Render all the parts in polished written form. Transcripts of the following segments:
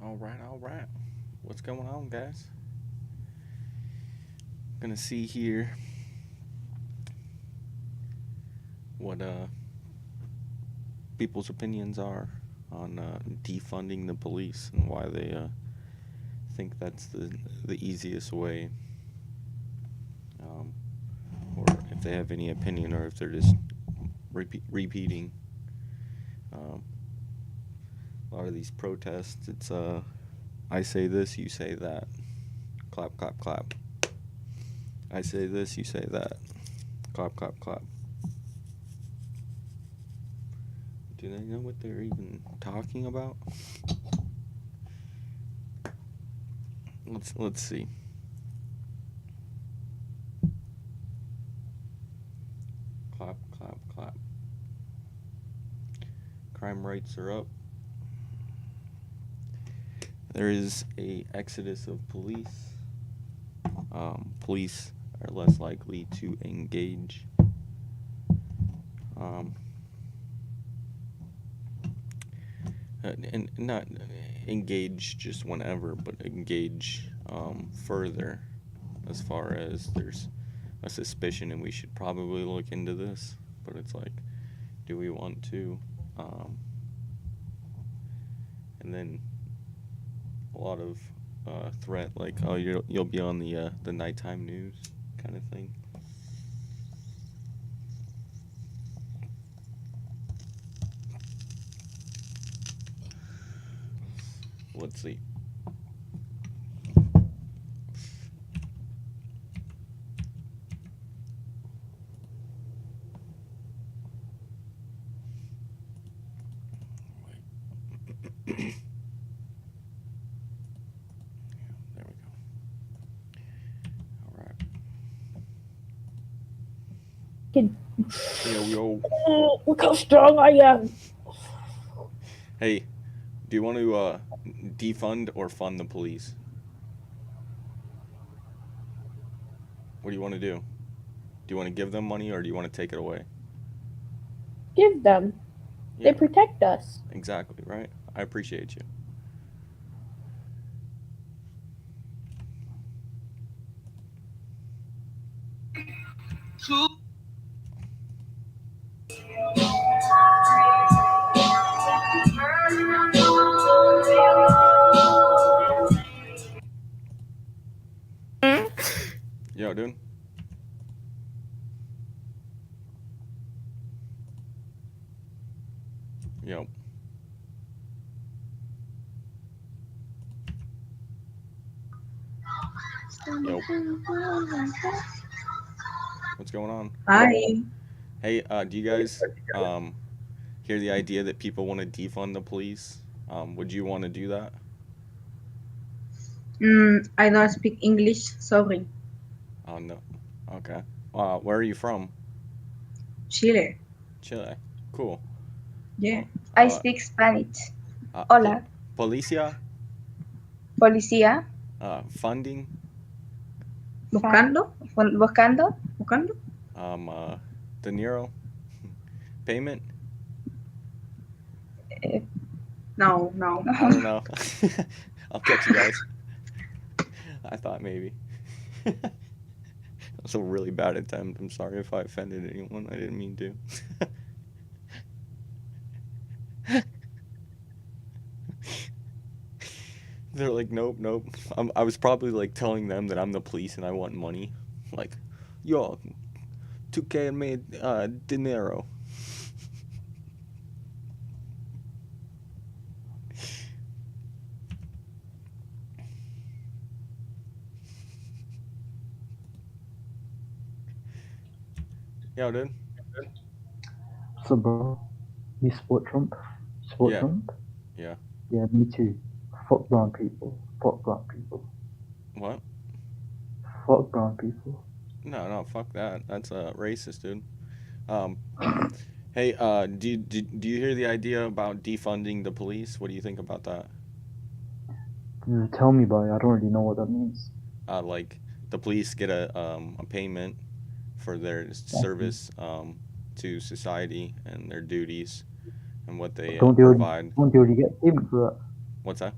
All right. What's going on, guys? Gonna see here what people's opinions are on defunding the police and why they think that's the easiest way, um, or if they have any opinion, or if they're just repeating um, a lot of these protests. It's I say this, you say that. Clap, clap, clap. I say this, you say that. Clap, clap, clap. Do they know what they're even talking about? Let's see. Clap, clap, clap. Crime rates are up. There is a exodus of police. Police are less likely to engage. And not engage just whenever, but engage further, as far as there's a suspicion and we should probably look into this. But it's like, do we want to? And then a lot of threat, like, oh, you'll be on the nighttime news kind of thing. Let's see. There we go. All right. Yo. Look how strong I am. Hey, do you want to defund or fund the police? What do you want to do? Do you want to give them money or do you want to take it away? Give them. Yeah, They protect us. exactly, right? I appreciate you. Yo, dude. Yo. Yo. What's going on? Hi. Hey, do you guys hear the idea that people want to defund the police? Would you want to do that? I don't speak English. Sorry. Oh, no. Okay. Where are you from? Chile. Chile. Cool. Yeah. I Uh, speak Spanish. pol- Hola. Policia? Policía. Funding? Buscando. Buscando. Buscando. De Niro? Payment? No. I don't know. I'll catch you guys. I thought maybe. That's a really bad attempt. I'm sorry if I offended anyone. I didn't mean to. They're like, nope. I was probably like telling them that I'm the police and I want money. Like, yo, 2K made dinero. Yo, dude. So, bro, you support Trump? Support Yeah. Trump? Yeah. Yeah, me too. Fuck brown people. Fuck brown people. What? Fuck brown people. No, fuck that. That's racist, dude. Um, hey, do you hear the idea about defunding the police? What do you think about that? Tell me about it. I don't really know what that means. Like the police get a payment for their service to society and their duties and what they Don't provide. they already get payment for that? What's that?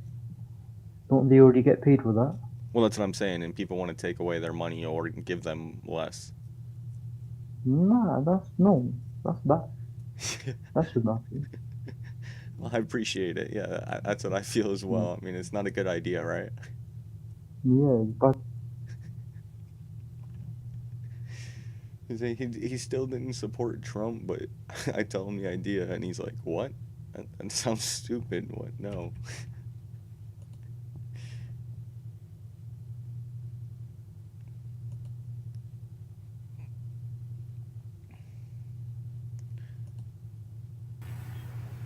Don't they already get paid for that? Well, that's what I'm saying, and people want to take away their money or give them less. Nah, that's bad. That should not be. Well, I appreciate it. Yeah, that's what I feel as well. I mean, it's not a good idea, right? Yeah, but He still didn't support Trump, but I tell him the idea, and he's like, "What? That sounds stupid. What? No."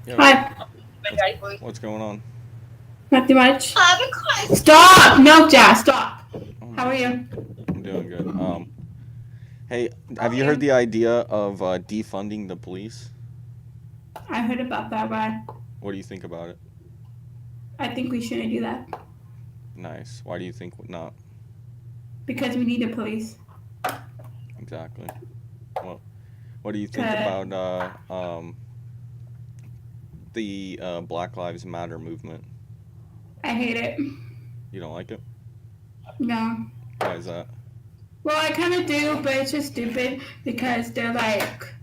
Yo, Hi. what's going on? Not too much. Stop! No, Jazz, stop. Oh How my- are you? I'm doing good. Hey, have you heard the idea of defunding the police? I heard about that, but What do you think about it? I think we shouldn't do that Nice. Why do you think not? because we need the police. Exactly. Well, what do you think Okay. about the Black Lives Matter movement? I hate it. You don't like it? No. Why is that? Well, I kind of do, but it's just stupid because they're like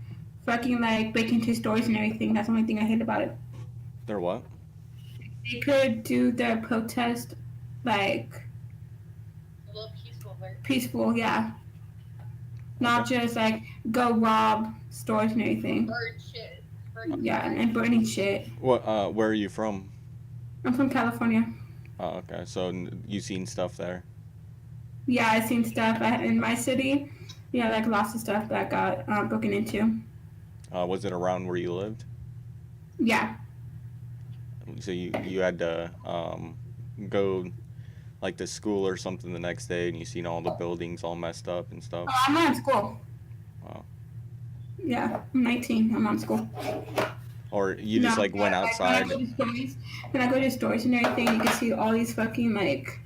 fucking like breaking into stores and everything. That's the only thing I hate about it. They're what? They could do their protest like A little peaceful, right? peaceful, yeah. Not just like go rob stores and everything. Bird shit. Bird Yeah, and burning shit. What? Where are you from? I'm from California. Oh, okay. So you seen stuff there? Yeah, I've seen stuff in my city. Yeah, like lots of stuff that got broken into. Was it around where you lived? Yeah. So you had to go like to school or something the next day, and you seen all the buildings all messed up and stuff. Oh, I'm not in school. Wow. Yeah, I'm 19. I'm on school. Or you just No, like went but, outside. when I go to stores and everything, you can see all these fucking like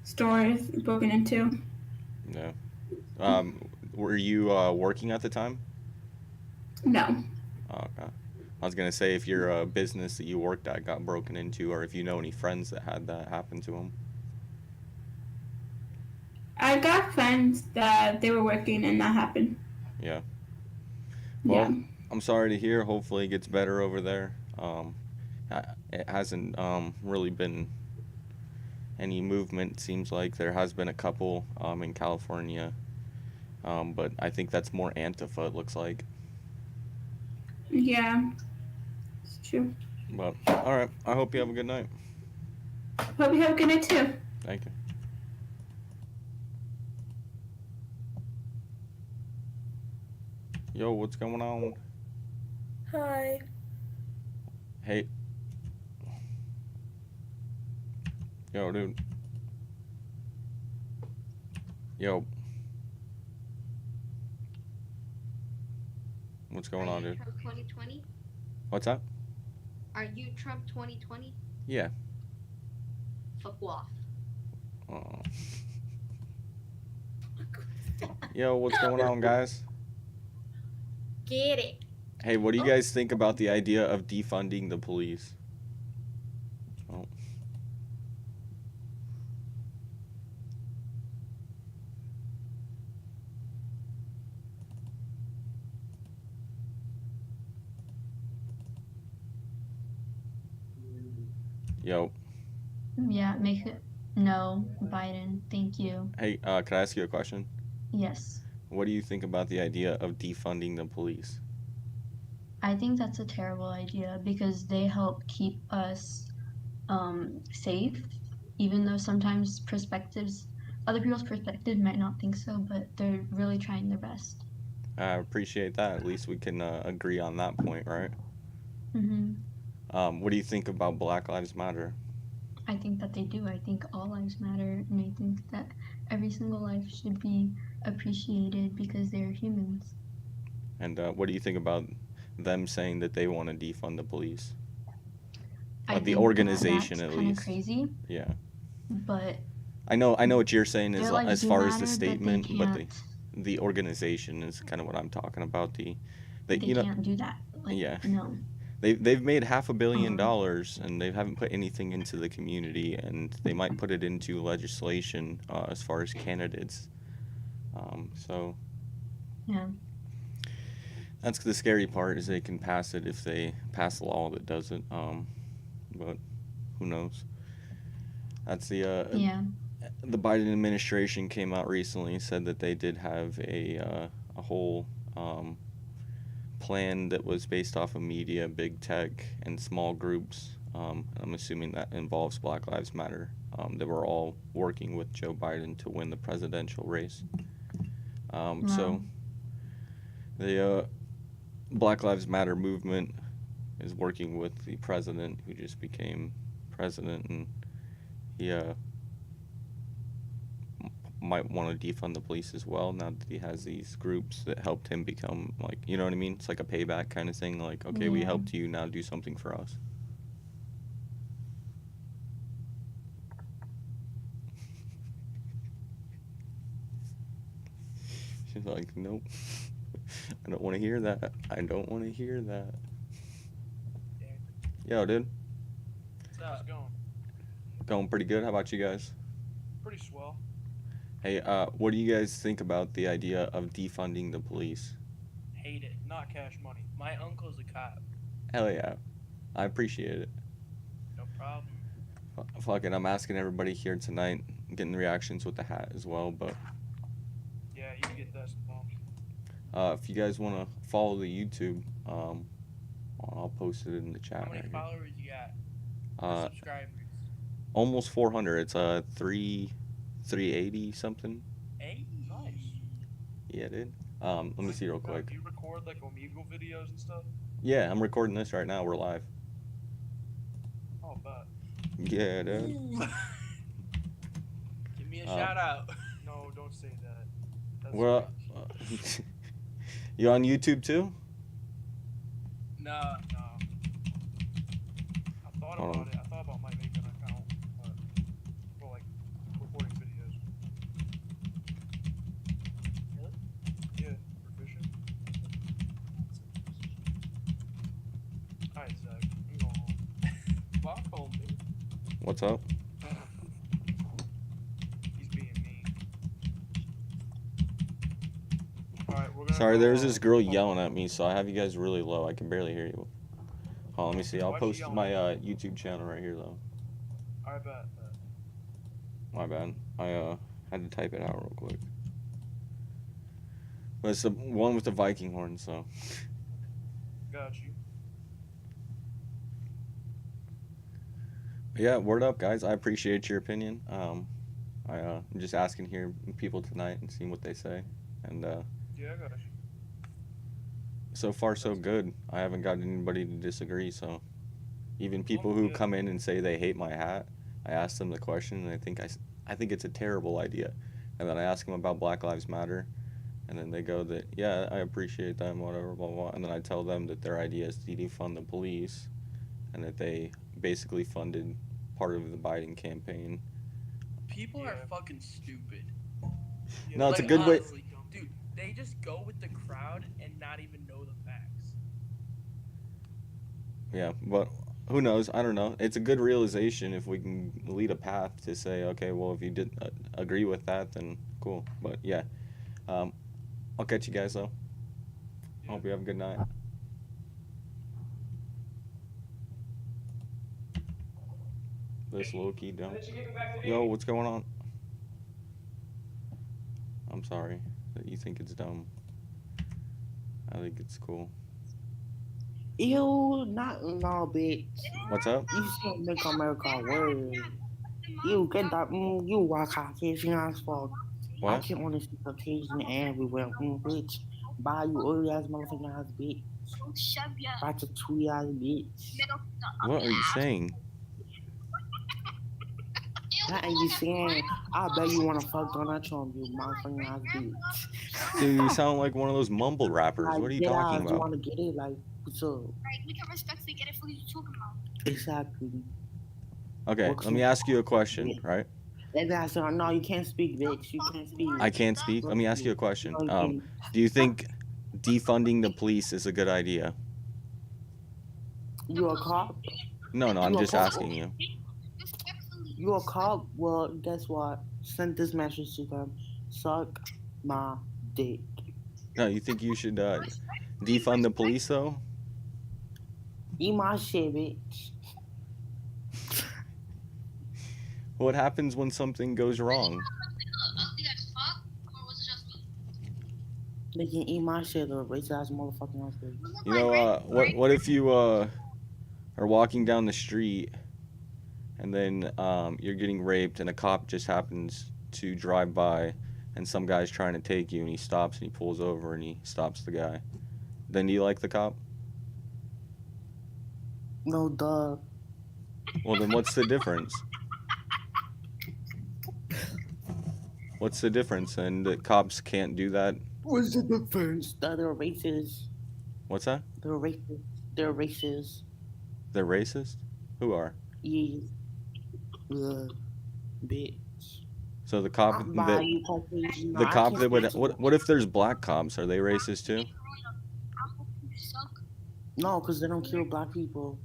stores broken into. Yeah. Were you working at the time? No. Oh, okay. I was gonna say if your business that you worked at got broken into, or if you know any friends that had that happen to them. I got friends that they were working and that happened. Yeah. Well, Yeah. I'm sorry to hear. Hopefully it gets better over there. It hasn't really been any movement. Seems like there has been a couple in California, but I think that's more Antifa. It looks like. Yeah. It's true. But all right. I hope you have a good night. Hope you have a good night too. Thank you. Yo, what's going on? Hi. Hey. Yo, dude. Yo. What's going on, dude? Trump 2020? What's that? Are you Trump 2020? Yeah. Fuck off. Oh. Yo, what's going on, guys? Get it. Hey, what do you guys think about the idea of defunding the police? Oh. Yo. Yeah, make it no, Biden. Thank you. Hey, can I ask you a question? Yes. What do you think about the idea of defunding the police? I think that's a terrible idea because they help keep us safe, even though sometimes other people's perspectives might not think so, but they're really trying their best. I appreciate that. At least we can agree on that point, right? hmm What do you think about Black Lives Matter? I think that they do. I think all lives matter, and I think that every single life should be appreciated because they're humans. And what do you think about them saying that they want to defund the police? I The think organization, that's at kind least. of crazy, Yeah. but I know what you're saying is their lives as do far matter, as the but statement, but they the organization is kind of what I'm talking about. The they you know can't do that. Like, yeah. no. they've made $500 million and they haven't put anything into the community, and they might put it into legislation as far as candidates. So Yeah. that's the scary part, is they can pass it if they pass a law that does it. But who knows? That's the Yeah. the Biden administration came out recently, said that they did have a whole plan that was based off of media, big tech, and small groups. I'm assuming that involves Black Lives Matter. That were all working with Joe Biden to win the presidential race. So the Black Lives Matter movement is working with the president who just became president, and he might want to defund the police as well, now that he has these groups that helped him become, like, you know what I mean? It's like a payback kind of thing, like, okay, we Yeah. helped you, now do something for us. She's like, nope. I don't want to hear that. I don't want to hear that. Yo, dude. How's it going? Going pretty good. How about you guys? Pretty swell. Hey, what do you guys think about the idea of defunding the police? Hate it. Not cash money. My uncle's a cop. Hell yeah. I appreciate it. No problem. Fuck it, I'm asking everybody here tonight, getting reactions with the hat as well, but Yeah, you can get that involved. if you guys want to follow the YouTube, I'll post it in the chat How many right here. followers you got? Or subscribers? Almost 400. It's 380 something. Hey, nice. Yeah, dude. Let me see real Do quick. you record like Omegle videos and stuff? Yeah, I'm recording this right now. We're live. Oh, but. Yeah, dude. Give me a shout out. No, don't say that. That's Well, fake. you on YouTube too? No. I thought Hold on. about it. I thought about my making an account, but for like recording videos. Really? Yeah, proficient. Alright, Zach, I'm going home. Walk home, dude. What's up? He's being mean. Alright, we're gonna Sorry, there's go this girl home. yelling at me, so I have you guys really low. I can barely hear you. Hold on, let me see. I'll Why's she post yelling my at YouTube channel right here, though. Alright, bet. My bad. I had to type it out real quick. But it's the one with the Viking horn, so. Got you. Yeah, word up, guys. I appreciate your opinion. I'm just asking here people tonight and seeing what they say, and Yeah, I got you. so far so good. I haven't got anybody to disagree. So even people who come in and say they hate my hat, I ask them the question, and I think it's a terrible idea, and then I ask them about Black Lives Matter, and then they go that, yeah, I appreciate them, whatever, blah blah, and then I tell them that their idea is to defund the police, and that they basically funded part of the Biden campaign. People are fucking stupid. No, it's a Like, good way. honestly, dude, they just go with the crowd and not even know the facts. Yeah, but who knows? I don't know. It's a good realization if we can lead a path to say, okay, well, if you did agree with that, then cool. But yeah, I'll catch you guys though. Hope you have a good night. This low key don't. Yo, what's going on? I'm sorry that you think it's dumb. I think it's cool. You not no bitch. What's up? You should make America work. You get that you walk Caucasian as fuck. I What? can't want to see Caucasian everywhere, bitch. Bye you old ass motherfucking ass bitch. Bye to twee ass bitch. What are you saying? That ain't you saying. I bet you wanna fuck Donald Trump, you motherfucking ass bitch. Dude, you sound like one of those mumble rappers. Like, What are you dead talking ass, you about? wanna get it? Like, what's up? Right, we can respectfully get it for you talking about. Exactly. Okay, let me ask you a question, right? Let me ask you, no, you can't speak, bitch. You can't speak. I can't speak. Let me ask you a question. Do you think defunding the police is a good idea? You a cop? No, I'm You a just cop? asking you. You a cop? Well, guess what? Send this message to them. Suck my dick. No, you think you should defund the police though? Eat my shit, bitch. What happens when something goes wrong? They can eat my shit, or racist ass motherfucking ass bitch. You know, what if you are walking down the street and then you're getting raped and a cop just happens to drive by and some guy's trying to take you and he stops and he pulls over and he stops the guy. Then do you like the cop? No, duh. Well, then what's the difference? What's the difference? And the cops can't do that? What's the difference? That they're racist. What's that? They're racist. They're racist. They're racist? Who are? Yeah. Bitch. So the cop that would what if there's black cops? Are they racist too? No, because they don't kill black people.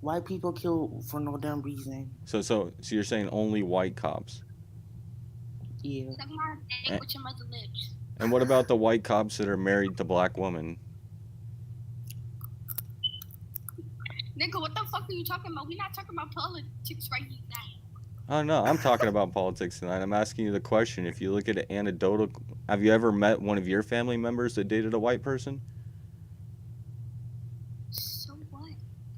White people kill for no damn reason. So you're saying only white cops? Yeah. And what about the white cops that are married to black women? Nigga, what the fuck are you talking about? We're not talking about politics right now. Oh no, I'm talking about politics tonight. I'm asking you the question. If you look at it anecdotal, have you ever met one of your family members that dated a white person? So what?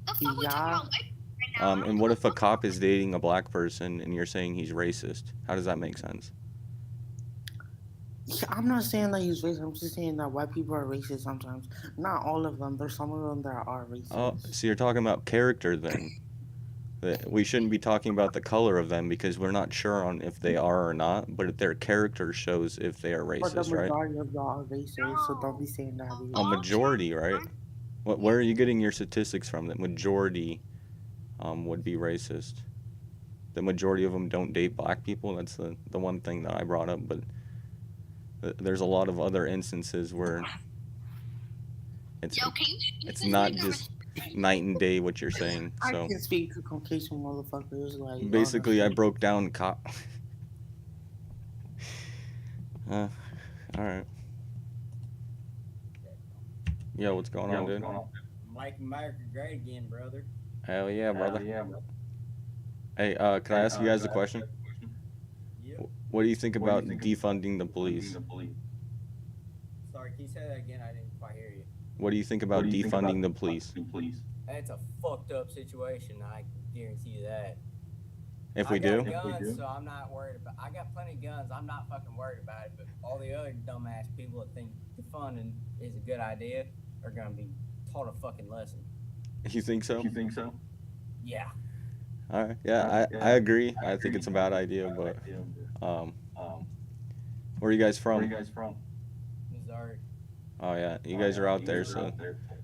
The fuck we talking about white right now? And what if a cop is dating a black person and you're saying he's racist? How does that make sense? I'm not saying that he's racist. I'm just saying that white people are racist sometimes. Not all of them. There's some of them that are racist. Oh, so you're talking about character then. That we shouldn't be talking about the color of them because we're not sure on if they are or not, but their character shows if they are racist, but the right? majority of y'all are racist, so don't be saying that. A majority, right? Where are you getting your statistics from that majority would be racist? The majority of them don't date black people. That's the one thing that I brought up, but there's a lot of other instances where it's not just night and day what you're saying. So I can speak to Caucasian motherfuckers like. Basically, I broke down cop. All right. Yo, what's going on, dude? Mike America great again, brother. Hell yeah, brother. Hey, can I ask you guys a question? Yep. What do you think about defunding the police? Sorry, can you say that again? I didn't quite hear you. What do you think about defunding the police? That's a fucked up situation. I can guarantee you that. If we I do? got guns, so I'm not worried about. I got plenty of guns. I'm not fucking worried about it. But all the other dumbass people that think defunding is a good idea are gonna be taught a fucking lesson. You think so? Yeah. All right. Yeah, I agree. I think it's a bad idea, but where are you guys from? Missouri. Oh yeah, you guys are out there, so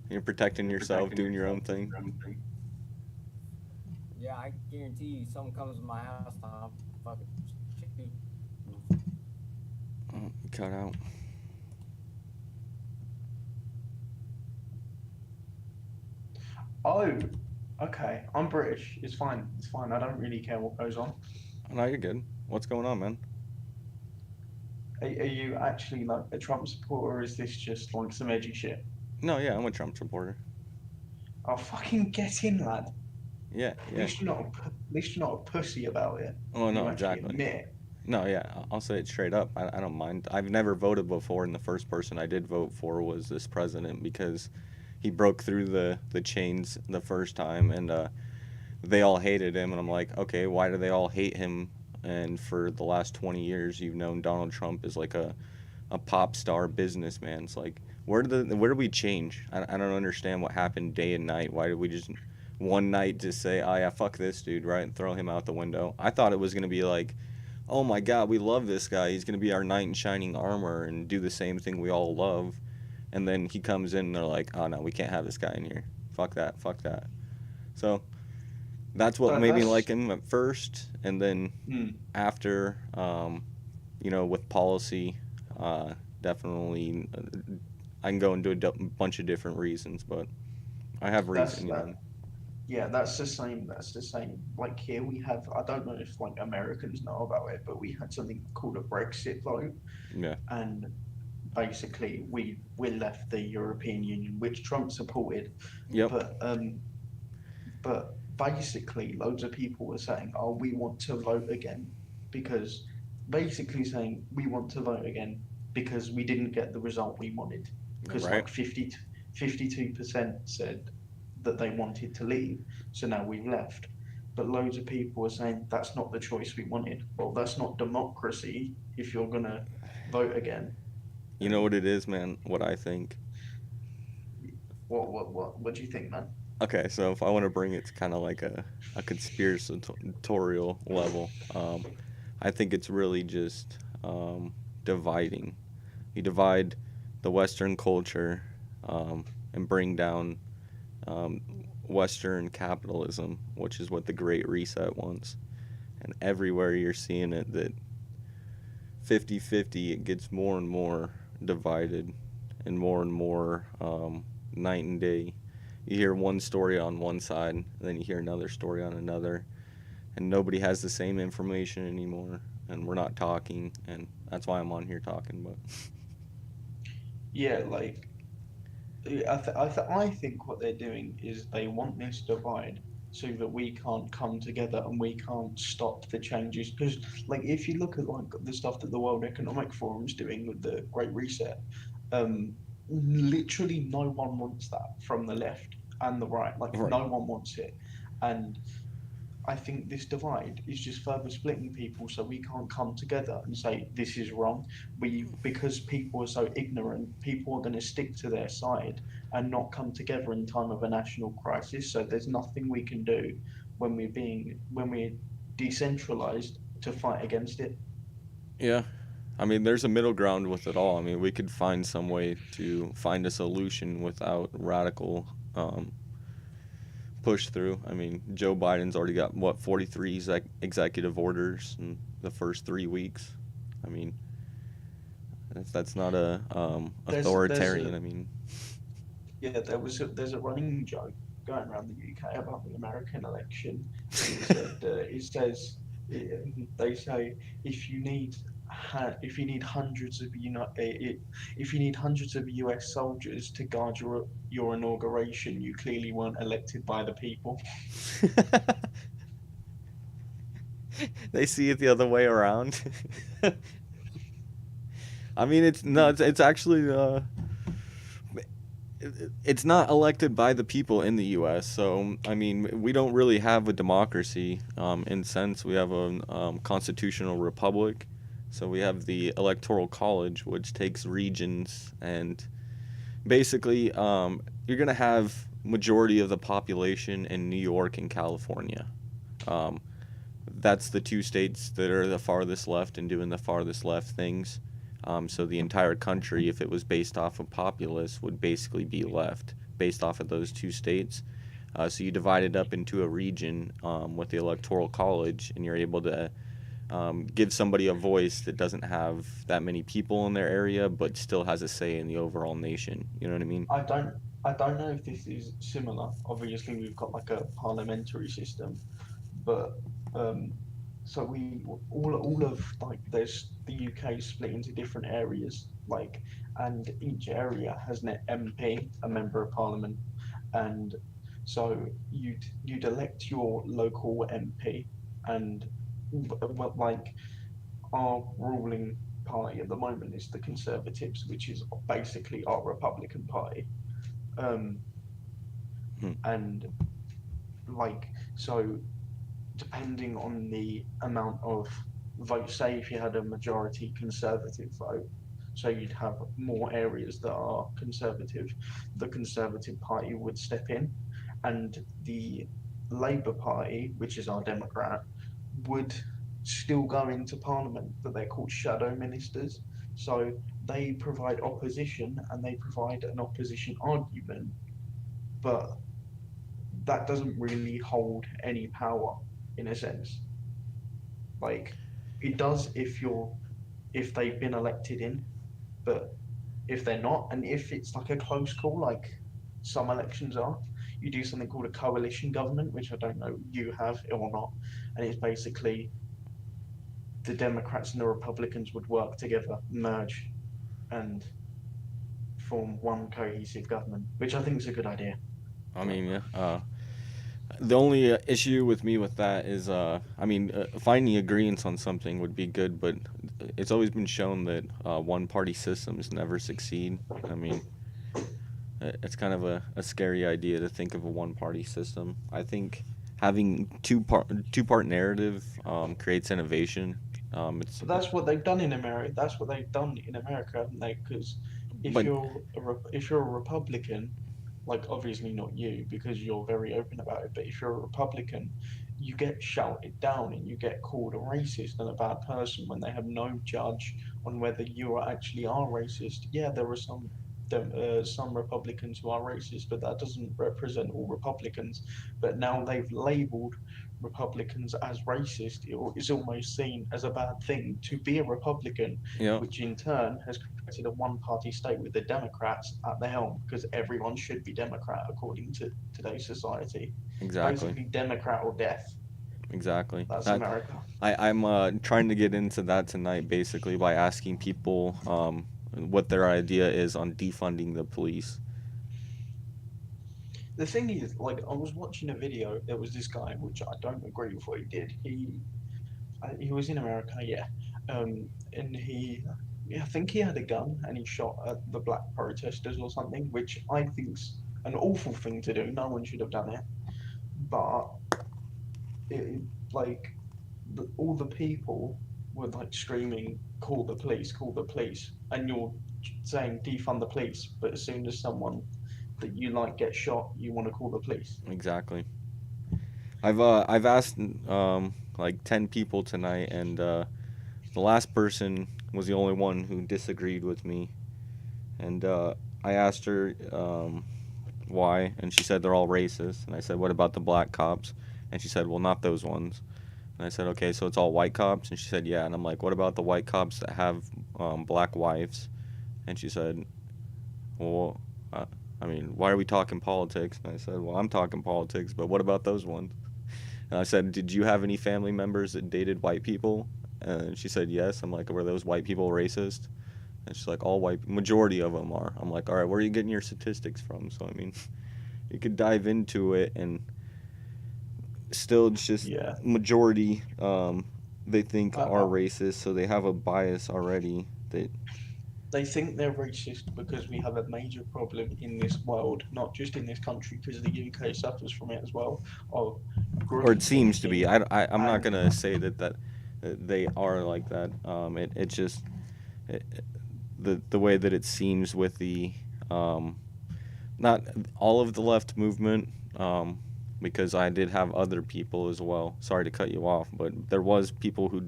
you're protecting yourself, doing your own thing. Yeah, I guarantee you, someone comes to my house, I'm fucking shoot. Oh, cut out. Oh, okay. I'm British. It's fine. It's fine. I don't really care what goes on. No, you're good. What's going on, man? Are you actually like a Trump supporter, or is this just like some edgy shit? No, yeah, I'm a Trump supporter. Oh, fucking get in, lad. Yeah, At least you're not a pussy about it. Oh no, You actually exactly. admit it. No, yeah, I'll say it straight up. I don't mind. I've never voted before, and the first person I did vote for was this president because he broke through the chains the first time, and they all hated him. And I'm like, okay, why do they all hate him? And for the last 20 years, you've known Donald Trump as like a pop star businessman. It's like, where do we change? I don't understand what happened day and night. Why did we just one night just say, oh yeah, fuck this dude, right, and throw him out the window? I thought it was gonna be like, oh my god, we love this guy. He's gonna be our knight in shining armor and do the same thing we all love. And then he comes in and they're like, oh no, we can't have this guy in here. Fuck that. So that's what made me like him at first, and then after, with policy, definitely, I can go into a bunch of different reasons, but I have reason. Yeah, that's the same. That's the same. Like here we have, I don't know if like Americans know about it, but we had something called a Brexit vote, Yeah. and basically we left the European Union, which Trump supported. Yep. But basically, loads of people were saying, "Oh, we want to vote again," because basically saying we want to vote again because we didn't get the result we wanted. Because Right. like 52% said that they wanted to leave, so now we've left. But loads of people are saying that's not the choice we wanted. Well, that's not democracy if you're gonna vote again. You know what it is, man? What I think. What do you think, man? Okay, so if I want to bring it to kind of like a conspiratorial level, I think it's really just dividing. You divide the Western culture and bring down um, Western capitalism, which is what the Great Reset wants. And everywhere you're seeing it, that 50-50, it gets more and more divided and more night and day. You hear one story on one side, and then you hear another story on another, and nobody has the same information anymore, and we're not talking, and that's why I'm on here talking. But Yeah, like I think what they're doing is they want this divide so that we can't come together and we can't stop the changes. Because, like, if you look at like the stuff that the World Economic Forum's doing with the Great Reset, um, literally no one wants that from the left and the right. Like, Right. no one wants it, and I think this divide is just further splitting people, so we can't come together and say this is wrong. Because people are so ignorant, people are going to stick to their side and not come together in time of a national crisis. So there's nothing we can do when we're decentralized to fight against it. yeah, I mean, there's a middle ground with it all. I mean, we could find some way to find a solution without radical push through. I mean, Joe Biden's already got what 43 executive orders in the first 3 weeks. I mean, that's not a authoritarian. I mean, Yeah, there's a running joke going around the UK about the American election. It said, they say if you need hundreds of if you need hundreds of US soldiers to guard your inauguration, you clearly weren't elected by the people. they see it the other way around. I mean, it's actually it's not elected by the people in the U.S. So I mean, we don't really have a democracy in sense. We have a constitutional republic. So we have the Electoral College, which takes regions, and basically you're gonna have majority of the population in New York and California. That's the two states that are the farthest left and doing the farthest left things. So the entire country, if it was based off of populace, would basically be left based off of those two states. So you divide it up into a region with the Electoral College, and you're able to give somebody a voice that doesn't have that many people in their area, but still has a say in the overall nation. You know what I mean? I don't know if this is similar. Obviously, we've got like a parliamentary system, but so we all of like there's the UK split into different areas, like, and each area has an MP, a member of parliament, and so you'd elect your local MP, and well, like our ruling party at the moment is the Conservatives, which is basically our Republican Party. And like, so depending on the amount of votes, say if you had a majority Conservative vote, so you'd have more areas that are Conservative, the Conservative Party would step in, and the Labour Party, which is our Democrat, would still go into Parliament, but they're called shadow ministers. So they provide opposition and they provide an opposition argument, but that doesn't really hold any power in a sense. Like, it does if they've been elected in, but if they're not, and if it's like a close call, like some elections are, you do something called a coalition government, which I don't know you have or not, and it's basically the Democrats and the Republicans would work together, merge, and form one cohesive government, which I think is a good idea. I mean, yeah. The only issue with me with that is, finding agreements on something would be good, but it's always been shown that one-party systems never succeed. I mean, it's kind of a scary idea to think of a one-party system. I think having two-part narrative creates innovation. But that's what they've done in America. That's what they've done in America, haven't they? Because if you're a Republican, like obviously not you because you're very open about it, but if you're a Republican, you get shouted down and you get called a racist and a bad person when they have no judge on whether you actually are racist. Yeah, there are some Republicans who are racist, but that doesn't represent all Republicans. But now they've labelled Republicans as racist. It's almost seen as a bad thing to be a Republican, which in turn has created a one-party state with the Democrats at the helm, because everyone should be Democrat according to today's society. Exactly. Basically, Democrat or death. Exactly. That's America. I'm trying to get into that tonight, basically, by asking people what their idea is on defunding the police. The thing is, like, I was watching a video. There was this guy, which I don't agree with what he did. He was in America, yeah, and I think he had a gun and he shot at the black protesters or something, which I think's an awful thing to do. No one should have done it, but all the people were like screaming, "Call the police! Call the police!" And you're saying defund the police, but as soon as someone that you like gets shot, you want to call the police. Exactly. I've asked like 10 people tonight, and the last person was the only one who disagreed with me. And I asked her why, and she said they're all racist. And I said, what about the black cops? And she said, well, not those ones. And I said, okay, so it's all white cops? And she said, yeah. And I'm like, what about the white cops that have black wives? And she said, well, I mean, why are we talking politics? And I said, well, I'm talking politics, but what about those ones? And I said, did you have any family members that dated white people? And she said, yes. I'm like, were those white people racist? And she's like, all white, majority of them are. I'm like, all right, where are you getting your statistics from? So, I mean, you could dive into it, and still it's just majority they think are racist, so they have a bias already. They think they're racist because we have a major problem in this world, not just in this country, because the UK suffers from it as well. Or it seems to be. I'm not gonna say that they are like that. It's just the way that it seems with the not all of the left movement, because I did have other people as well. Sorry to cut you off, but there was people who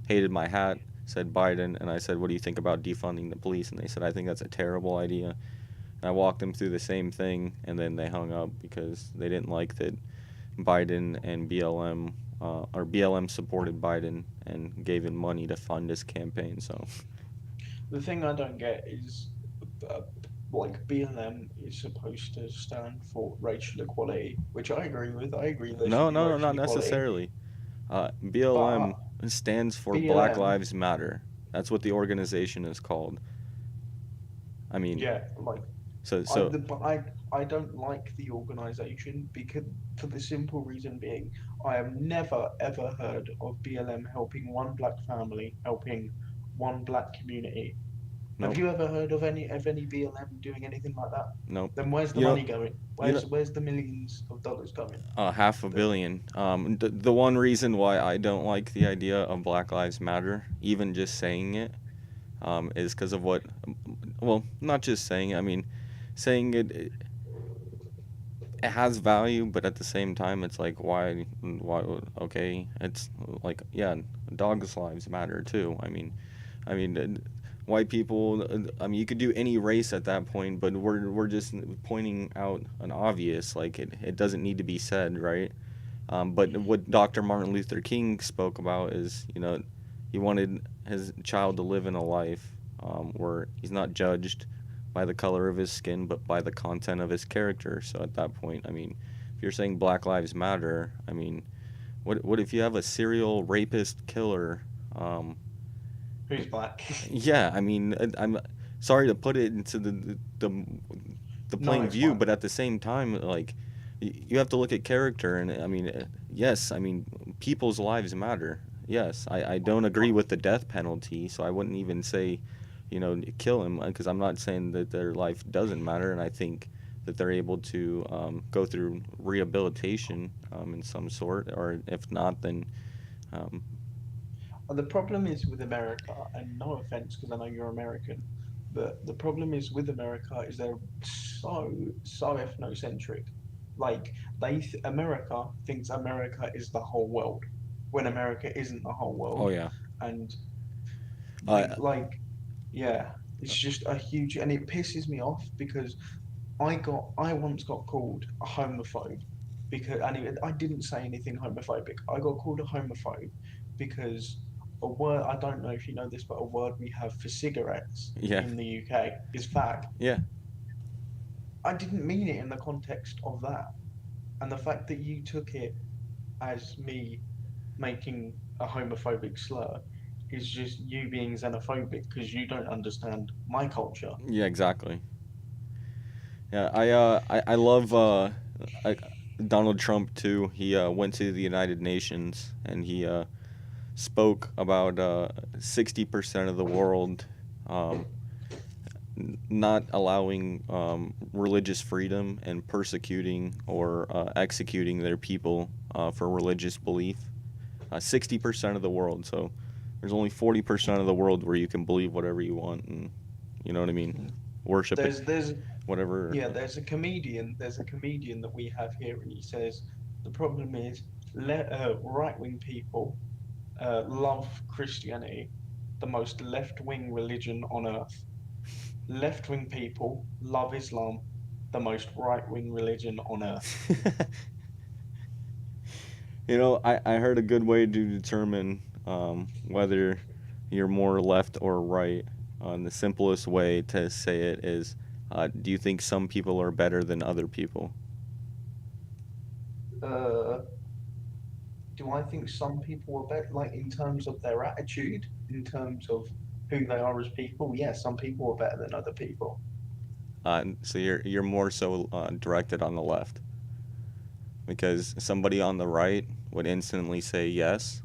hated my hat, said Biden, and I said, what do you think about defunding the police? And they said, I think that's a terrible idea. And I walked them through the same thing, and then they hung up because they didn't like that Biden and BLM, or BLM supported Biden and gave him money to fund his campaign. So the thing I don't get is, like, BLM is supposed to stand for racial equality, which I agree with. I agree that no, not necessarily. BLM stands for Black Lives Matter. That's what the organization is called. I mean, yeah, like, I don't like the organization because, for the simple reason being, I have never ever heard of BLM helping one black family, helping one black community. Nope. Have you ever heard of any BLM doing anything like that? Nope. Then where's the money going? Where's the millions of dollars going? $500 million. The one reason why I don't like the idea of Black Lives Matter, even just saying it, is because of what, well, not just saying it, I mean, saying it has value, but at the same time, it's like, why, okay, it's like, yeah, dogs' lives matter too. I mean, white people, I mean, you could do any race at that point, but we're just pointing out an obvious, like, it doesn't need to be said, right? But what Dr. Martin Luther King spoke about is, you know, he wanted his child to live in a life where he's not judged by the color of his skin, but by the content of his character. So at that point, I mean, if you're saying Black Lives Matter, I mean, what if you have a serial rapist killer? Who's black? Yeah, I mean, I'm sorry to put it into the plain it's view, fine. but at the same time, like, you have to look at character, and I mean, yes, I mean, people's lives matter. Yes, I don't agree with the death penalty, so I wouldn't even say, you know, kill him, because I'm not saying that their life doesn't matter, and I think that they're able to go through rehabilitation in some sort, or if not, then The problem is with America, and no offense because I know you're American, but the problem is with America is they're so ethnocentric. Like America thinks America is the whole world, when America isn't the whole world. oh yeah. And Uh, yeah, it's just a huge, and it pisses me off because I once got called a homophobe because, and I didn't say anything homophobic. I got called a homophobe because a word, I don't know if you know this, but a word we have for cigarettes Yeah. in the UK is fag. Yeah. I didn't mean it in the context of that. And the fact that you took it as me making a homophobic slur is just you being xenophobic because you don't understand my culture. Yeah, exactly. Yeah, I love Donald Trump too. He went to the United Nations and he spoke about 60% of the world not allowing religious freedom and persecuting or executing their people for religious belief. 60% of the world. So there's only 40% of the world where you can believe whatever you want, and you know what I mean, worship There's whatever. Yeah, there's a comedian that we have here, and he says the problem is right-wing people love Christianity, the most left-wing religion on earth. Left-wing people love Islam, the most right-wing religion on earth. You know, I heard a good way to determine whether you're more left or right. The simplest way to say it is, do you think some people are better than other people? Do I think some people are better, like in terms of their attitude, in terms of who they are as people? Yeah, some people are better than other people. So you're more so directed on the left, because somebody on the right would instantly say yes,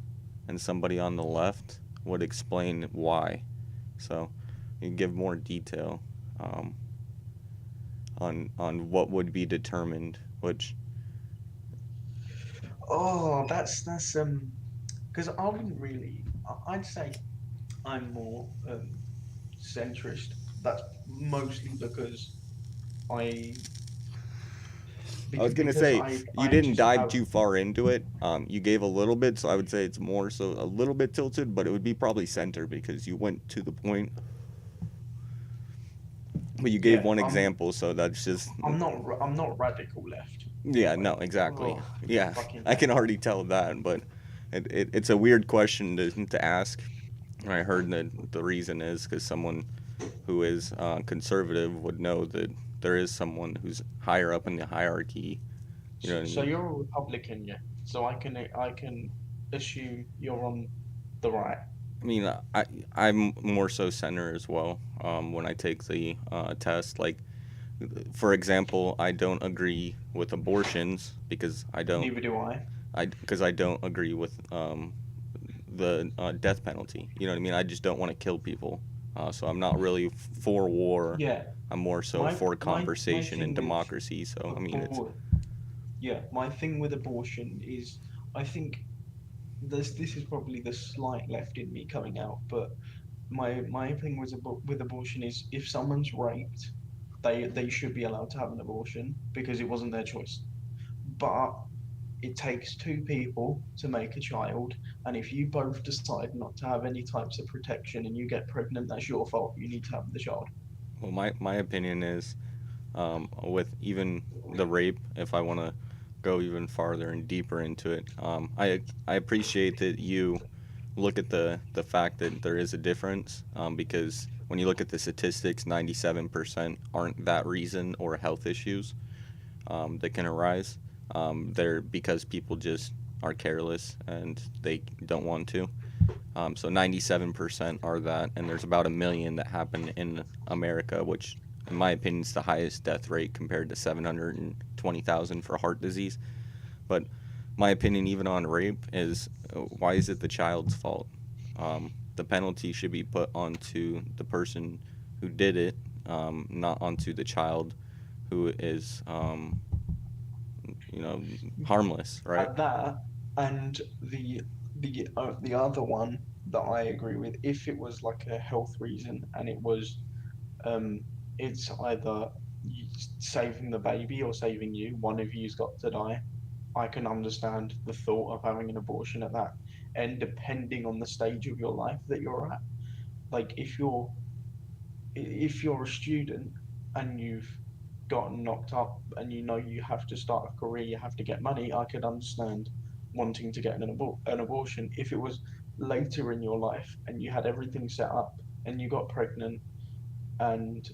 and somebody on the left would explain why. So you can give more detail on what would be determined, which. Oh, that's because I wouldn't really. I'd say I'm more centrist. That's mostly because I. I was gonna say you didn't dive too far into it. You gave a little bit, so I would say it's more so a little bit tilted, but it would be probably center because you went to the point. But you gave one example, so that's just. I'm not radical left. Yeah, no, exactly. Oh, Yeah, I can already tell that, but it's a weird question to ask. I heard that the reason is because someone who is conservative would know that there is someone who's higher up in the hierarchy. You know what I mean? So you're a Republican, yeah. So I can assume you're on the right. I mean, I'm more so center as well. When I take the test, like, for example, I don't agree with abortions because I don't. Neither do I. Because I don't agree with the death penalty. You know what I mean? I just don't want to kill people. So I'm not really for war. Yeah. I'm more so for conversation and democracy. So I mean, it's. Yeah, my thing with abortion is, I think this is probably the slight left in me coming out, but my thing with abortion is if someone's raped, they should be allowed to have an abortion because it wasn't their choice. But it takes two people to make a child, and if you both decide not to have any types of protection and you get pregnant, that's your fault. You need to have the child. Well, my opinion is, with even the rape, if I want to go even farther and deeper into it, I appreciate that you look at the fact that there is a difference, because when you look at the statistics, 97% aren't that reason or health issues that can arise. They're because people just are careless and they don't want to. So 97% are that, and there's about 1 million that happen in America, which, in my opinion, is the highest death rate compared to 720,000 for heart disease. But my opinion, even on rape, is why is it the child's fault? The penalty should be put onto the person who did it, not onto the child who is, harmless, right? At that, and the other one that I agree with, if it was like a health reason and it was, it's either saving the baby or saving you, one of you's got to die. I can understand the thought of having an abortion at that, and depending on the stage of your life that you're at, like if you're a student and you've gotten knocked up and you know you have to start a career, you have to get money, I could understand wanting to get an abortion. If it was later in your life and you had everything set up and you got pregnant and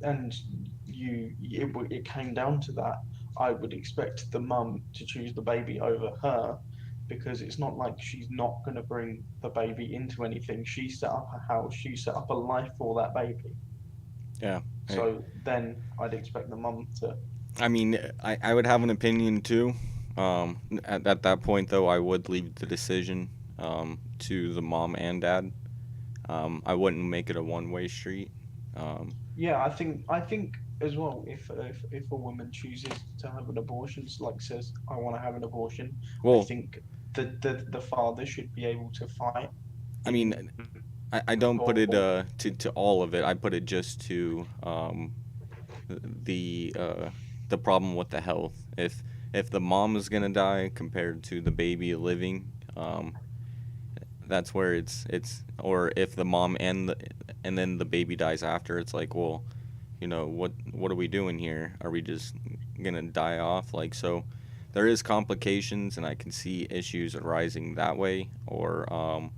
it came down to that, I would expect the mum to choose the baby over her, because it's not like she's not going to bring the baby into anything. She set up a house, she set up a life for that baby. Yeah. So then I'd expect the mum to. I mean, I would have an opinion too. At that point, though, I would leave the decision to the mom and dad. I wouldn't make it a one-way street. Yeah, I think as well, if a woman chooses to have an abortion, like says I want to have an abortion, Well, I think the father should be able to fight. I mean, I don't put it to all of it. I put it just to the problem with the health. If the mom is gonna die compared to the baby living, that's where it's or if the mom and then the baby dies after, it's like, well, what are we doing here? Are we just gonna die off? Like, so there is complications, and I can see issues arising that way, or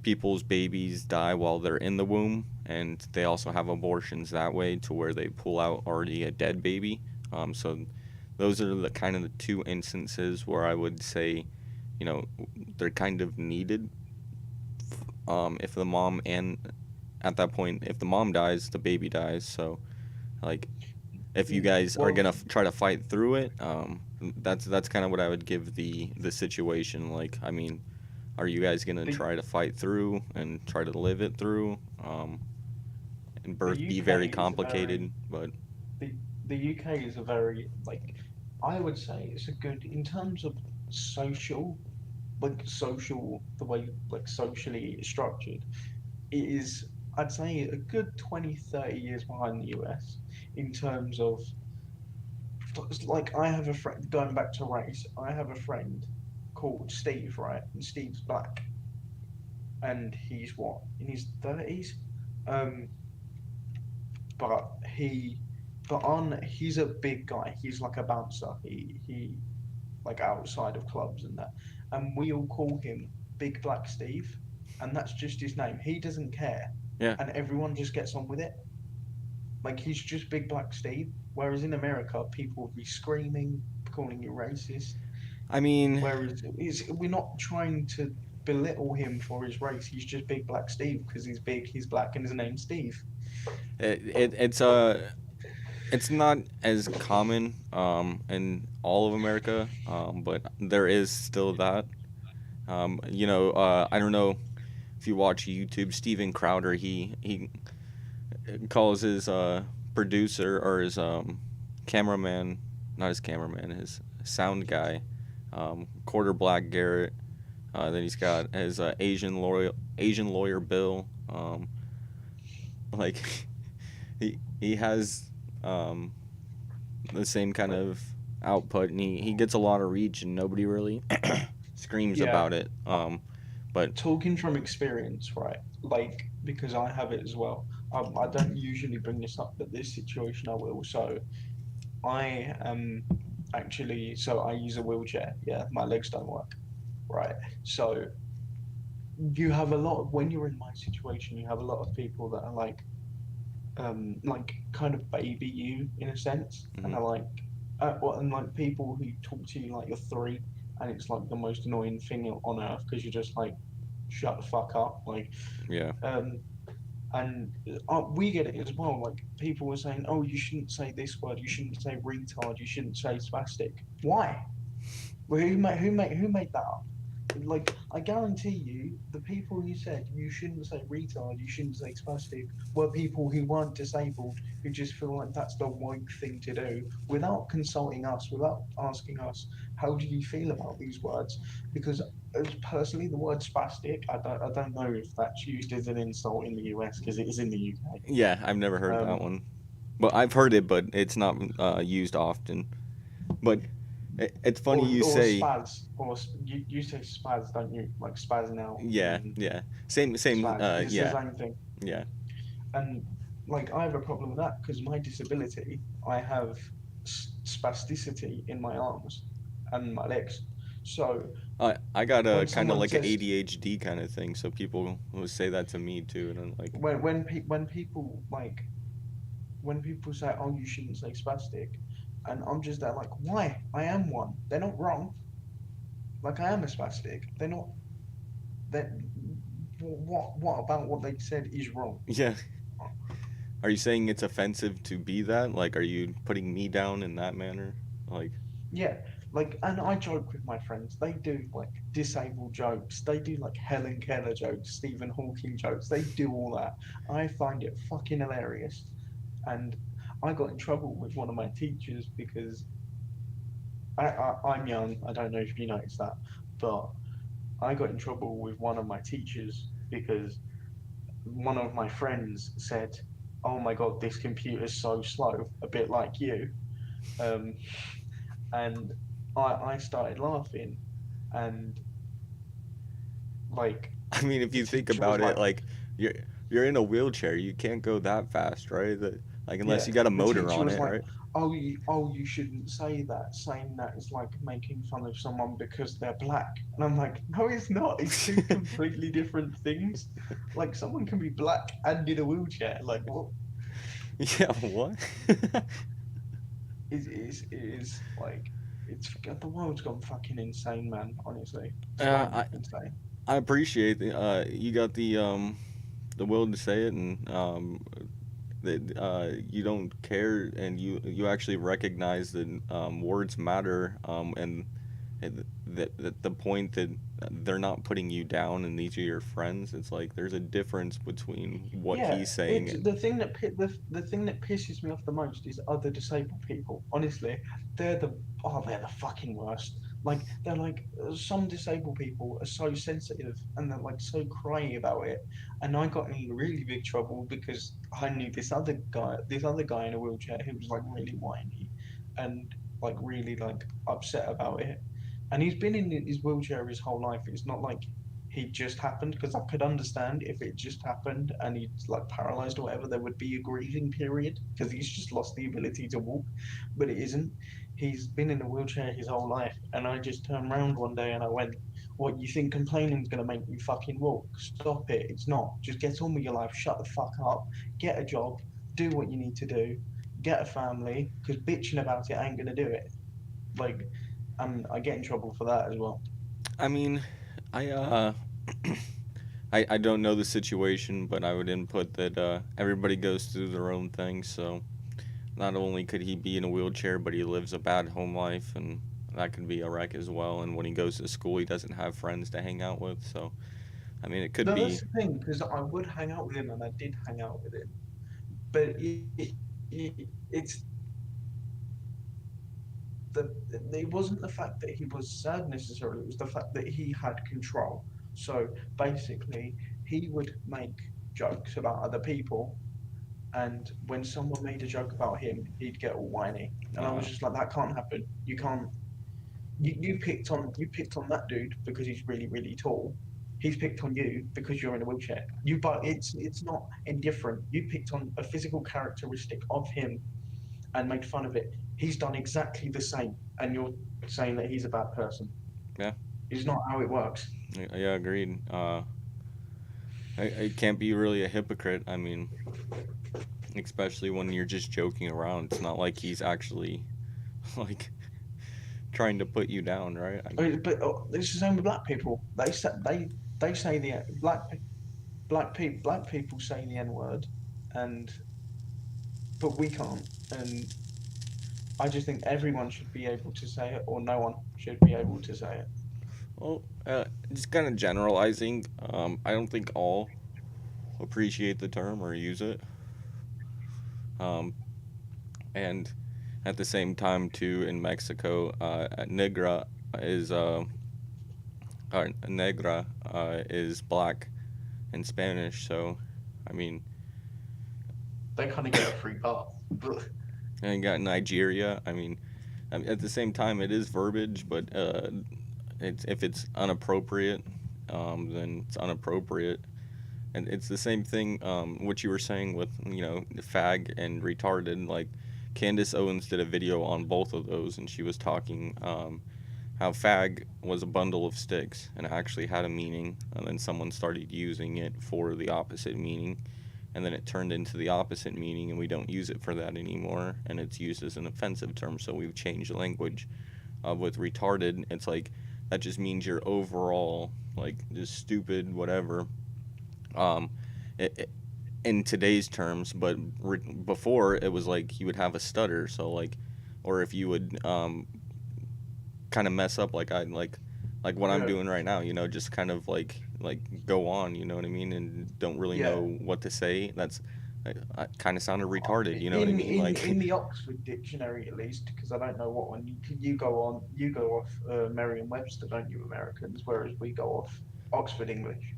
people's babies die while they're in the womb, and they also have abortions that way to where they pull out already a dead baby. So those are the kind of the two instances where I would say, they're kind of needed. If the mom at that point, if the mom dies, the baby dies. So, like, if you guys are gonna try to fight through it, that's kind of what I would give the situation. Like, I mean, are you guys gonna try to fight through and try to live it through? And birth be very complicated, but the UK is a very, like, I would say it's a good in terms of social, the way like socially structured. It is, I'd say, a good 20-30 years behind the US in terms of, like, I have a friend, going back to race, I have a friend called Steve, right? And Steve's black. And he's what, in his 30s? He's a big guy. He's like a bouncer. He like outside of clubs and that. And we all call him Big Black Steve, and that's just his name. He doesn't care. Yeah. And everyone just gets on with it. Like, he's just Big Black Steve. Whereas in America, people would be screaming, calling you racist. I mean, whereas we're not trying to belittle him for his race. He's just Big Black Steve because he's big, he's black, and his name's Steve. It's not as common in all of America, but there is still that. I don't know if you watch YouTube, Steven Crowder, he calls his producer or his cameraman, not his cameraman, his sound guy, quarter black Garrett. Then he's got his Asian lawyer Bill. Like he has the same kind of output, and he gets a lot of reach, and nobody really screams about it. But talking from experience, right? Like, because I have it as well. I don't usually bring this up, but this situation I will. So I am actually, I use a wheelchair. Yeah, my legs don't work. Right. So you have a lot of, when you're in my situation, you have a lot of people that are like kind of baby you in a sense, and are like, and like people who talk to you like you're 3, and it's like the most annoying thing on earth because you're just like, shut the fuck up, like, Yeah. and we get it as well. Like people were saying, oh, you shouldn't say this word, you shouldn't say retard, you shouldn't say spastic. Why? Well, who made that up? Like, I guarantee you, the people who said you shouldn't say retard, you shouldn't say spastic, were people who weren't disabled, who just feel like that's the right thing to do, without consulting us, without asking us, how do you feel about these words? Because personally, the word spastic, I don't know if that's used as an insult in the US, because it is in the UK. Yeah, I've never heard that one. Well, I've heard it, but it's not used often. But it's funny you say. Spaz, or you say spaz, don't you? Like spazzing out. Yeah, yeah. Same. It's Yeah. the same thing. Yeah. And like I have a problem with that because my disability, I have spasticity in my arms and my legs. So I got a when kind of someone like an says- ADHD kind of thing, so people will say that to me too, and I'm like, when people say, oh, you shouldn't say spastic, and I'm just there like, why? I am one. They're not wrong. Like I am a spastic. They're not. That what about what they said is wrong? yeah. Are you saying it's offensive to be that? Like, are you putting me down in that manner? Like, Yeah, like, and I joke with my friends. They do like disabled jokes. They do like Helen Keller jokes, Stephen Hawking jokes. They do all that. I find it fucking hilarious. And I got in trouble with one of my teachers because I'm young. I don't know if you noticed that, but I got in trouble with one of my teachers because one of my friends said, "Oh my God, this computer's so slow," a bit like you. And I started laughing, and like, I mean, if you think teacher about was it, like you're in a wheelchair, you can't go that fast, right? Like unless yeah, you got a the motor teacher on was it, like, right? "Oh, you shouldn't say that. Saying that is like making fun of someone because they're black." And I'm like, "No, it's not. It's two completely different things. Like, someone can be black and in a wheelchair. Like, what? Yeah, what? It is like, the world's gone fucking insane, man. Honestly, it's Uh, gone I insane." I appreciate you got the will to say it, and that you don't care, and you actually recognize that words matter, and that the point that they're not putting you down and these are your friends. It's like there's a difference between what Yeah, he's saying it's and the thing that pisses me off the most is other disabled people. Honestly, they're the fucking worst. Like they're like some disabled people are so sensitive and they're like so crying about it. And I got in really big trouble because I knew this other guy in a wheelchair who was like really whiny and like really like upset about it. And he's been in his wheelchair his whole life. It's not like he just happened, because I could understand if it just happened and he's like paralyzed or whatever, there would be a grieving period because he's just lost the ability to walk. But it isn't. He's been in a wheelchair his whole life, and I just turned around one day and I went, "What, you think complaining is gonna make you fucking walk? Stop it! It's not. Just get on with your life. Shut the fuck up. Get a job. Do what you need to do. Get a family. Because bitching about it ain't gonna do it." Like, and I get in trouble for that as well. I mean, I I don't know the situation, but I would input that everybody goes through their own thing. So not only could he be in a wheelchair, but he lives a bad home life, and that could be a wreck as well. And when he goes to school, he doesn't have friends to hang out with. So I mean, it could No, be. that's the thing, because I would hang out with him, and I did hang out with him, but it's it wasn't the fact that he was sad necessarily. It was the fact that he had control. So basically, he would make jokes about other people, and when someone made a joke about him, he'd get all whiny, and I was just like, that can't happen. You can't. You picked on that dude because he's really really tall. He's picked on you because you're in a wheelchair. But it's not indifferent. You picked on a physical characteristic of him and made fun of it. He's done exactly the same, and you're saying that he's a bad person. Yeah. It's not how it works. Yeah, agreed. I can't be really a hypocrite. I mean, especially when you're just joking around. It's not like he's actually like trying to put you down, right? I mean, but it's the same with black people. They say the black people say the N word, and but we can't. And I just think everyone should be able to say it, or no one should be able to say it. Well, just kind of generalizing. I don't think all appreciate the term or use it. And at the same time, too, in Mexico, negra is negra is black in Spanish. So, I mean, They kind of get a free pass. and you got Nigeria. I mean, at the same time, it is verbiage, but if it's inappropriate, then it's inappropriate. And it's the same thing, what you were saying with, fag and retarded. Like, Candace Owens did a video on both of those, and she was talking how fag was a bundle of sticks and it actually had a meaning, and then someone started using it for the opposite meaning, and then it turned into the opposite meaning, and we don't use it for that anymore, and it's used as an offensive term, so we've changed language. With retarded, it's like, that just means you're overall, like, just stupid, whatever. In today's terms, but before it was like you would have a stutter, so like, or if you would kind of mess up, like what I'm doing right now, just kind of like go on, you know what I mean, and don't really know what to say. That's I kind of sounded retarded, you know what I mean? Like, in the Oxford Dictionary, at least, because I don't know what one you go off Merriam-Webster, don't you, Americans? Whereas we go off Oxford English.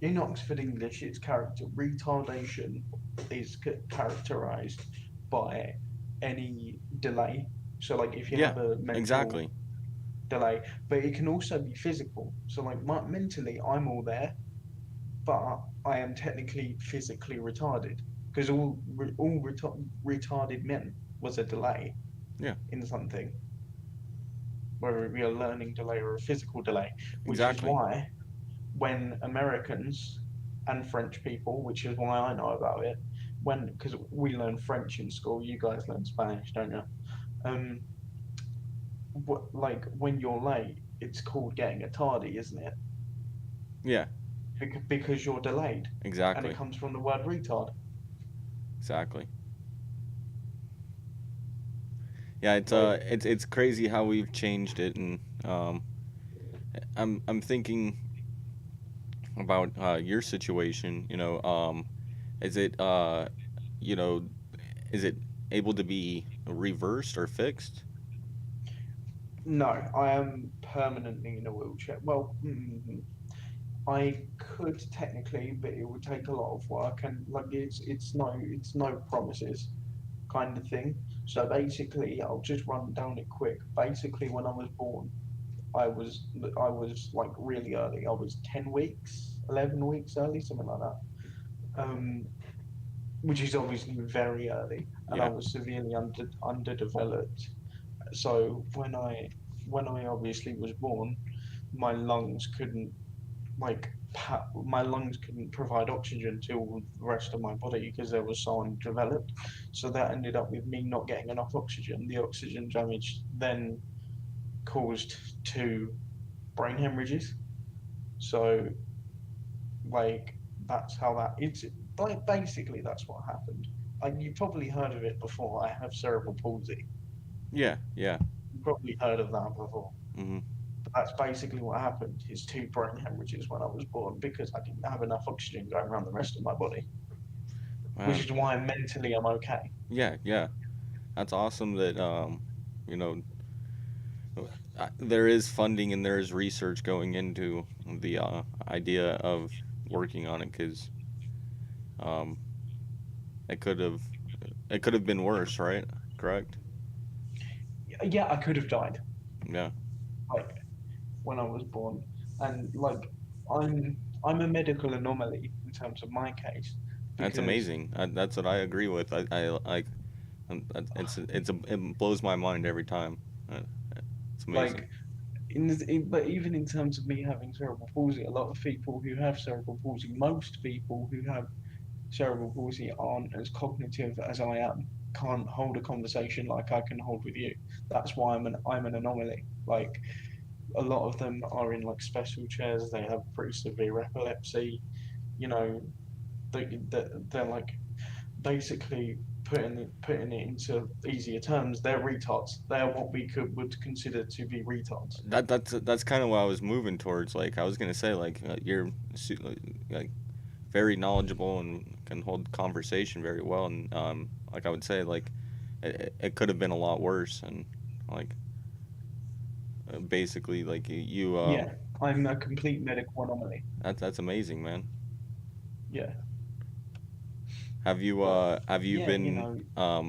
In Oxford English, its retardation is characterized by any delay. So, like, if you have a mental delay, but it can also be physical. So, like, mentally, I'm all there, but I am technically physically retarded, because all retarded meant was a delay in something, whether it be a learning delay or a physical delay, which is why when Americans and French people, which is why I know about it, because we learn French in school, you guys learn Spanish, don't you? Like, when you're late, it's called getting a tardy, isn't it? Yeah. Because you're delayed. Exactly. And it comes from the word retard. Exactly. Yeah, it's crazy how we've changed it, and I'm thinking about your situation. Is it is it able to be reversed or fixed? No, I am permanently in a wheelchair. Well, I could technically, but it would take a lot of work, and like it's no promises kind of thing. So basically, I'll just run down it quick. Basically, when I was born, I was like really early. I was 10 weeks, 11 weeks early, something like that. Which is obviously very early, and I was severely underdeveloped. So when I obviously was born, my lungs couldn't provide oxygen to all the rest of my body because they were so undeveloped. So that ended up with me not getting enough oxygen. The oxygen damage then caused 2 brain hemorrhages. So, like, that's how that it's like basically that's what happened. You've probably heard of it before. I have cerebral palsy. Yeah. You've probably heard of that before. Mm-hmm. But that's basically what happened. Is 2 brain hemorrhages when I was born because I didn't have enough oxygen going around the rest of my body. Wow. Which is why mentally I'm okay. Yeah. That's awesome that there is funding and there is research going into the idea of working on it, because it could have been worse, right? Correct? Yeah, I could have died. Yeah. Like, when I was born, and like I'm a medical anomaly in terms of my case. That's amazing. That's what I agree with. It blows my mind every time. It's amazing. Like, but even in terms of me having cerebral palsy, a lot of people who have cerebral palsy, most people who have cerebral palsy aren't as cognitive as I am. Can't hold a conversation like I can hold with you. That's why I'm an anomaly. Like a lot of them are in like special chairs. They have pretty severe epilepsy. You know, they're like basically putting it into easier terms. They're retards. They're what we would consider to be retards. That's kind of what I was moving towards. Like I was gonna say, like you're like very knowledgeable and can hold conversation very well, and like I would say, like it could have been a lot worse, and like basically, like you Yeah, I'm a complete medical anomaly. that's amazing, man. Yeah. Have you yeah, been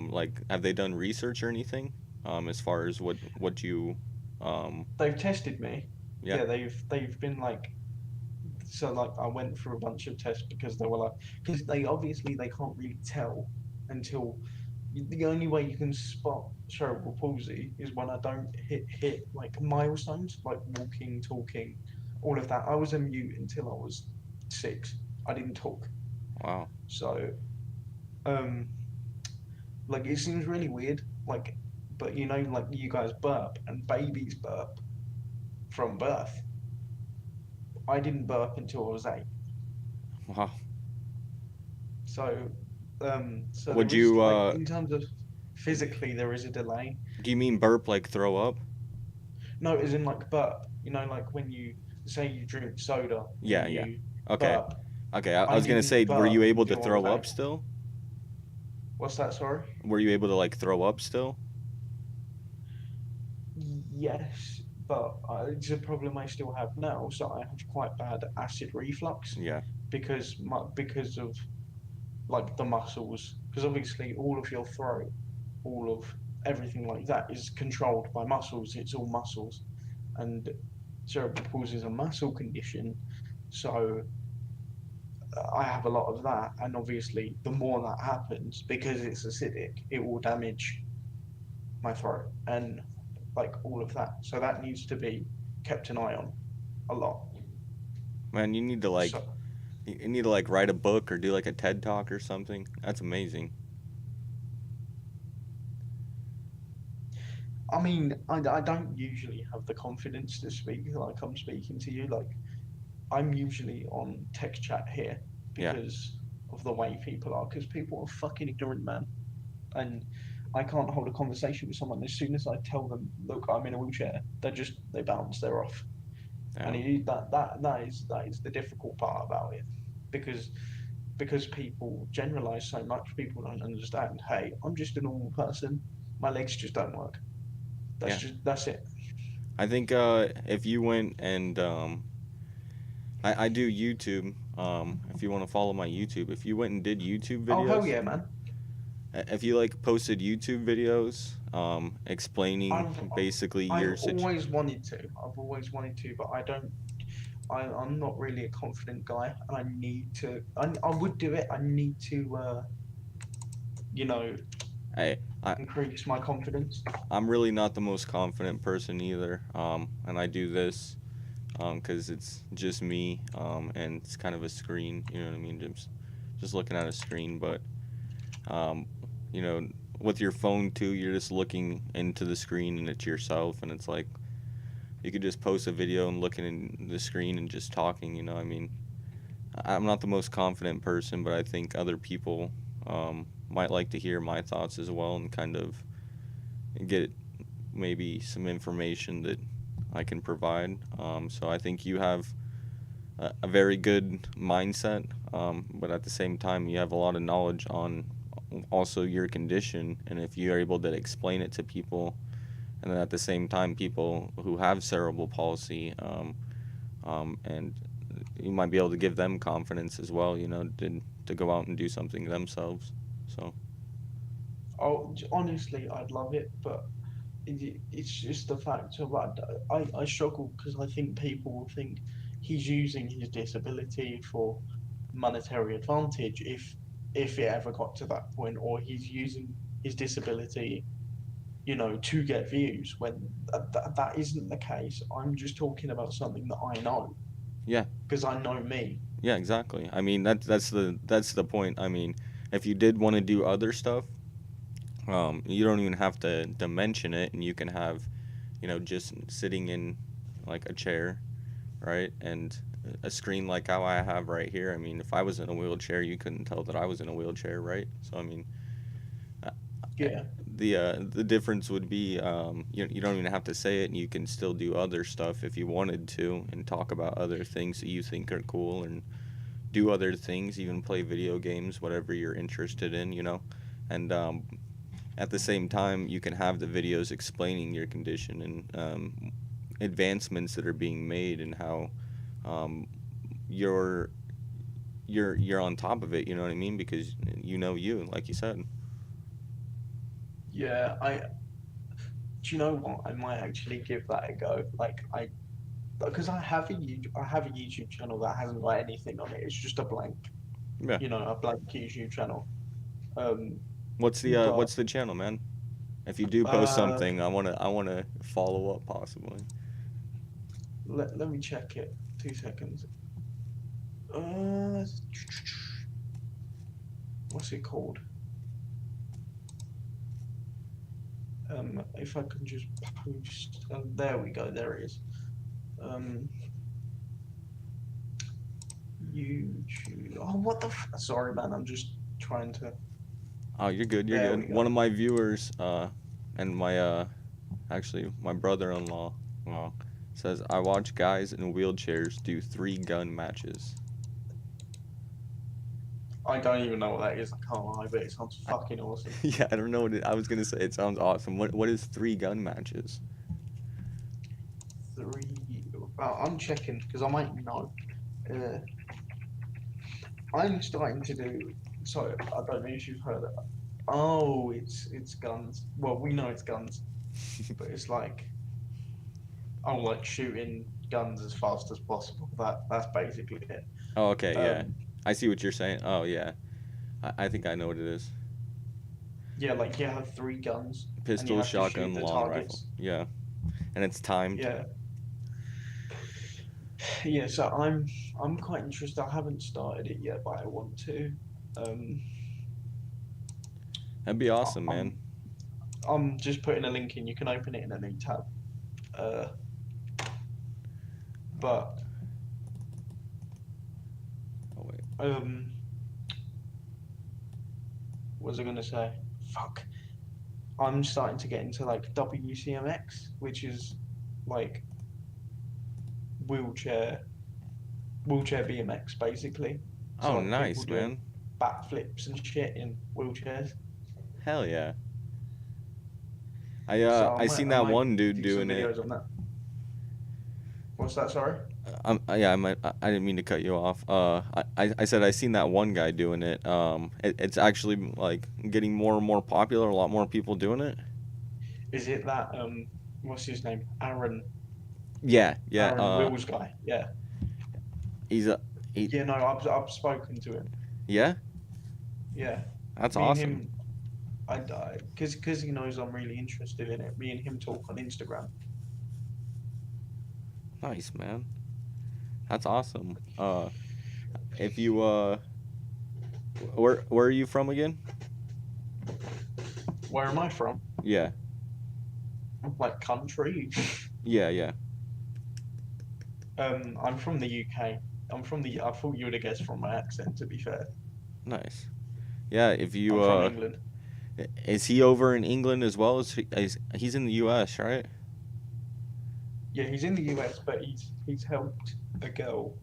like have they done research or anything as far as what you They've tested me. Yeah. They've been like, so like I went through a bunch of tests because they were like, because they obviously they can't really tell until the only way you can spot cerebral palsy is when I don't hit like milestones like walking, talking, all of that. I was a mute until I was 6. I didn't talk. Wow. So like it seems really weird, like, but you know, like you guys burp and babies burp from birth. I didn't burp until I was 8. Wow. So, so Would there is, you like, in terms of physically, there is a delay. do you mean burp like throw up? No, as in like burp. You know, like when you say you drink soda. Yeah, and yeah. you Okay. burp. Okay, I was gonna didn't say, were you burp able to until I throw was up 8. still? What's that? Sorry. Were you able to like throw up still? Yes, but it's a problem I still have now. So I have quite bad acid reflux. Yeah. Because of like the muscles. Because obviously all of your throat, all of everything like that is controlled by muscles. It's all muscles, and cerebral palsy is a muscle condition. So I have a lot of that, and obviously the more that happens, because it's acidic, it will damage my throat and like all of that. So that needs to be kept an eye on a lot. Man, you need to like So, you need to like write a book or do like a TED talk or something. That's amazing. I mean, I don't usually have the confidence to speak like I'm speaking to you. Like, I'm usually on text chat here Yeah. because of the way people are. Because people are fucking ignorant, man. And I can't hold a conversation with someone. As soon as I tell them, look, I'm in a wheelchair, they bounce, they're off. Yeah. And that is the difficult part about it, because people generalize so much, people don't understand. Hey, I'm just a normal person. My legs just don't work. That's it. I think if you went and I do YouTube. If you want to follow my YouTube, if you went and did YouTube videos. Oh hell yeah, man. If you like posted YouTube videos, explaining basically your I've situation. always wanted to. I've always wanted to, but I don't. I'm not really a confident guy, and I need to. I would do it. I need to. You know. Increase my confidence. I'm really not the most confident person either, and I do this because it's just me, and it's kind of a screen. You know what I mean? Just looking at a screen, but you know, with your phone too, you're just looking into the screen and it's yourself, and it's like you could just post a video and looking in the screen and just talking. You know, I mean, I'm not the most confident person, but I think other people might like to hear my thoughts as well and kind of get maybe some information that I can provide. So I think you have a very good mindset, but at the same time, you have a lot of knowledge on also your condition, and if you're able to explain it to people, and then at the same time, people who have cerebral palsy, and you might be able to give them confidence as well, you know, to go out and do something themselves. So. Oh, honestly, I'd love it, but it's just the fact of I struggle because I think people will think he's using his disability for monetary advantage if it ever got to that point, or he's using his disability you know, to get views when that isn't the case. I'm just talking about something that I know. Yeah. Because I know me. Yeah, exactly. I mean, that's the point. I mean, if you did want to do other stuff, you don't even have to mention it, and you can have, you know, just sitting in like a chair, right, and a screen like how I have right here. I mean, if I was in a wheelchair, you couldn't tell that I was in a wheelchair, right? So I mean, Yeah. the difference would be you don't even have to say it, and you can still do other stuff if you wanted to, and talk about other things that you think are cool, and do other things, even play video games, whatever you're interested in, you know. And at the same time, you can have the videos explaining your condition and advancements that are being made, and how you're on top of it, you know what I mean, because you know, you, like you said. Yeah, do you know what? I might actually give that a go. Like because I have a YouTube channel that hasn't got anything on it. It's just a blank, Yeah. you know, a blank YouTube channel. What's the channel, man? If you do post something, I wanna follow up possibly. Let me check it. 2 seconds. What's it called? If I can just post, there we go. There it is. YouTube. Oh, what the? Sorry, man. I'm just trying to. Oh, you're good. You're good. One of my viewers, and my actually my brother-in-law, says I watch guys in wheelchairs do 3 gun matches. I don't even know what that is. I can't lie, but it sounds fucking awesome. Yeah, I don't know I was gonna say. It sounds awesome. What is 3 gun matches? 3. I'm checking because I might know. I'm starting to do. So I don't know if you've heard of it. Oh, it's guns. Well, we know it's guns, but it's like, like shooting guns as fast as possible. That's basically it. Oh, okay, yeah. I see what you're saying. Oh, yeah. I think I know what it is. Yeah, like you have 3 guns. Pistol, shotgun, long rifle. Yeah, and it's timed. Yeah. Yeah, so I'm quite interested. I haven't started it yet, but I want to. That'd be awesome, man. I'm just putting a link in. You can open it in a new tab. But oh wait. What was I gonna say? Fuck. I'm starting to get into like WCMX, which is like wheelchair BMX basically. So, oh, like, nice, man. Backflips and shit in wheelchairs. Hell yeah. I seen that one dude doing it. On that. What's that? Sorry. Yeah, I didn't mean to cut you off. I said I seen that one guy doing it. It's actually like getting more and more popular. A lot more people doing it. Is it that what's his name? Aaron. Yeah. Aaron Wills guy. Yeah. Yeah, no, I've spoken to him. Yeah. Yeah. That's awesome. Because he knows I'm really interested in it. Me and him talk on Instagram. Nice, man. That's awesome. If you where are you from again? Where am I from? Yeah. Like country. Yeah. I'm from the UK. I thought you would have guessed from my accent, to be fair. Nice. Yeah, if you I'm from England. Is he over in England as well as he's in the US, right? Yeah, he's in the US, but he's helped a girl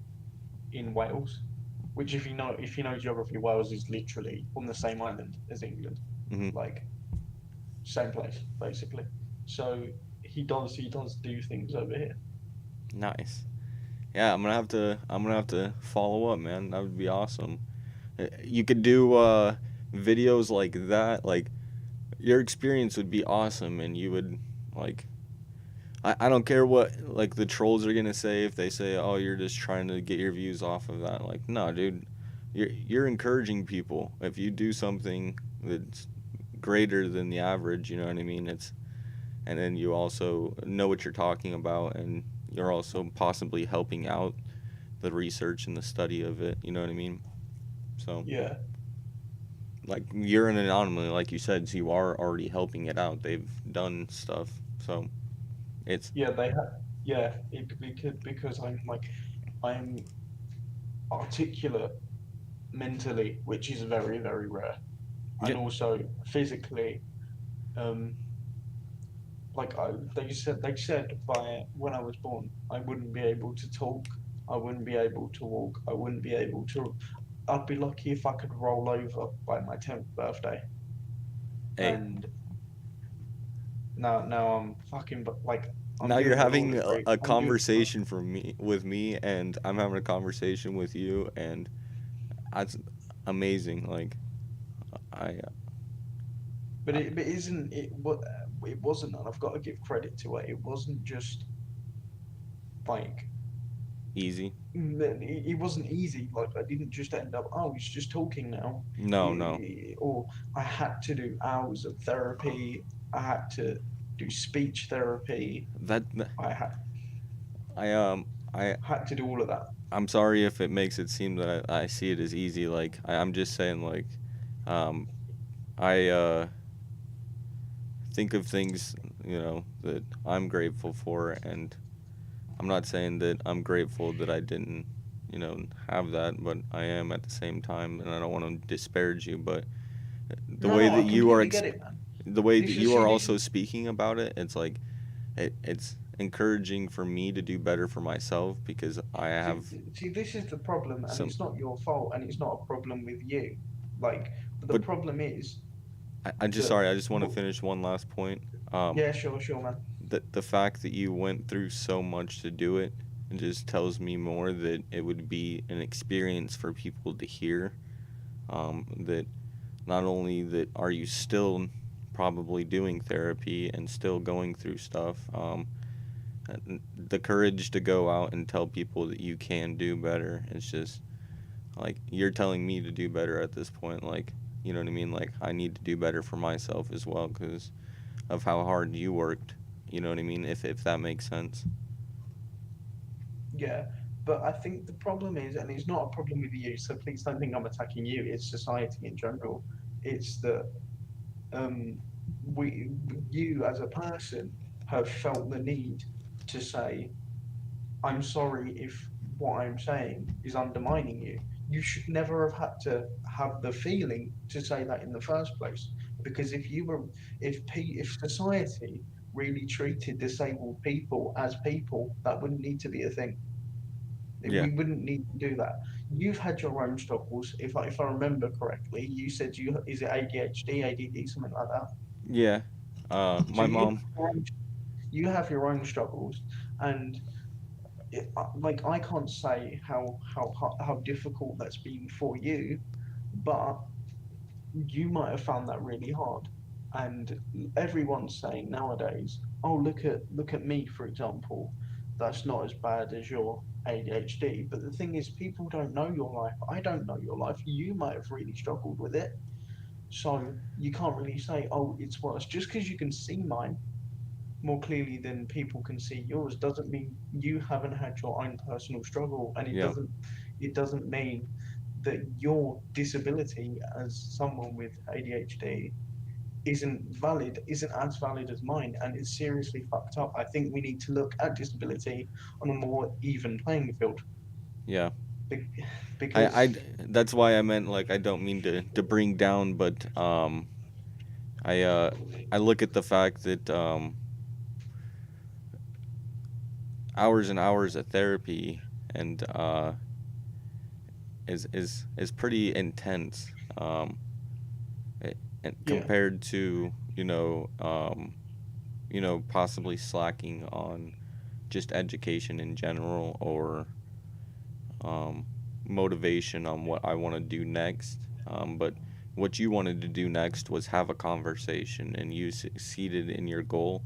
in Wales, which if you know geography, Wales is literally on the same island as England, like same place basically. So he does do things over here. Nice. Yeah, I'm gonna have to follow up, man. That would be awesome. You could do videos like that. Like your experience would be awesome, and you would like. I don't care what like the trolls are gonna say if they say, oh, you're just trying to get your views off of that. Like, no, dude, you're encouraging people. If you do something that's greater than the average, you know what I mean? and then you also know what you're talking about, and you're also possibly helping out the research and the study of it. You know what I mean? So Yeah. like you're an anomaly, like you said, so you are already helping it out. They've done stuff, so it's Yeah, they have. Yeah, because I'm articulate mentally, which is very, very rare, and yeah, also physically. Um, they said by when I was born, I wouldn't be able to talk, I wouldn't be able to walk, I wouldn't be able to. I'd be lucky if I could roll over by my 10th birthday, hey. and now I'm fucking like I'm Now you're doing a law having degree. a I'm doing conversation for me with me, and I'm having a conversation with you, and that's amazing. Like I but isn't it what it wasn't, and I've got to give credit to it. It wasn't just like easy. it wasn't easy. Like I didn't just end up. Oh, he's just talking now. No. Or I had to do hours of therapy. I had to do speech therapy. That I had I I had to do all of that. I'm sorry if it makes it seem that I see it as easy. Like I'm just saying, like um I think of things, that I'm grateful for, and I'm not saying that I'm grateful that I didn't, have that, but I am at the same time, and I don't want to disparage you, but the way No, that I you are completely get it, man. the way that This is you are see this. also speaking about it, it's like it's encouraging for me to do better for myself because I have See, this is the problem, and some it's not your fault, and it's not a problem with you. Like, but the but problem is I just that. sorry, I just want to finish one last point. Yeah, sure, man. The fact that you went through so much to do it just tells me more that it would be an experience for people to hear. That not only that are you still probably doing therapy and still going through stuff, the courage to go out and tell people that you can do better. It's just like you're telling me to do better at this point. Like, you know what I mean? Like, I need to do better for myself as well because of how hard you worked. You know what I mean? If that makes sense. Yeah, but I think the problem is, and it's not a problem with you, so please don't think I'm attacking you. It's society in general. It's that um, we, you as a person, have felt the need to say, "I'm sorry if what I'm saying is undermining you." You should never have had to have the feeling to say that in the first place, because if society really treated disabled people as people, that wouldn't need to be a thing. Yeah. We wouldn't need to do that. You've had your own struggles. If I remember correctly, you said is it ADHD, ADD, something like that. Yeah. So My mom. you have your own struggles, and like I can't say how difficult that's been for you, but you might have found that really hard. And everyone's saying nowadays, oh look at me, for example, that's not as bad as your ADHD. But the thing is, people don't know your life. I don't know your life. You might have really struggled with it. So you can't really say, oh, it's worse. Just because you can see mine more clearly than people can see yours doesn't mean you haven't had your own personal struggle, and it Yeah. doesn't mean that your disability as someone with ADHD isn't as valid as mine, and it's seriously fucked up. I think we need to look at disability on a more even playing field. Yeah. Because That's why I meant like I don't mean to bring down, but I look at the fact that hours and hours of therapy and is pretty intense. And yeah, compared to possibly slacking on just education in general or motivation on what I want to do next. But what you wanted to do next was have a conversation, and you succeeded in your goal,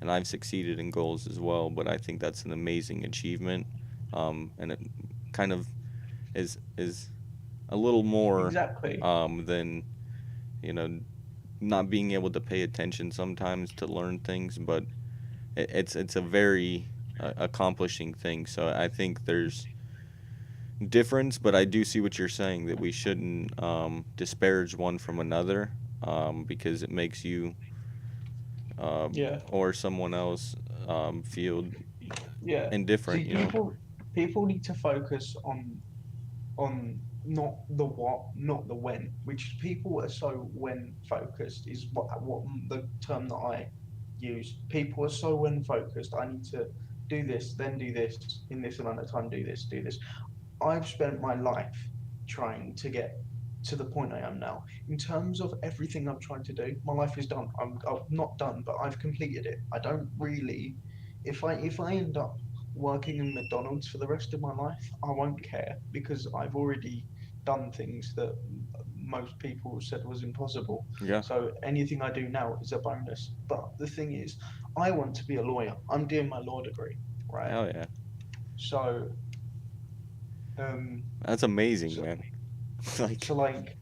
and I've succeeded in goals as well. But I think that's an amazing achievement, and it kind of is a little more exactly. than you know not being able to pay attention sometimes to learn things, but it's a very accomplishing thing. So I think there's difference, but I do see what you're saying, that we shouldn't disparage one from another, because it makes you Yeah. or someone else feel Yeah. indifferent. See, You know. people need to focus on not the what, not the when. Which people are so when focused is what the term that I use. People are so when focused. I need to do this, then do this in this amount of time. Do this, do this. I've spent my life trying to get to the point I am now. In terms of everything I'm trying to do, my life is done. I'm not done, but I've completed it. I don't really. If I end up working in McDonald's for the rest of my life, I won't care because I've already done things that most people said was impossible. Yeah. So anything I do now is a bonus. But the thing is, I want to be a lawyer. I'm doing my law degree, right? Hell yeah. So That's amazing, man. Like, so like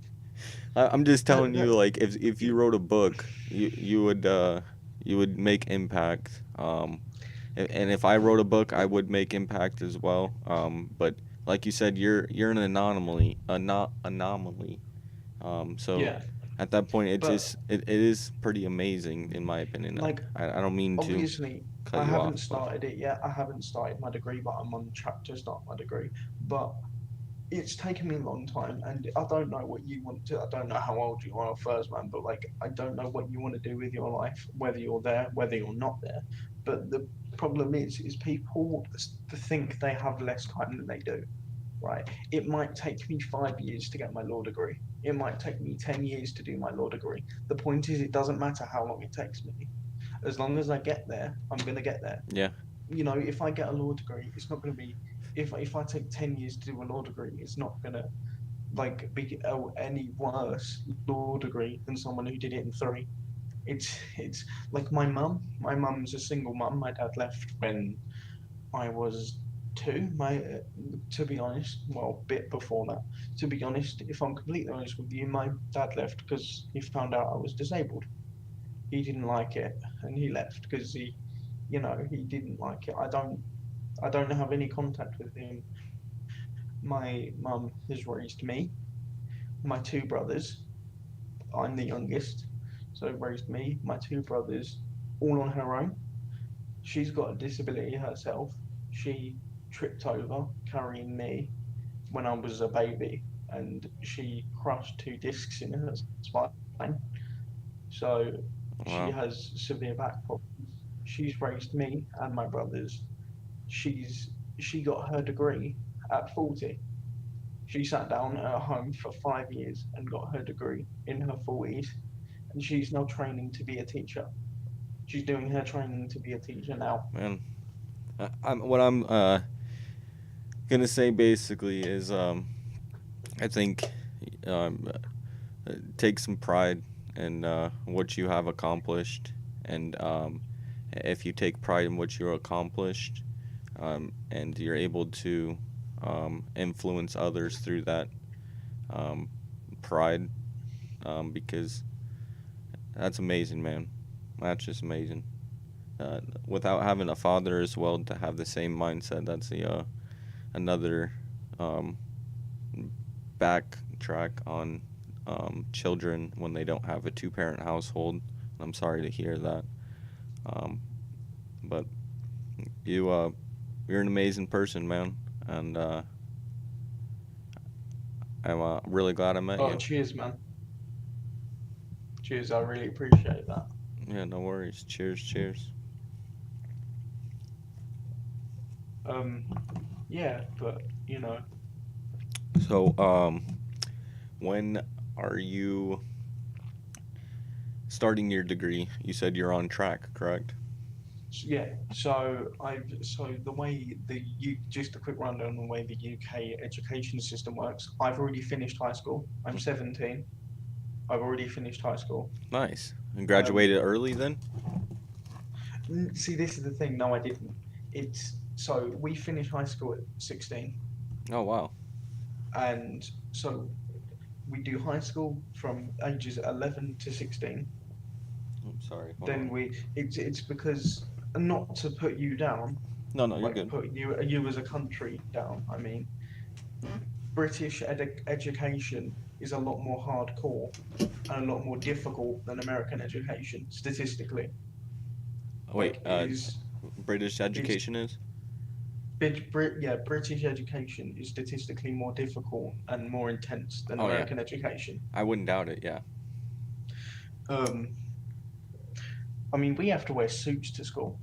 I'm just telling that- you, like, if you wrote a book, you would make impact. And if I wrote a book, I would make impact as well. But like you said, you're an anomaly. So Yeah. at that point, But- it is pretty amazing in my opinion. Like, I don't mean to obviously, cut I you haven't off. started it yet. I haven't started my degree, but I'm on track to start my degree. But it's taken me a long time, and I don't know what you want to. I don't know how old you are first, man. But like, I don't know what you want to do with your life, whether you're there, whether you're not there. But the problem is people think they have less time than they do. Right? It might take me 5 years to get my law degree. It might take me 10 years to do my law degree. The point is, it doesn't matter how long it takes me. As long as I get there, I'm going to get there. Yeah. You know, if I get a law degree, it's not going to be, if I take 10 years to do a law degree, it's not going to like be any worse law degree than someone who did it in 3. It's like my mum's a single mum. My dad left when I was 2. To be honest, well, a bit before that. To be honest, if I'm completely honest with you, my dad left because he found out I was disabled. He didn't like it, and he left because he didn't like it. I don't have any contact with him. My mum has raised me, my 2 brothers. I'm the youngest, so raised me, my 2 brothers, all on her own. She's got a disability herself. She tripped over carrying me when I was a baby, and she crushed 2 discs in her spine. So Wow. she has severe back problems. She's raised me and my brothers. She got her degree at 40. She sat down at home for 5 years and got her degree in her 40s, and she's now training to be a teacher. She's doing her training to be a teacher now. Man, what I'm gonna say basically is I think take some pride in what you have accomplished, and if you take pride in what you're accomplished, and you're able to influence others through that pride, because that's amazing, man. That's just amazing. Without having a father as well to have the same mindset, that's the another backtrack on children when they don't have a 2-parent household. I'm sorry to hear that, but you're an amazing person, man, and I'm really glad I met Oh, you. cheers, man. Cheers, I really appreciate that. Yeah, no worries. Cheers, cheers. Yeah, but you know. So, when are you starting your degree? You said you're on track, correct? Yeah, so the way just a quick rundown on the way the UK education system works. I've already finished high school. I'm 17. I've already finished high school. Nice. And graduated early then? See, this is the thing. No, I didn't. So we finished high school at 16. Oh, wow. And so we do high school from ages 11 to 16. I'm sorry. hold Then on. it's because, not to put you down, No, you're like good. put you as a country down. I mean, British education is a lot more hardcore and a lot more difficult than American education statistically. Wait, Like, it is. British education is? British education is statistically more difficult and more intense than Oh, yeah. American education. I wouldn't doubt it. Yeah. I mean, we have to wear suits to school,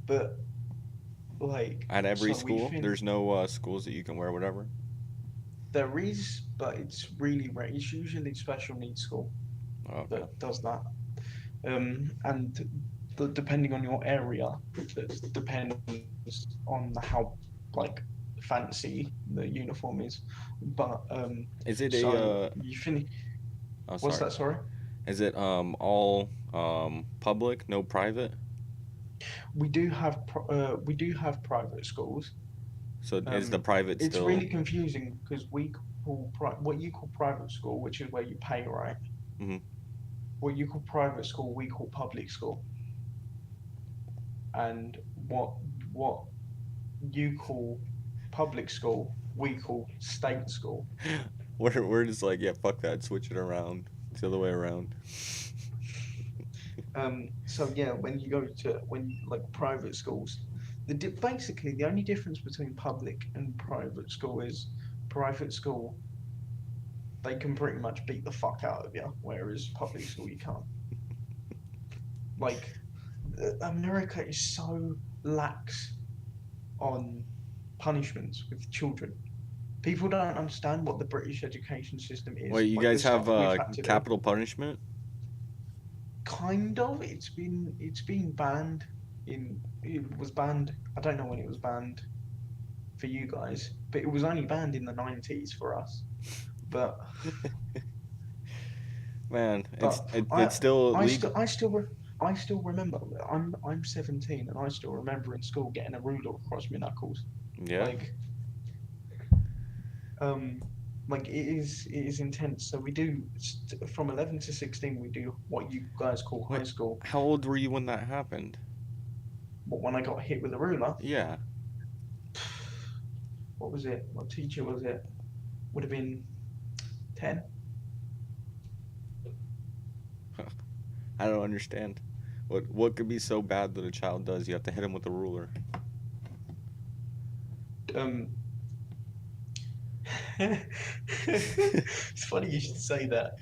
but At every so we school, there's no schools that you can wear whatever. there is, but it's really rare. It's usually special needs school Oh, okay. that does that. And depending on your area, it depends on how fancy the uniform is. But Is it so a? you finish. Oh, What's sorry. that? Sorry. Is it all public, no private? We do have private schools. So is the private It's still? really confusing because we call what you call private school, which is where you pay, right? Mhm. What you call private school, we call public school. And what you call public school, we call state school. We're just like, yeah, fuck that, switch it around. It's the other way around. So yeah, when you go to private schools, basically the only difference between public and private school is private school, they can pretty much beat the fuck out of you, whereas public school you can't. America is so lax on punishments with children. People don't understand what the British education system is. Wait, you Like, the guys have stuff we've had to do. capital punishment? Kind of. It's been banned. It was banned. I don't know when it was banned for you guys, but it was only banned in the 90s for us. But Man, But it's still legal. I still remember. I'm 17 and I still remember in school getting a ruler across my knuckles. Yeah. It is intense. So we do from 11 to 16. We do what you guys call high school. How old were you when that happened? But when I got hit with a ruler, Yeah. what was it? What teacher was it? Would have been 10. I don't understand. What could be so bad that a child does? You have to hit him with a ruler. It's funny you should say that.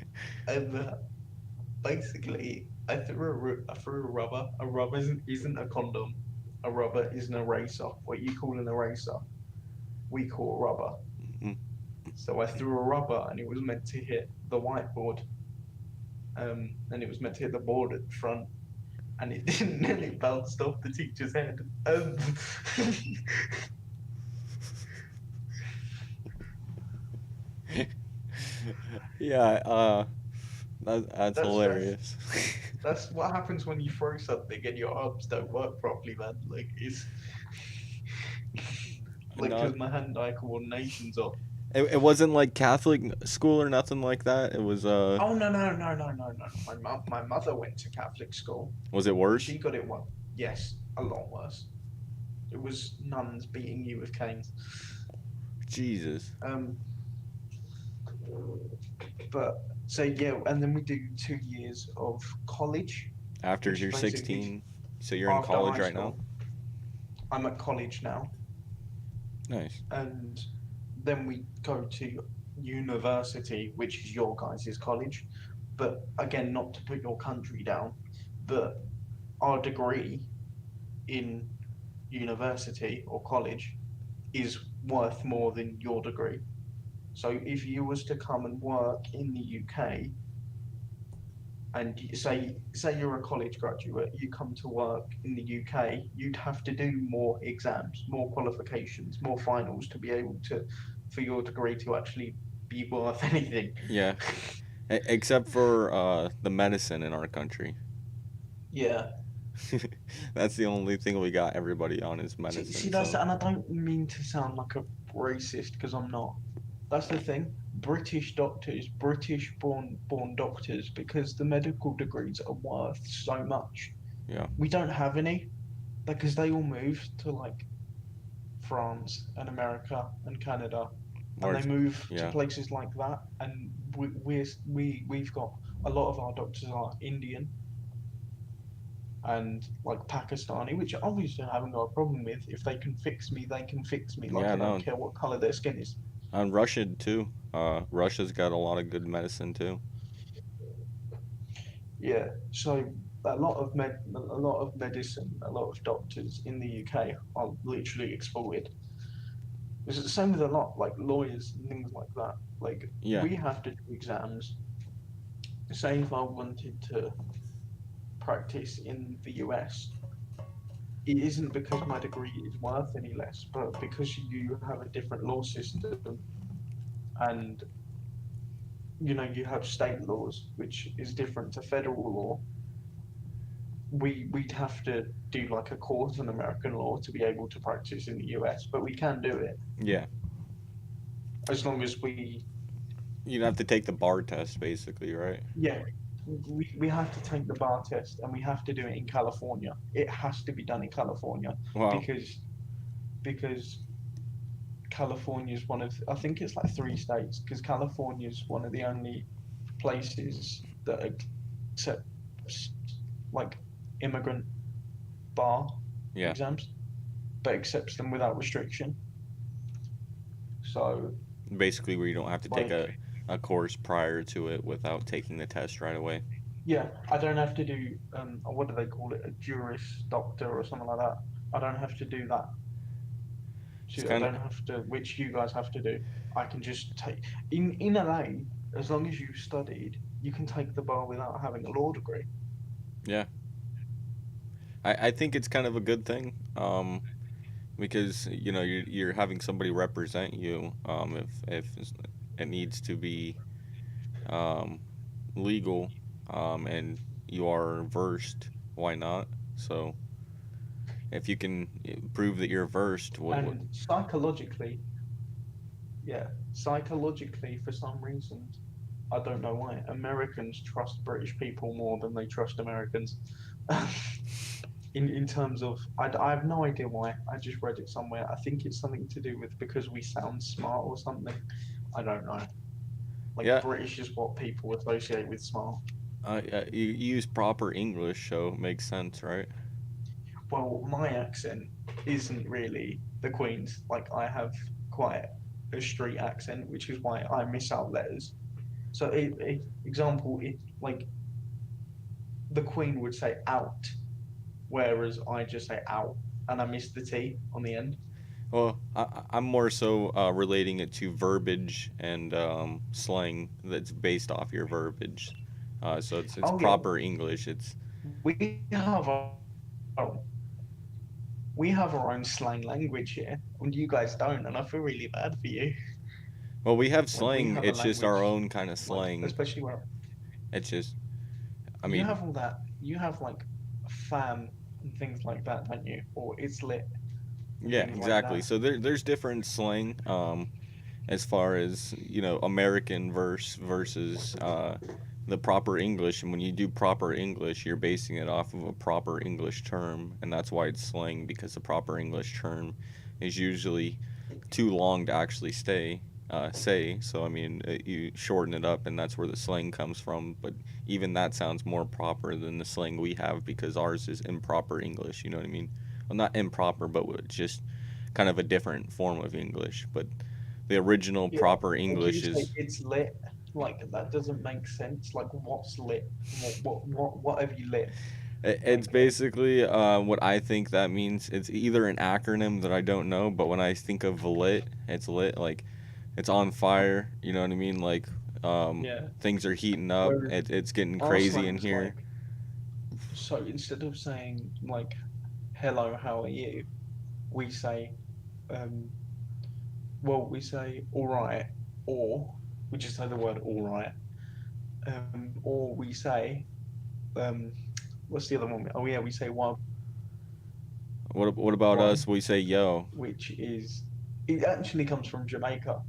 Basically, I threw a rubber. A rubber isn't a condom. A rubber is an eraser. What you call an eraser, we call a rubber. Mm. So I threw a rubber, and it was meant to hit the whiteboard. And it was meant to hit the board at the front, and it didn't. And it bounced off the teacher's head. Yeah. That's hilarious. That's what happens when you throw something and your arms don't work properly, man. It's because my hand-eye coordination's off. It wasn't like Catholic school or nothing like that. It was Oh no. My mother went to Catholic school. Was it worse? She got it one. Yes, a lot worse. It was nuns beating you with canes. Jesus. But so yeah, and then we do 2 years of college. After you're 16, so you're in college right now? I'm at college now. Nice. And then we go to university, which is your guys' college. But again, not to put your country down, but our degree in university or college is worth more than your degree. So if you was to come and work in the UK, and say you're a college graduate, you come to work in the UK, you'd have to do more exams, more qualifications, more finals to be able to, for your degree to actually be worth anything. Yeah. Except for the medicine in our country. Yeah. That's the only thing we got everybody on is medicine. See, that's and I don't mean to sound like a racist because I'm not. That's the thing. British doctors, British born doctors, because the medical degrees are worth so much. Yeah. We don't have any, because they all moved to like France and America and Canada, and they move to Yeah. places like that. And we've got a lot of our doctors are Indian and like Pakistani, which obviously I haven't got a problem with. If they can fix me, they can fix me. Like Yeah, I don't no. care what color their skin is. And Russia too. Russia's got a lot of good medicine too. Yeah, so a lot of medicine, a lot of doctors in the UK are literally exported. It's the same with a lot like lawyers and things like that. Like Yeah. we have to do exams. Say if I wanted to practice in the US, it isn't because my degree is worth any less, but because you have a different law system, and you have state laws, which is different to federal law. We'd have to do like a course in American law to be able to practice in the US, but we can do it Yeah. as long as we. You'd have to take the bar test, basically, right? Yeah, we have to take the bar test, and we have to do it in California. It has to be done in California. Wow. Because California is one of, I think it's like 3 states, because California is one of the only places that accepts like immigrant bar Yeah. exams, but accepts them without restriction. So Basically, where you don't have to take like, a course prior to it without taking the test right away. yeah, I don't have to do what do they call it, a Juris Doctor or something like that. I don't have to do that. So I don't have to, which you guys have to do. I can just take in LA, as long as you've studied, you can take the bar without having a law degree. Yeah. I think it's kind of a good thing, because you're having somebody represent you, if it needs to be legal, and you are versed, why not? So if you can prove that you're versed, And psychologically, for some reason, I don't know why, Americans trust British people more than they trust Americans. In terms of, I have no idea why. I just read it somewhere. I think it's something to do with because we sound smart or something. I don't know. Like Yeah. British is what people associate with smart. you use proper English, so it makes sense, right? Well, my accent isn't really the Queen's. Like I have quite a street accent, which is why I miss out letters. So, example, like the Queen would say out, whereas I just say out, and I miss the T on the end. Well, I'm more so relating it to verbiage and slang that's based off your verbiage. So it's Oh, yeah. proper English. It's We have our own slang language here, and you guys don't, and I feel really bad for you. well, we have Like, we slang. have a It's just our language, own kind of like, slang. especially where It's just, I you mean, have all that. You have like fam and things like that, don't you? Or it's lit. and yeah, things like exactly. that. So there's different slang, as far as American versus the proper English. And when you do proper English, you're basing it off of a proper English term, and that's why it's slang, because the proper English term is usually too long to actually say. So I mean, you shorten it up, and that's where the slang comes from. But even that sounds more proper than the slang we have, because ours is improper English. You know what I mean? Well, not improper, but just kind of a different form of English. But the original Yeah, proper and English you say is it's lit. Like that doesn't make sense. Like what's lit? What have you lit? it's basically what I think that means. It's either an acronym that I don't know, but when I think of lit, it's lit like it's on fire. You know what I mean? Like Yeah. things are heating up. Whereas It's getting our crazy in slang's here. like, so instead of saying like hello, how are you, we say we say all right, or we just say the word all right, or we say what's the other one? Oh yeah, we say wow, What about us? We say yo. which is, it actually comes from Jamaica.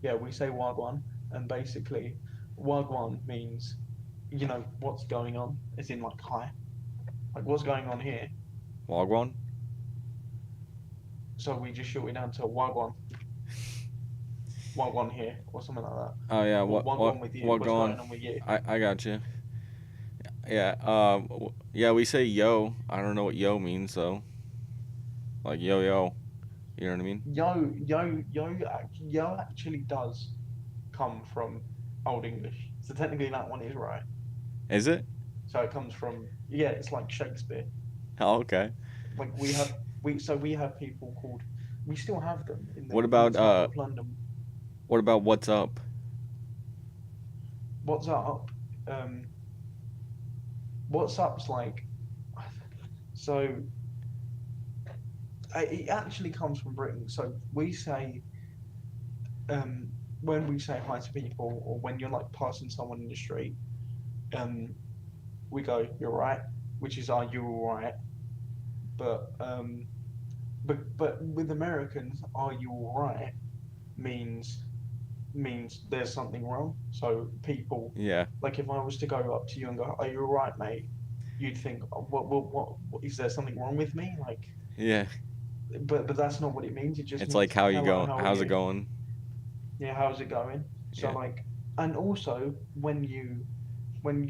Yeah, we say wagwan, and basically, wagwan means, you know, what's going on, as in like hi, like what's going on here. Wagwan? So we just short it down to wagwan, wagwan here, or something like that. Oh yeah, Or wagwan with you. What's Wagwan? going on with you? I got you. Yeah. Yeah, we say yo. I don't know what yo means though. Like yo yo. You know what I mean? Yo actually does come from Old English. So technically that one is right. Is it? So it comes from, yeah, it's like Shakespeare. Oh, okay. Like we have people called, we still have them in the, What in the about Tower of London. What about what's up? What's up? What's up's like, so it actually comes from Britain. So we say, when we say hi to people, or when you're like passing someone in the street, we go, "You're right," which is, "Are you all right?" But with Americans, "Are you all right?" means there's something wrong. So people, Yeah. like if I was to go up to you and go, "Are you all right, mate?" You'd think, oh, what is there something wrong with me? Like, Yeah. but that's not what it means. It just It's means, like how you "Hello, going? how are How's you?" it going? Yeah, how's it going? So Yeah. like, and also when you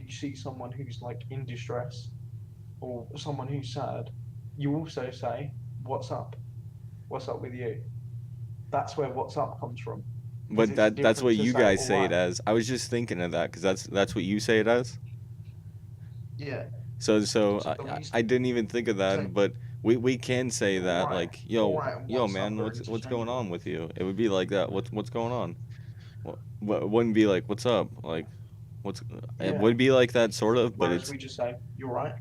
see someone who's like in distress or someone who's sad, you also say, "What's up? What's up with you?" That's where "what's up" comes from. 'Cause But it's that's different what to you say, guys "All say it right." as. I was just thinking of that because that's what you say it as. Yeah. So So I didn't even think of say, that, but we can say "All that right, like all right, yo what's up?" man, Are what's going on interchangeable. with you? It would be like that. What's going on? What wouldn't be like what's up? Like what's it Yeah. would be like that sort of, but Whereas it's we just say, "You're right."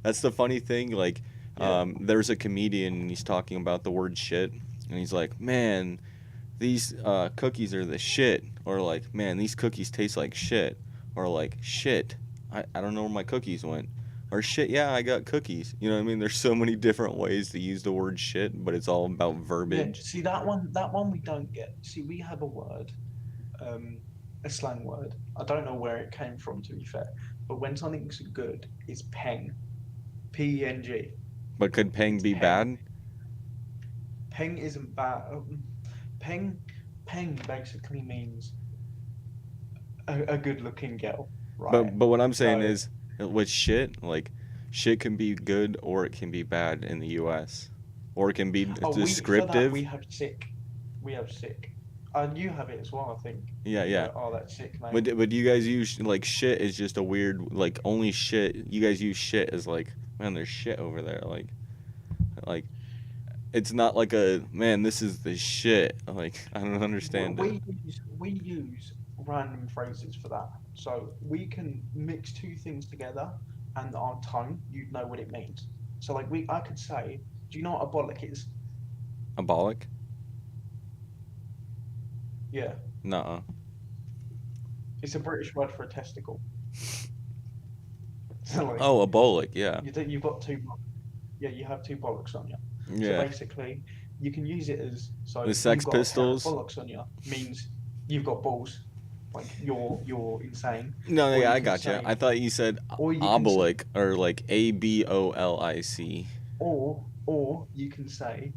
that's the funny thing. Like Yeah. there's a comedian and he's talking about the word shit and he's like, man, these cookies are the shit, or like, man, these cookies taste like shit, or like, shit, I don't know where my cookies went, or shit, yeah, I got cookies. You know what I mean? There's so many different ways to use the word shit, but it's all about Yeah. verbiage. See that one we don't get. See, we have a word, a slang word. I don't know where it came from, to be fair, but when something's good, it's peng, P-E-N-G. But could peng be Peng. bad? Peng isn't bad. Peng basically means a good-looking girl, right? But what I'm saying So, is, with shit, like, shit can be good or it can be bad in the U.S. Or it can be oh, for that we descriptive. have sick. We have sick. You have it as well, I think. Yeah, You yeah. go, "Oh, that's sick, mate." But you guys use like shit is just a weird like only shit. You guys use shit as like, man, there's shit over there. Like it's not like a, man, this is the shit. Like I don't understand it. We use random phrases for that. So we can mix two things together, and our tone, you'd know what it means. So like I could say, "Do you know what a bollock is?" A bollock? Yeah, Nuh-uh. it's a British word for a testicle. So like, Oh, a bollock, yeah. you've got two. Yeah, you have two bollocks on you. So Yeah. basically, you can use it as, so The Sex you've got a pair of Pistols. bollocks on you means you've got balls, like you're insane. No, Or yeah, you I can got you. say, I thought you said or you can say, obolic or like ABOLIC. or you can say,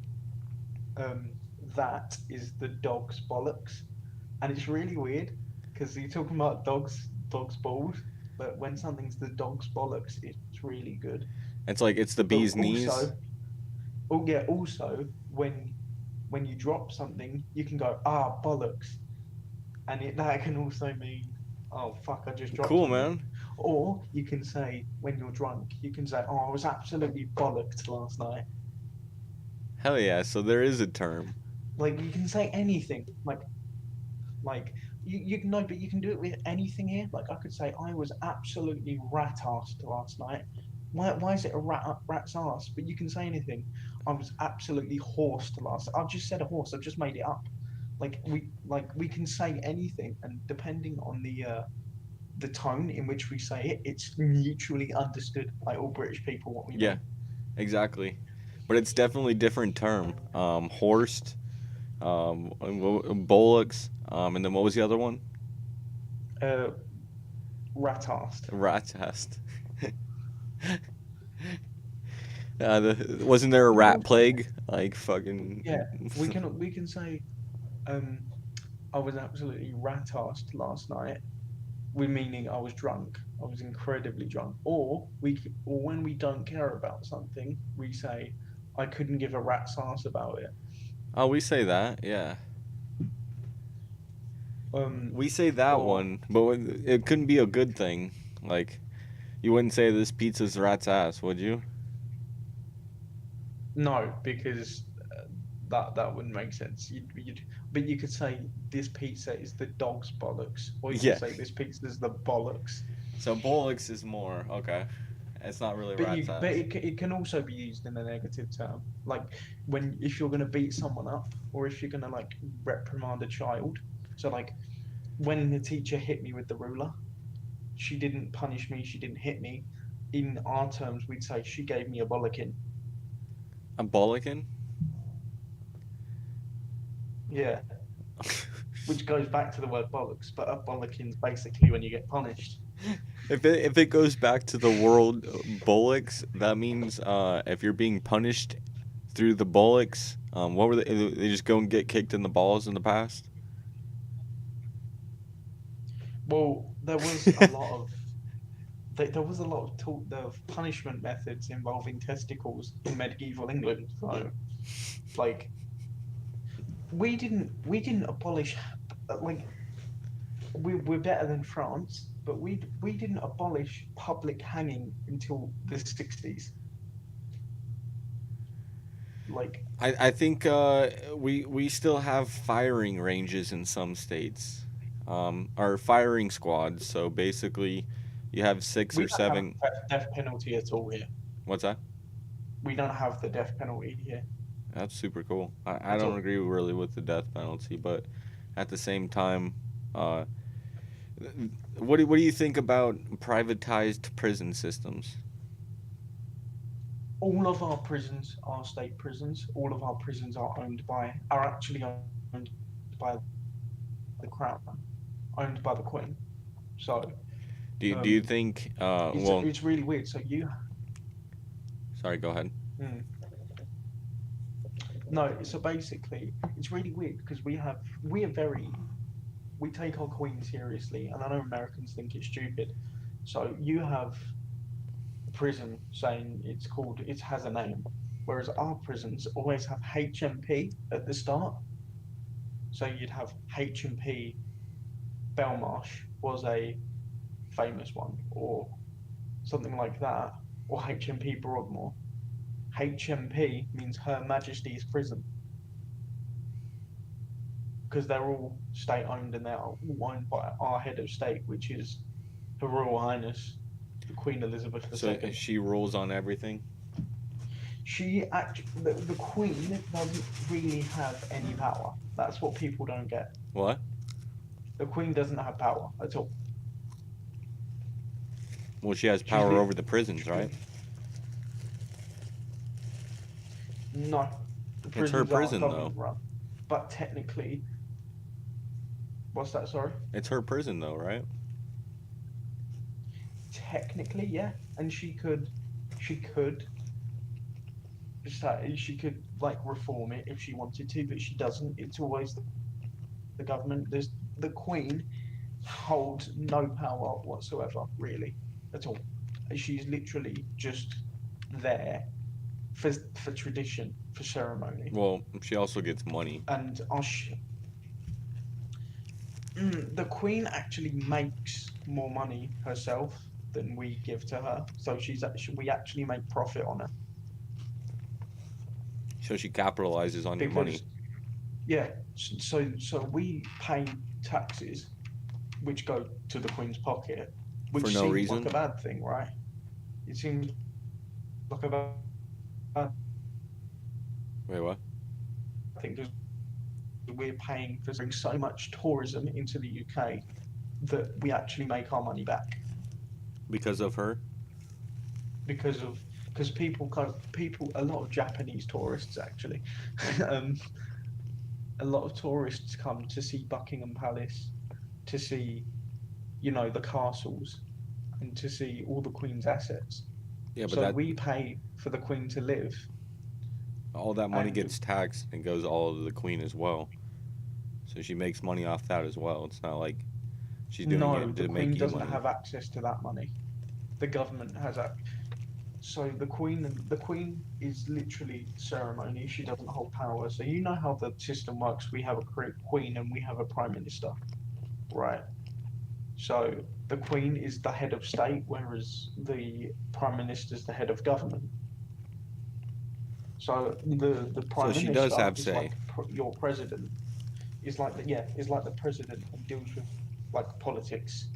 that is the dog's bollocks, and it's really weird because you're talking about dog's balls, but when something's the dog's bollocks, it's really good. It's like it's the But bee's knees. Also when you drop something, you can go, "Ah, bollocks," and that can also mean, "Oh fuck, I just dropped Cool, something." man. Or you can say, when you're drunk, you can say, "Oh, I was absolutely bollocked last night." Hell yeah, so there is a term. Like you can say anything. Like you can know, but you can do it with anything here. Like I could say, "I was absolutely rat-assed last night." Why is it a rat's ass? But you can say anything. "I was absolutely horsed last." I've just said a horse. I've just made it up. Like we can say anything, and depending on the tone in which we say it, it's mutually understood by all British people what we Yeah, mean. exactly. But it's definitely different term. Horsed Bullocks, and then what was the other one? Rat-assed. Rat-assed. Wasn't there a rat plague? Like fucking. Yeah, we can say, I was absolutely rat-assed last night. We meaning I was drunk. I was incredibly drunk. Or when we don't care about something, we say, I couldn't give a rat's ass about it. Oh, we say that, yeah. We say that one, but it couldn't be a good thing. Like, you wouldn't say this pizza's rat's ass, would you? No, because that wouldn't make sense. But you could say this pizza is the dog's bollocks, or you could say this pizza is the bollocks. So bollocks is more okay. It's not really rat's ass. But it can also be used in a negative term, like if you're gonna beat someone up, or if you're gonna like reprimand a child. So like when the teacher hit me with the ruler, she didn't punish me. She didn't hit me. In our terms, we'd say she gave me a bollocking. A bollocking? Yeah. Which goes back to the word bollocks, but a bollockin's basically when you get punished. If it goes back to the word bullocks, that means if you're being punished through the bullocks, what were they just go and get kicked in the balls in the past? Well, there was a lot of talk of punishment methods involving testicles in medieval England. So, like, we didn't abolish, like, we're better than France, but we didn't abolish public hanging until the 60s. Like, I think we still have firing ranges in some states, or firing squads. So basically, you have 6 or 7. Have death penalty at all here. What's that? We don't have the death penalty here. That's super cool. I don't agree really with the death penalty, but at the same time, what do you think about privatized prison systems? All of our prisons are state prisons. All of our prisons are actually owned by the crown, owned by the Queen. So, do you think? It's really weird. So Sorry, go ahead. No, so basically, it's really weird because we take our Queen seriously, and I know Americans think it's stupid. So you have prison saying it has a name, whereas our prisons always have HMP at the start. So you'd have HMP Belmarsh was a famous one, or something like that, or HMP Broadmoor. HMP means Her Majesty's Prison, because they're all state owned and they're all owned by our head of state, which is Her Royal Highness Queen Elizabeth II. So she rules on everything? The Queen doesn't really have any power. That's what people don't get. What? The Queen doesn't have power at all. Well, she has power over the prisons, right? No. It's her prison, though. Run. But technically... What's that, sorry? It's her prison, though, right? Technically, yeah. And she could like reform it if she wanted to, but she doesn't. It's always the government. The Queen holds no power whatsoever, really, at all. She's literally just there for tradition, for ceremony. Well, she also gets money. And the Queen actually makes more money herself than we give to her, so we actually make profit on her. So she capitalizes on your money. Yeah, so we pay taxes, which go to the Queen's pocket, which for no seems reason. Like a bad thing, right? It seems like a bad. Wait, what? I think because we're paying for so much tourism into the UK that we actually make our money back. Because of her? Because a lot of Japanese tourists actually a lot of tourists come to see Buckingham Palace, to see, you know, the castles, and to see all the Queen's assets. Yeah, but So that we pay for the Queen to live. all that money and- gets taxed and goes all to the Queen as well. So she makes money off that as well. It's not like she's doing No, it the to Queen make you doesn't money. have access to that money. The government has So the Queen is literally ceremony. She doesn't hold power. So you know how the system works. We have a Queen and we have a Prime Minister, right? So the Queen is the head of state, whereas the Prime Minister is the head of government. So the Prime So she Minister does have is say. like your president. Is like the president and deals with like politics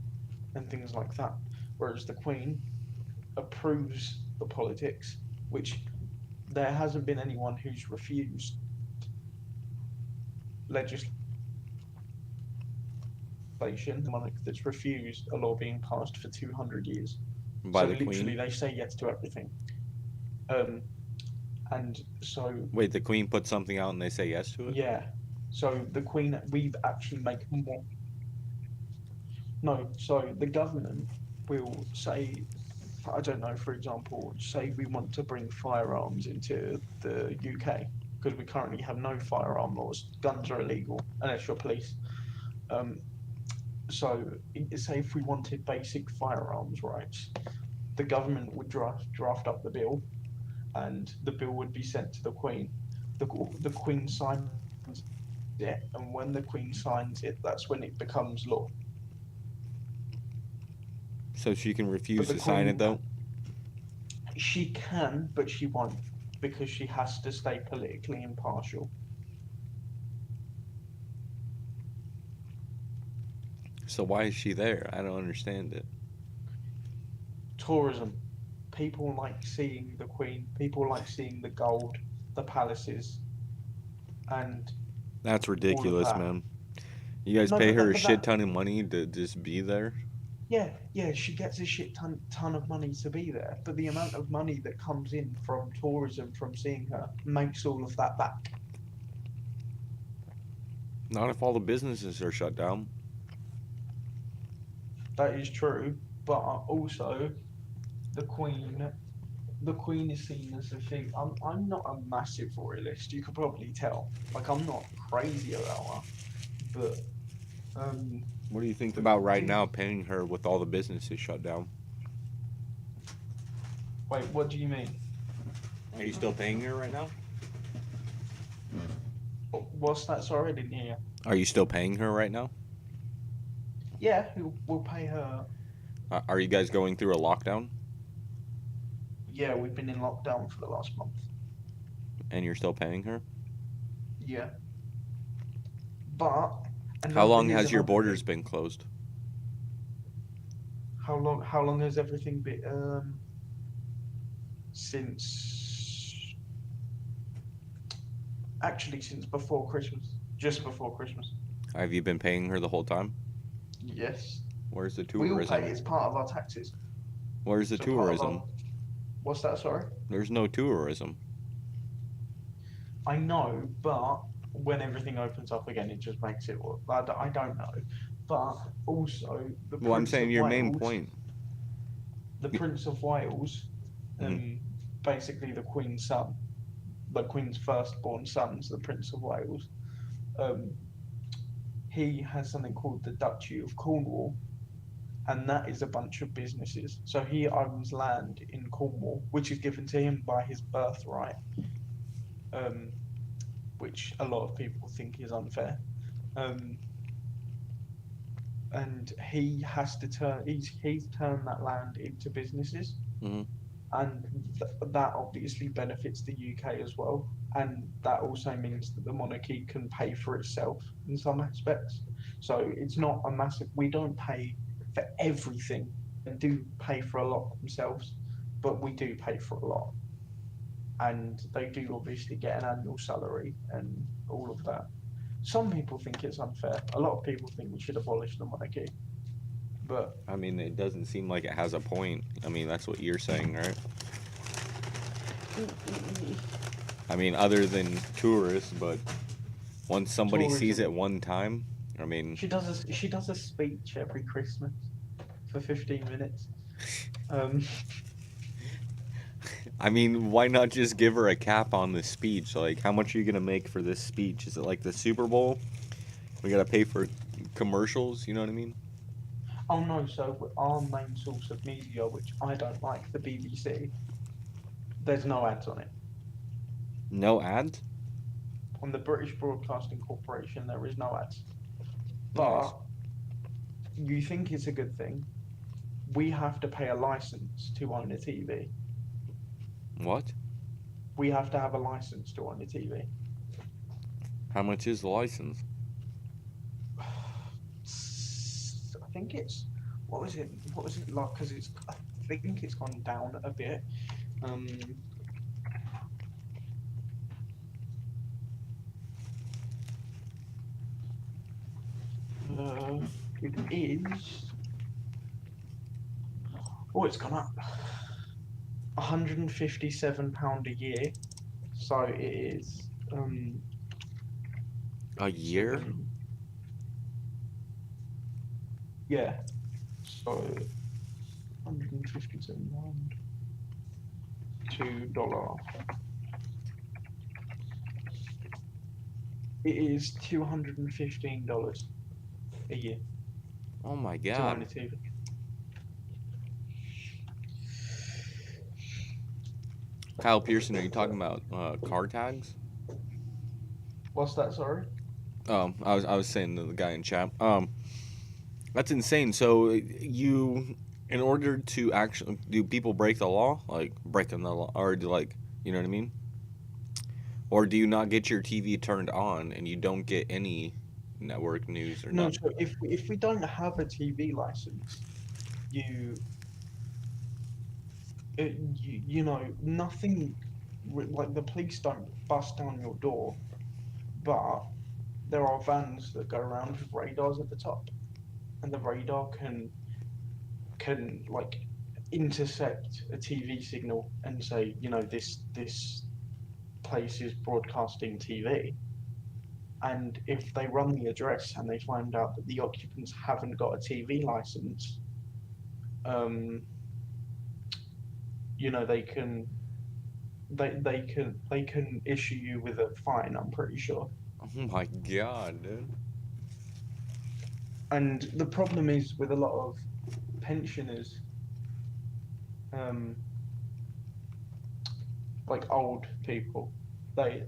and things like that. Whereas the Queen approves the politics, which there hasn't been anyone who's refused legislation that's refused a law being passed for 200 years. By so the literally Queen? they say yes to everything. And so Wait, the Queen put something out and they say yes to it? yeah, so the Queen, we actually make more. No, so the government will say, I don't know, for example, say we want to bring firearms into the UK because we currently have no firearm laws. Guns are illegal unless you're police. So say if we wanted basic firearms rights, the government would draft up the bill, and the bill would be sent to the Queen. The Queen signs it, and when the Queen signs it, that's when it becomes law. So she can refuse the to sign it Queen- though? She can, but she won't, because she has to stay politically impartial. So why is she there? I don't understand it. Tourism. People like seeing the Queen. People like seeing the gold, the palaces, and That's ridiculous, that. man. You guys No, pay but her a that- shit ton of money to just be there? yeah, she gets a shit ton of money to be there, but the amount of money that comes in from tourism from seeing her makes all of that back. Not if all the businesses are shut down. That is true, but also the Queen is seen as a thing. I'm not a massive royalist. You could probably tell. Like I'm not crazy about her, but What do you think about right now paying her with all the businesses shut down? wait, what do you mean? Are you still paying her right now? What's that? Sorry, I didn't hear. Are you still paying her right now? Yeah, we'll pay her. Are you guys going through a lockdown? Yeah, we've been in lockdown for the last month. And you're still paying her? Yeah. But How long has your borders been closed? How long has everything been? Since before Christmas. Just before Christmas. Have you been paying her the whole time? Yes. Where's the We all tourism? pay. It's part of our taxes. Where's the So part of tourism? What's that? Sorry. There's no tourism. I know, but when everything opens up again, it just makes it work. I don't know, but also the. Well, I'm Prince saying of your main Wales- point. The Prince of Wales, basically the Queen's son, the Queen's firstborn son's the Prince of Wales. He has something called the Duchy of Cornwall, and that is a bunch of businesses. So he owns land in Cornwall, which is given to him by his birthright, which a lot of people think is unfair. And he has to he's turned that land into businesses, and that obviously benefits the UK as well. And that also means that the monarchy can pay for itself in some aspects. So it's not a massive. We don't pay for everything, and do pay for a lot themselves, but we do pay for a lot. And they do obviously get an annual salary and all of that. Some people think it's unfair. A lot of people think we should abolish the monarchy. But I mean, it doesn't seem like it has a point. I mean, that's what you're saying, right? I mean, other than tourists, but once somebody sees tourism. it one time, I mean, She does a speech every Christmas for 15 minutes. I mean, why not just give her a cap on the speech? Like, how much are you gonna make for this speech? Is it like the Super Bowl? We gotta pay for commercials. You know what I mean? Oh no, so our main source of media, which I don't like, the BBC, there's no ads on it. No ads? On the British Broadcasting Corporation, there is no ads. Nice. But you think it's a good thing? We have to pay a license to own a TV. What? We have to have a license to own a TV. How much is the license? I think it's what was it like? Because I think it's gone down a bit. It is. Oh, it's gone up. £157 a year. So it is. A year? Yeah. So 157 pound. $2. It is $215 a year. Oh my To own god. a TV. Kyle Pearson, are you talking about car tags? What's that? Sorry. I was saying to the guy in chat. That's insane. So you, in order to actually, do people break the law? Like breaking the law, or do like, you know what I mean? Or do you not get your TV turned on and you don't get any network news or No, nothing? so if we don't have a TV license, you know nothing. Like the police don't bust down your door, but there are vans that go around with radars at the top, and the radar can like intercept a TV signal and say, you know, this place is broadcasting TV. And if they run the address and they find out that the occupants haven't got a TV license, you know, they can issue you with a fine, I'm pretty sure. Oh my god, dude. And the problem is with a lot of pensioners, like old people, they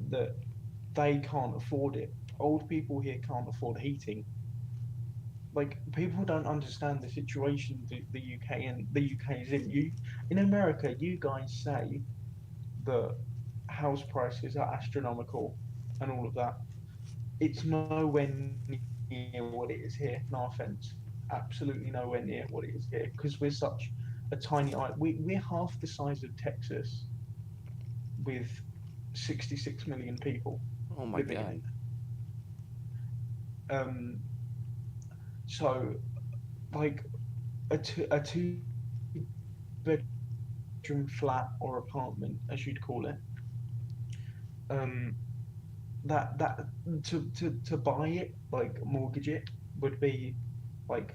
can't afford it. Old people here can't afford heating. Like people don't understand the situation the UK is in. In America, you guys say that house prices are astronomical and all of that. It's nowhere near what it is here. No offense, absolutely nowhere near what it is here because we're such a tiny island. We're half the size of Texas with 66 million people. Oh my living god. in it. So, like a two bedroom flat or apartment, as you'd call it, that to buy it, like mortgage it, would be like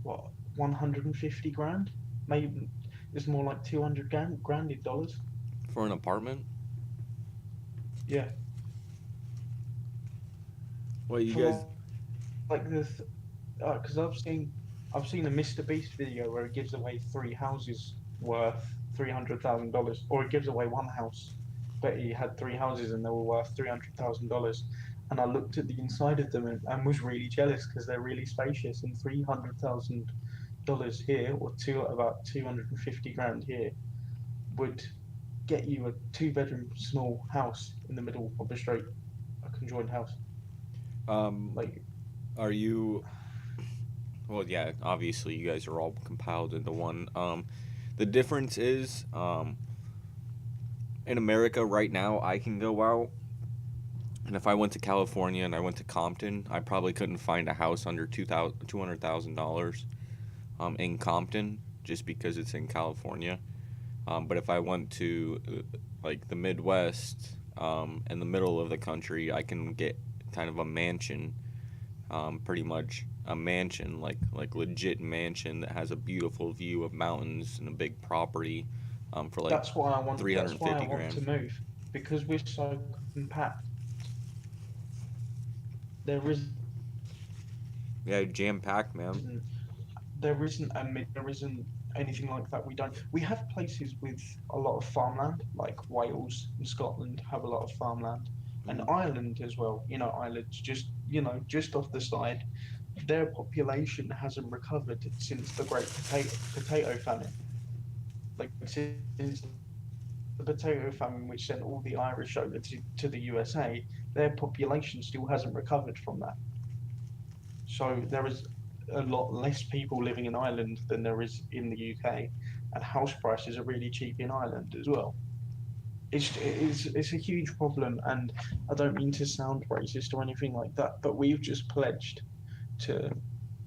what 150 grand, maybe it's more like 200 grand in dollars. For an apartment? Yeah. What you For guys? like this, because I've seen a Mr. Beast video where he gives away 3 houses worth $300,000, or he gives away 1 house, but he had 3 houses and they were worth $300,000. And I looked at the inside of them and was really jealous because they're really spacious, and $300,000 here, or about 250 grand here, would get you a 2-bedroom small house in the middle of the street, a conjoined house. Like, are you? Well, yeah. Obviously, you guys are all compiled into one. The difference is, in America right now, I can go out, and if I went to California and I went to Compton, I probably couldn't find a house under $200,000, in Compton, just because it's in California. But if I went to like the Midwest, in the middle of the country, I can get kind of a mansion, pretty much a mansion, like legit mansion that has a beautiful view of mountains and a big property, for like That's why I want. That's why I 350 want to grand. move, because we're so compact. There is Yeah, jam packed, man. there isn't anything like that. We have places with a lot of farmland, like Wales and Scotland have a lot of farmland, and Ireland as well. Ireland's just just off the side. Their population hasn't recovered since the Great Potato Famine. Like since the potato famine, which sent all the Irish over to the USA, their population still hasn't recovered from that. So there is a lot less people living in Ireland than there is in the UK, and house prices are really cheap in Ireland as well. It's a huge problem, and I don't mean to sound racist or anything like that, but we've just pledged to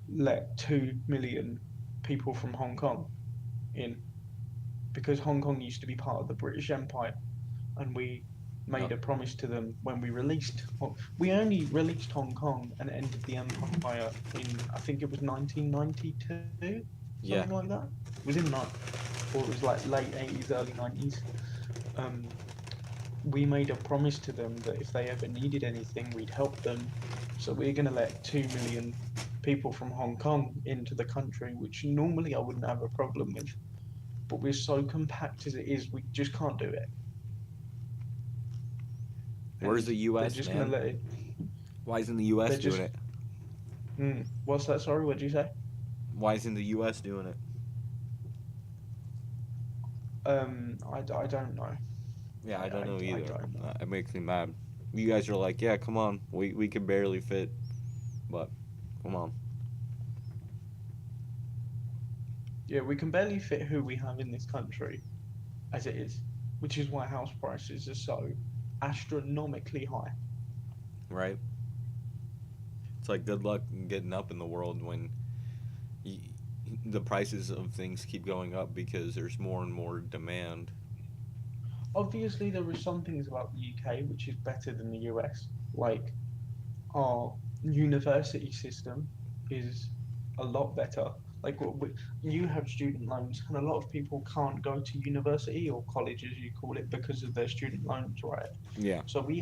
let 2 million people from Hong Kong in, because Hong Kong used to be part of the British Empire, and we made a promise to them when we released. We only released Hong Kong and ended the empire in, I think it was 1992, Yeah. something like that. It was in or it was like late 80s, early 90s. We made a promise to them that if they ever needed anything, we'd help them. So we're going to let 2 million people from Hong Kong into the country, which normally I wouldn't have a problem with. But we're so compact as it is, we just can't do it. Where's the They're US, just man? gonna let it. Why isn't the US doing it? What's that? Sorry, what did you say? Why isn't the US doing it? I don't know. Yeah, I don't know either. don't know. It makes me mad. You guys are like, yeah, come on, we can barely fit, but come on. Yeah, we can barely fit who we have in this country, as it is, which is why house prices are so astronomically high. Right? It's like good luck getting up in the world when the prices of things keep going up because there's more and more demand. Obviously, there are some things about the UK which is better than the US. Like, our university system is a lot better. Like, you have student loans, and a lot of people can't go to university or college, as you call it, because of their student loans, right? Yeah. So we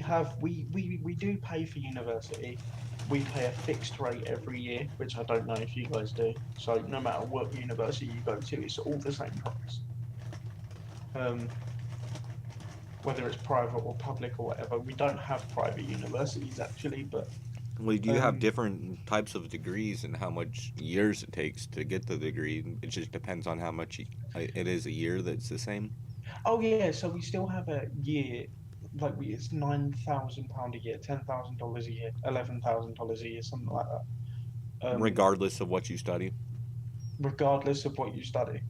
do pay for university. We pay a fixed rate every year, which I don't know if you guys do. So no matter what university you go to, it's all the same price. Whether it's private or public or whatever, we don't have private universities actually, but Well, do you have different types of degrees and how much years it takes to get the degree? It just depends on how much it is a year that's the same. oh yeah, so we still have a year, like it's £9,000 a year, $10,000 a year, $11,000 a year, something like that. Regardless of what you study. Regardless of what you study.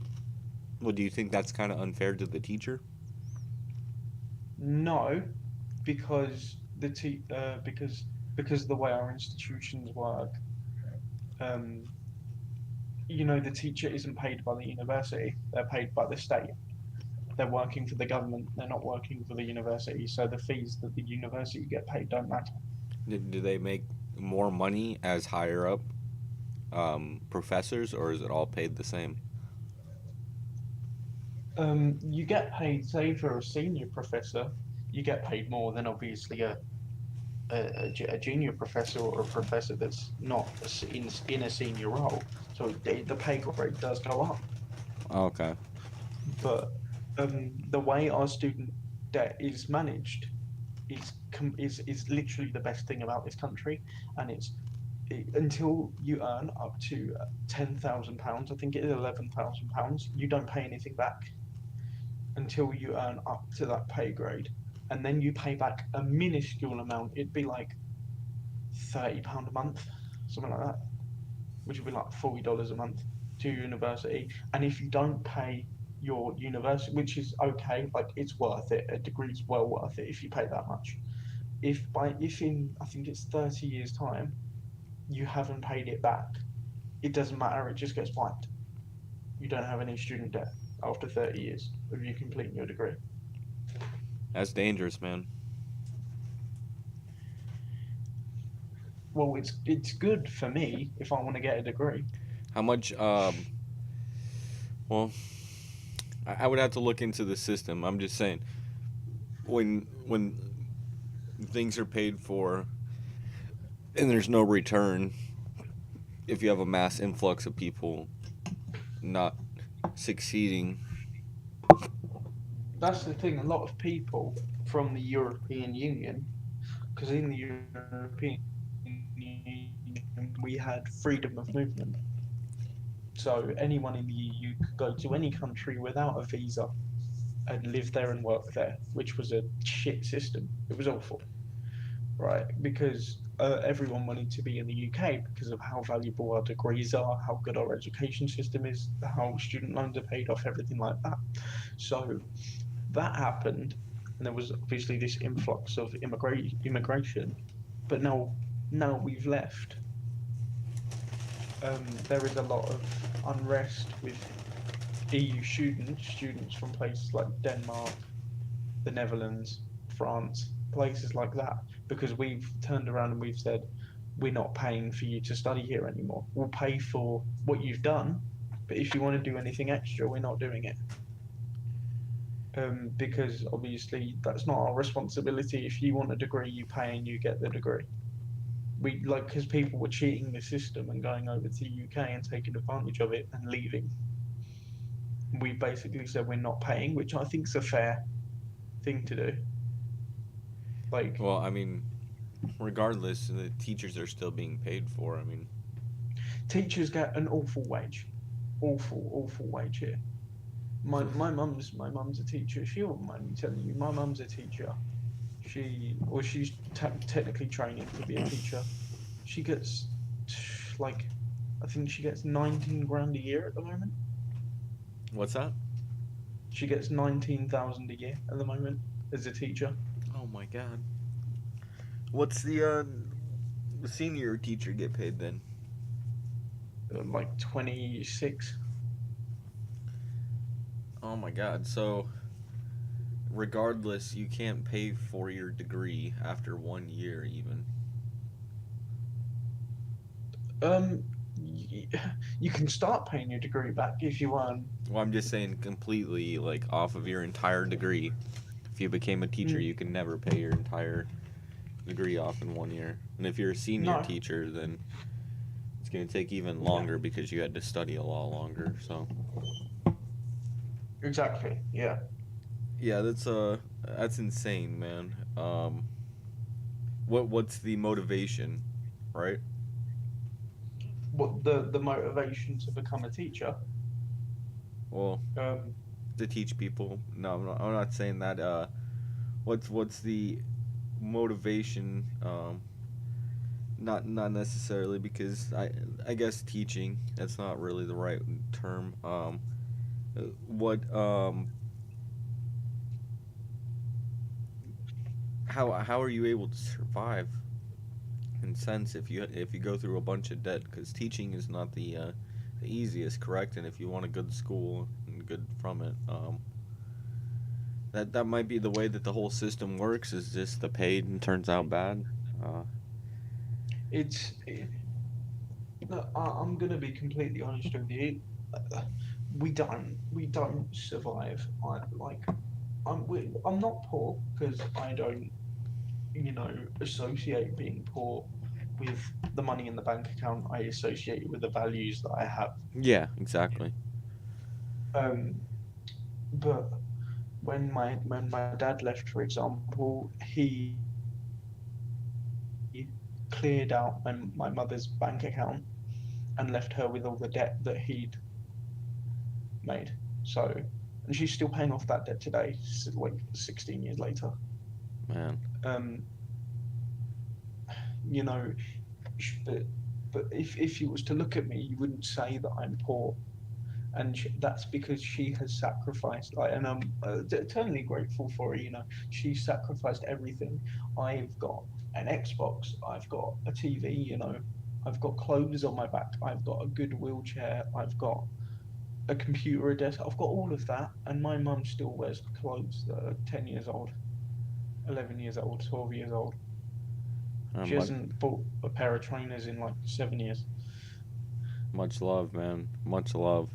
Well, do you think that's kind of unfair to the teacher? No, because because the way our institutions work, the teacher isn't paid by the university; they're paid by the state. They're working for the government. They're not working for the university. So the fees that the university get paid don't matter. Do they make more money as higher up professors, or is it all paid the same? You get paid, say, for a senior professor, you get paid more than obviously a junior professor or a professor that's not in a senior role. So the pay grade does go up. Okay. But the way our student debt is managed is literally the best thing about this country, and until you earn up to £10,000, I think it is £11,000, you don't pay anything back until you earn up to that pay grade, and then you pay back a minuscule amount. It'd be like £30 a month, something like that, which would be like $40 a month to your university. And if you don't pay your university, which is okay, like it's worth it, a degree's well worth it if you pay that much. If in I think it's 30 years time you haven't paid it back, it doesn't matter, it just gets wiped. You don't have any student debt after 30 years of you completing your degree. That's dangerous, man. well, it's good for me if I want to get a degree. How much? Well, I would have to look into the system. I'm just saying, when things are paid for and there's no return, if you have a mass influx of people not succeeding. That's the thing. A lot of people from the European Union, because in the European Union we had freedom of movement. So anyone in the EU could go to any country without a visa and live there and work there, which was a shit system. It was awful, right? Because everyone wanted to be in the UK because of how valuable our degrees are, how good our education system is, how student loans are paid off, everything like that. So that happened, and there was obviously this influx of immigration. But now we've left. There is a lot of unrest with EU students from places like Denmark, the Netherlands, France, places like that, because we've turned around and we've said, we're not paying for you to study here anymore. We'll pay for what you've done, but if you want to do anything extra, we're not doing it. Because obviously that's not our responsibility. If you want a degree, you pay and you get the degree. Because people were cheating the system and going over to the UK and taking advantage of it and leaving. We basically said we're not paying, which I think is a fair thing to do. Well, I mean, regardless, the teachers are still being paid for. I mean, teachers get an awful wage, awful wage here. My mum's a teacher. She won't mind me telling you. My mum's a teacher. She's technically training to be a teacher. She gets I think she gets 19 grand a year at the moment. What's that? She gets 19,000 a year at the moment as a teacher. Oh my god. What's the senior teacher get paid then? Like 26. Oh my god. So regardless, you can't pay for your degree after 1 year even. You can start paying your degree back if you want. Well, I'm just saying completely off of your entire degree. If you became a teacher, you can never pay your entire degree off in 1 year. And if you're a senior teacher, then it's going to take even longer because you had to study a lot longer. So exactly, yeah. Yeah, that's insane, man. What's the motivation, right? What the motivation to become a teacher? Well, to teach people. No, I'm not saying that. What's the motivation? Not necessarily, because I guess teaching, that's not really the right term. How are you able to survive? In sense, if you go through a bunch of debt, because teaching is not the easiest, correct? And if you want a good school and good from it, that might be the way that the whole system works. Is just the paid and turns out bad. I'm gonna be completely honest with you. We don't survive. I'm not poor because I don't, associate being poor with the money in the bank account. I associate it with the values that I have. Yeah, exactly. But when my dad left, for example, he cleared out my mother's bank account and left her with all the debt that he'd made. So, and she's still paying off that debt today, 16 years later. Man. But if you was to look at me, you wouldn't say that I'm poor, and that's because she has sacrificed. And I'm eternally grateful for her. She sacrificed everything. I've got an Xbox. I've got a TV. I've got clothes on my back. I've got a good wheelchair. I've got a computer, a desk. I've got all of that, and my mum still wears clothes that are 10 years old, 11 years old, 12 years old. She hasn't bought a pair of trainers in like 7 years. Much love, man. Much love.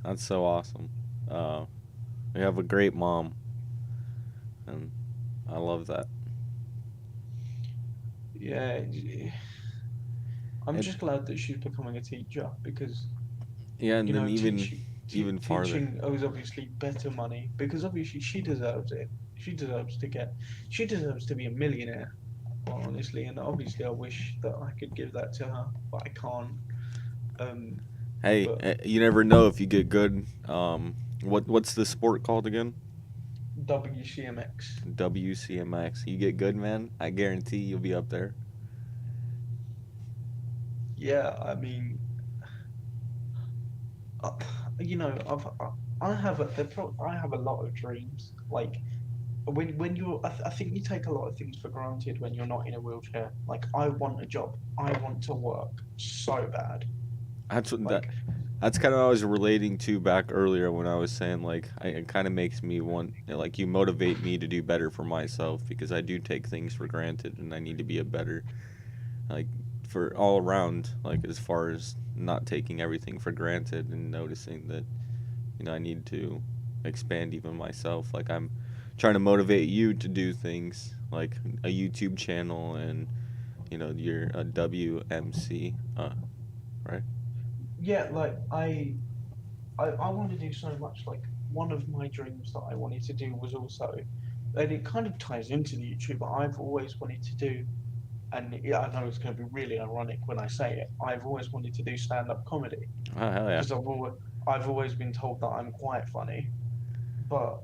That's so awesome. You have a great mom, and I love that. Yeah, I'm just glad that she's becoming a teacher because Yeah, and you then know even farther. teaching is obviously better money because obviously she deserves it. She deserves to be a millionaire, well, honestly, and obviously I wish that I could give that to her, but I can't. Hey, But you never know if you get good. What's the sport called again? WCMX. WCMX. You get good, man. I guarantee you'll be up there. Yeah, I mean, you know, I have I have a lot of dreams. Like when you're, I think you take a lot of things for granted when you're not in a wheelchair. Like I want a job. I want to work so bad. That's what Like that's kind of what I was relating to back earlier when I was saying like it kind of makes me want like you motivate me to do better for myself because I do take things for granted and I need to be a better like for all around like as far as not taking everything for granted and noticing that I need to expand even myself. Like I'm trying to motivate you to do things like a YouTube channel and you're a WMC, right? yeah, like I want to do so much. Like one of my dreams that I wanted to do was also, and it kind of ties into the YouTube. But I've always wanted to do, and yeah, I know it's going to be really ironic when I say it. I've always wanted to do stand-up comedy Oh, hell yeah. because I've always been told that I'm quite funny, but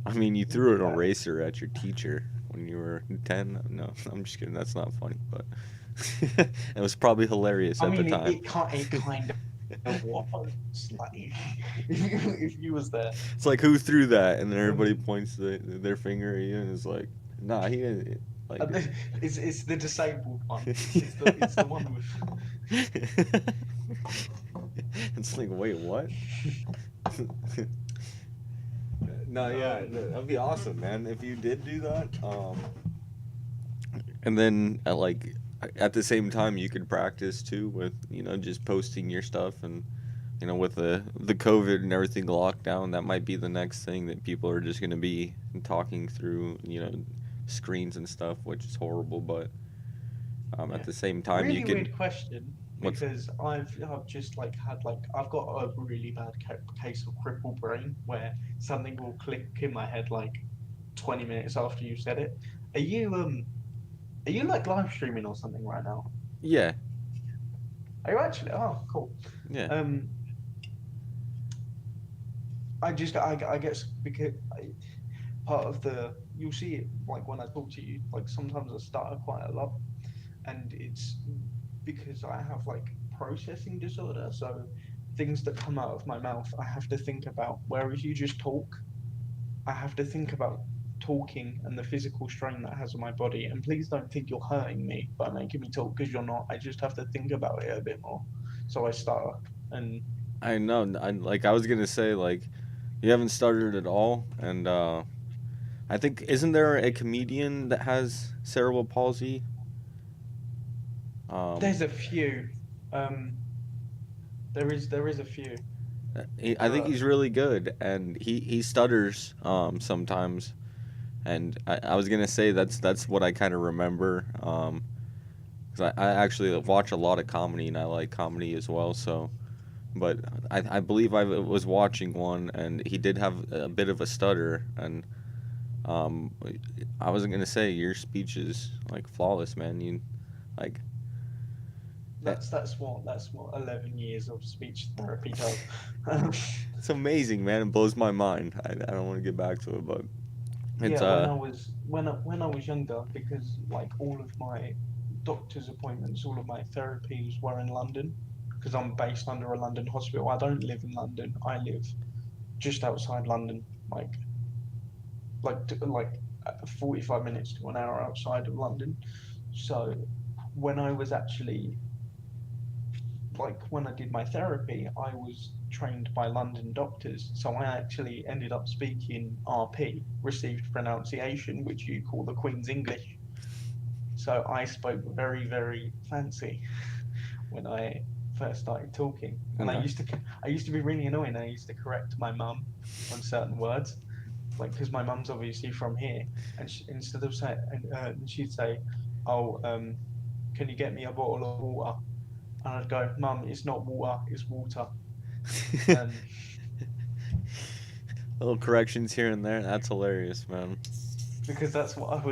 I mean, you threw an eraser at your teacher when you were 10. No, I'm just kidding. That's not funny, but it was probably hilarious at the time. It kind of was. Like, if you was there. It's like, who threw that? And then everybody points their finger at you and is like, nah, he didn't. Like, it's the disabled one. It's the one with. It's like, wait, what? No, yeah, that'd be awesome, man. If you did do that, and then at the same time, you could practice too with just posting your stuff and with the COVID and everything locked down, that might be the next thing that people are just gonna be talking through screens and stuff, which is horrible. But at the same time, really you can. Weird question. Because I've just had I've got a really bad case of crippled brain where something will click in my head like 20 minutes after you said it. Are you like live streaming or something right now? Yeah. Are you actually? Oh, cool. Yeah. I guess because part of you'll see it like when I talk to you, like sometimes I stutter quite a lot, and it's because I have like processing disorder, so things that come out of my mouth I have to think about, whereas you just talk, I have to think about talking and the physical strain that has on my body. And please don't think you're hurting me by making me talk, because you're not. I just have to think about it a bit more, so I stutter. And I know, I was gonna say, like, you haven't stuttered at all, and I think, isn't there a comedian that has cerebral palsy? There's a few. There is a few. I think he's really good, and he stutters sometimes, and I was gonna say that's what I kind of remember, because I actually watch a lot of comedy and I like comedy as well. So, but I believe I was watching one and he did have a bit of a stutter, and I wasn't gonna say your speech is like flawless, man. You like. That's what 11 years of speech therapy does. It's amazing, man. It blows my mind. I don't want to get back to it, but it's yeah, when I was younger, because like all of my doctor's appointments, all of my therapies were in London, because I'm based under a London hospital. I don't live in London. I live just outside London, like 45 minutes to an hour outside of London. So when I was actually when I did my therapy, I was trained by London doctors. So I actually ended up speaking RP, received pronunciation, which you call the Queen's English. So I spoke very, very fancy when I first started talking, and I used to be really annoying. I used to correct my mum on certain words, like because my mum's obviously from here, and instead of saying, she'd say, "Oh, can you get me a bottle of water?" And I'd go, "Mum, it's not water, it's water." Little corrections here and there. That's hilarious, man. Because that's what I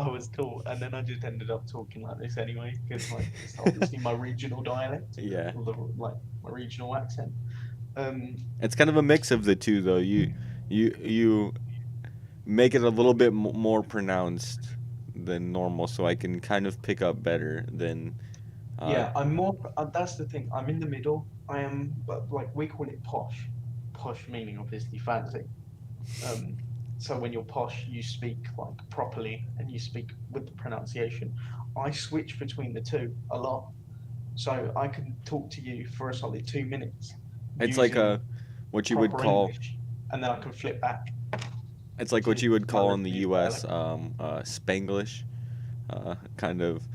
was taught, and then I just ended up talking like this anyway, because like it's obviously my regional dialect, Yeah. like my regional accent. It's kind of a mix of the two, though. You make it a little bit more pronounced than normal, so I can kind of pick up better than. Yeah, I'm more. That's the thing. I'm in the middle. I am, like we call it posh. Posh meaning obviously fancy. So when you're posh, you speak like properly and you speak with the pronunciation. I switch between the two a lot, so I can talk to you for a solid 2 minutes. It's like what you would call English, and then I can flip back. It's like what you would call in the U.S. Spanglish, kind of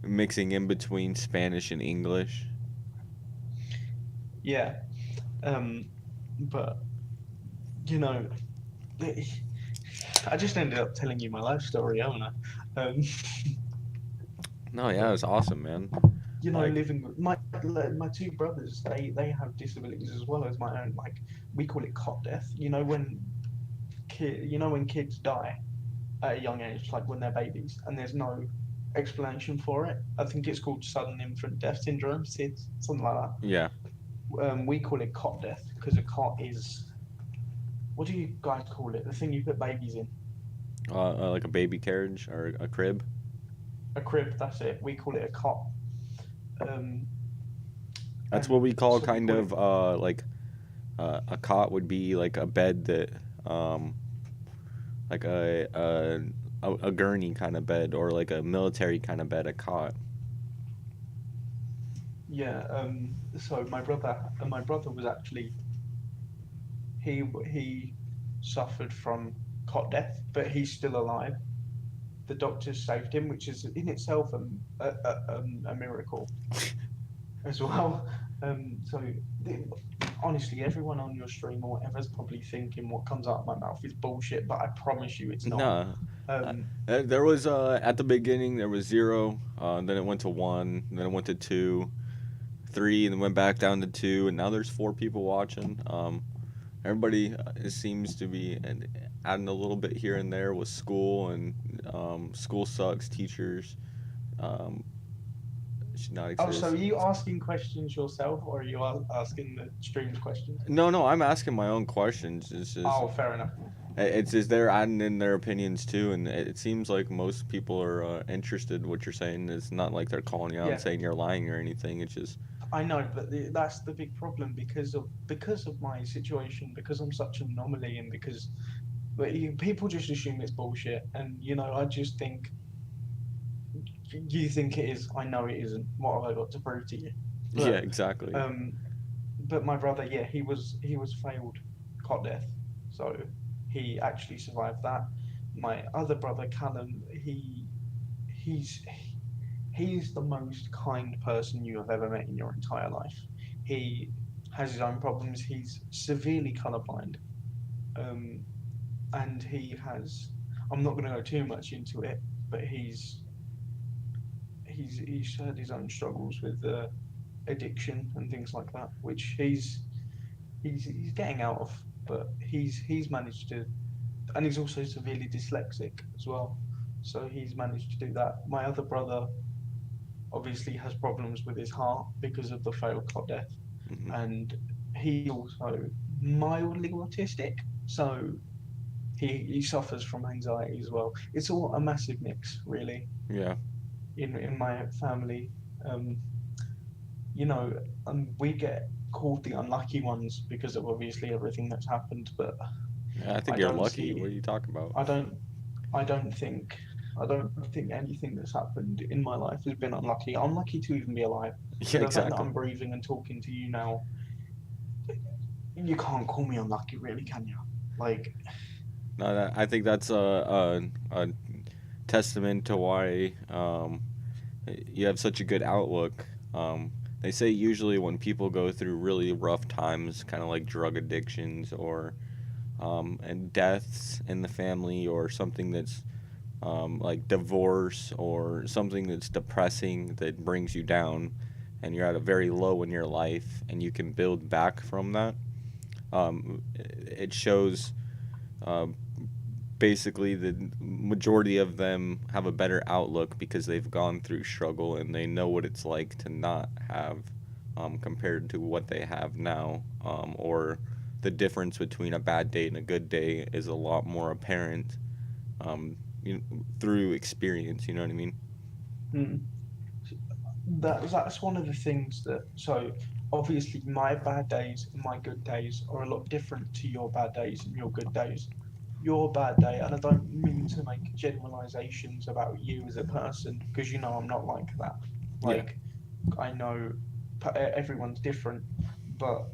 mixing in between Spanish and English. Yeah, but you know, I just ended up telling you my life story, haven't I? No, yeah, it was awesome, man. You know, living with my two brothers, they have disabilities as well as my own. Like we call it cot death. You know when kids die at a young age, like when they're babies, and there's no explanation for it. I think it's called sudden infant death syndrome, SIDS, something like that. Yeah. We call it cot death because a cot is, what do you guys call it? The thing you put babies in. Like a baby carriage or a crib. A crib, that's it. We call it a cot. That's what we call kind of like a cot would be like a bed that like a gurney kind of bed, or like a military kind of bed, a cot. Yeah. So my brother was actually he suffered from cot death, but he's still alive. The doctors saved him, which is in itself a miracle as well. Honestly, everyone on your stream or whatever is probably thinking what comes out of my mouth is bullshit, but I promise you it's not. No. There was at the beginning there was 0, then it went to 1, then it went to 2, 3, and then went back down to 2, and now there's 4 people watching. Everybody seems to be adding a little bit here and there with school, and school sucks. Teachers should not exist. Oh, so are you asking questions yourself, or are you asking the stream's questions? No, I'm asking my own questions. It's just, oh, fair enough. It's just they're adding in their opinions too, and it seems like most people are interested in what you're saying. It's not like they're calling you out and saying you're lying or anything. It's just. I know, but that's the big problem because of my situation, because I'm such an anomaly, and because people just assume it's bullshit, and I just think you think it is. I know it isn't. What have I got to prove to you? But, yeah, exactly. But my brother, yeah, he was failed cot death, so he actually survived that. My other brother, Callum, he's the most kind person you have ever met in your entire life. He has his own problems. He's severely colorblind, and he has. I'm not going to go too much into it, but he's had his own struggles with addiction and things like that, which he's getting out of. But he's managed to, and he's also severely dyslexic as well. So he's managed to do that. My other brother obviously has problems with his heart because of the failed cot death, and he's also mildly autistic, so he suffers from anxiety as well. It's all a massive mix, really. Yeah. In my family, we get called the unlucky ones because of obviously everything that's happened. But yeah, I think you're lucky. What are you talking about? I don't think anything that's happened in my life has been unlucky. I'm lucky to even be alive. Yeah, the exactly. fact that I'm breathing and talking to you now, you can't call me unlucky, really, can you? Like, no, I think that's testament to why you have such a good outlook. They say usually when people go through really rough times, kind of like drug addictions or and deaths in the family, or something that's like divorce or something that's depressing that brings you down, and you're at a very low in your life, and you can build back from that. It shows basically the majority of them have a better outlook because they've gone through struggle and they know what it's like to not have, compared to what they have now, or the difference between a bad day and a good day is a lot more apparent, through experience. You know what I mean? Mm. That's one of the things that, so obviously my bad days and my good days are a lot different to your bad days and your good days. Your bad day, and I don't mean to make generalizations about you as a person, because you know I'm not like that. Like, I know everyone's different, but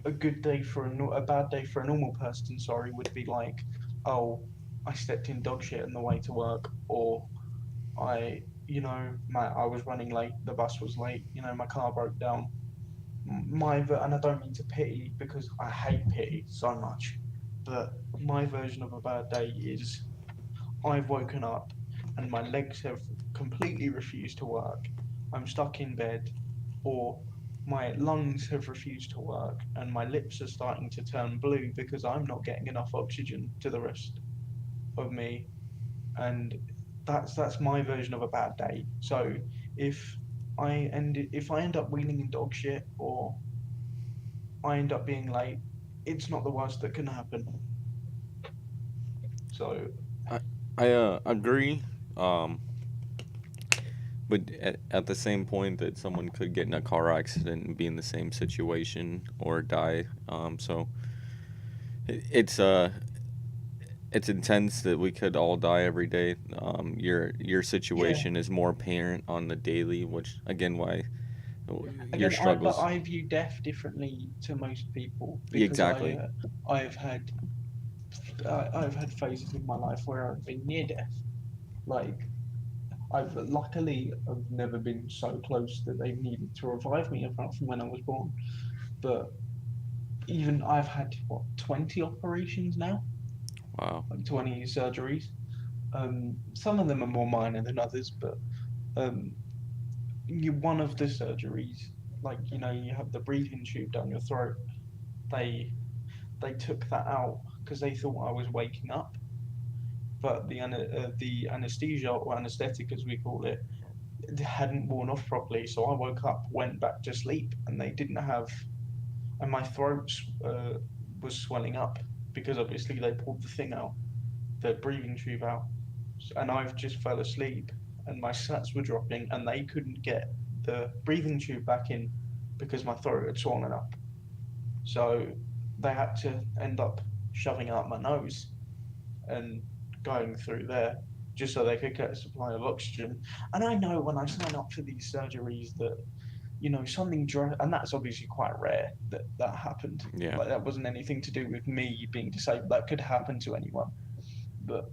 a good day for a bad day for a normal person, sorry, would be like, oh, I stepped in dog shit on the way to work, or I was running late, the bus was late, my car broke down. And I don't mean to pity, because I hate pity so much, but my version of a bad day is I've woken up and my legs have completely refused to work. I'm stuck in bed, or my lungs have refused to work and my lips are starting to turn blue because I'm not getting enough oxygen to the rest of me. And that's my version of a bad day. So if if I end up wheeling in dog shit, or I end up being late, it's not the worst that can happen. So I agree, but at the same point that someone could get in a car accident and be in the same situation or die. So it's it's intense that we could all die every day. Your situation is more apparent on the daily, which again why your again, struggles. I view death differently to most people, Yeah, because exactly. I've had I've had phases in my life where I've been near death. Like, I've never been so close that they've needed to revive me, apart from when I was born. But even I've had 20 operations now, Wow. like 20 surgeries. Some of them are more minor than others, but um, one of the surgeries, like, you have the breathing tube down your throat. They they took that out because they thought I was waking up, but the anesthesia, or anesthetic as we call it, hadn't worn off properly. So I woke up, went back to sleep, and they didn't have, and my throat was swelling up because obviously they pulled the thing out, the breathing tube out, and I've just fell asleep, and my sats were dropping, and they couldn't get the breathing tube back in because my throat had swollen up. So they had to end up shoving out my nose and going through there just so they could get a supply of oxygen. And I know when I sign up for these surgeries that, something, and that's obviously quite rare that happened. Yeah. Like, that wasn't anything to do with me being disabled. That could happen to anyone. But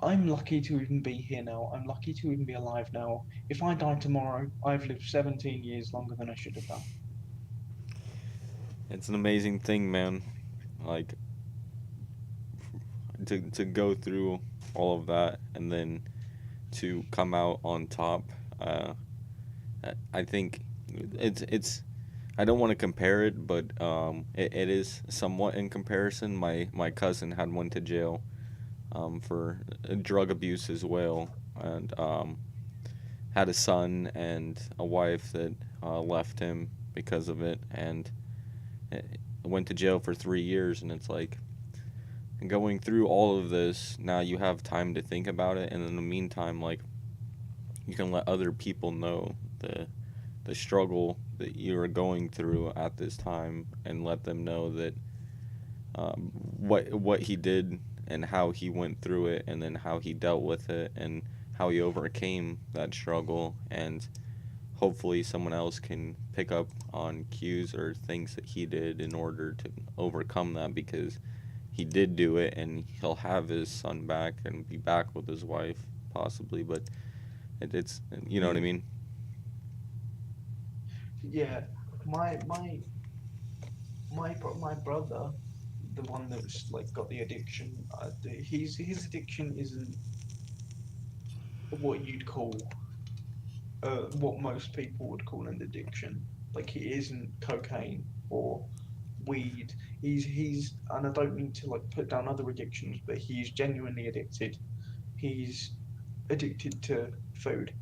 I'm lucky to even be here now. I'm lucky to even be alive now. If I die tomorrow, I've lived 17 years longer than I should have done. It's an amazing thing, man. Like, to go through all of that and then to come out on top. I think it's I don't want to compare it, but it is somewhat in comparison. My cousin had went to jail for drug abuse as well, and had a son and a wife that left him because of it, and went to jail for 3 years. And it's like, going through all of this, now you have time to think about it, and in the meantime, like, you can let other people know the struggle that you are going through at this time, and let them know that what he did and how he went through it, and then how he dealt with it, and how he overcame that struggle. And hopefully someone else can pick up on cues or things that he did in order to overcome that, because he did do it, and he'll have his son back and be back with his wife possibly, but it's you know what I mean. Yeah, my my brother, the one that's like got the addiction, his addiction isn't what you'd call what most people would call an addiction. Like, he isn't cocaine or weed. He's and I don't mean to like put down other addictions, but he's genuinely addicted. He's addicted to food.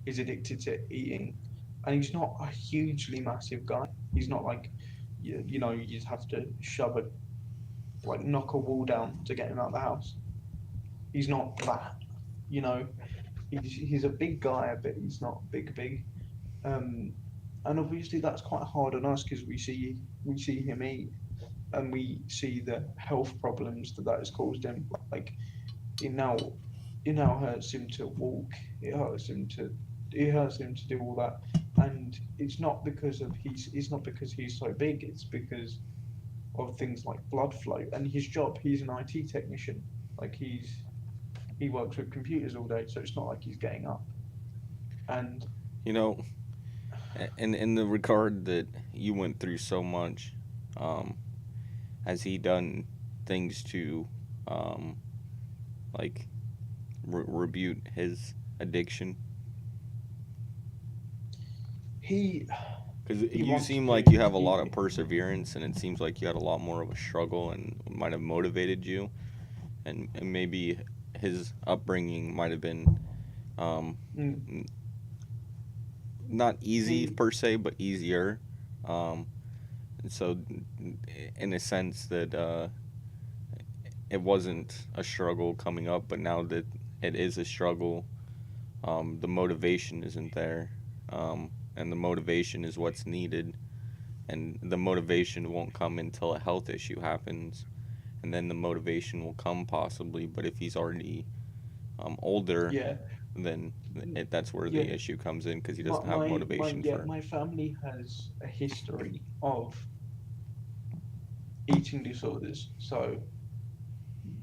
He's addicted to eating, and he's not a hugely massive guy. He's not like you know, you'd have to shove a like knock a wall down to get him out of the house. He's not that, you know. He's a big guy, but he's not big. And obviously that's quite hard on us because we see him eat, and we see the health problems that has caused him. Like, it now hurts him to walk. It hurts him to do all that, and it's not because he's so big. It's because of things like blood flow and his job. He's an IT technician. Like, he works with computers all day, so it's not like he's getting up. And You know, in the regard that you went through so much, has he done things to like rebuke his addiction? Because you seem like you have a lot of perseverance, and it seems like you had a lot more of a struggle and might have motivated you, and maybe his upbringing might have been not easy per se, but easier. And so, in a sense that it wasn't a struggle coming up, but now that it is a struggle, the motivation isn't there. And the motivation is what's needed, and the motivation won't come until a health issue happens, and then the motivation will come possibly. But if he's already older, then that's where the issue comes in, because he doesn't have motivation for it. My family has a history of eating disorders, so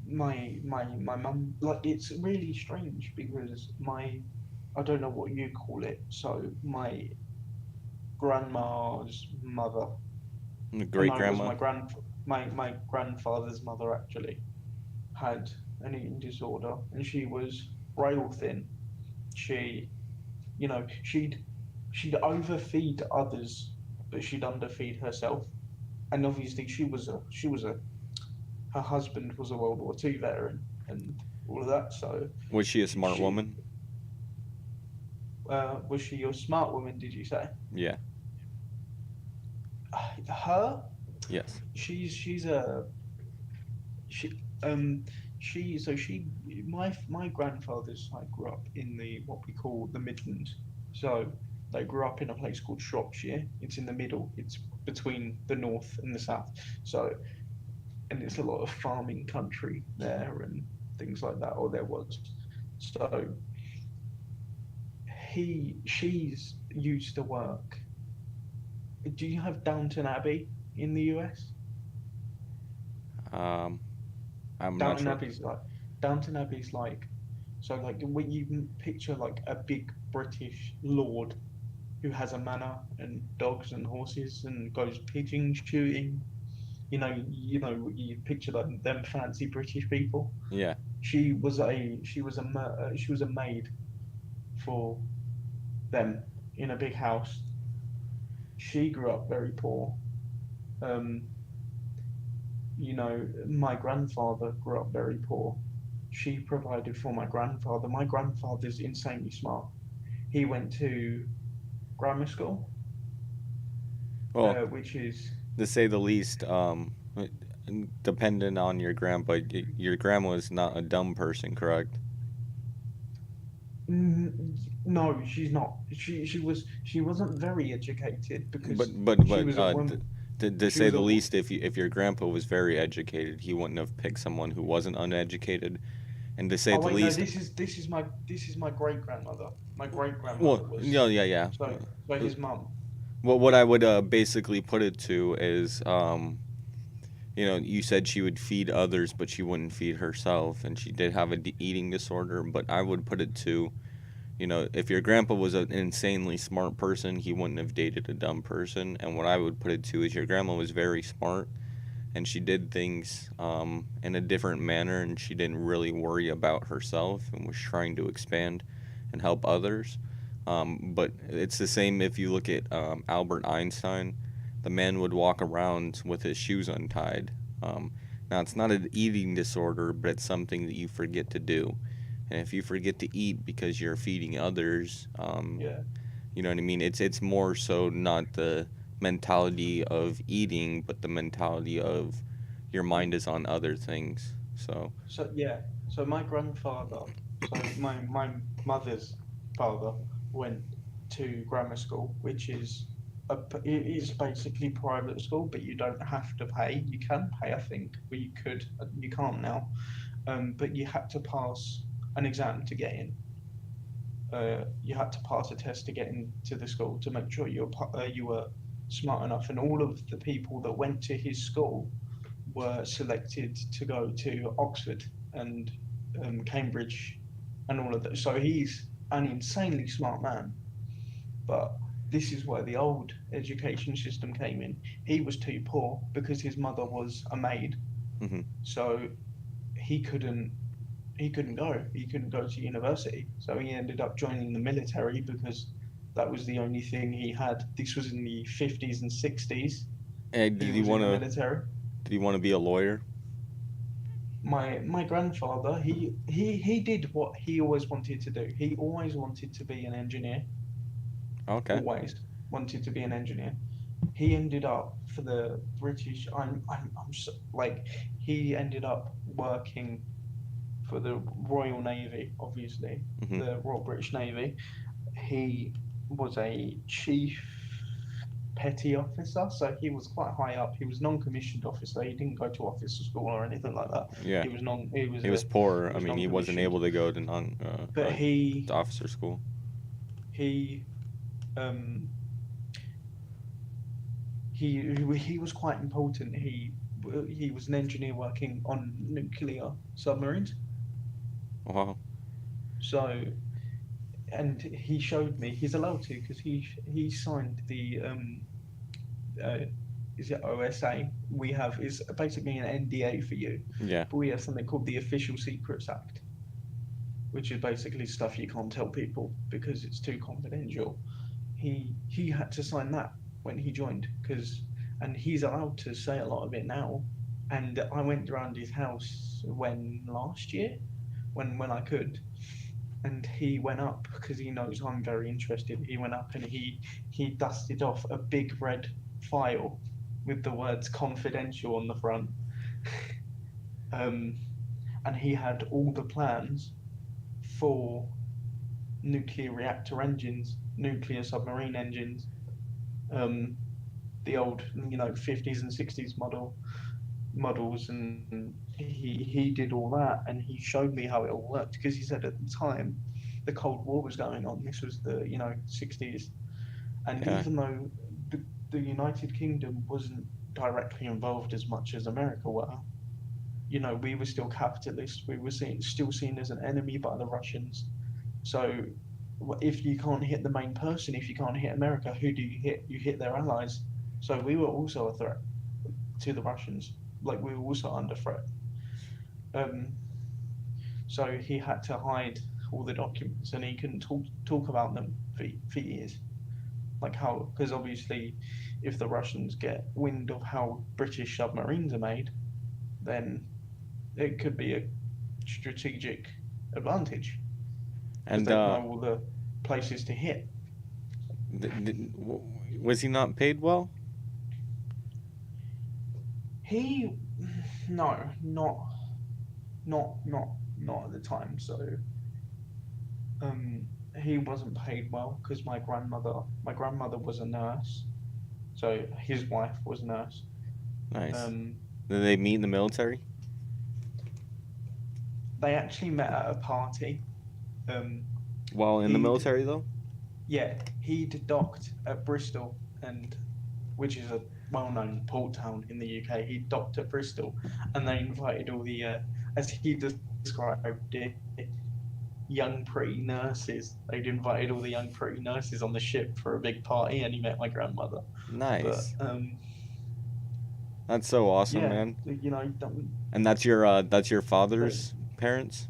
my mum, like, it's really strange because I don't know what you call it, so my grandma's mother, great grandma, my grandfather's mother actually had an eating disorder, and she was rail thin. She, you know, she'd overfeed others, but she'd underfeed herself. And obviously her husband was a World War II veteran and all of that. So was she a smart woman? Was she a smart woman, did you say? Yeah. Her? Yes. My grandfather's side grew up in what we call the Midlands. So they grew up in a place called Shropshire. It's in the middle. It's between the north and the south. So, and it's a lot of farming country there and things like that, or there was. So she's used to work. Do you have Downton Abbey in the US? I'm Downton not sure. Downton Abbey's like, so like when you picture like a big British lord who has a manor and dogs and horses and goes pigeon shooting, you picture them fancy British people. Yeah. She was a maid for them in a big house. She grew up very poor. My grandfather grew up very poor. She provided for my grandfather. My grandfather's insanely smart. He went to grammar school, which is, to say the least, dependent on your grandpa. Your grandma is not a dumb person, correct? no, she's not. She wasn't very educated because But she was a woman. to say the least, if your grandpa was very educated, he wouldn't have picked someone who wasn't uneducated. And to say the least, no, this is my great grandmother. My great grandmother was. Yeah. So his mum. Well, what I would basically put it to is, you know, you said she would feed others, but she wouldn't feed herself, and she did have an eating disorder. But I would put it to, you know, if your grandpa was an insanely smart person, he wouldn't have dated a dumb person. And what I would put it to is your grandma was very smart, and she did things in a different manner, and she didn't really worry about herself and was trying to expand and help others. But it's the same if you look at Albert Einstein. The man would walk around with his shoes untied. Now, it's not an eating disorder, but it's something that you forget to do. And if you forget to eat because you're feeding others, Yeah. you know what I mean? It's more so not the mentality of eating, but the mentality of your mind is on other things. So So yeah. So my grandfather, so my mother's father went to grammar school, which is it is basically private school, but you don't have to pay. You can pay, I think, but you could. You can't now. But you had to pass an exam to get in. You had to pass a test to get into the school to make sure you were smart enough. And all of the people that went to his school were selected to go to Oxford and Cambridge and all of that. So he's an insanely smart man. But this is where the old education system came in. He was too poor because his mother was a maid. Mm-hmm. So he couldn't go. He couldn't go to university. So he ended up joining the military because that was the only thing he had. This was in the 50s and 60s. Hey, He was in the military. Did he want to be a lawyer? My grandfather, he did what he always wanted to do. He always wanted to be an engineer. Okay. Always wanted to be an engineer. He ended up for the British. He ended up working for the Royal Navy, obviously, Mm-hmm. the Royal British Navy. He was a chief petty officer, so he was quite high up. He was non-commissioned officer. He didn't go to officer school or anything like that. Yeah. He was non. He was poor. I mean, he wasn't non-commissioned. able to go to But to officer school. he was quite important. He was an engineer working on nuclear submarines. Wow. So, and he showed me he's allowed to because he signed the is it OSA? We have is basically an NDA for you. Yeah. But we have something called the Official Secrets Act, which is basically stuff you can't tell people because it's too confidential. He had to sign that when he joined and he's allowed to say a lot of it now. And I went around his house last year when I could, and he went up because he knows I'm very interested. He went up and he dusted off a big red file with the words confidential on the front. And he had all the plans for nuclear reactor engines, nuclear submarine engines, the old 50s and 60s models, and he did all that, and he showed me how it all worked because he said at the time the Cold War was going on. This was the 60s, and Yeah. even though the United Kingdom wasn't directly involved as much as America were, we were still capitalists. We were still seen as an enemy by the Russians. So if you can't hit the main person, if you can't hit America, who do you hit? You hit their allies. So we were also a threat to the Russians. Like, we were also under threat. So he had to hide all the documents, and he couldn't talk about them for years. Like how, because obviously, if the Russians get wind of how British submarines are made, then it could be a strategic advantage. And they know all the places to hit. Was he not paid well? No, not at the time. So, he wasn't paid well because my grandmother was a nurse, so his wife was a nurse. Nice. Did they meet in the military? They actually met at a party. While in the military, though? Yeah, he'd docked at Bristol, which is a well-known port town in the UK. He docked at Bristol, and they invited all the, as he described it, young pretty nurses. They'd invited all the young pretty nurses on the ship for a big party, and he met my grandmother. Nice. But That's so awesome, yeah, man. you know, don't, And that's your father's parents?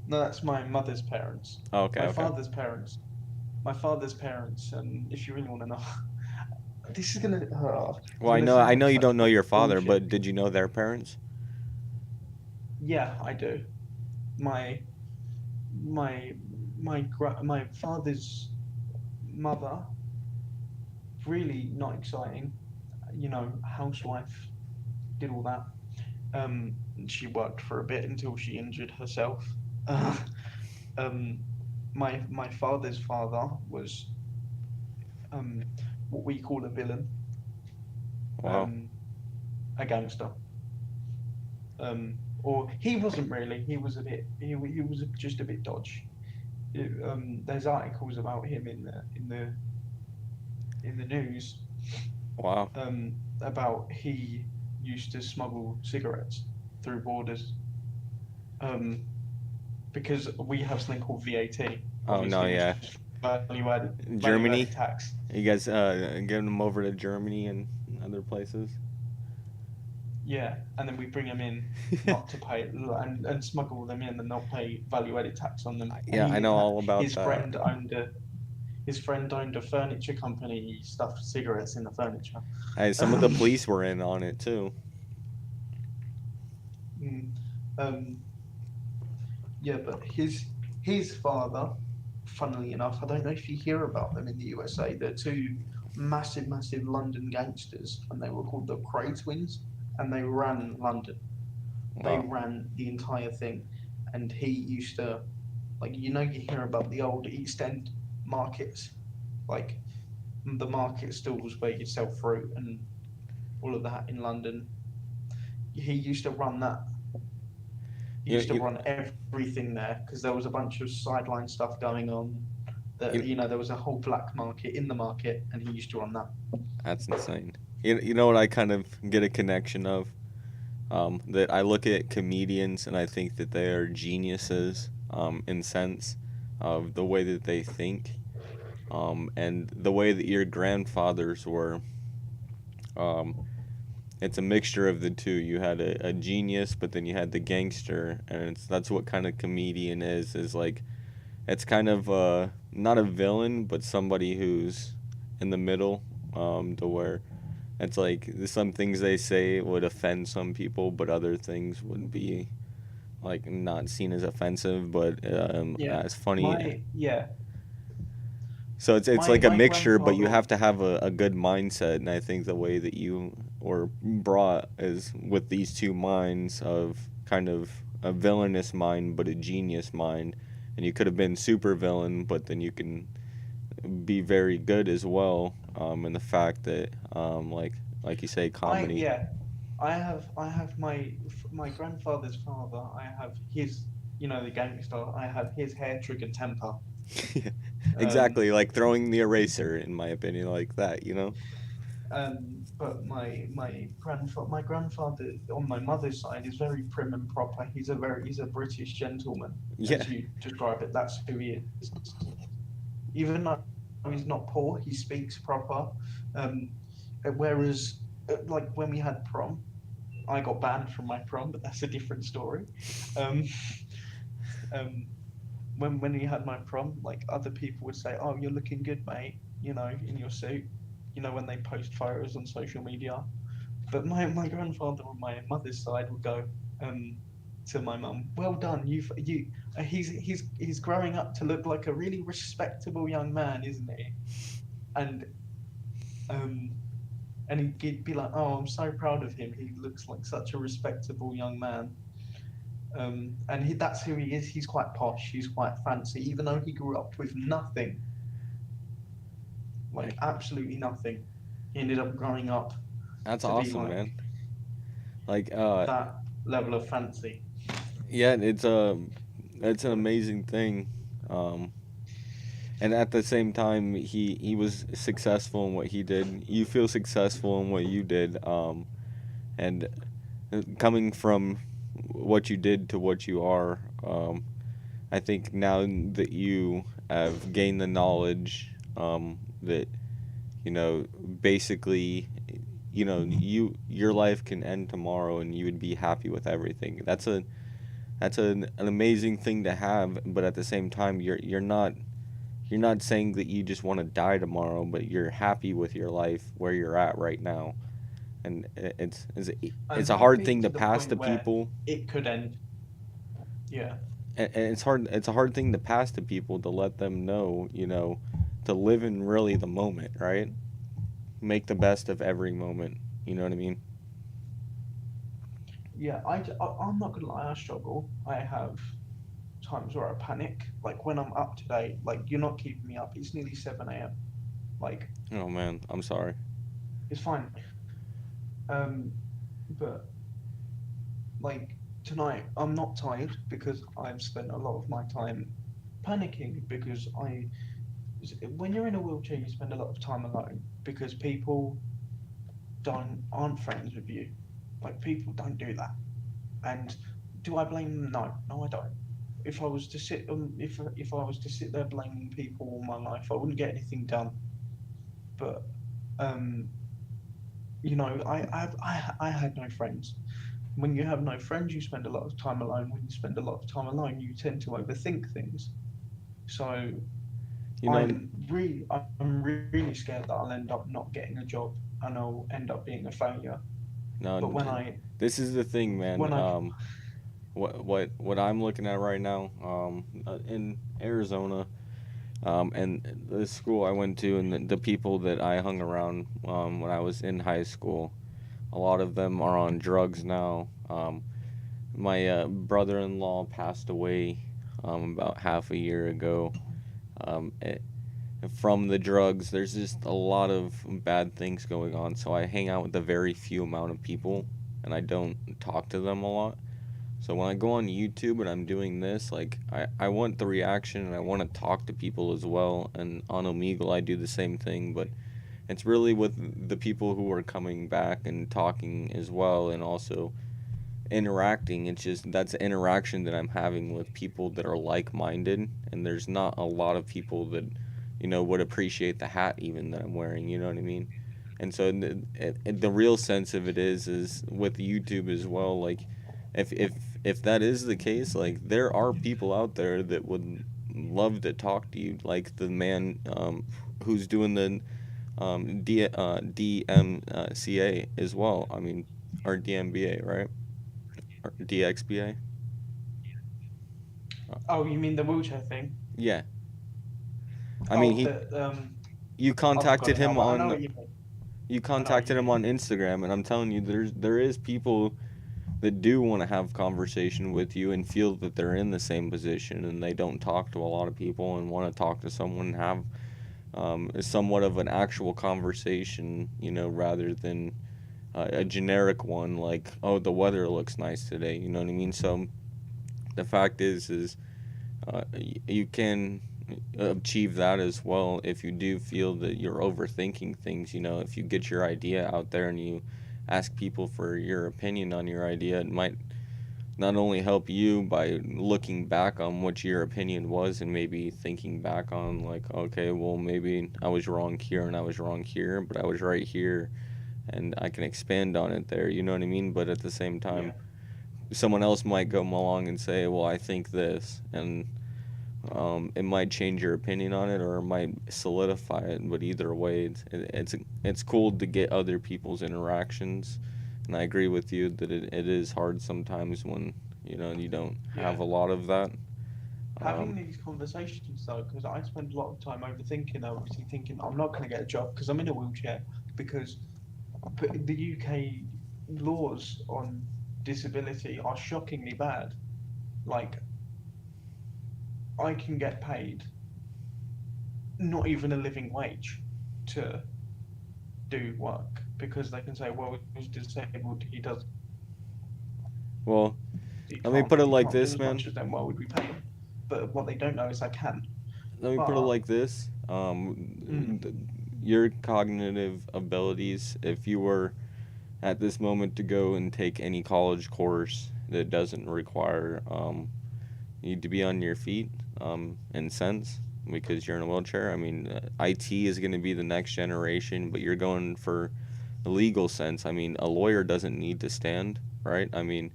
no, that's my mother's parents. Oh, okay, My okay. father's parents. My father's parents, and if you really want to know, this is gonna. Well, I know you don't know your father, but did you know their parents? Yeah, I do. My my father's mother, really not exciting. You know, housewife, did all that. She worked for a bit until she injured herself. My father's father was what we call a villain. Wow. A gangster. Or he wasn't really. He was a bit. He was just a bit dodgy. There's articles about him in the news. Wow. About he used to smuggle cigarettes through borders. Because we have something called VAT. Oh no, obviously, yeah. which is value-added Germany? tax. You guys getting them over to Germany and other places? Yeah, and then we bring them in not to pay and smuggle them in and not pay value-added tax on them. Yeah, And I know all about his that. His friend owned a furniture company. He stuffed cigarettes in the furniture. Hey, some of the police were in on it too. Yeah, but his father, funnily enough, I don't know if you hear about them in the USA. They're two massive London gangsters, and they were called the Cray Twins, and they ran London. They Wow. ran the entire thing, and he used to, like, you know, you hear about the old East End markets, like the market stalls where you sell fruit and all of that in London. He used to run that. He used to run everything there because there was a bunch of sideline stuff going on. That you know, there was a whole black market in the market, and he used to run that. That's insane. You know what I kind of get a connection of? That I look at comedians and I think that they are geniuses in sense of the way that they think, and the way that your grandfathers were. It's a mixture of the two. You had a genius, but then you had the gangster, and that's what kind of comedian is like. It's kind of not a villain, but somebody who's in the middle, to where it's like some things they say would offend some people, but other things would be like not seen as offensive, but as funny. So it's like a mixture, but you have to have a good mindset, and I think the way that you were brought is with these two minds of kind of a villainous mind, but a genius mind, and you could have been super villain, but then you can be very good as well, in the fact that like you say, comedy. I have my grandfather's father. I have his, you know, the gangster. I have his hair trigger temper. Exactly, like throwing the eraser, in my opinion, like that, you know. But my grandfather on my mother's side is very prim and proper. He's a British gentleman, as you describe it. That's who he is. Even though he's not poor, he speaks proper. Whereas, like when we had prom, I got banned from my prom, but that's a different story. When we had my prom, like other people would say, "Oh, you're looking good, mate," you know, in your suit. You know, when they post photos on social media. But my grandfather on my mother's side would go to my mum, "Well done, he's growing up to look like a really respectable young man, isn't he?" And he'd be like, "Oh, I'm so proud of him. He looks like such a respectable young man." And that's who he is. He's quite posh. He's quite fancy, even though he grew up with nothing. Like absolutely nothing. He ended up growing up. That's to awesome, be man. Like that level of fancy. Yeah, it's an amazing thing. And at the same time, he was successful in what he did. You feel successful in what you did. And coming from what you did to what you are, I think now that you have gained the knowledge, that, you know, basically, you know, your life can end tomorrow and you would be happy with everything. That's an amazing thing to have, but at the same time, you're not saying that you just want to die tomorrow, but you're happy with your life where you're at right now. And it's a hard thing to pass to people. It could end. Yeah. And it's a hard thing to pass to people, to let them know, you know, to live in really the moment, right? Make the best of every moment. You know what I mean? Yeah, I'm not gonna lie, I struggle. I have times where I panic. Like when I'm up today, like you're not keeping me up. It's nearly 7 a.m. Like, Oh man, I'm sorry. it's fine. But like tonight, I'm not tired because I've spent a lot of my time panicking because when you're in a wheelchair, you spend a lot of time alone because people aren't friends with you. Like people don't do that. And do I blame them? No, I don't. If I was to sit, if I was to sit there blaming people all my life, I wouldn't get anything done. But you know, I had no friends. When you have no friends, you spend a lot of time alone. When you spend a lot of time alone, you tend to overthink things. So You know, I'm really scared that I'll end up not getting a job and I'll end up being a failure. no, But when this is the thing, man. when I What I'm looking at right now, in Arizona, and the school I went to, and the people that I hung around, when I was in high school, a lot of them are on drugs now. My brother-in-law passed away, about half a year ago. From the drugs, there's just a lot of bad things going on. So I hang out with a very few amount of people, and I don't talk to them a lot. So when I go on YouTube and I'm doing this, like, I want the reaction and I want to talk to people as well. And on Omegle, I do the same thing, but it's really with the people who are coming back and talking as well, and also interacting. It's just that's the interaction that I'm having with people that are like-minded, and there's not a lot of people that, you know, would appreciate the hat even that I'm wearing, you know what I mean? And so the real sense of it is with YouTube as well, like, if that is the case, like, there are people out there that would love to talk to you, like the man, who's doing the DMCA as well. I mean, or DMBA, right? Or DXBA? Oh, you mean the wheelchair thing? Yeah. I mean, you I contacted forgot it now, him but I know on what you mean. you contacted him on Instagram, and I'm telling you, there is people that do want to have conversation with you and feel that they're in the same position, and they don't talk to a lot of people and want to talk to someone and have, somewhat of an actual conversation, you know, rather than a generic one like, oh, the weather looks nice today, you know what I mean? So the fact is you can achieve that as well if you do feel that you're overthinking things. You know, if you get your idea out there and you ask people for your opinion on your idea, it might not only help you by looking back on what your opinion was and maybe thinking back on, like, okay, well, maybe I was wrong here and I was wrong here, but I was right here and I can expand on it there, you know what I mean? But at the same time, someone else might come along and say, well, I think this, and it might change your opinion on it, or it might solidify it. But either way, it's cool to get other people's interactions, and I agree with you that it is hard sometimes when, you know, you don't have a lot of that. Having these conversations though, because I spend a lot of time overthinking, obviously thinking I'm not going to get a job because I'm in a wheelchair, because the UK laws on disability are shockingly bad. Like, I can get paid not even a living wage to do work because they can say, well, he's disabled, he does. Well, let me put it like this, as man. much as them, why would we pay him? But what they don't know is I can. let me put it But like this. Your cognitive abilities, if you were at this moment to go and take any college course that doesn't require you to be on your feet, in sense, because you're in a wheelchair. I mean, IT is going to be the next generation, but you're going for a legal sense. I mean, a lawyer doesn't need to stand, right? I mean,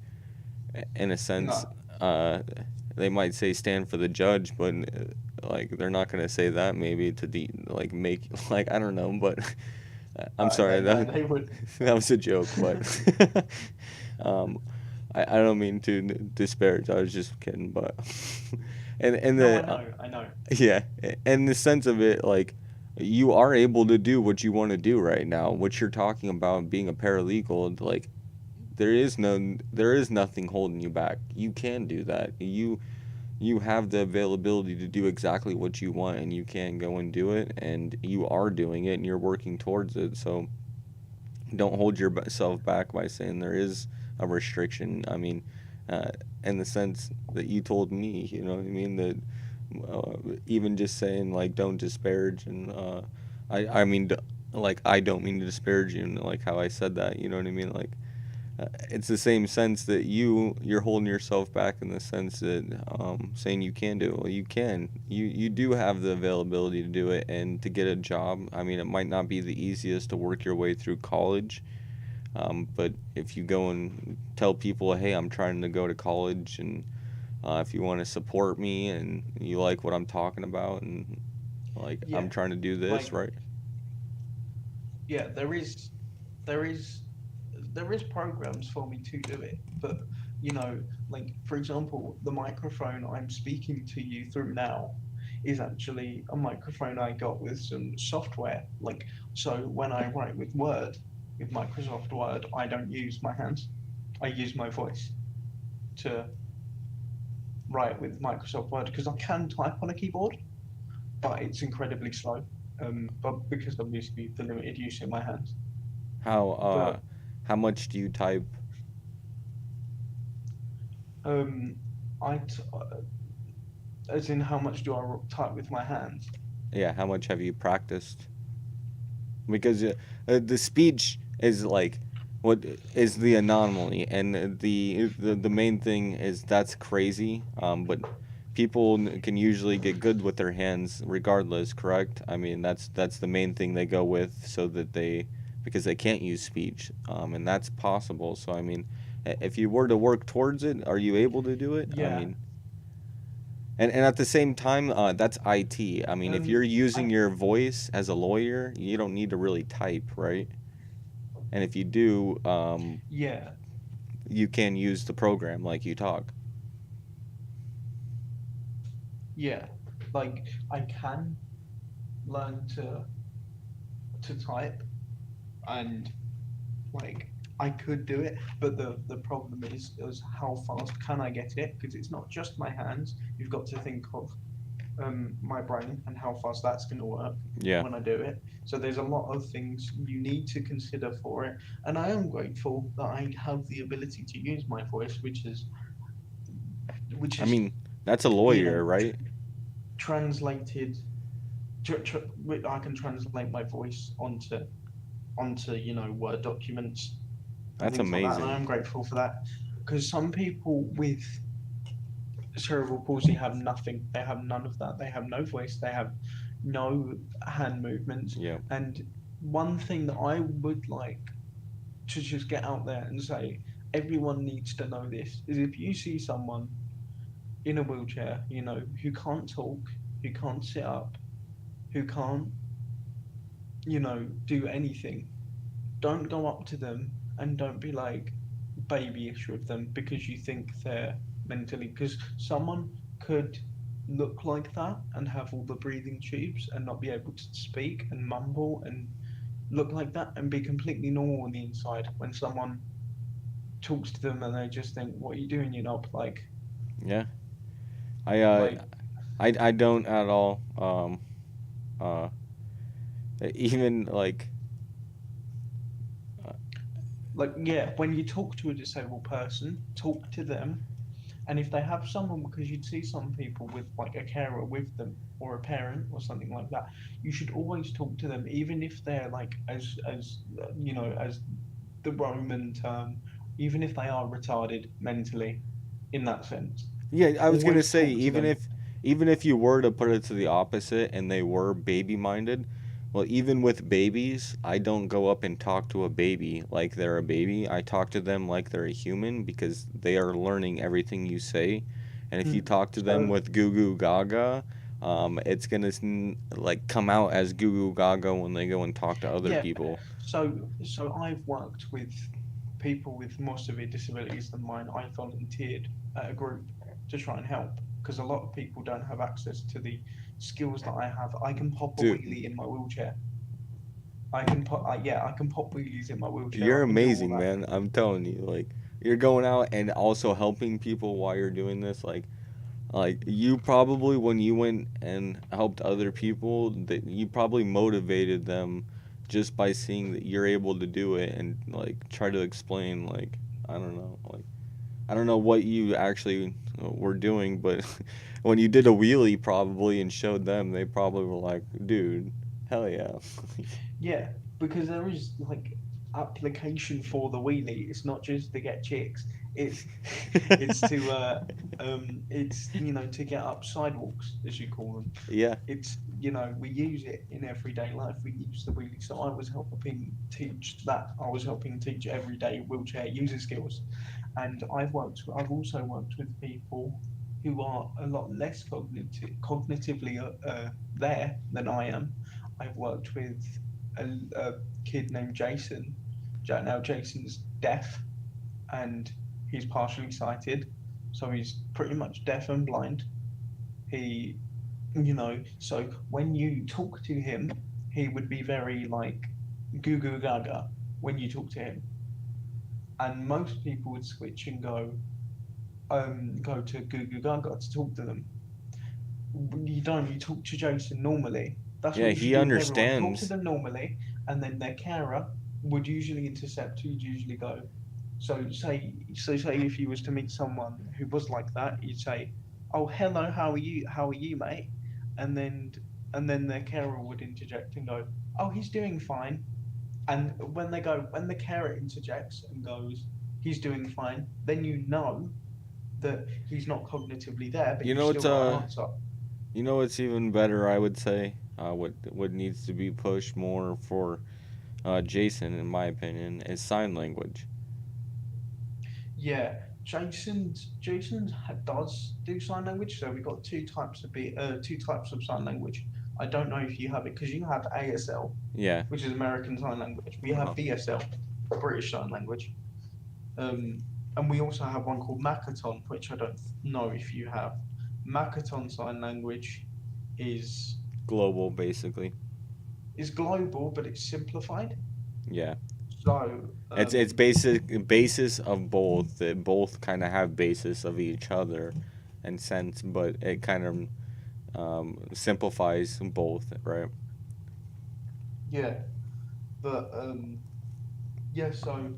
in a sense, they might say stand for the judge, but like they're not going to say that maybe to like make like I don't know, but I'm sorry they would. that was a joke, but um, I don't mean to disparage. I was just kidding, but and No, the I know. yeah, and the sense of it, like you are able to do what you want to do right now. What you're talking about being a paralegal, like there is nothing holding you back. You can do that. You have the availability to do exactly what you want, and you can go and do it, and you are doing it, and you're working towards it. So don't hold yourself back by saying there is a restriction. I mean, in the sense that you told me, you know what I mean, that even just saying like don't disparage, and I mean like I don't mean to disparage you, and like how I said that, you know what I mean, like it's the same sense that you're holding yourself back in the sense that saying you can do it. Well, you can. You do have the availability to do it, and to get a job. I mean, it might not be the easiest to work your way through college, but if you go and tell people, hey, I'm trying to go to college, and if you want to support me and you like what I'm talking about, and like I'm trying to do this, right? Yeah, there is programs for me to do it, but you know, like for example, the microphone I'm speaking to you through now is actually a microphone I got with some software. Like, so when I write with Word, with Microsoft Word, I don't use my hands. I use my voice to write with Microsoft Word because I can type on a keyboard, but it's incredibly slow. But because obviously the limited use in my hands. How much do you type? As in how much do I type with my hands? Yeah, how much have you practiced? Because the speech is like what is the anomaly, and the main thing is that's crazy. But people can usually get good with their hands regardless, correct? I mean, that's the main thing they go with, so that because they can't use speech, and that's possible. So I mean, if you were to work towards it, are you able to do it? Yeah. I mean, and at the same time, that's IT. I mean, if you're using your voice as a lawyer, you don't need to really type, right? And if you do, yeah, you can use the program like you talk. Yeah, like I can learn to type, and like I could do it, but the problem is how fast can I get it? Because it's not just my hands. You've got to think of my brain and how fast that's going to work when I do it. So there's a lot of things you need to consider for it, and I am grateful that I have the ability to use my voice, which is I mean, that's a lawyer, right? Translated. I can translate my voice onto Word documents. That's amazing. Like that, and I'm grateful for that, because some people with cerebral palsy have nothing. They have none of that. They have no voice. They have no hand movements. Yeah. And one thing that I would like to just get out there and say, everyone needs to know this, is if you see someone in a wheelchair, who can't talk, who can't sit up, who can't, do anything, don't go up to them and don't be like babyish with them because you think they're mentally, because someone could look like that and have all the breathing tubes and not be able to speak and mumble and look like that and be completely normal on the inside. When someone talks to them and they just think, what are you doing? You're not like. Yeah. I don't at all. Even like yeah, when you talk to a disabled person, talk to them And if they have someone, because you'd see some people with like a carer with them or a parent or something like that, you should always talk to them, even if they're like as as the Roman term, even if they are retarded mentally, in that sense. Yeah, I was gonna Always say talk to them. even if you were to put it to the opposite and they were baby minded, well, even with babies, I don't go up and talk to a baby like they're a baby. I talk to them like they're a human because they are learning everything you say. And if you talk to them So with goo goo gaga, it's gonna like come out as goo goo gaga when they go and talk to other yeah, people. so I've worked with people with more severe disabilities than mine. I volunteered at a group to try and help because a lot of people don't have access to the skills that I have. I can pop a Dude, wheelie in my wheelchair. I can pop wheelies in my wheelchair. you're I can do all amazing, that. man. I'm telling you, like you're going out and also helping people while you're doing this. Like you probably when you went and helped other people, that you probably motivated them just by seeing that you're able to do it and like try to explain like I don't know what you actually were doing, but when you did a wheelie probably and showed them, they probably were like, "Dude, hell yeah." Yeah, because there is like application for the wheelie. It's not just to get chicks. It's it's to it's to get up sidewalks as you call them. Yeah. It's we use it in everyday life. We use the wheelie. So I was helping teach that. I was helping teach everyday wheelchair user skills, and I've also worked with people who are a lot less cognitively there than I am. I've worked with a kid named Jason. Now Jason's deaf and he's partially sighted, so he's pretty much deaf and blind. He, so when you talk to him, he would be very like goo goo gaga when you talk to him, and most people would switch and go to goo goo gaga to talk to them. You don't. You talk to Jason normally. That's Yeah, what you should he do with everyone. Talk to understands. them normally, and then their carer would usually intercept. Who'd usually go. So say if you was to meet someone who was like that, you'd say, "Oh, hello, how are you? How are you, mate?" And then their carer would interject and go, "Oh, he's doing fine." And when the carer interjects and goes, "He's doing fine," then you know that he's not cognitively there, but You you've know still it's got an answer. you know what's even better, I would say. What needs to be pushed more for Jason, in my opinion, is sign language. Yeah, does do sign language. So we've got two types of sign language. I don't know if you have it because you have ASL, Yeah. which is American Sign Language. We have Uh-huh. BSL, British Sign Language. And we also have one called Makaton, which I don't know if you have. Makaton Sign Language is Global, basically. global, but it's simplified. Yeah. So It's basic basis of both. That both kind of have basis of each other, in sense, but it kind of simplifies both, right? yeah, but yeah. So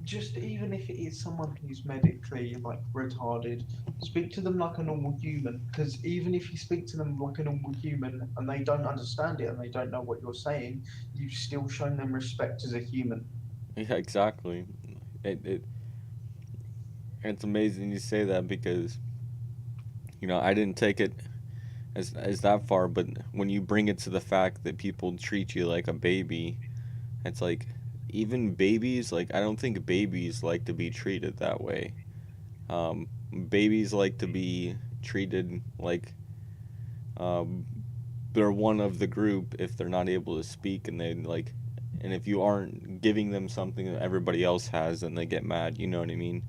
just even if it is someone who's medically like retarded, speak to them like a normal human. Because even if you speak to them like a normal human and they don't understand it and they don't know what you're saying, you've still shown them respect as a human. Yeah, exactly. It it's amazing you say that because I didn't take it as that far, but when you bring it to the fact that people treat you like a baby, it's like even babies, like I don't think babies like to be treated that way. Um, Babies like to be treated like um, they're one of the group if they're not able to speak, and if you aren't giving them something that everybody else has, then they get mad. You know what I mean?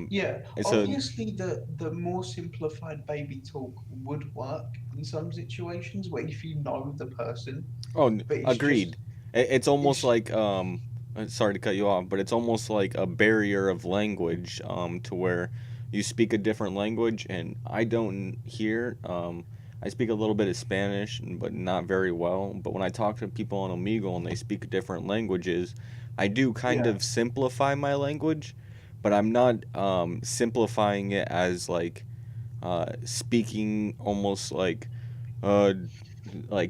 Yeah, It's a obviously the more simplified baby talk would work in some situations where if you know the person, but it's agreed. just It's almost it's like sorry to cut you off, but it's almost like a barrier of language to where you speak a different language and I don't hear I speak a little bit of Spanish but not very well, but when I talk to people on Omegle and they speak different languages, I do kind yeah. of simplify my language, but I'm not simplifying it as like speaking almost like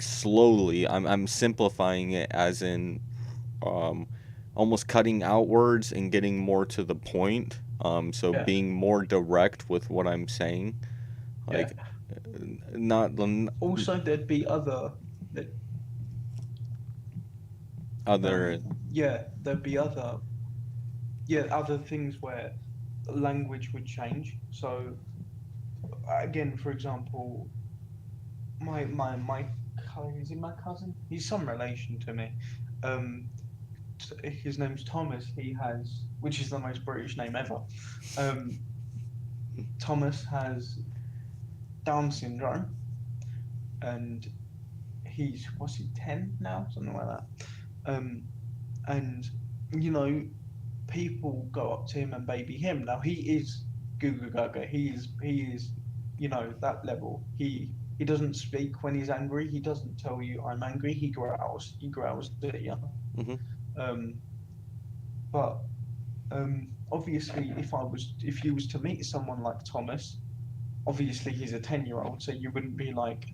slowly. I'm simplifying it as in um, almost cutting out words and getting more to the point. So Yeah. being more direct with what I'm saying, like not Also, there'd be other that other. yeah, there'd be other things where language would change. So again, for example, my is he my cousin? He's some relation to me. Um, his name's Thomas. He has, which is the most British name ever. Um, Thomas has Down syndrome, and he's what's he 10 now, something like that. And you know, people go up to him and baby him. Now he is Goo Goo Gaga. He is, you know, that level. He doesn't speak when he's angry. He doesn't tell you I'm angry. He growls. He growls at you. Mm-hmm. Um, but obviously, if you was to meet someone like Thomas, obviously he's a 10-year-old, so you wouldn't be like,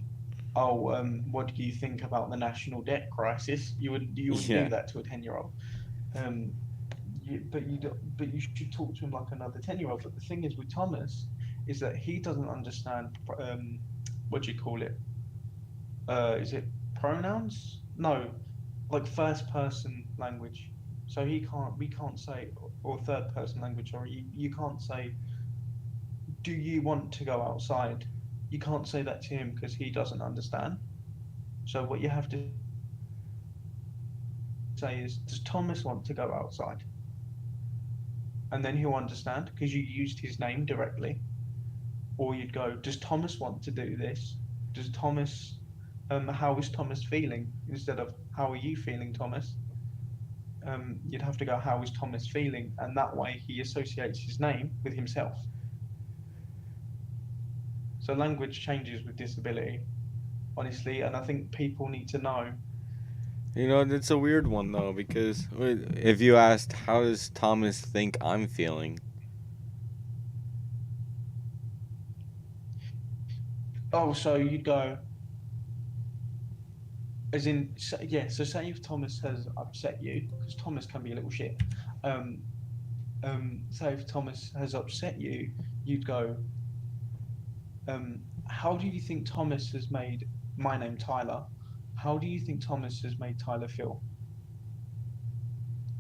oh, what do you think about the national debt crisis? You wouldn't Yeah. do that to a 10-year-old. But you should talk to him like another 10-year-old. But the thing is with Thomas is that he doesn't understand what do you call it? Is it pronouns? No, like first person language. So we can't say, or third person language, or you can't say, do you want to go outside? You can't say that to him because he doesn't understand. So what you have to say is, does Thomas want to go outside? And then he'll understand because you used his name directly. Or you'd go, does Thomas want to do this? Does Thomas, how is Thomas feeling? Instead of, how are you feeling, Thomas? You'd have to go, how is Thomas feeling? And that way he associates his name with himself. So language changes with disability, honestly, and I think people need to know. You know, it's a weird one though, because if you asked, how does Thomas think I'm feeling? Oh, so you'd go, as in, yeah, so say if Thomas has upset you, because Thomas can be a little shit. Say if Thomas has upset you, you'd go, how do you think Thomas has made my name Tyler? How do you think Thomas has made Tyler feel?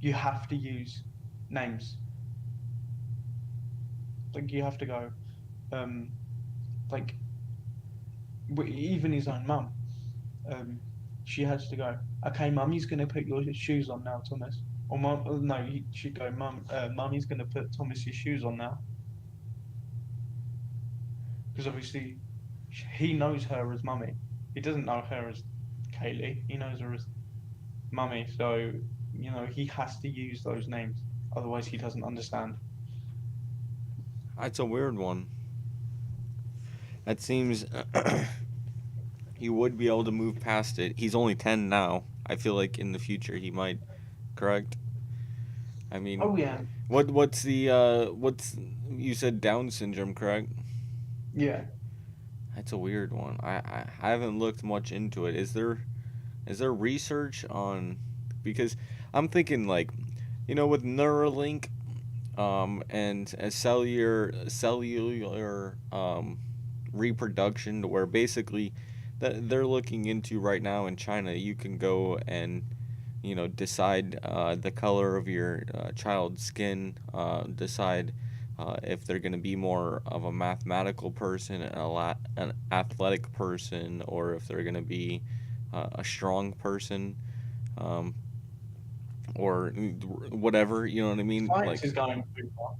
You have to use names. Like you have to go, like even his own mum. She has to go, okay, mummy's going to put your shoes on now, Thomas. Or mum, no, she'd go, mummy's going to put Thomas's shoes on now. Because obviously, he knows her as mummy. He doesn't know her as Kaylee. He knows her as mummy. So, you know, he has to use those names. Otherwise, he doesn't understand. That's a weird one. That seems he would be able to move past it. He's only 10 now. I feel like in the future he might, correct? I mean, oh yeah. What's you said Down syndrome, correct? Yeah. That's a weird one. I haven't looked much into it. Is there research on, because I'm thinking like, you know, with Neuralink and a cellular reproduction, where basically that they're looking into right now in China, you can go and, you know, decide the color of your child's skin, decide if they're going to be more of a mathematical person, an athletic person, or if they're going to be a strong person, or whatever, you know what I mean? Science is going too far.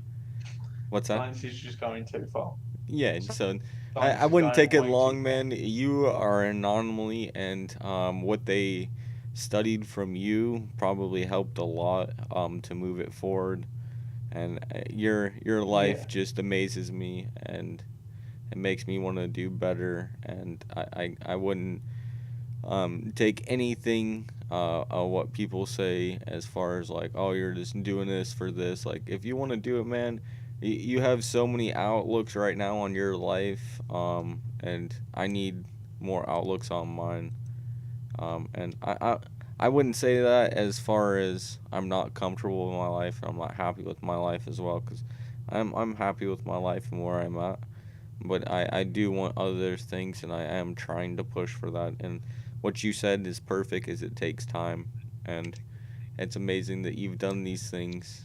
What's that? Science is just going too far. Yeah, so I wouldn't take it long, man. You are an anomaly, and what they studied from you probably helped a lot to move it forward. And your life just amazes me, and it makes me want to do better. And I wouldn't take anything what people say as far as like, oh, you're just doing this for this. Like, if you want to do it, man, you have so many outlooks right now on your life, and I need more outlooks on mine. And I wouldn't say that as far as I'm not comfortable with my life, I'm not happy with my life as well, because I'm happy with my life and where I'm at. But I do want other things, and I am trying to push for that. And what you said is perfect, is it takes time, and it's amazing that you've done these things.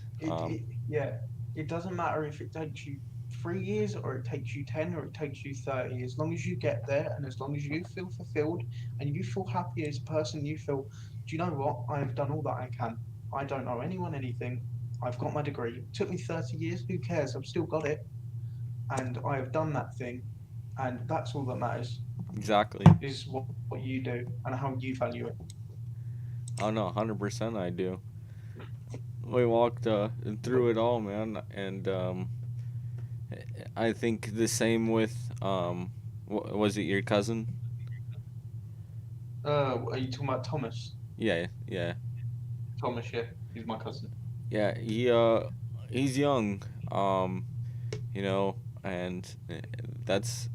Yeah, it doesn't matter if it takes you 3 years or it takes you 10 or it takes you 30. As long as you get there and as long as you feel fulfilled and you feel happy as a person, you feel, do you know what? I have done all that I can. I don't know anyone anything. I've got my degree. It took me 30 years. Who cares? I've still got it. And I have done that thing. And that's all that matters. Exactly. Is what you do and how you value it. Oh no, 100% I do. We walked through it all, man, and I think the same with was it your cousin? Are you talking about Thomas? Yeah, yeah, Thomas, yeah, he's my cousin. yeah. He's young, you know, and that's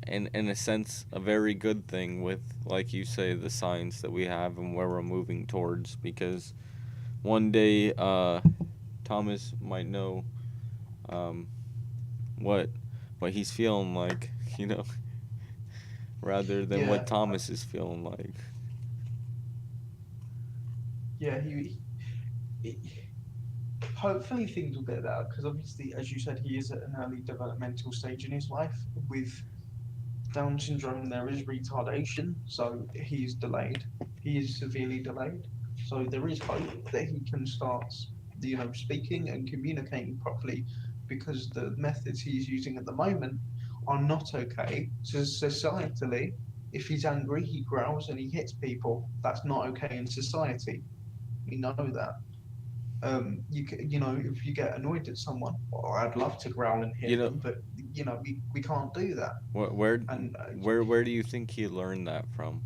in a sense a very good thing with, like you say, the science that we have and where we're moving towards, because one day Thomas might know um, what he's feeling like, you know, rather than what Thomas is feeling like. Yeah, hopefully things will get better because obviously, as you said, he is at an early developmental stage in his life. With Down syndrome, there is retardation, so he's delayed. He is severely delayed. So there is hope that he can start, speaking and communicating properly, because the methods he's using at the moment are not okay. So societally, if he's angry, he growls and he hits people. That's not okay in society. We know that. If you get annoyed at someone, well, I'd love to growl and hit them, but we can't do that. Where do you think he learned that from?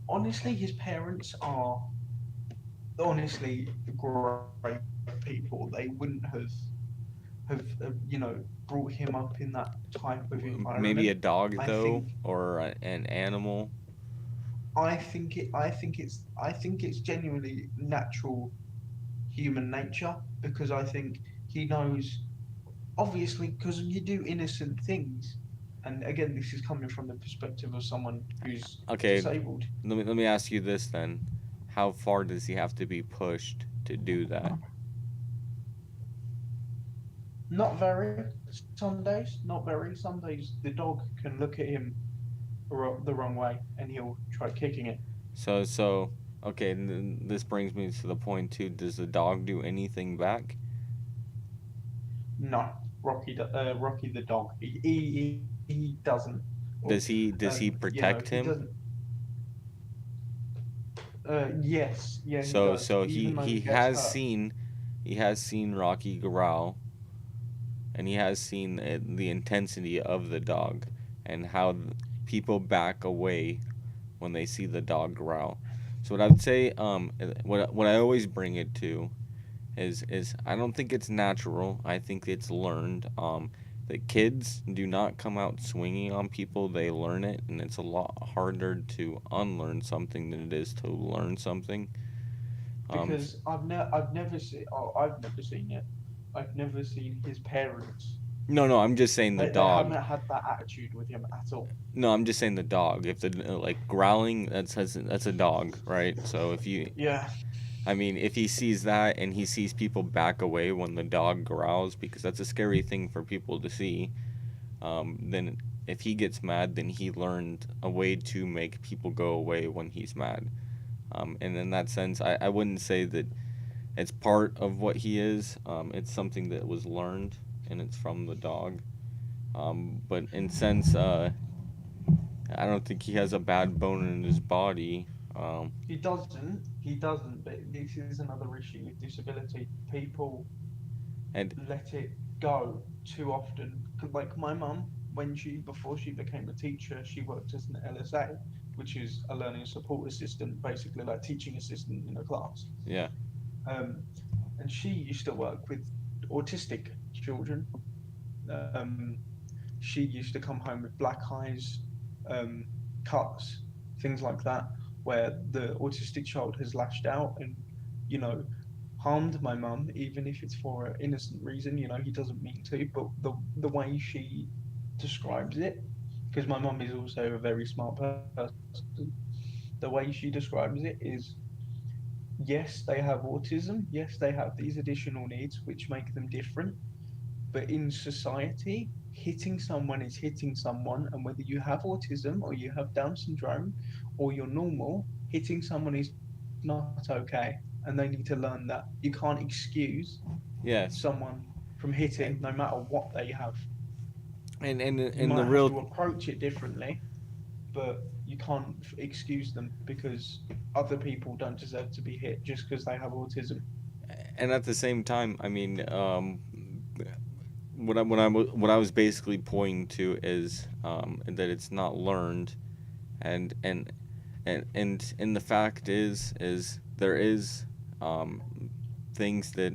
Honestly, his parents are honestly great people. They wouldn't have brought him up in that type of environment. Maybe a dog though, or an animal. I think it's genuinely natural human nature, because I think he knows, obviously, because you do innocent things, and again, this is coming from the perspective of someone who's disabled. Let me ask you this then: how far does he have to be pushed to do that? Not very. Some days, not very. Some days the dog can look at him the wrong way and he'll try kicking it. So okay, this brings me to the point too. Does the dog do anything back? No, Rocky the dog. He doesn't. Does he protect him? Yes, yeah. So he has seen Rocky growl, and he has seen the intensity of the dog and how people back away when they see the dog growl. So what I would say, what I always bring it to is I don't think it's natural. I think it's learned. That kids do not come out swinging on people. They learn it, and it's a lot harder to unlearn something than it is to learn something. Because I've never seen it. I've never seen his parents. No, I'm just saying the dog. They haven't had that attitude with him at all. No, I'm just saying the dog. If the growling, that's a dog, right? So if you I mean, if he sees that and he sees people back away when the dog growls, because that's a scary thing for people to see, then if he gets mad, then he learned a way to make people go away when he's mad. And in that sense, I wouldn't say that it's part of what he is. It's something that was learned, and it's from the dog. But in sense, I don't think he has a bad bone in his body. He doesn't, but this is another issue with disability. People let it go too often. Like my mum, before she became a teacher, she worked as an LSA, which is a learning support assistant, basically like teaching assistant in a class. Yeah. And she used to work with autistic children. Um, she used to come home with black eyes, cuts, things like that, where the autistic child has lashed out and, you know, harmed my mum, even if it's for an innocent reason. You know, he doesn't mean to, but the way she describes it, because my mum is also a very smart person, the way she describes it is, yes, they have autism, yes, they have these additional needs which make them different, but in society, hitting someone is hitting someone, and whether you have autism or you have Down syndrome or you're normal, hitting someone is not okay, and they need to learn that. You can't excuse Yeah. someone from hitting no matter what they have. You And might the have to real approach it differently, but you can't excuse them because other people don't deserve to be hit just because they have autism. and at the same time, I mean, what I was basically pointing to is that it's not learned, and and the fact is there is things that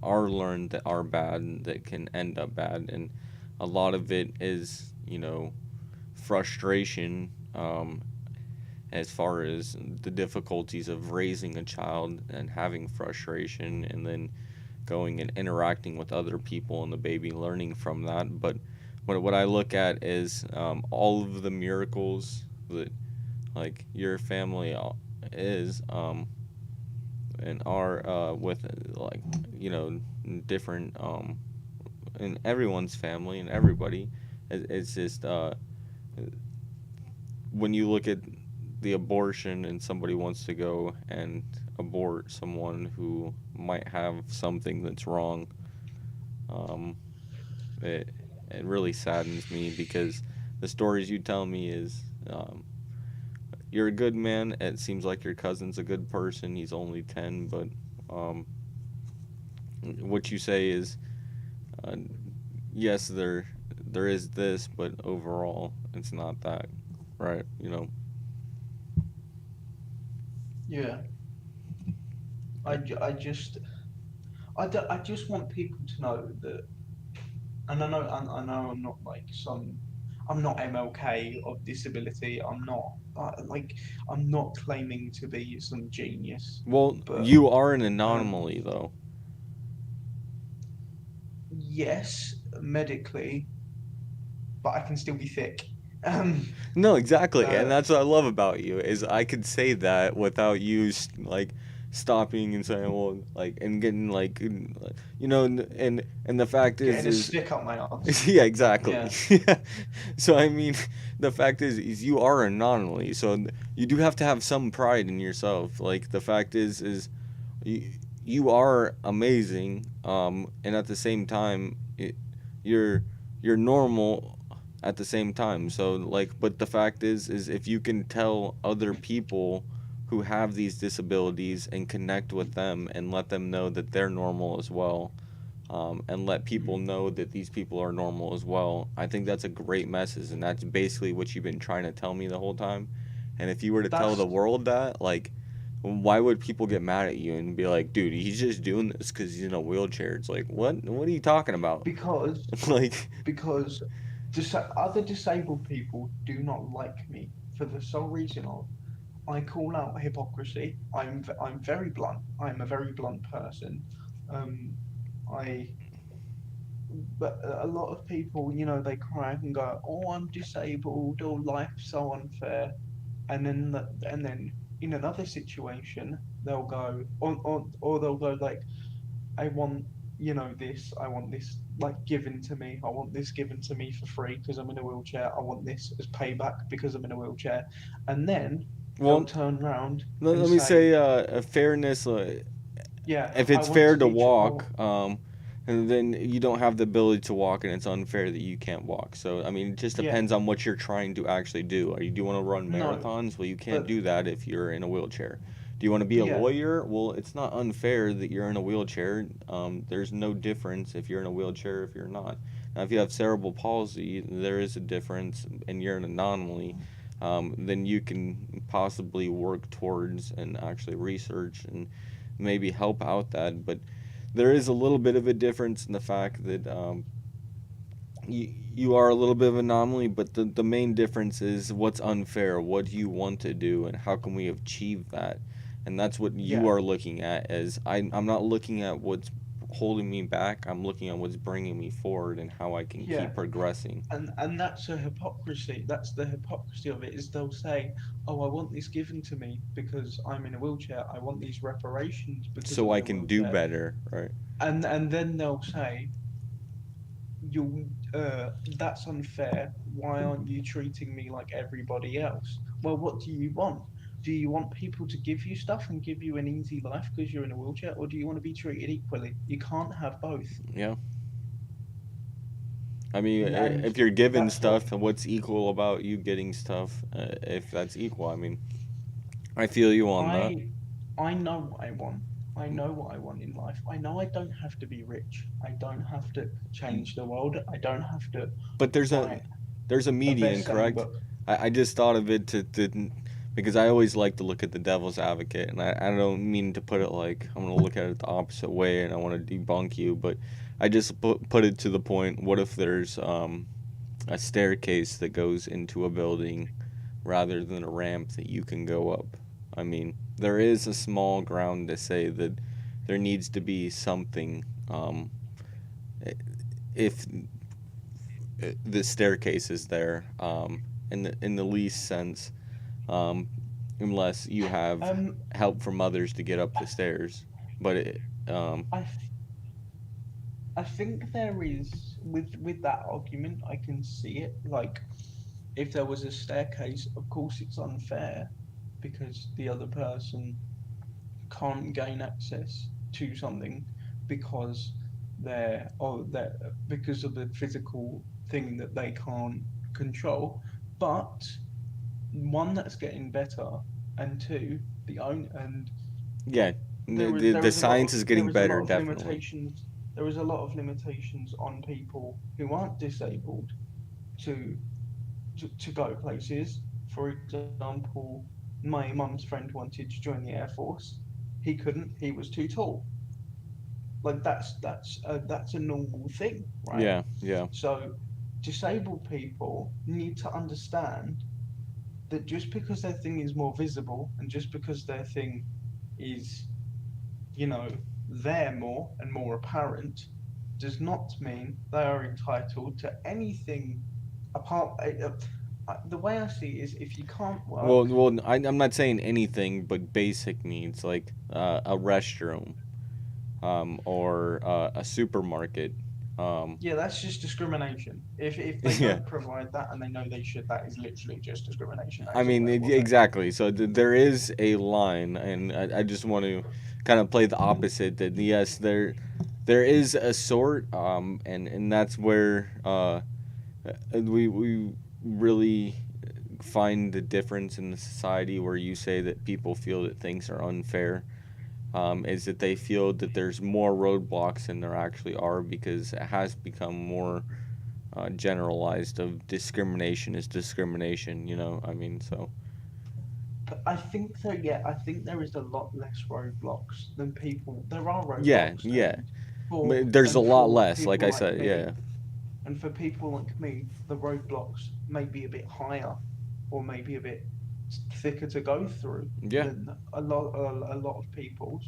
are learned that are bad and that can end up bad, and a lot of it is, you know, frustration, as far as the difficulties of raising a child and having frustration, and then going and interacting with other people and the baby learning from that. But what I look at is all of the miracles that like your family is and are with like, you know, different in everyone's family and everybody. It's just when you look at the abortion and somebody wants to go and abort someone who might have something that's wrong, it really saddens me, because the stories you tell me is you're a good man. It seems like your cousin's a good person. He's only 10, but what you say is uh, yes, there is this, but overall it's not that, right? You know. Yeah. I just I just want people to know that, and I know I'm not like I'm not MLK of disability. I'm not like I'm not claiming to be some genius. Well, But you are an anomaly, though. yes, medically, but I can still be thick. No, exactly, and Uh, that's what I love about you is I could say that without you like stopping and saying, well, like, and getting like, you know, and the fact getting a is stick up my ass. yeah, exactly. Yeah. Yeah. So I mean, the fact is you are an anomaly. So you do have to have some pride in yourself. Like the fact is you are amazing. And at the same time, you're normal at the same time. So like, but the fact is if you can tell other people who have these disabilities and connect with them and let them know that they're normal as well, and let people know that these people are normal as well. I think that's a great message, and that's basically what you've been trying to tell me the whole time. And if you were to tell the world that, like, why would people get mad at you and be like, dude, he's just doing this because he's in a wheelchair? It's like, what are you talking about? Because like, because other disabled people do not like me for the sole reason of I call out hypocrisy. I'm very blunt. I'm a very blunt person. I but a lot of people, you know, they cry and go, "Oh, I'm disabled," or "Life's so unfair," and then in another situation they'll go, or they'll go like, "I want, you know, this. I want this like given to me. I want this given to me for free because I'm in a wheelchair. I want this as payback because I'm in a wheelchair," and then well, they'll turn around. let me say, fairness. Yeah, if I it's want fair to to teach walk, and then you don't have the ability to walk, and it's unfair that you can't walk. So I mean, it just Yeah. depends on what you're trying to actually do. Or you do want to run No, marathons? Well, you can't but- do that if you're in a wheelchair. Do you want to be a Yeah. lawyer? Well, it's not unfair that you're in a wheelchair. There's no difference if you're in a wheelchair if you're not. Now, if you have cerebral palsy, there is a difference, and you're an anomaly. Then you can possibly work towards and actually research and maybe help out that. But there is a little bit of a difference in the fact that you are a little bit of an anomaly, but the main difference is what's unfair, what do you want to do, and how can we achieve that? And that's what you are looking at. As I'm not looking at what's holding me back, I'm looking at what's bringing me forward and how I can keep progressing. And that's a hypocrisy. That's the hypocrisy of it, is they'll say, oh, I want this given to me because I'm in a wheelchair. I want these reparations because so I'm I in a can do wheelchair." better, right? And then they'll say, that's unfair. Why aren't you treating me like everybody else? Well, what do you want? Do you want people to give you stuff and give you an easy life because you're in a wheelchair, or do you want to be treated equally? You can't have both. Yeah. I mean, And if you're given that's stuff, what's equal about you getting stuff? If that's equal, I mean, I feel you on that. I know what I want. I know what I want in life. I know I don't have to be rich. I don't have to change the world. I don't have to. But there's a median, correct? I just thought of it to because I always like to look at the devil's advocate, and I don't mean to put it like I'm gonna look at it the opposite way, and I want to debunk you, but I just put it to the point. What if there's a staircase that goes into a building rather than a ramp that you can go up? I mean, there is a small ground to say that there needs to be something. If the staircase is there, in the least sense, unless you have help from others to get up the stairs. But I think there is with that argument. I can see it. Like, if there was a staircase, of course it's unfair because the other person can't gain access to something because because of the physical thing that they can't control. But one, that's getting better, and two, yeah, the science is getting better, definitely. There is a lot of limitations on people who aren't disabled to go places. For example, my mum's friend wanted to join the Air Force. He couldn't. He was too tall. Like that's a normal thing, right? Yeah, yeah. So disabled people need to understand that just because their thing is more visible and just because their thing is, there more and more apparent, does not mean they are entitled to anything apart. The way I see it is, if you can't work. Well, I'm not saying anything, but basic needs like a restroom, or a supermarket. Yeah, that's just discrimination. If they don't provide that and they know they should, that is literally just discrimination. I mean, exactly. So there is a line, and I just want to kind of play the opposite. That yes, there is a sort, and that's where we really find the difference in the society where you say that people feel that things are unfair. Is that they feel that there's more roadblocks than there actually are because it has become more generalized of discrimination is discrimination, I mean, so. I think so, yeah. I think there is a lot less roadblocks than people. There are roadblocks. Yeah. There's a lot less, like I said, yeah. And for people like me, the roadblocks may be a bit higher or maybe a bit thicker to go through than a lot of people's.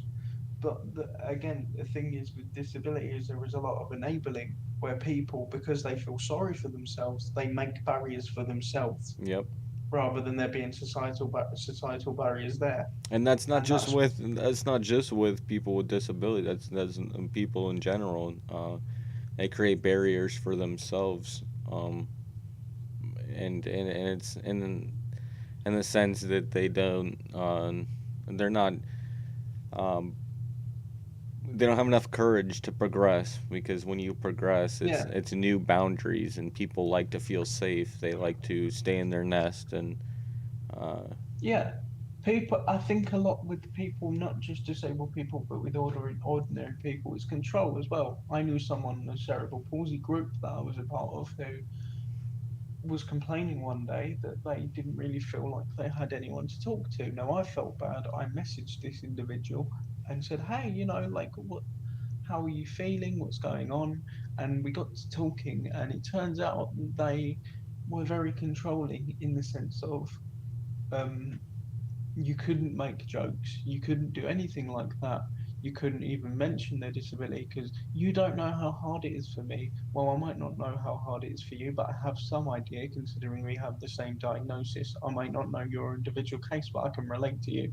But again, the thing is with disability is there is a lot of enabling where people, because they feel sorry for themselves, they make barriers for themselves. Yep. Rather than there being societal barriers there. And that's not just with people with disability. That's people in general. They create barriers for themselves, and it's in the sense that they don't, they're not, they don't have enough courage to progress, because when you progress, it's new boundaries, and people like to feel safe. They like to stay in their nest, and people, I think a lot with people, not just disabled people, but with ordinary people, it's control as well. I knew someone in the cerebral palsy group that I was a part of who was complaining one day that they didn't really feel like they had anyone to talk to. Now I felt bad. I messaged this individual and said, "Hey, like, how are you feeling? What's going on?" And we got to talking, and it turns out they were very controlling in the sense of um, you couldn't make jokes, you couldn't do anything like that. You couldn't even mention their disability because you don't know how hard it is for me. Well, I might not know how hard it is for you, but I have some idea considering we have the same diagnosis. I might not know your individual case, but I can relate to you.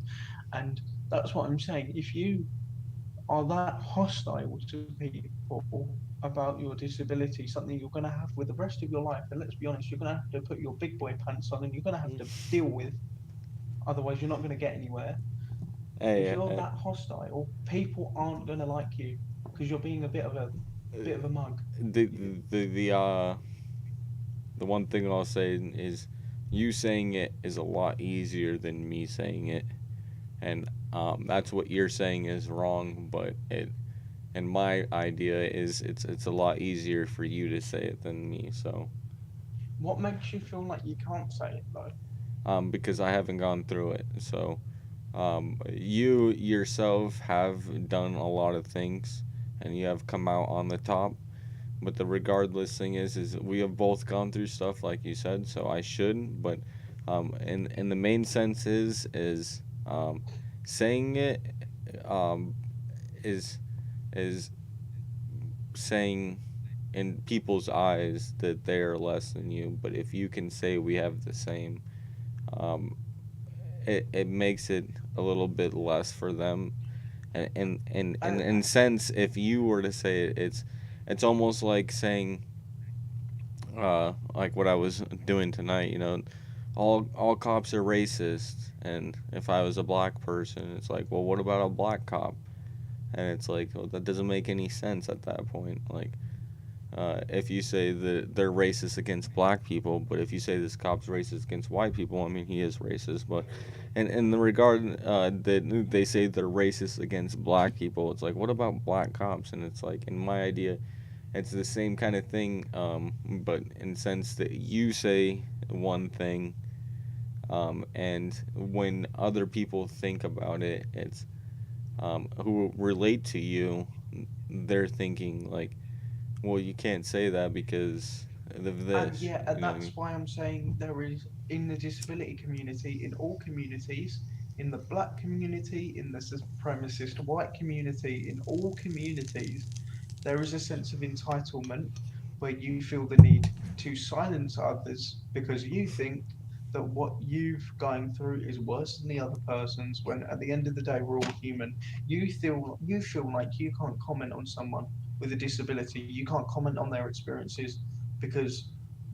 And that's what I'm saying. If you are that hostile to people about your disability, something you're going to have with the rest of your life, and let's be honest, you're going to have to put your big boy pants on and you're going to have to deal with, otherwise, you're not going to get anywhere. If Hey, you're that hostile, people aren't going to like you because you're being a bit of a mug. the the the uh the one thing I'll say is you saying it is a lot easier than me saying it, and that's what you're saying is wrong. But and my idea is it's a lot easier for you to say it than me. So What makes you feel like you can't say it though? because I haven't gone through it. So you yourself have done a lot of things, and you have come out on the top. But the regardless thing is we have both gone through stuff like you said, so I should. But in the main sense is saying it um, is saying in people's eyes that they are less than you. But if you can say we have the same, um, it makes it a little bit less for them. And in sense, if you were to say it, it's almost like saying like what I was doing tonight. All cops are racist, and if I was a black person, it's like, well, what about a black cop? And it's like, well, that doesn't make any sense at that point. Like, if you say that they're racist against black people, but if you say this cop's racist against white people, I mean, he is racist. But in the regard that they say they're racist against black people, it's like, what about black cops? And it's like, in my idea, it's the same kind of thing, but in sense that you say one thing, and when other people think about it, it's who relate to you, they're thinking like, well, you can't say that because of And this. yeah, You and know what I mean? that's why I'm saying there is in the disability community, in all communities, in the black community, in the supremacist white community, in all communities, there is a sense of entitlement where you feel the need to silence others because you think that what you've going through is worse than the other person's, when at the end of the day we're all human. You feel like you can't comment on someone with a disability, you can't comment on their experiences because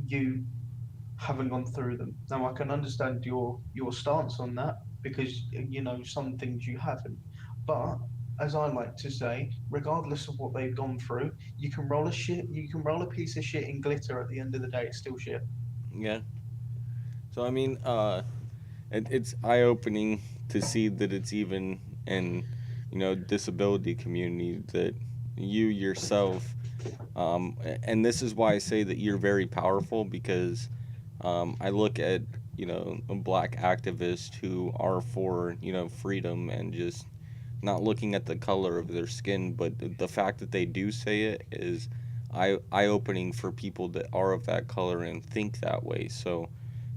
you haven't gone through them. Now I can understand your stance on that because some things you haven't. But as I like to say, regardless of what they've gone through, you can roll a piece of shit in glitter at the end of the day, it's still shit. Yeah. So I mean, it's eye opening to see that it's even in disability community that you yourself, and this is why I say that you're very powerful because I look at black activists who are for freedom and just not looking at the color of their skin, but the fact that they do say it is eye opening for people that are of that color and think that way. So,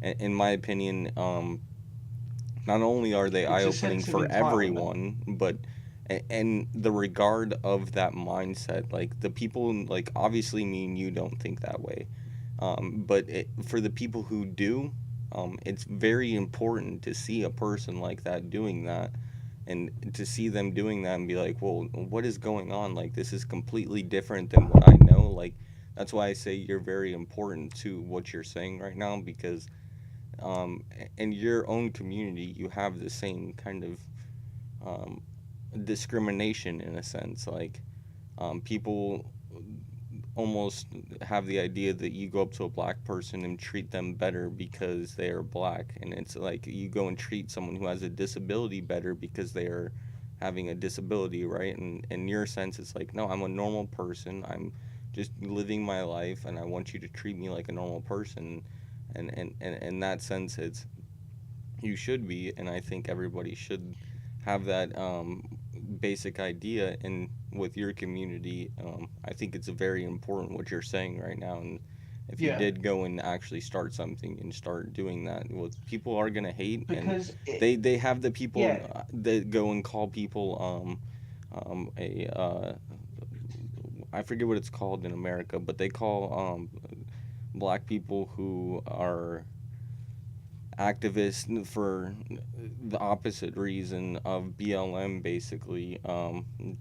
in my opinion, not only are they eye It's a opening sense of for entitlement. everyone, but and the regard of that mindset, like the people, like obviously me and you don't think that way, but for the people who do, it's very important to see a person like that doing that, and to see them doing that and be like, well, what is going on? Like, this is completely different than what I know. Like, that's why I say you're very important to what you're saying right now because in your own community, you have the same kind of discrimination in a sense. Like, people almost have the idea that you go up to a black person and treat them better because they are black, and it's like you go and treat someone who has a disability better because they are having a disability, right? And in your sense, it's like, no, I'm a normal person. I'm just living my life, and I want you to treat me like a normal person. And in that sense, it's you should be, and I think everybody should have that basic idea. And with your community, I think it's very important what you're saying right now. And if you Yeah, did go and actually start something and start doing that, well, people are gonna hate, and because they have the people yeah, that go and call people a I forget what it's called in America, but they call black people who are activists for the opposite reason of BLM, basically,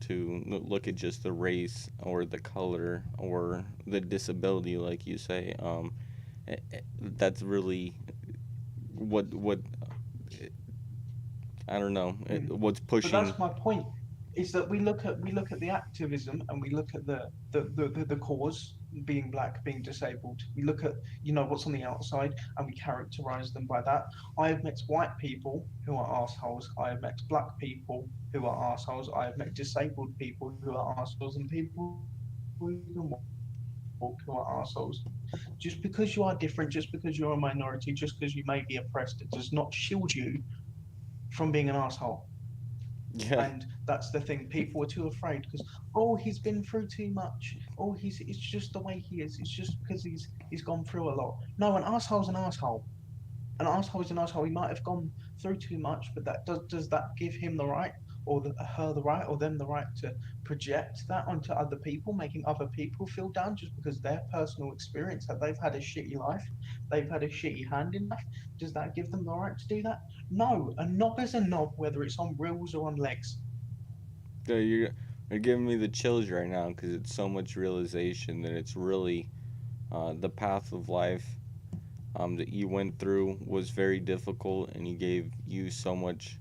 to look at just the race or the color or the disability, like you say. That's really what I don't know, mm. what's But pushing. that's my point. Is that we look at the activism and we look at the cause, being black, being disabled. We look at what's on the outside and we characterize them by that. I have met white people who are assholes. I have met black people who are assholes. I have met disabled people who are assholes, and people who can walk who are assholes. Just because you are different, just because you're a minority, just because you may be oppressed, it does not shield you from being an asshole. Yeah, And that's the thing. People are too afraid because, oh, he's been through too much. Oh, he's it's just the way he is. It's just because he's gone through a lot. No, an asshole's an asshole. An asshole is an asshole. He might have gone through too much, but that does that give him the right, or her the right, or them the right to project that onto other people, making other people feel down just because their personal experience that they've had a shitty life, they've had a shitty hand in life. Does that give them the right to do that? No, a knob is a knob, whether it's on wheels or on legs. so you're giving me the chills right now because it's so much realization that it's really the path of life that you went through was very difficult, and he gave you so much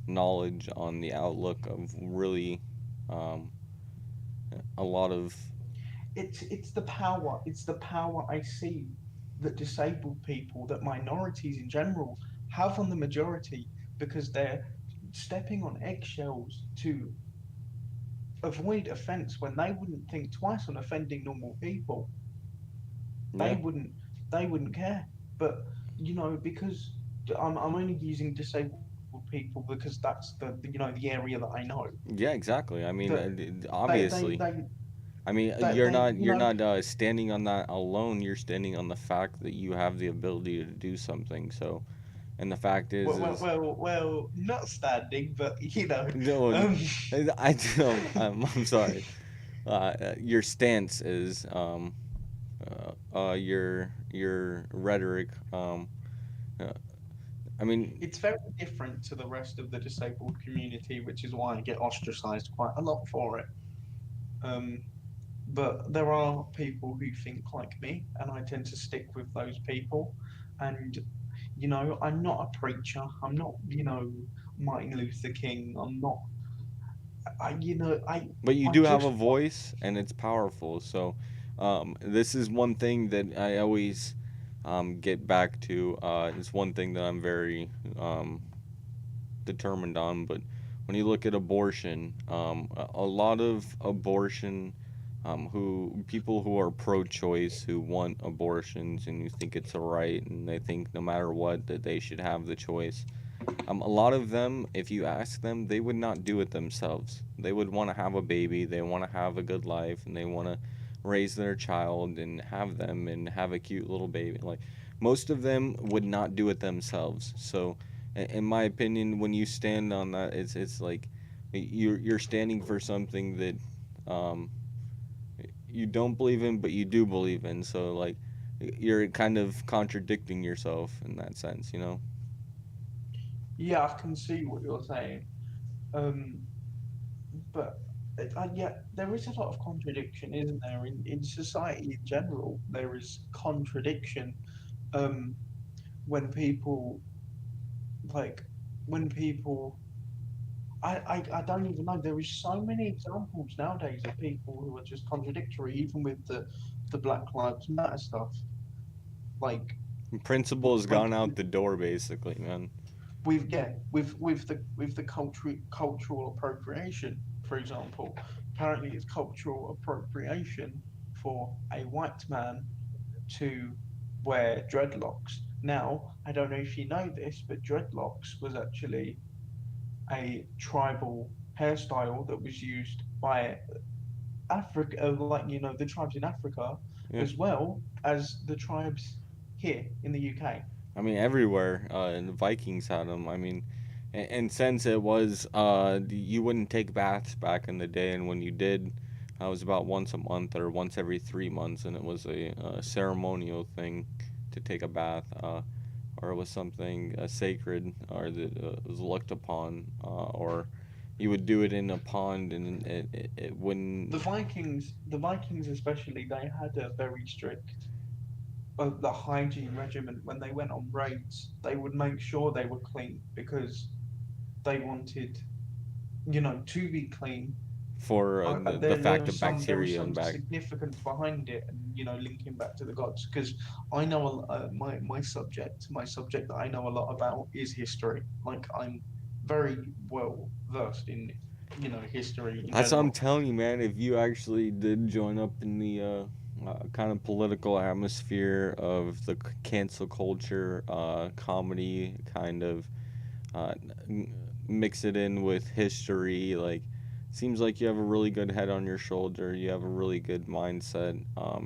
knowledge on the outlook of really um, a lot of. It's the power. It's the power I see that disabled people, that minorities in general, have on the majority because they're stepping on eggshells to avoid offence when they wouldn't think twice on offending normal people. They Yeah, wouldn't they wouldn't care. But because I'm only using disabled people because that's the area that I know. yeah, exactly. I mean, That they they obviously, they I mean, they you're not standing on that alone. You're standing on the fact that you have the ability to do something. So, and the fact is not standing, but no, um, I don't. I'm sorry. Your stance is your rhetoric. Uh, I mean, it's very different to the rest of the disabled community, which is why I get ostracized quite a lot for it. Um, but there are people who think like me, and I tend to stick with those people. And I'm not a preacher. I'm not Martin Luther King. I'm not. I you know but you I'm do have a just voice, and it's powerful. So, this is one thing that I always get back to. It's one thing that I'm very determined on. But when you look at abortion, a lot of abortion, who people who are pro-choice, who want abortions and who think it's a right, and they think no matter what that they should have the choice. A lot of them, if you ask them, they would not do it themselves. They would want to have a baby, they want to have a good life, and they want to raise their child and have them and have a cute little baby. Like most of them would not do it themselves. So, in my opinion, when you stand on that, it's like you're standing for something that um, you don't believe in, but you do believe in. So like you're kind of contradicting yourself in that sense, you know? yeah, I can see what you're saying. Um, but yeah, there is a lot of contradiction, isn't there? In society in general, there is contradiction. Um, when people like when people I don't even know. There is so many examples nowadays of people who are just contradictory, even with the Black Lives Matter stuff. Like Principle has gone out the door, basically, man. with the cultural appropriation, for example. Apparently, it's cultural appropriation for a white man to wear dreadlocks. Now, I don't know if you know this, but dreadlocks was actually a tribal hairstyle that was used by Africa, like the tribes in Africa, as well as the tribes here in the UK. I mean, everywhere. And the Vikings had them. I mean, and since it was, you wouldn't take baths back in the day, and when you did, it was about once a month or once every 3 months, and it was a ceremonial thing to take a bath, or it was something sacred, or that was looked upon, or you would do it in a pond, and it wouldn't. The Vikings especially, they had a very strict the hygiene regimen. When they went on raids, they would make sure they were clean because they wanted, to be clean. For the fact of bacteria and significance behind it, and linking back to the gods. Because I know my subject that I know a lot about is history. Like I'm very well versed in history. That's what I'm telling you, man. If you actually did join up in the kind of political atmosphere of the cancel culture, comedy, kind of mix it in with history, like seems like you have a really good head on your shoulder. You have a really good mindset,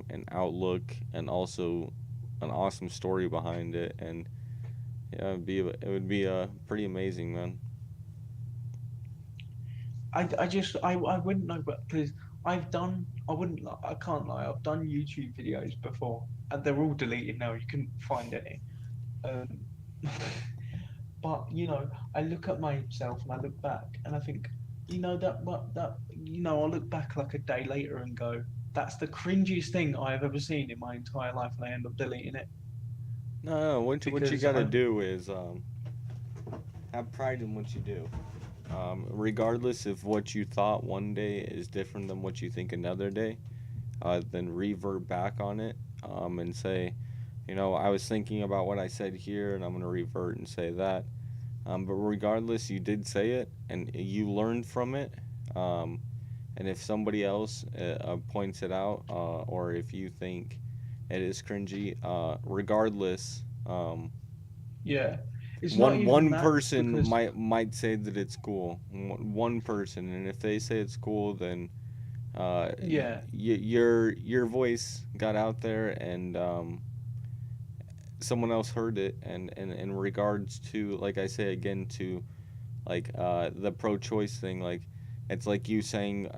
and outlook, and also an awesome story behind it. And yeah, it would be pretty amazing, man. I wouldn't know, but because I can't lie, I've done YouTube videos before, and they're all deleted now. You couldn't find any. But I look at myself and I look back and I think, I look back like a day later and go, that's the cringiest thing I have ever seen in my entire life, and I end up deleting it. No, what you gotta do is have pride in what you do. Regardless of what you thought one day is different than what you think another day, then revert back on it, and say, I was thinking about what I said here, and I'm going to revert and say that. But regardless, you did say it, and you learned from it. And if somebody else points it out, or if you think it is cringy, regardless, yeah. It's one person might say that it's cool. One person, and if they say it's cool, then your voice got out there, and someone else heard it. And in regards to, like I say again, to like the pro-choice thing, like it's like you saying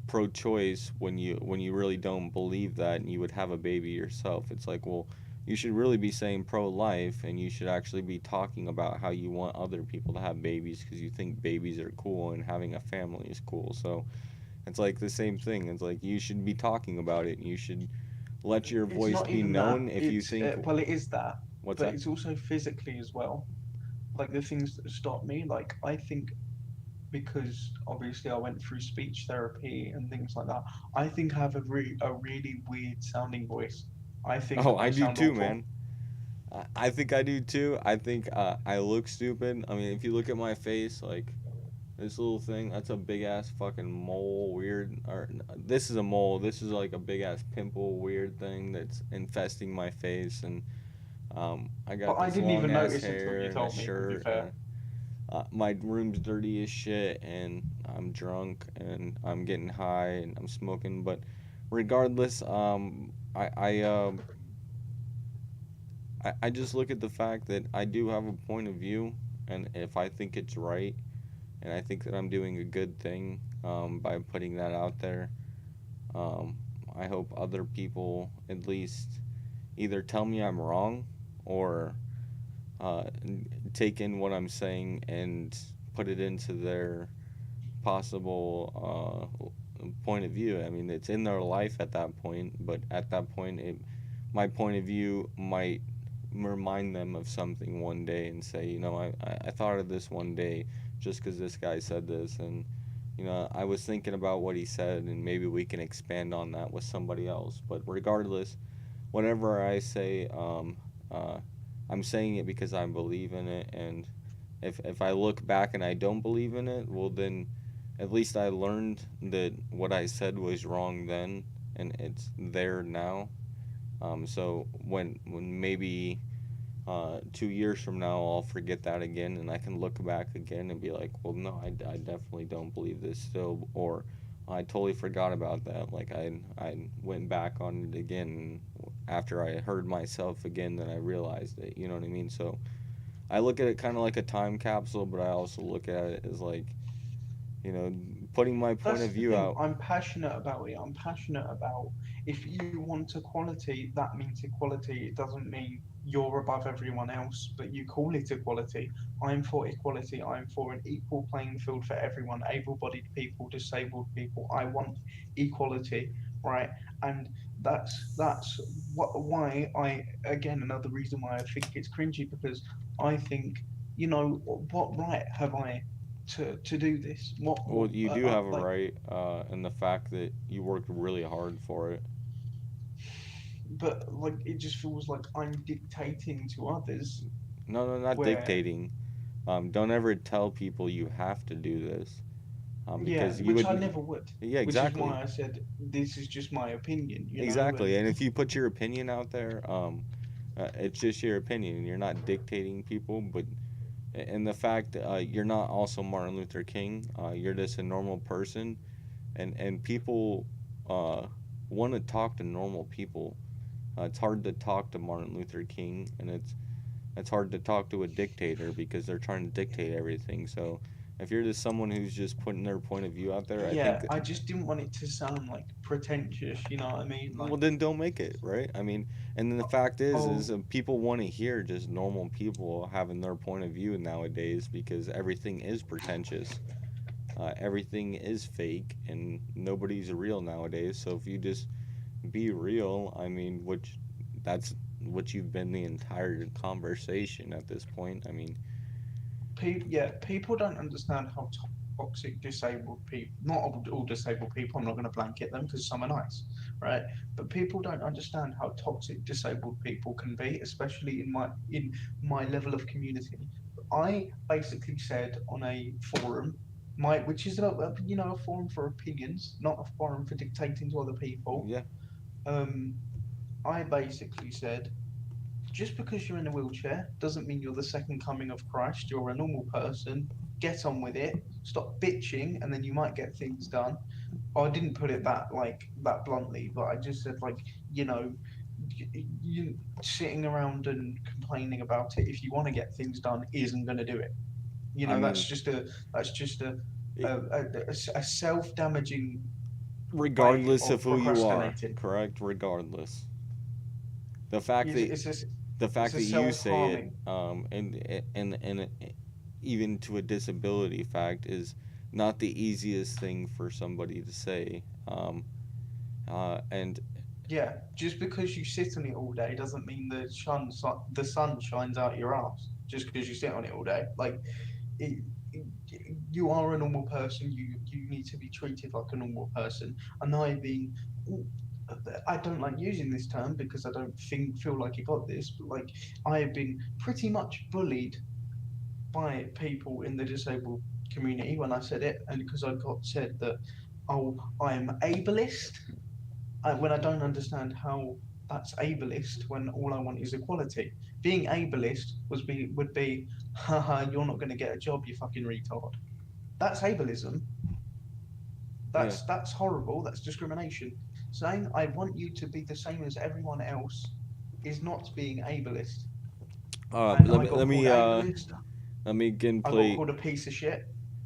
pro-choice when you really don't believe that, and you would have a baby yourself. It's like, well, you should really be saying pro-life, and you should actually be talking about how you want other people to have babies because you think babies are cool and having a family is cool. So it's like the same thing. It's like you should be talking about it, and you should let your voice be known if you think... well, it is that. What's but that? It's also physically as well. Like the things that stop me, like I think because obviously I went through speech therapy and things like that, I think I have a really weird sounding voice. I think. Oh, I do too, awful. man. I think I do too. I think I look stupid. I mean, if you look at my face, like this little thing, that's a big ass fucking mole, weird. Or this is a mole. This is like a big ass pimple, weird thing that's infesting my face, and I got But this I didn't even long ass notice until hair you and a told me. To be shirt. fair. My room's dirty as shit, and I'm drunk, and I'm getting high, and I'm smoking. But regardless, I just look at the fact that I do have a point of view, and if I think it's right, and I think that I'm doing a good thing by putting that out there, I hope other people at least either tell me I'm wrong, or take in what I'm saying and put it into their possible point of view. I mean, it's in their life at that point, but at that point, my point of view might remind them of something one day and say, I thought of this one day just because this guy said this, and you know, I was thinking about what he said, and maybe we can expand on that with somebody else. But regardless, whenever I say, I'm saying it because I believe in it, and if I look back and I don't believe in it, well then, at least I learned that what I said was wrong then, and it's there now. So when maybe 2 years from now I'll forget that again, and I can look back again and be like, well, no, I definitely don't believe this still, or I totally forgot about that. Like I went back on it again after I heard myself again, then I realized it. You know what I mean? So I look at it kind of like a time capsule, but I also look at it as like, you know, putting my point That's of the view thing. out. I'm passionate about it. I'm passionate about if you want equality, that means equality. It doesn't mean you're above everyone else, but you call it equality. I'm for equality. I'm for an equal playing field for everyone, able-bodied people, disabled people. I want equality, right? And that's why I, again, another reason why I think it's cringy, because I think, you know, what right have I to do this? Well, What you do have a like, right, and the fact that you worked really hard for it. but like it just feels like I'm dictating to others. No, no, not Where dictating. Don't ever tell people you have to do this, yeah, because you which I would. never would. Yeah, Which is exactly, why I said this is just my opinion, you know, exactly. and And if you put your opinion out there, it's just your opinion, and you're not dictating people. But and the fact you're not also Martin Luther King, you're just a normal person, and people uh, want to talk to normal people. It's hard to talk to Martin Luther King, and it's hard to talk to a dictator because they're trying to dictate everything. So if you're just someone who's just putting their point of view out there, I think yeah, I just didn't want it to sound like pretentious, you know what I mean? well Like, then don't make it, right? I mean, and then the fact is oh, people want to hear just normal people having their point of view nowadays because everything is pretentious. Everything is fake and nobody's real nowadays. So if you just be real, I mean, which that's what you've been the entire conversation at this point. I mean, people don't understand how toxic disabled people, not all disabled people, I'm not going to blanket them because some are nice, right? But people don't understand how toxic disabled people can be, especially in my level of community. I basically said on a forum, which is you know, a forum for opinions, not a forum for dictating to other people. yeah. Um, I basically said, just because you're in a wheelchair doesn't mean you're the second coming of Christ. You're a normal person. Get on with it. Stop bitching, and then you might get things done. I didn't put it that bluntly, but I just said like, you know, you sitting around and complaining about it if you want to get things done isn't going to do it. You I know, mean, that's just it, a self-damaging way regardless of of who you are, procrastinating. correct? Regardless, the fact It's, that it's a, the it's fact a that you say it, self-harming. and even to a disability fact is not the easiest thing for somebody to say. And Yeah, just because you sit on it all day doesn't mean the sun shines out your ass. Just because you sit on it all day, like it, it, you are a normal person. You need to be treated like a normal person. And I don't like using this term because I don't feel like it got this, but like I have been pretty much bullied by people in the disabled community when I said it, and because I got said that, oh, I'm ableist, when I don't understand how that's ableist when all I want is equality. Being ableist would be, haha, you're not going to get a job, you fucking retard. That's ableism. yeah, That's horrible. That's discrimination. Saying I want you to be the same as everyone else is not being ableist. And let I me got called ableist. let me again I got play called a piece of shit.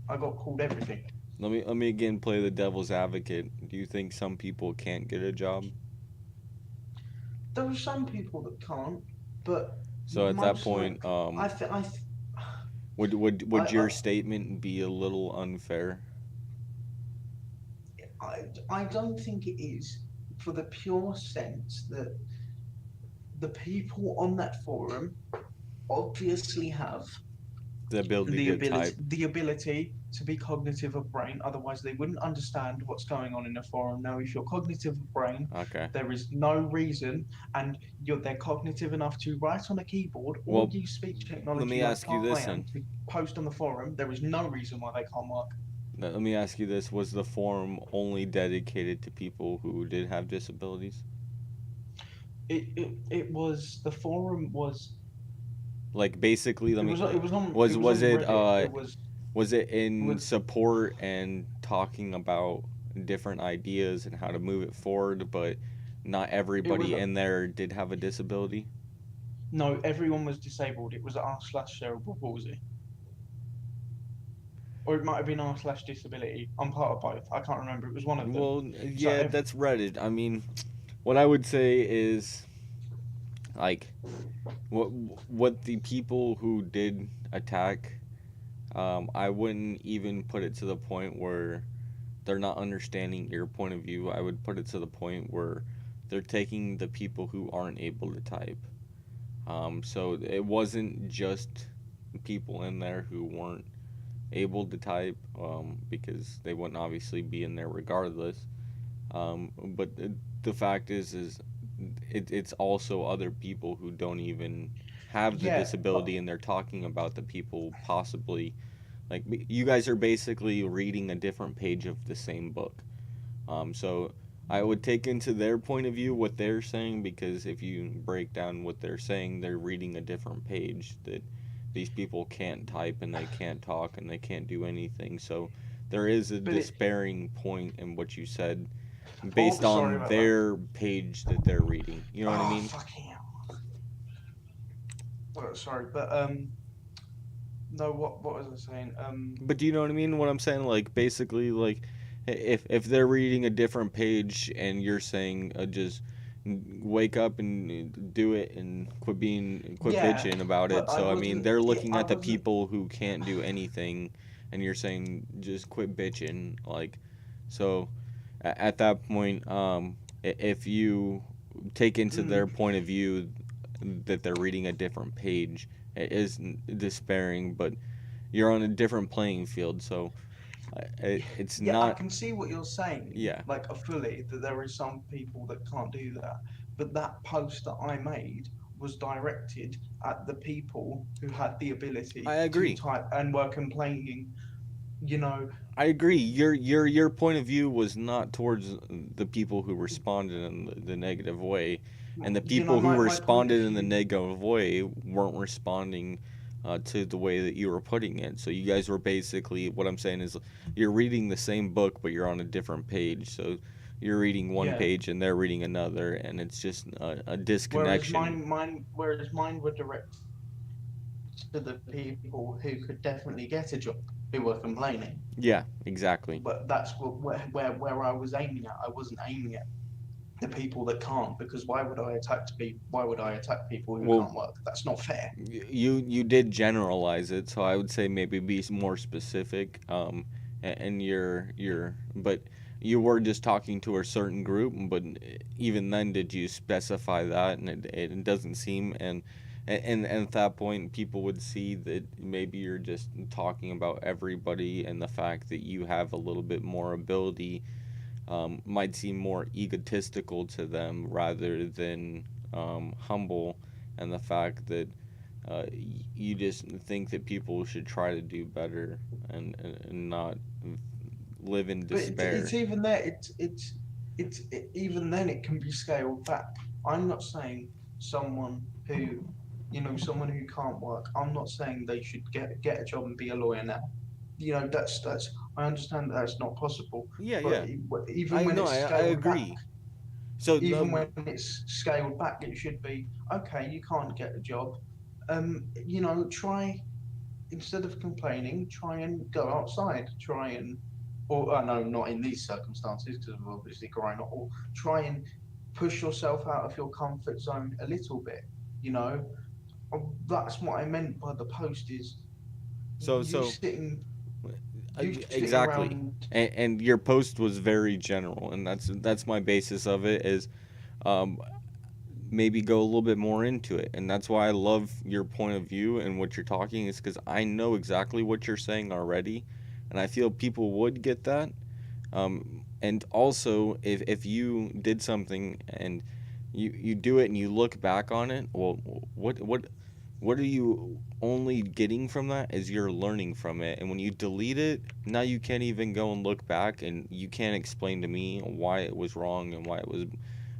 I got called everything. let me again play the devil's advocate. Do you think some people can't get a job? There are some people that can't, but So at that most point, like I th- would your statement be a little unfair? I don't think it is, for the pure sense that the people on that forum obviously have The ability to type. the ability to be cognitive of brain. Otherwise, they wouldn't understand what's going on in a forum. Now, if you're cognitive of brain, Okay. there is no reason, and they're cognitive enough to write on a keyboard or Well, use speech let technology me like ask you I this am then. to post on the forum. There is no reason why they can't work. Let me ask you this: was the forum only dedicated to people who did have disabilities? It was the forum was Like basically, let it me. was it was on Was it was on it Reddit. was it in was support and talking about different ideas and how to move it forward, but not everybody in there did have a disability? no, everyone was disabled. It was r/cerebral palsy. Or it might have been r/disability. I'm part of both. I can't remember. It was one of them. Well, yeah, that's Reddit. I mean, what I would say is, like, what the people who did attack, I wouldn't even put it to the point where they're not understanding your point of view. I would put it to the point where they're taking the people who aren't able to type. So it wasn't just people in there who weren't able to type, because they wouldn't obviously be in there regardless. But the fact is it's also other people who don't even have the disability, and they're talking about the people possibly, like, you guys are basically reading a different page of the same book. So I would take into their point of view what they're saying, because if you break down what they're saying, they're reading a different page, that these people can't type and they can't talk and they can't do anything. So there is a despairing point in what you said based on their page that they're reading. You know what I mean? Fucking hell. Oh, sorry, but no, what was I saying? But do you know what I mean? What I'm saying, like, basically, like, if they're reading a different page and you're saying just wake up and do it and quit bitching about it. So I mean, they're looking at the people who can't do anything, and you're saying just quit bitching. Like, so at that point, if you take into their point of view that they're reading a different page, it is despairing, but you're on a different playing field. So it's not. I can see what you're saying. Yeah. Like, fully, that there is some people that can't do that. But that post that I made was directed at the people who had the ability to type and were complaining. You know. I agree. Your point of view was not towards the people who responded in the negative way, and the people who responded in the negative way weren't responding to the way that you were putting it. So you guys were basically, what I'm saying is, you're reading the same book, but you're on a different page. So you're reading one page and they're reading another, and it's just a disconnection. Whereas mine were directed to the people who could definitely get a job, who were complaining. Yeah, exactly. But that's where I was aiming at. I wasn't aiming at the people that can't, because why would I attack people who can't work? That's not fair. You did generalize it, so I would say maybe be more specific. And but you were just talking to a certain group. But even then, did you specify that? And it doesn't seem. And at that point, people would see that maybe you're just talking about everybody, and the fact that you have a little bit more ability might seem more egotistical to them rather than humble, and the fact that you just think that people should try to do better and not live in despair. But it's even there. It's even then it can be scaled back. I'm not saying someone who can't work. I'm not saying they should get a job and be a lawyer now. That's I understand that's not possible. Yeah, but even when it's scaled I agree. back, so even when it's scaled back, it should be okay. You can't get a job. Try, instead of complaining, try and go outside. No, not in these circumstances, because of obviously growing up. Or try and push yourself out of your comfort zone a little bit. That's what I meant by the post is. Exactly, and your post was very general, and that's my basis of it is, maybe go a little bit more into it. And that's why I love your point of view and what you're talking, is because I know exactly what you're saying already, and I feel people would get that. And also, if you did something and you do it and you look back on it, well, what are you only getting from that is you're learning from it. And when you delete it, now you can't even go and look back, and you can't explain to me why it was wrong and why it was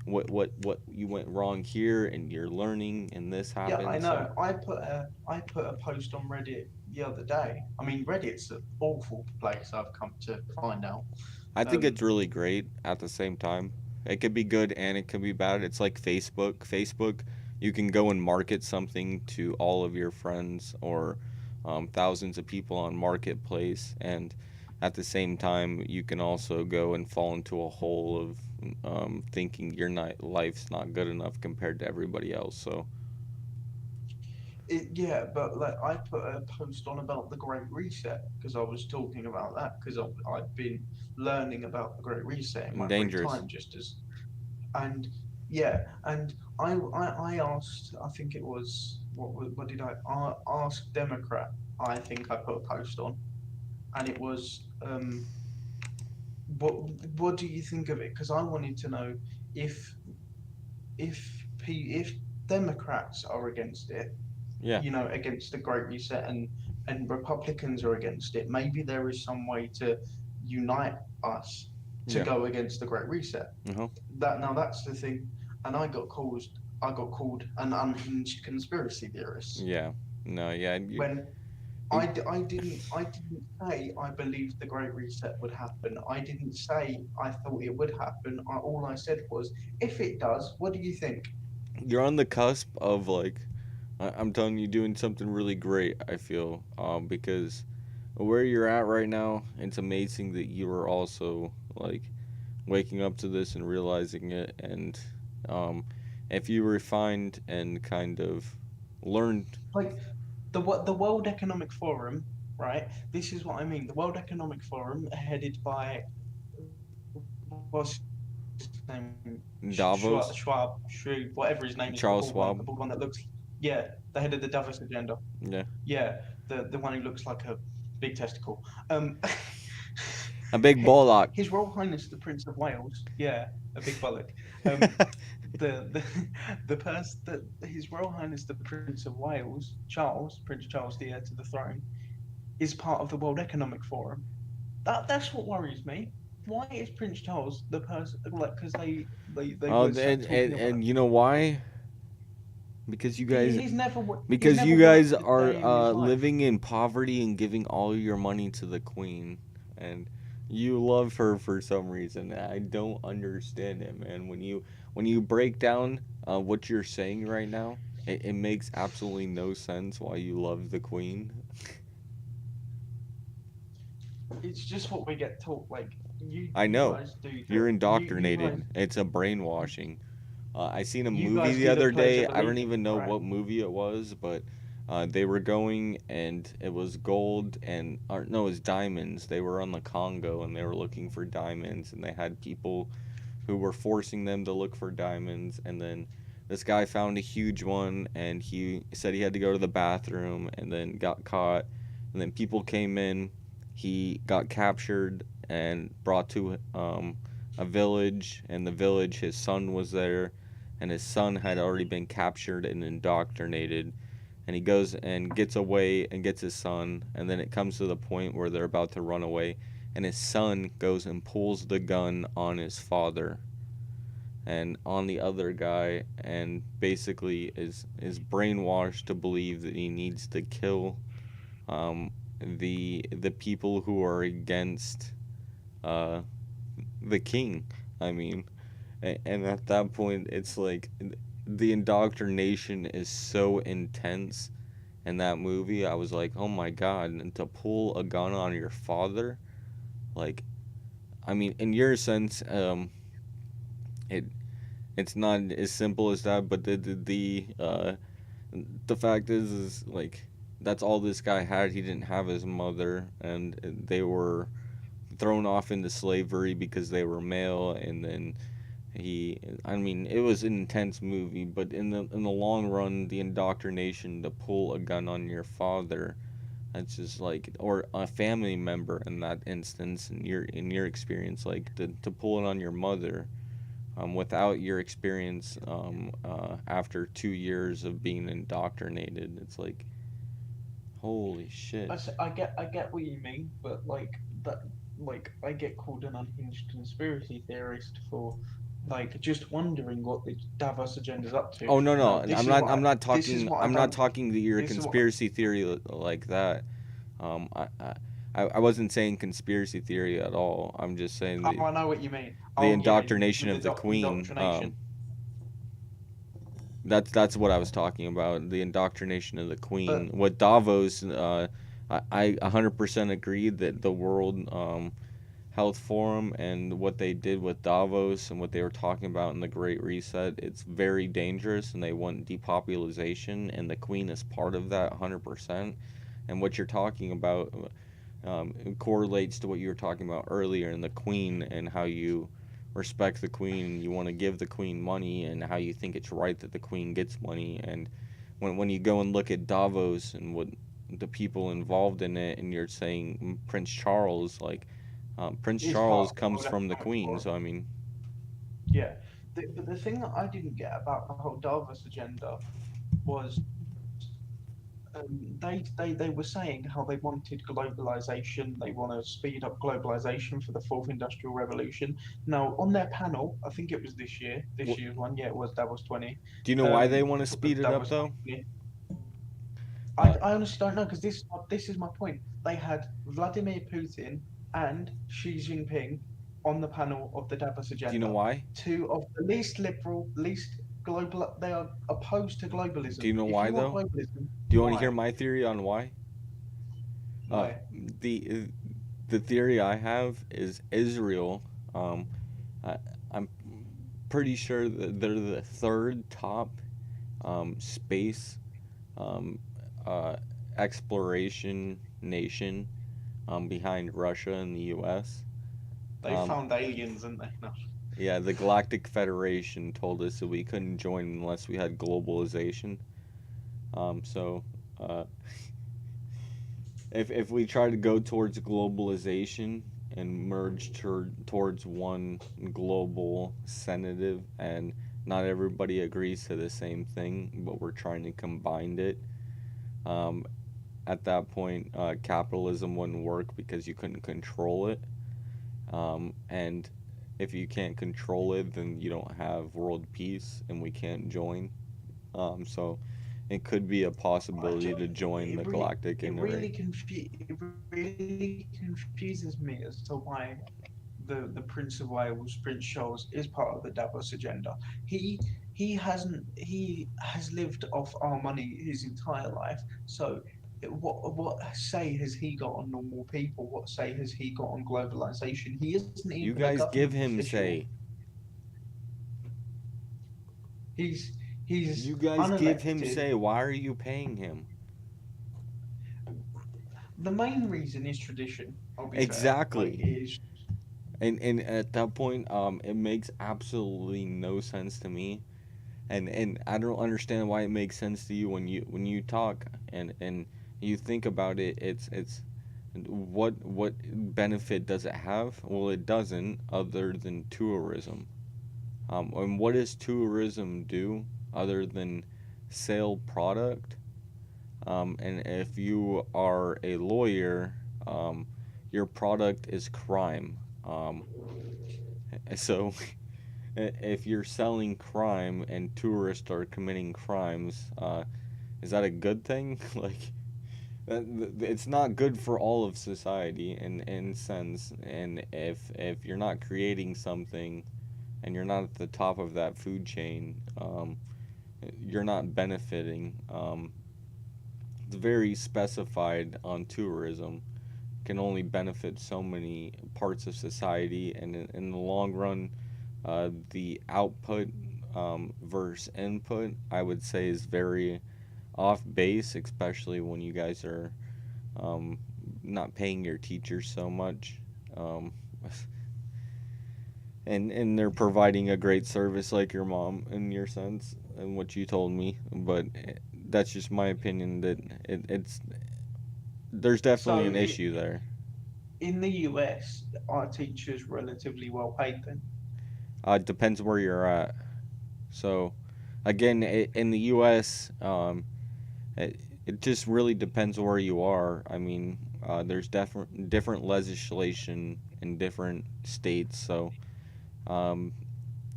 what you went wrong here, and you're learning and this happened. Yeah, I So know. I put a post on Reddit the other day. I mean, Reddit's an awful place, I've come to find out. I think it's really great at the same time. It could be good and it could be bad. It's like Facebook. Facebook, you can go and market something to all of your friends or thousands of people on Marketplace, and at the same time, you can also go and fall into a hole of thinking your life's not good enough compared to everybody else. So Yeah, but like I put a post on about the Great Reset because I was talking about that because I've been learning about the Great Reset in my free dangerous. time, and yeah, and I asked, I think it was what did I ask Democrat? I think I put a post on, and it was what what do you think of it? Because I wanted to know if if Democrats are against it, Yeah. you know, against the Great Reset, and Republicans are against it, maybe there is some way to unite us to Yeah. go against the Great Reset. Uh-huh. That's the thing, and I got called an unhinged conspiracy theorist. Yeah. No. Yeah. When I didn't say I believed the Great Reset would happen. I didn't say I thought it would happen. All I said was, if it does, what do you think? You're on the cusp of like, I'm telling you, doing something really great. I feel because where you're at right now, it's amazing that you are also like waking up to this and realizing it. And if you refined and kind of learned, Like the World Economic Forum, right? This is what I mean. The World Economic Forum, headed by what's his name? Davos, Schwab, whatever his name is. Charles the bald Schwab. the bald one that looks. Yeah, the head of the Davos agenda. Yeah. Yeah, the one who looks like a big testicle. A big bollock. His Royal Highness the Prince of Wales. Yeah, a big bollock. His Royal Highness the Prince of Wales, Prince Charles, the heir to the throne, is part of the World Economic Forum. That's what worries me. Why is Prince Charles the person? Like, because they Oh, was and you know why? Because you guys, he's never because he's you never guys worked a day in his are life. living in poverty and giving all your money to the queen, and you love her for some reason. I don't understand it, man. When you break down what you're saying right now, it makes absolutely no sense why you love the queen. It's just what we get taught. Like I know. guys do You're you indoctrinated. guys, It's a brainwashing. I seen a you movie guys the do the other Pledge day. of I don't even Allegiance, know right? what movie it was, but they were going and it was gold and or no, it was diamonds. They were on the Congo and they were looking for diamonds, and they had people who were forcing them to look for diamonds, and then this guy found a huge one and he said he had to go to the bathroom and then got caught, and then people came in. He got captured and brought to a village, and the village, his son was there, and his son had already been captured and indoctrinated, and he goes and gets away and gets his son, and then it comes to the point where they're about to run away, and his son goes and pulls the gun on his father and on the other guy, and basically is brainwashed to believe that he needs to kill the people who are against the king. I mean, and at that point, it's like the indoctrination is so intense in that movie. I was like, oh my god, and to pull a gun on your father, like, I mean, in your sense, it's not as simple as that, but the fact is like that's all this guy had. He didn't have his mother, and they were thrown off into slavery because they were male, and then I mean, it was an intense movie, but in the long run, the indoctrination to pull a gun on your father, that's just like, or a family member in that instance, in your experience, like to pull it on your mother, without your experience, after 2 years of being indoctrinated, it's like, holy shit. I get what you mean, but like that, like I get called an unhinged conspiracy theorist for like just wondering what the Davos agenda's up to. Oh no, No, no, this I'm is not. what I'm not this is talking. what I I'm not don't. talking that you're a This is what. conspiracy theory like that. Um, I, I wasn't saying conspiracy theory at all. I'm just saying Oh, I know what you mean. the Oh yeah, indoctrination with the of the queen. indoctrination. That's what I was talking about. The indoctrination of the queen. But What Davos. I 100% agree that the World Health Forum and what they did with Davos and what they were talking about in the Great Reset, it's very dangerous, and they want depopulation, and the queen is part of that 100%. And what you're talking about, correlates to what you were talking about earlier in the queen, and how you respect the queen, you want to give the queen money, and how you think it's right that the queen gets money. And when you go and look at Davos and what the people involved in it, and you're saying Prince Charles, like, Prince it's Charles part of comes the from the World Health queen, Forum. so I mean, Yeah. But the thing that I didn't get about the whole Davos agenda was they were saying how they wanted globalization, they want to speed up globalization for the fourth industrial revolution. Now, on their panel, I think it was this year's one, yeah, it was Davos 20. do you know why they want to speed it up Davos though? 20. Uh, I honestly don't know, because this is my point. They had Vladimir Putin and Xi Jinping on the panel of the Davos agenda. Do you know why? Two of the least liberal, least global. They are opposed to globalism. Do you know If why you want though? globalism, Do you want to why? hear my theory on why? Why? The the theory I have is Israel. I, I'm pretty sure that they're the third top space um, uh, exploration nation, behind Russia and the U.S. They found aliens, and they no. Yeah, the Galactic Federation told us that we couldn't join unless we had globalization. So, if we try to go towards globalization and merge towards one global senative, and not everybody agrees to the same thing, but we're trying to combine it, at that point, capitalism wouldn't work because you couldn't control it. And if you can't control it, then you don't have world peace, and we can't join. So it could be a possibility to join the galactic It inner. really confuses me as to why the Prince of Wales, Prince Charles, is part of the Davos agenda. He has lived off our money his entire life. So what say has he got on normal people? What say has he got on globalization? He isn't You even a guys give government him official. say. He's You guys give him unelected. say. Why are you paying him? The main reason is tradition. I'll be Exactly. fair. Like, it is. And at that point, it makes absolutely no sense to me, and I don't understand why it makes sense to you when you talk and you think about it. It's what benefit does it have? Well, it doesn't, other than tourism. And what does tourism do other than sell product? And if you are a lawyer, your product is crime. So if you're selling crime and tourists are committing crimes, is that a good thing? Like, it's not good for all of society in sense. And if you're not creating something, and you're not at the top of that food chain, you're not benefiting. It's very specified on tourism. Can only benefit so many parts of society, and in the long run, the output, versus input, I would say, is very off base, especially when you guys are not paying your teachers so much. and they're providing a great service like your mom in your sense and what you told me, but that's just my opinion that it's there's definitely So an issue there. in the US, are teachers relatively well paid then? It depends where you're at. So, again, in the U.S., it just really depends where you are. I mean, there's different legislation in different states. So,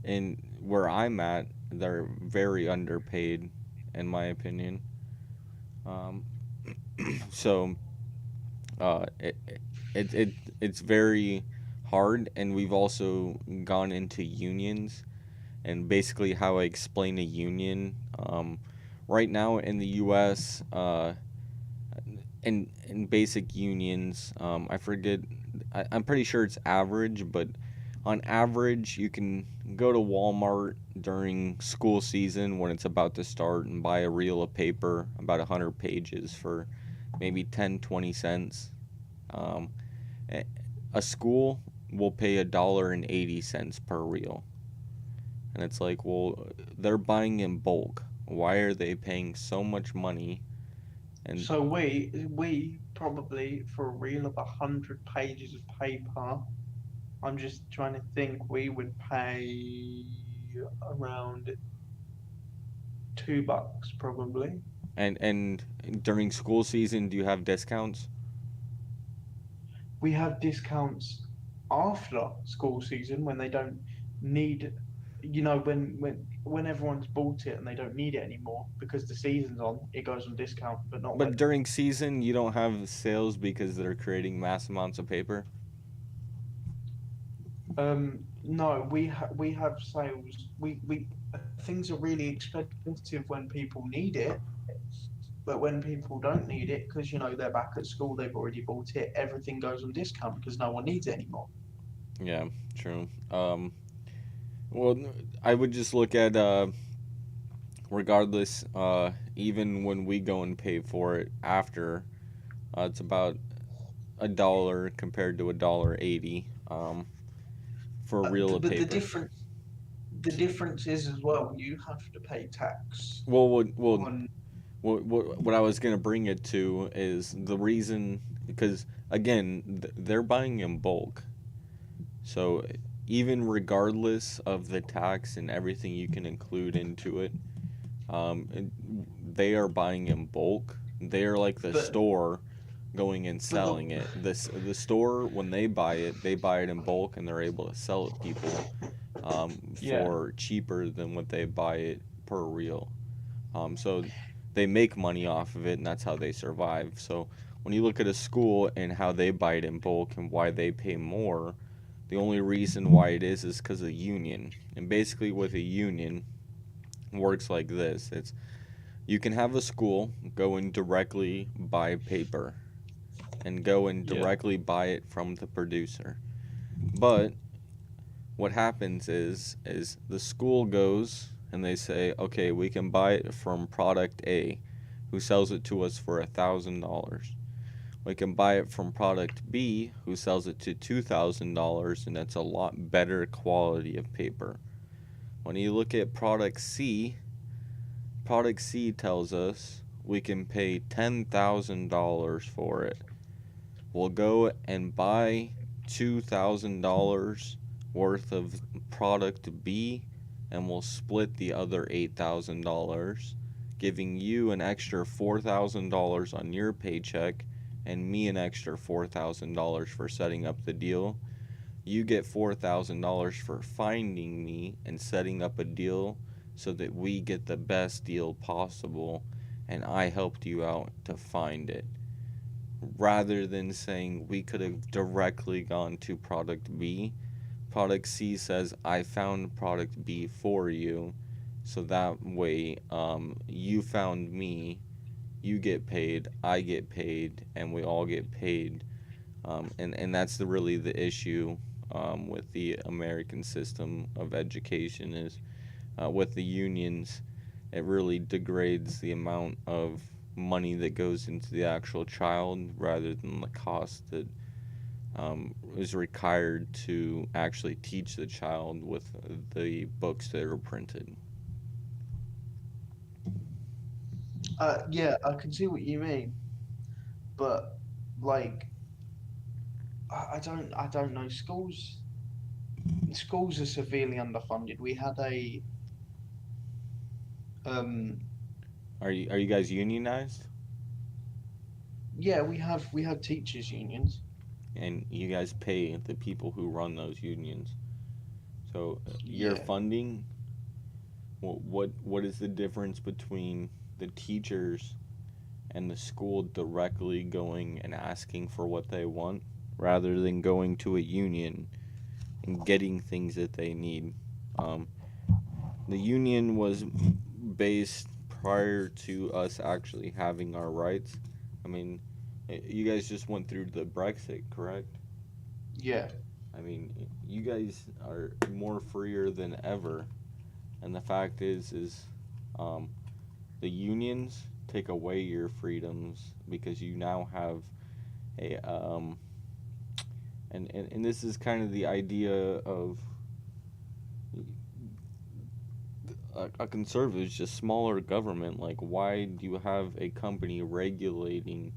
in where I'm at, they're very underpaid, in my opinion. Um, so, uh, it, it's very hard, and we've also gone into unions. And basically, how I explain a union, right now in the U.S., in basic unions, I forget, I'm pretty sure it's average, but on average, you can go to Walmart during school season when it's about to start and buy a reel of paper, about 100 pages, for maybe 10-20 cents. Um, a school will pay $1.80 per reel. And it's like, well, they're buying in bulk. Why are they paying so much money? And So we probably, for a reel of 100 pages of paper, I'm just trying to think, we would pay around $2 probably. and during school season, do you have discounts? We have discounts after school season when they don't need, when everyone's bought it and they don't need it anymore because the season's on, it goes on discount, but not But when. during season, you don't have sales because they're creating mass amounts of paper. No, we have sales. We things are really expensive when people need it, but when people don't need it, because they're back at school, they've already bought it. Everything goes on discount because no one needs it anymore. Yeah, true. Well, I would just look at regardless, even when we go and pay for it after, it's about $1 compared to $1.80. For a reel of But the paper. difference is as well. You have to pay tax Well, on. what I was gonna bring it to is the reason, because again, they're buying in bulk. So even regardless of the tax and everything you can include into it, they are buying in bulk. They are like the But store going and but selling it. The store, when they buy it in bulk, and they're able to sell it people yeah. for cheaper than what they buy it per reel. So they make money off of it, and that's how they survive. So when you look at a school and how they buy it in bulk and why they pay more, the only reason why it is because of union. And basically, with a union, it works like this: it's you can have a school go and directly buy paper and go and Yeah. directly buy it from the producer. But what happens is the school goes and they say, okay, we can buy it from product A, who sells it to us for $1,000. We can buy it from product B, who sells it to $2,000, and that's a lot better quality of paper. When you look at product C tells us we can pay $10,000 for it. We'll go and buy $2,000 worth of product B, and we'll split the other $8,000, giving you an extra $4,000 on your paycheck and me an extra $4,000 for setting up the deal. You get $4,000 for finding me and setting up a deal so that we get the best deal possible, and I helped you out to find it. Rather than saying we could have directly gone to product B, product C says, I found product B for you, so that way you found me, you get paid, I get paid, and we all get paid. And that's really the issue with the American system of education is with the unions, it really degrades the amount of money that goes into the actual child rather than the cost that is required to actually teach the child with the books that are printed. Yeah, I can see what you mean, but like, I don't know. Schools are severely underfunded. We had a um, Are you guys unionized? yeah, we have teachers unions. And you guys pay the people who run those unions. So your Yeah, funding, what is the difference between the teachers and the school directly going and asking for what they want rather than going to a union and getting things that they need? Um, the union was based prior to us actually having our rights. I mean, you guys just went through the Brexit, correct? yeah, I mean, you guys are more freer than ever, and the fact is, um, the unions take away your freedoms because you now have a and this is kind of the idea of a conservative is just smaller government. Like, why do you have a company regulating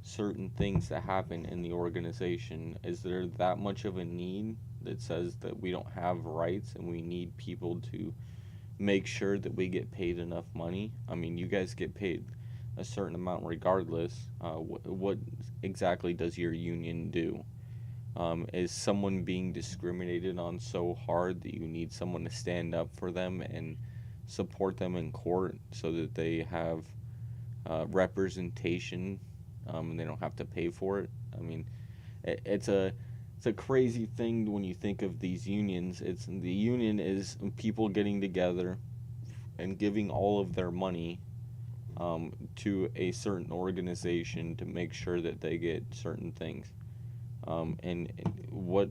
certain things that happen in the organization? Is there that much of a need that says that we don't have rights and we need people to make sure that we get paid enough money? I mean, you guys get paid a certain amount regardless. What exactly does your union do? Is someone being discriminated on so hard that you need someone to stand up for them and support them in court so that they have representation and they don't have to pay for it? I mean, it's a crazy thing when you think of these unions. It's the union is people getting together and giving all of their money to a certain organization to make sure that they get certain things. And what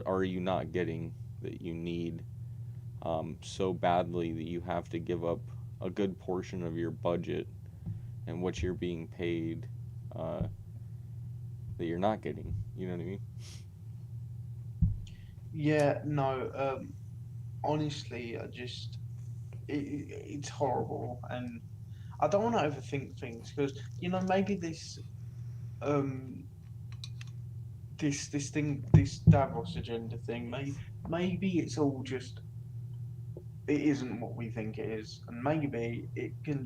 are you not getting that you need so badly that you have to give up a good portion of your budget and what you're being paid that you're not getting? You know what I mean? yeah. No, honestly, it's horrible, and I don't want to overthink things because maybe um this Davos agenda thing, maybe it's all just it isn't what we think it is, and maybe it can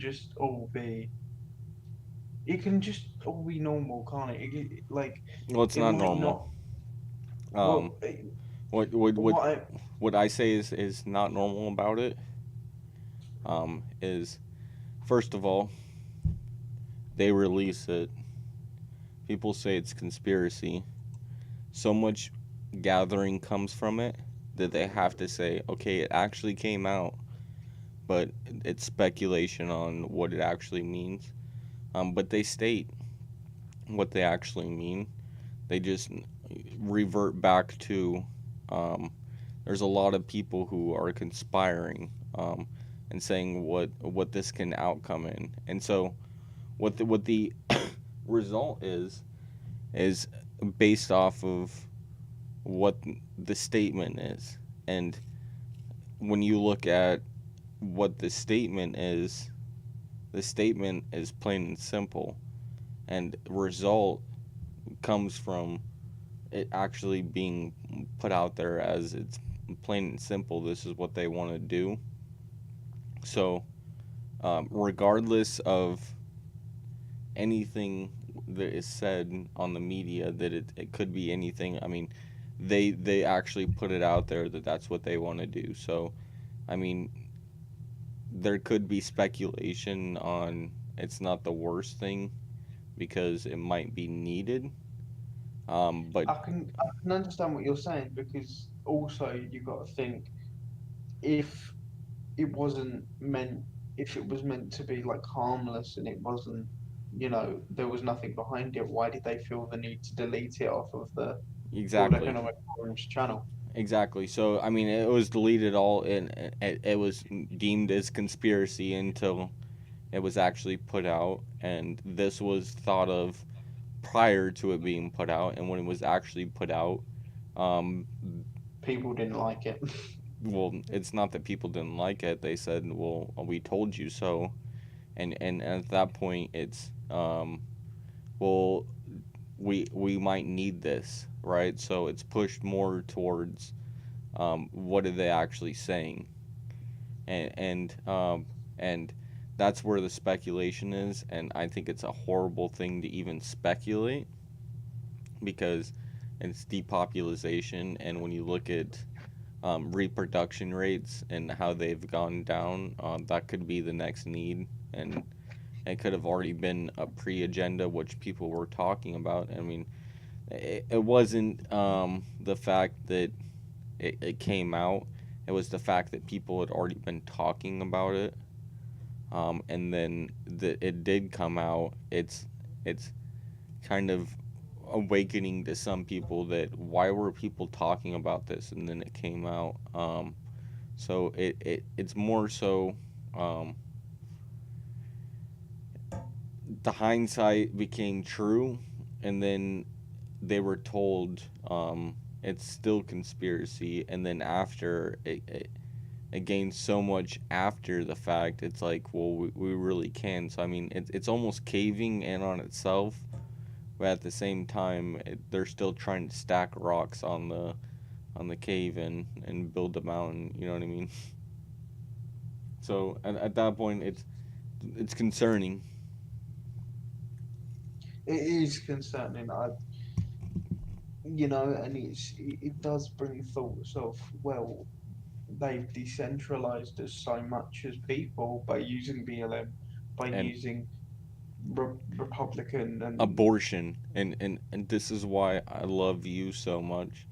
just all be normal, can't it? Like Well, it's it not might normal. not. Um, Well, what what what what I, what I say is not normal about it is, first of all, they release it. People say it's conspiracy. So much gathering comes from it that they have to say, okay, it actually came out, but it's speculation on what it actually means. But they state what they actually mean. They just revert back to there's a lot of people who are conspiring and saying what this can outcome in. And so what the result is based off of what the statement is. And when you look at what the statement is plain and simple, and result comes from it actually being put out there as it's plain and simple. This is what they want to do. So, regardless of anything that is said on the media, that it could be anything. I mean, they actually put it out there that that's what they want to do. So, I mean, there could be speculation on it's not the worst thing because it might be needed. But I can understand what you're saying because also you got to think if it wasn't meant if it was meant to be like harmless and it wasn't there was nothing behind it, why did they feel the need to delete it off of the World exactly. Economic Forum's channel? Exactly. So I mean, it was deleted all, and it was deemed as conspiracy until it was actually put out, and this was thought of prior to it being put out, and when it was actually put out, people didn't like it. Well, it's not that people didn't like it. They said, "Well, we told you so," and at that point, it's well, we might need this, right? So it's pushed more towards what are they actually saying, and that's where the speculation is, and I think it's a horrible thing to even speculate because it's depopulation, and when you look at reproduction rates and how they've gone down, that could be the next need, and it could have already been a pre-agenda which people were talking about. I mean, it wasn't the fact that it came out, it was the fact that people had already been talking about it, and then that it did come out. It's kind of awakening to some people that why were people talking about this, and then it came out. So it's more so the hindsight became true, and then they were told it's still conspiracy, and then after it gained so much after the fact, it's like, well, we really can. So I mean, it's almost caving in on itself, but at the same time, they're still trying to stack rocks on the cave and build a mountain. You know what I mean? So at that point, it's concerning. It is concerning. And it does bring thoughts of, well, they've decentralized us so much as people by using BLM, by using Republican and abortion, and this is why I love you so much,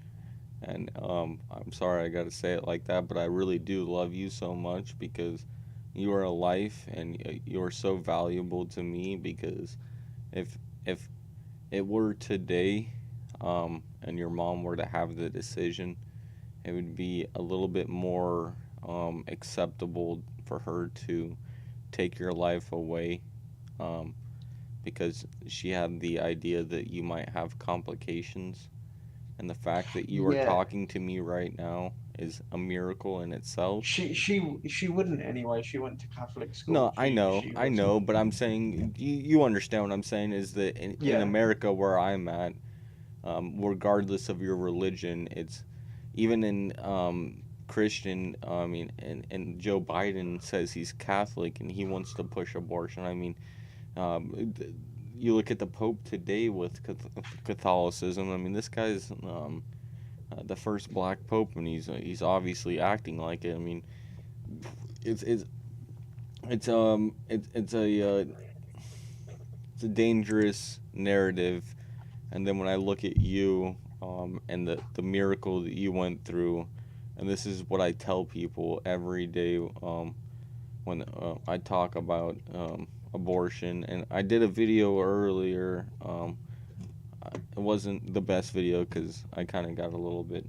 and I'm sorry I gotta say it like that, but I really do love you so much because you are a life, and you are so valuable to me, because if it were today, and your mom were to have the decision, it would be a little bit more acceptable for her to take your life away, because she had the idea that you might have complications, and the fact that you are talking to me right now is a miracle in itself. She wouldn't anyway. She went to Catholic school. No, I know, but I'm saying you understand what I'm saying is that in America where I'm at, regardless of your religion, it's even in Christian. I mean, and Joe Biden says he's Catholic and he wants to push abortion. I mean, you look at the Pope today with Catholicism. I mean, this guy's the first black pope, and he's obviously acting like it. I mean, it's a dangerous narrative, and then when I look at you, and the miracle that you went through, and this is what I tell people every day, when I talk about abortion, and I did a video earlier. It wasn't the best video because I kind of got a little bit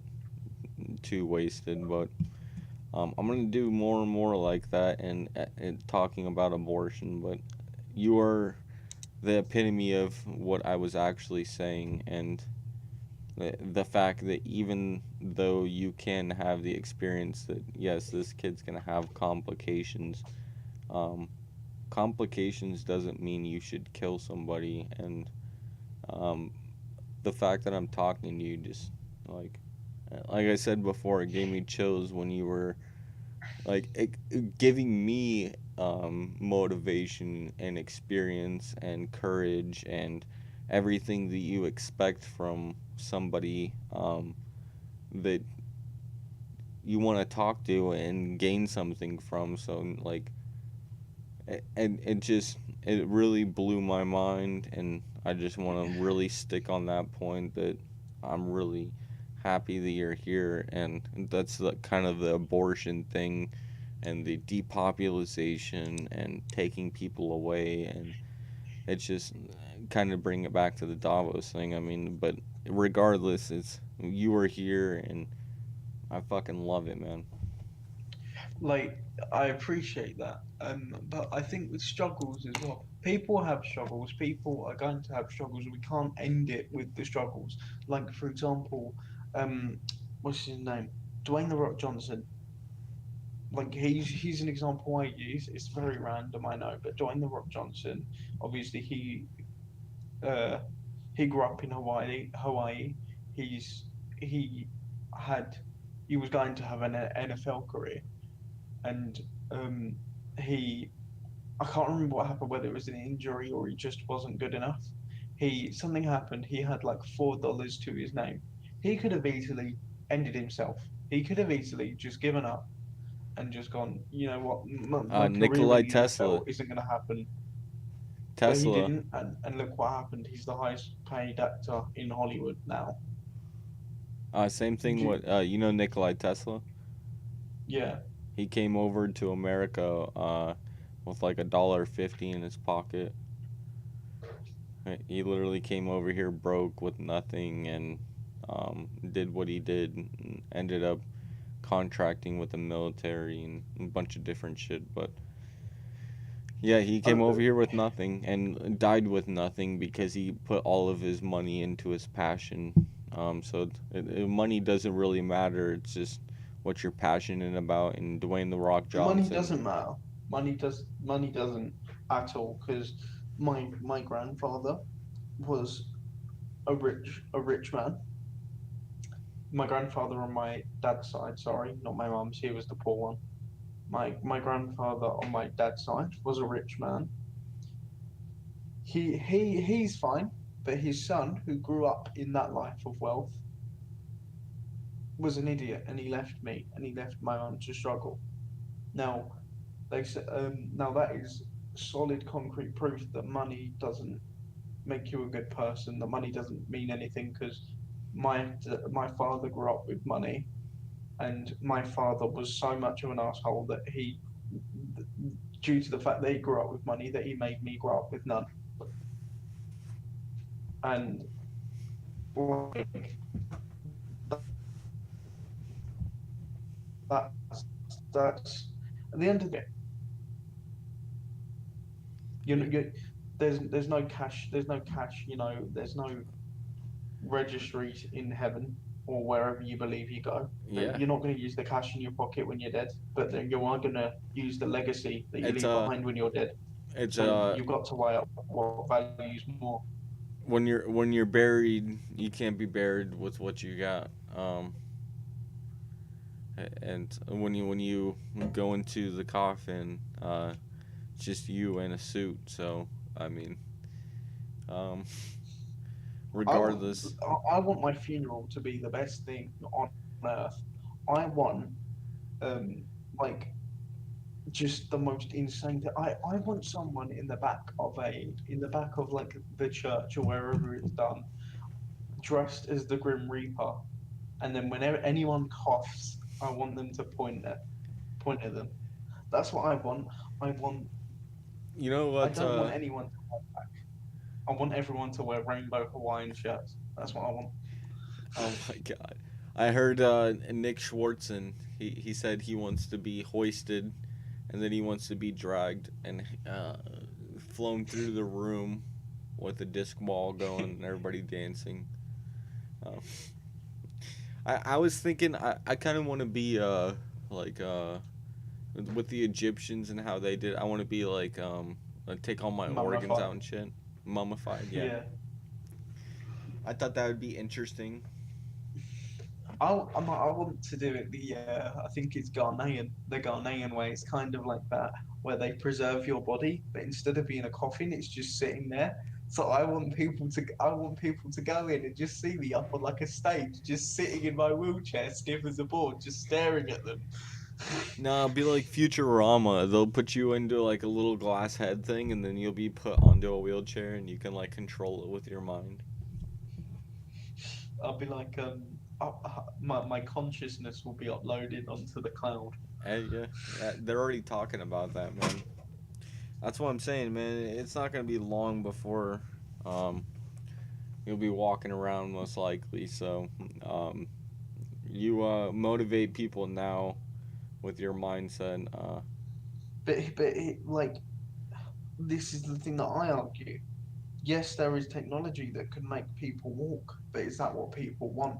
too wasted, but I'm gonna do more and more like that, and talking about abortion. But you are the epitome of what I was actually saying, and the fact that even though you can have the experience that yes, this kid's gonna have complications, complications doesn't mean you should kill somebody, and the fact that I'm talking to you just like I said before, it gave me chills when you were giving me motivation and experience and courage and everything that you expect from somebody that you want to talk to and gain something from. So it really blew my mind, and I just want to really stick on that point that I'm really happy that you're here, and that's the kind of the abortion thing and the depopulation and taking people away, and it's just kind of bring it back to the Davos thing. I mean, but regardless, it's you were here, and I fucking love it, man. I appreciate that, but I think with struggles as well, people have struggles. People are going to have struggles. We can't end it with the struggles. Like for example, what's his name? Dwayne the Rock Johnson. Like he's an example I use. It's very random, I know, but Dwayne the Rock Johnson, obviously uh he grew up in Hawaii. He had he was going to have an NFL career, and um he I can't remember what happened, whether it was an injury or he just wasn't good enough. Something happened. He had like $4 to his name. He could have easily ended himself. He could have easily just given up and just gone. You know what? My career Nikolai in the Tesla. NFL isn't going to happen. But he Tesla. didn't, and look what happened. He's the highest paid actor in Hollywood now. Same thing with you know Nikolai Tesla. Yeah. He came over to America with like $1.50 in his pocket. He literally came over here broke with nothing and did what he did and ended up contracting with the military and a bunch of different shit. But yeah, he came over here with nothing and died with nothing because he put all of his money into his passion. So money doesn't really matter. It's just what you're passionate about. And Dwayne the Rock Johnson. Money doesn't matter. Money doesn't at all, because my grandfather was a rich man. My grandfather on my dad's side, sorry, not my mum's. He was the poor one. My grandfather on my dad's side was a rich man. He's fine, but his son, who grew up in that life of wealth, was an idiot, and he left me, and he left my mum to struggle. Now, now that is solid concrete proof that money doesn't make you a good person. That money doesn't mean anything, because my father grew up with money, and my father was so much of an asshole that due to the fact that he grew up with money, that he made me grow up with none. And like that's at the end of it. There's no cash. There's no cash. There's no registries in heaven or wherever you believe you go. Yeah. You're not going to use the cash in your pocket when you're dead, but then you are going to use the legacy that you leave behind when you're dead. So you've got to weigh up what values more. When you're buried, you can't be buried with what you got. And when you go into the coffin, it's just you in a suit. So I mean, regardless. I want my funeral to be the best thing on earth. I want, like, just the most insane thing. I want someone in the back of like the church or wherever it's done, dressed as the Grim Reaper, and then whenever anyone coughs, I want them to point at them. That's what I want. I want. You know what? I don't want anyone to wear black. I want everyone to wear rainbow Hawaiian shirts. That's what I want. Oh my god. I heard Nick Schwartzen, he said he wants to be hoisted and then he wants to be dragged and flown through the room with a disc ball going and everybody dancing. I was thinking I kind of want to be like with the Egyptians and how they did. I want to be like take all my organs out and shit. Mummified, yeah. I thought that would be interesting. I want to do it I think it's Ghanaian, the Ghanaian way. It's kind of like that, where they preserve your body, but instead of being a coffin, it's just sitting there. So I want people to go in and just see me up on like a stage, just sitting in my wheelchair, stiff as a board, just staring at them. No, it'll be like Futurama. They'll put you into like a little glass head thing, and then you'll be put onto a wheelchair, and you can like control it with your mind. I'll be like, my consciousness will be uploaded onto the cloud. Yeah, they're already talking about that, man. That's what I'm saying, man. It's not gonna be long before you'll be walking around, most likely. So you motivate people now with your mindset. But like, this is the thing that I argue. Yes, there is technology that can make people walk, but is that what people want?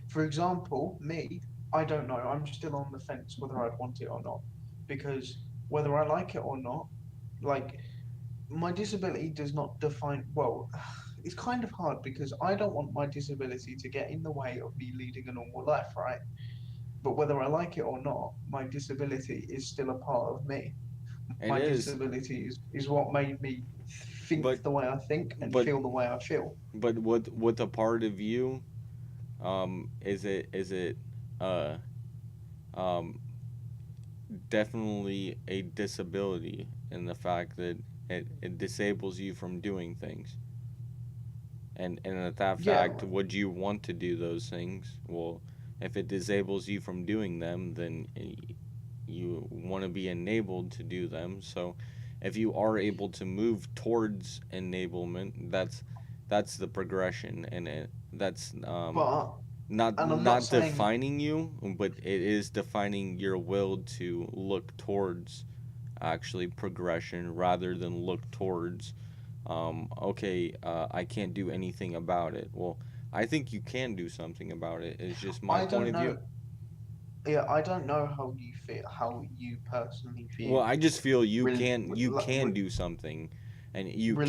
For example, me, I don't know. I'm still on the fence whether I'd want it or not, because whether I like it or not, like my disability does not define. Well, it's kind of hard because I don't want my disability to get in the way of me leading a normal life, right? But whether I like it or not, my disability is still a part of me. It My is, disability is what made me but think the way I think and but feel the way I feel. but with a part of you, is it uh um definitely a disability in the fact that it disables you from doing things. And at that Yeah, fact, would you want to do those things? Well, if it disables you from doing them, then you want to be enabled to do them. So if you are able to move towards enablement, that's the progression, and that's but and I'm not not saying defining you, but it is defining your will to look towards actually progression rather than look towards okay, I can't do anything about it. Well, I think you can do something about it. It's just my I point don't of view. know. Yeah, I don't know how you feel, how you personally Well, view. I just feel Re, you can do something, and re,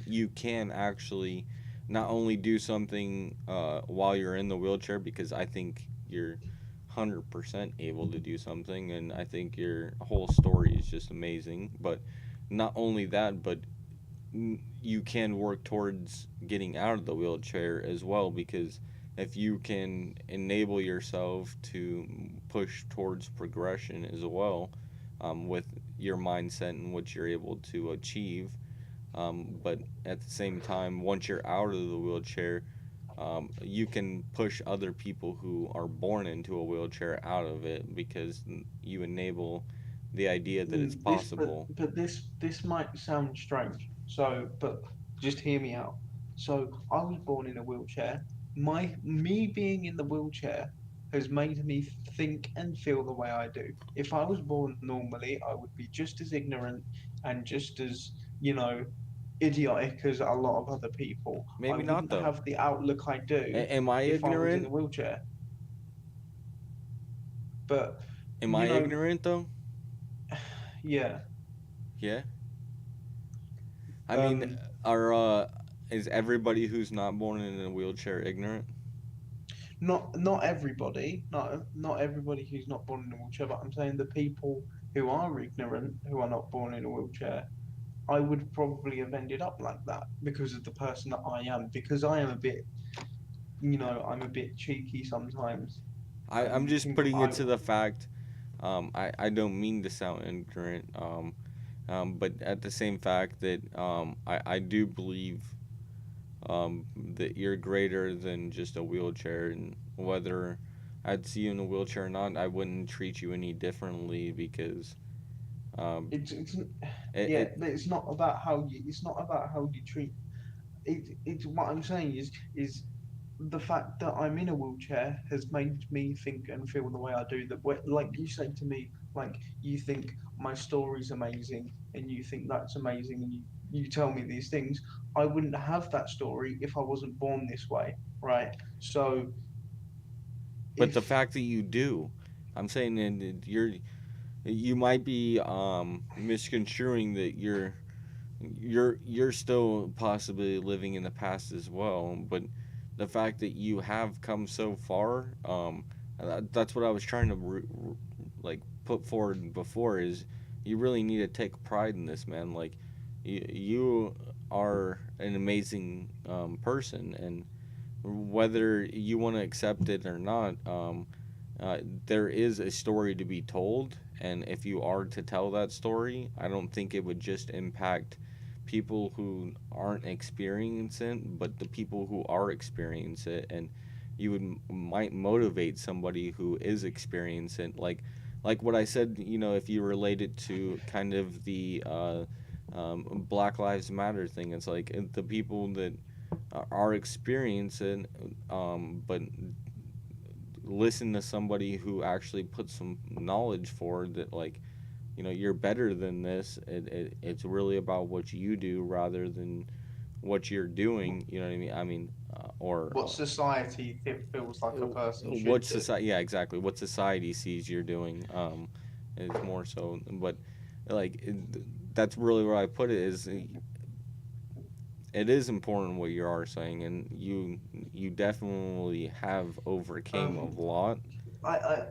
you can actually not only do something while you're in the wheelchair, because I think you're 100% able to do something, and I think your whole story is just amazing. But not only that, but you can work towards getting out of the wheelchair as well, because if you can enable yourself to push towards progression as well, with your mindset and what you're able to achieve, but at the same time, once you're out of the wheelchair, you can push other people who are born into a wheelchair out of it, because you enable the idea that it's this, possible. but this might sound strange. So, but just hear me out. So, I was born in a wheelchair. Me being in the wheelchair has made me think and feel the way I do. If I was born normally, I would be just as ignorant and just as, you know, idiotic as a lot of other people. I Maybe not wouldn't though. have the outlook I do Am I if I was in a ignorant? wheelchair. But, Am you I know, ignorant though? yeah. Yeah. I mean, Um, are is everybody who's not born in a wheelchair ignorant? not everybody, not everybody who's not born in a wheelchair, but I'm saying the people who are ignorant, who are not born in a wheelchair, I would probably have ended up like that because of the person that I am, because I am a bit, I'm a bit cheeky sometimes, I'm and just think putting it I, to the fact. I don't mean to sound ignorant. But at the same fact that I do believe that you're greater than just a wheelchair, and whether I'd see you in a wheelchair or not, I wouldn't treat you any differently, because um, it's it, yeah, it but it's not about how you treat. It's what I'm saying is the fact that I'm in a wheelchair has made me think and feel the way I do. That like you say to me, like you think my story's amazing, and you think that's amazing, and you tell me these things. I wouldn't have that story if I wasn't born this way, right? So but the if fact that you do, I'm saying that you might be misconstruing that you're still possibly living in the past as well, but the fact that you have come so far, that's what I was trying to like put forward before, is you really need to take pride in this, man. Like you are an amazing person, and whether you want to accept it or not, there is a story to be told, and if you are to tell that story, I don't think it would just impact people who aren't experiencing it, but the people who are experiencing it, and you might motivate somebody who is experiencing it, like what I said. If you relate it to kind of the Black Lives Matter thing, it's like the people that are experiencing, but listen to somebody who actually put some knowledge forward, that like you know, you're better than this. It's really about what you do rather than what you're doing. You know what I mean? I mean, or What society feels like a person should what do. society? Yeah, exactly. What society sees you're doing is more so. But like that's really where I put it is. It is important what you are saying, and you definitely have overcame a lot. I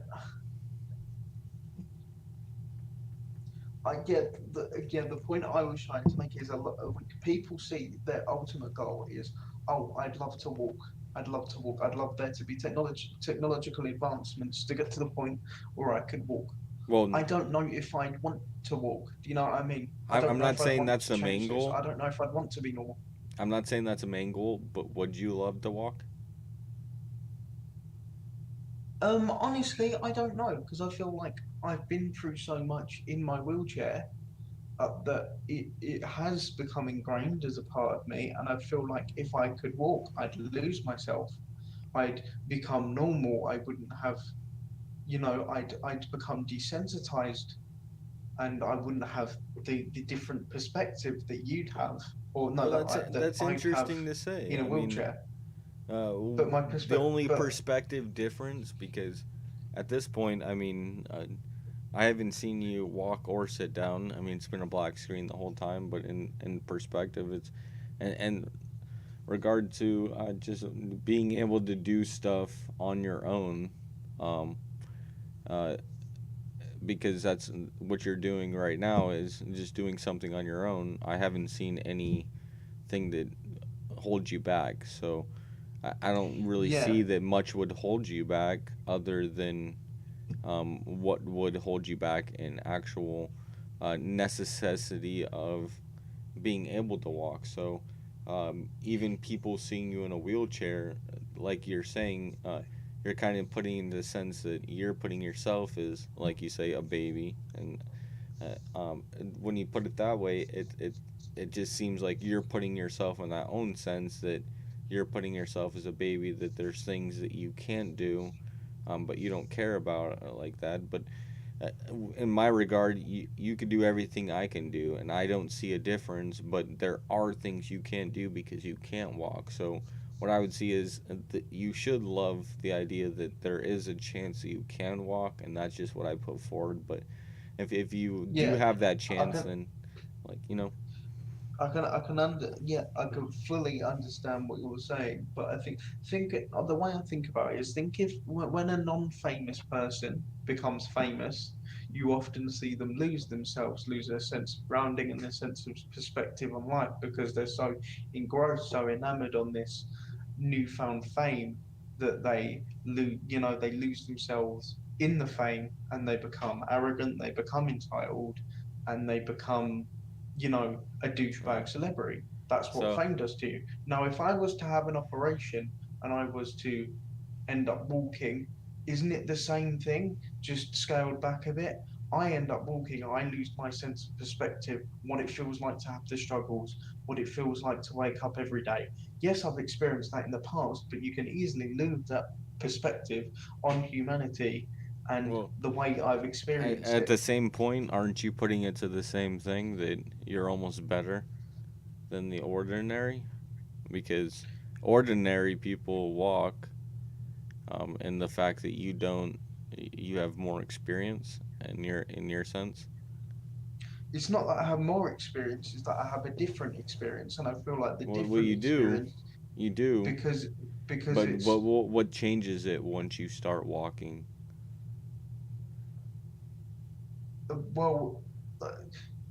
I get the point I was trying to make is a lot of people see their ultimate goal is, oh, I'd love to walk. I'd love to walk. I'd love there to be technological advancements to get to the point where I could walk. Well, I don't know if I'd want to walk. Do you know what I mean? I don't I'm know not if I'd saying want that's to the main change this. goal. I don't know if I'd want to be normal. I'm not saying that's a main goal, but would you love to walk? Honestly, I don't know because I feel like I've been through so much in my wheelchair that it has become ingrained as a part of me, and I feel like if I could walk, I'd lose myself. I'd become normal. I wouldn't have, I'd become desensitized, and I wouldn't have the different perspective that you'd have, or no, Well, that that's I'd have interesting to say. in a I mean, wheelchair. But my the only but perspective difference, because at this point, I mean, I haven't seen you walk or sit down. I mean, it's been a black screen the whole time, but in perspective, it's and regard to just being able to do stuff on your own, um, uh, because that's what you're doing right now is just doing something on your own. I haven't seen anything that holds you back, so I don't really yeah, see that much would hold you back other than what would hold you back in actual necessity of being able to walk. So even people seeing you in a wheelchair, like you're saying, you're kind of putting in the sense that you're putting yourself as, like you say, a baby. And when you put it that way, it just seems like you're putting yourself in that own sense that you're putting yourself as a baby, that there's things that you can't do, but you don't care about like that. But uh, in my regard, you could do everything I can do, and I don't see a difference. But there are things you can't do because you can't walk. So what I would see is that you should love the idea that there is a chance that you can walk, and that's just what I put forward. But if you do yeah. have that I chance, can then like you know, I can fully understand what you're saying, but the way I think about it is think if when a non-famous person becomes famous, you often see them lose themselves, lose their sense of grounding and their sense of perspective on life because they're so engrossed, so enamored on this newfound fame that they lose themselves in the fame and they become arrogant, they become entitled, and they become a douchebag right. celebrity. That's what So fame does to you. Now, if I was to have an operation and I was to end up walking, isn't it the same thing, just scaled back a bit? I end up walking, I lose my sense of perspective, what it feels like to have the struggles, what it feels like to wake up every day. Yes, I've experienced that in the past, but you can easily lose that perspective on humanity and well, the way I've experienced at it. the same point, aren't you putting it to the same thing that you're almost better than the ordinary? Because ordinary people walk, and the fact that you don't, you have more experience in your sense. It's not that I have more experience, it's that I have a different experience, and I feel like the Well, different experience you do, because but it's what changes it once you start walking? well, uh,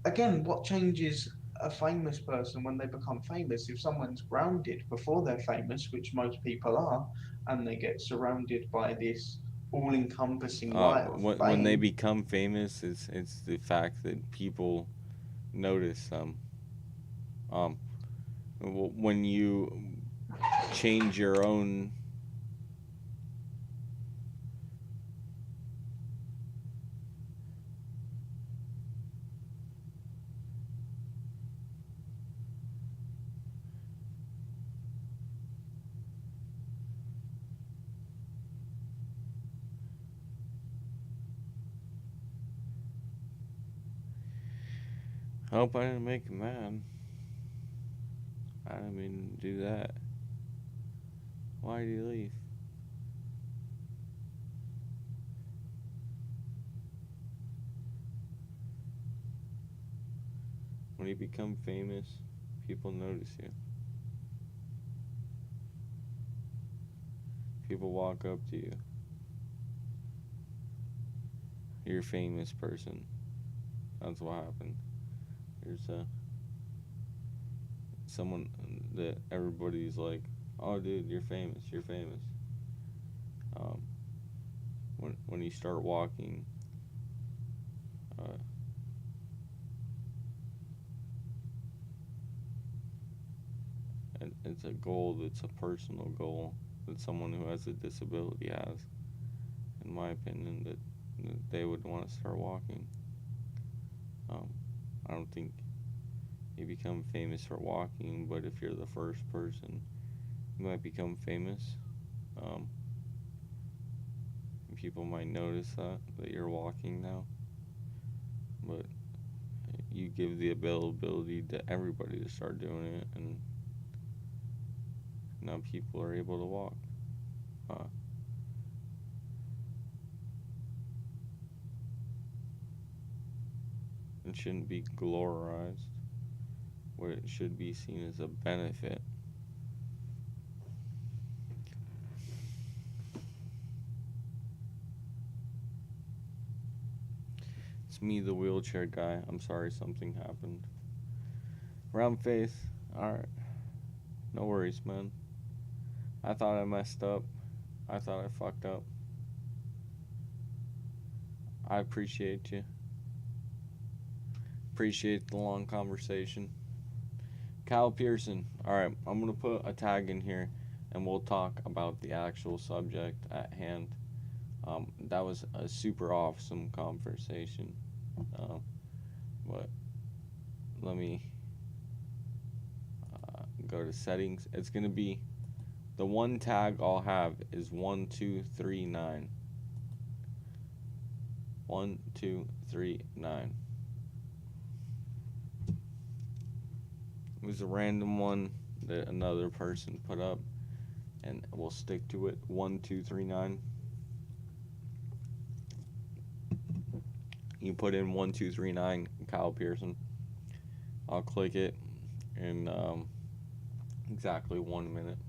again, what changes a famous person when they become famous? If someone's grounded before they're famous, which most people are, and they get surrounded by this all-encompassing light of When they fame, become famous, it's the fact that people notice them. Um, when you change your own. Hope I didn't make him mad. I didn't mean to do that. Why did he leave? When you become famous, people notice you. People walk up to you. You're a famous person. That's what happened. There's someone that everybody's like, oh dude, you're famous, you're famous. When you start walking, and it's a goal that's a personal goal that someone who has a disability has, in my opinion, that they would want to start walking. I don't think you become famous for walking, but if you're the first person, you might become famous. People might notice that you're walking now, but you give the availability to everybody to start doing it, and now people are able to walk. It shouldn't be glorified, where it should be seen as a benefit. It's me, the wheelchair guy. I'm sorry something happened. Round face. Alright. No worries, man. I thought I messed up. I thought I fucked up. I appreciate you. Appreciate the long conversation. Kyle Pearson. Alright, I'm going to put a tag in here and we'll talk about the actual subject at hand. That was a super awesome conversation. But let me go to settings. It's going to be, the one tag I'll have is 1239. 1239. It was a random one that another person put up, and we'll stick to it. 1239. You put in 1239 Kyle Pearson. I'll click it in exactly 1 minute.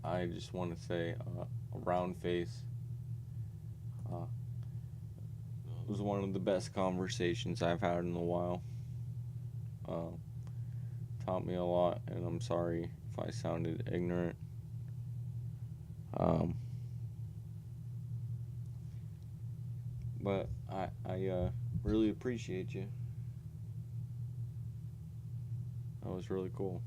I just want to say a round face. It was one of the best conversations I've had in a while. Taught me a lot, and I'm sorry if I sounded ignorant. But I really appreciate you. That was really cool.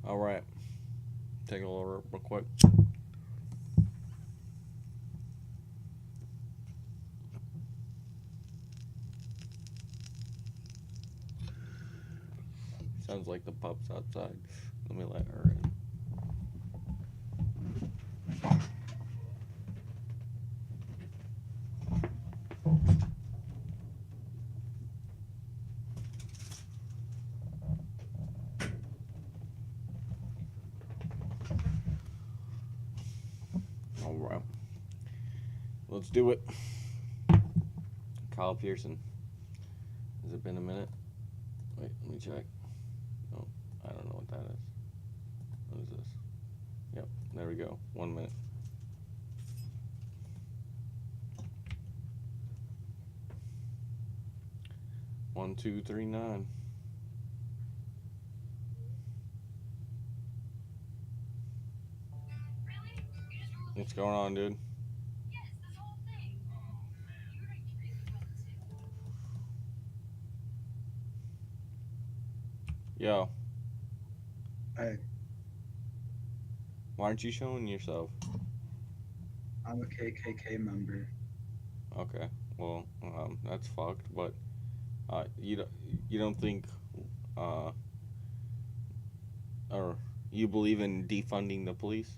Alright. Take a little real quick. Sounds like the pup's outside. Let me let her in. Alright. Let's do it. Kyle Pearson. Has it been a minute? Wait, let me check. Oh, I don't know what that is. What is this? Yep, there we go. 1 minute. 1239. What's going on, dude? Yo. Hey. Why aren't you showing yourself? I'm a KKK member. Okay. Well, that's fucked. But you don't think or you believe in defunding the police?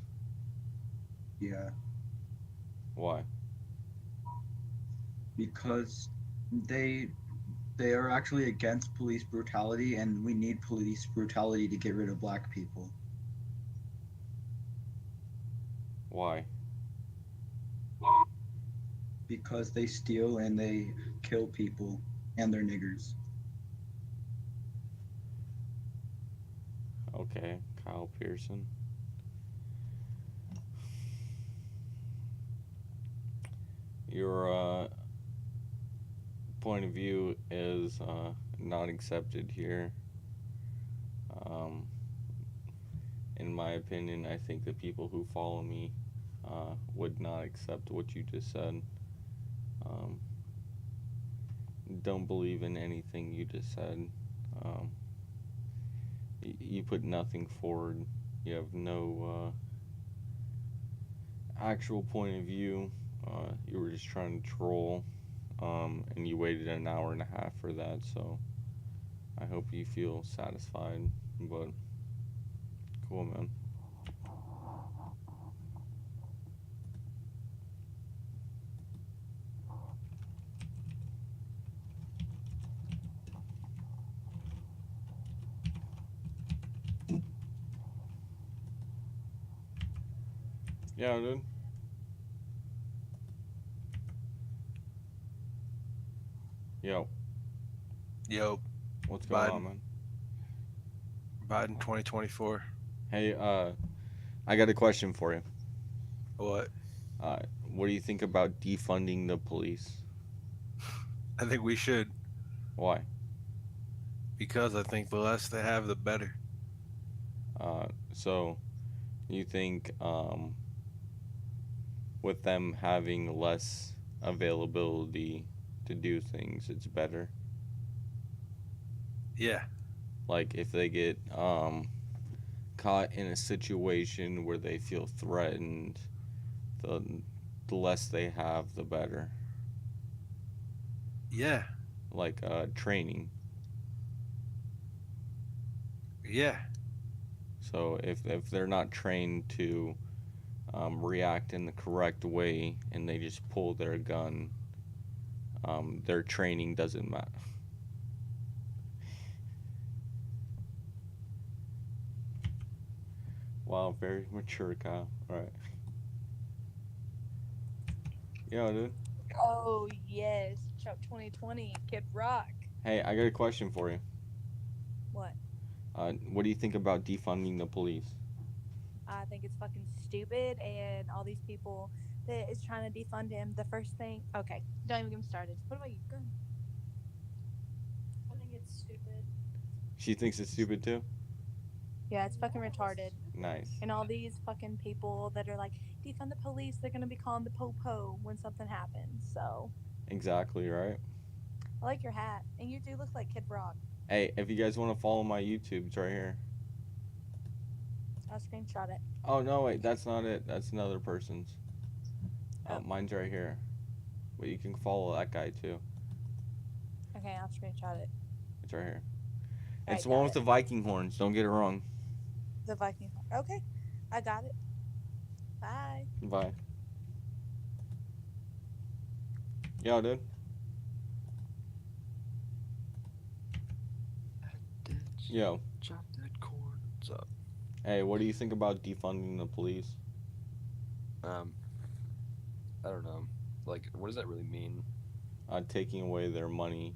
Yeah. Why? Because they are actually against police brutality, and we need police brutality to get rid of black people. Why? Because they steal and they kill people, and they're niggers. Okay, Kyle Pearson. Your point of view is not accepted here. In my opinion, I think the people who follow me would not accept what you just said. Don't believe in anything you just said. You put nothing forward. You have no actual point of view. You were just trying to troll, and you waited an hour and a half for that, so I hope you feel satisfied, but cool, man. Yeah, dude. Yo. Yo. What's going on, man? Biden 2024. Hey, I got a question for you. What? What do you think about defunding the police? I think we should. Why? Because I think the less they have, the better. So you think with them having less availability to do things, it's better? Yeah. Like if they get caught in a situation where they feel threatened, the less they have, the better. Yeah. Like training. Yeah. So if they're not trained to react in the correct way and they just pull their gun, their training doesn't matter. Wow, very mature, Kyle. Alright. Yo, dude. Oh, yes. Chuck 2020, Kid Rock. Hey, I got a question for you. What? What do you think about defunding the police? I think it's fucking stupid, and all these people that is trying to defund him, the first thing... Okay, don't even get me started. What about you? Go ahead. I think it's stupid. She thinks it's stupid too? Yeah, it's fucking retarded. Nice. And all these fucking people that are like, defund the police, they're gonna be calling the po-po when something happens, so... Exactly, right? I like your hat, and you do look like Kid Rock. Hey, if you guys want to follow my YouTube, it's right here. I'll screenshot it. Oh, no, wait, that's not it. That's another person's. Mine's right here. But you can follow that guy too. Okay, I'll screenshot it. It's right here. Right, It's the one with the Viking horns. Don't get it wrong. The Viking. Okay, I got it. Bye. Bye. Yo, dude. Yo. Chop that corn. What's up? Hey, what do you think about defunding the police? I don't know. Like, what does that really mean? Taking away their money.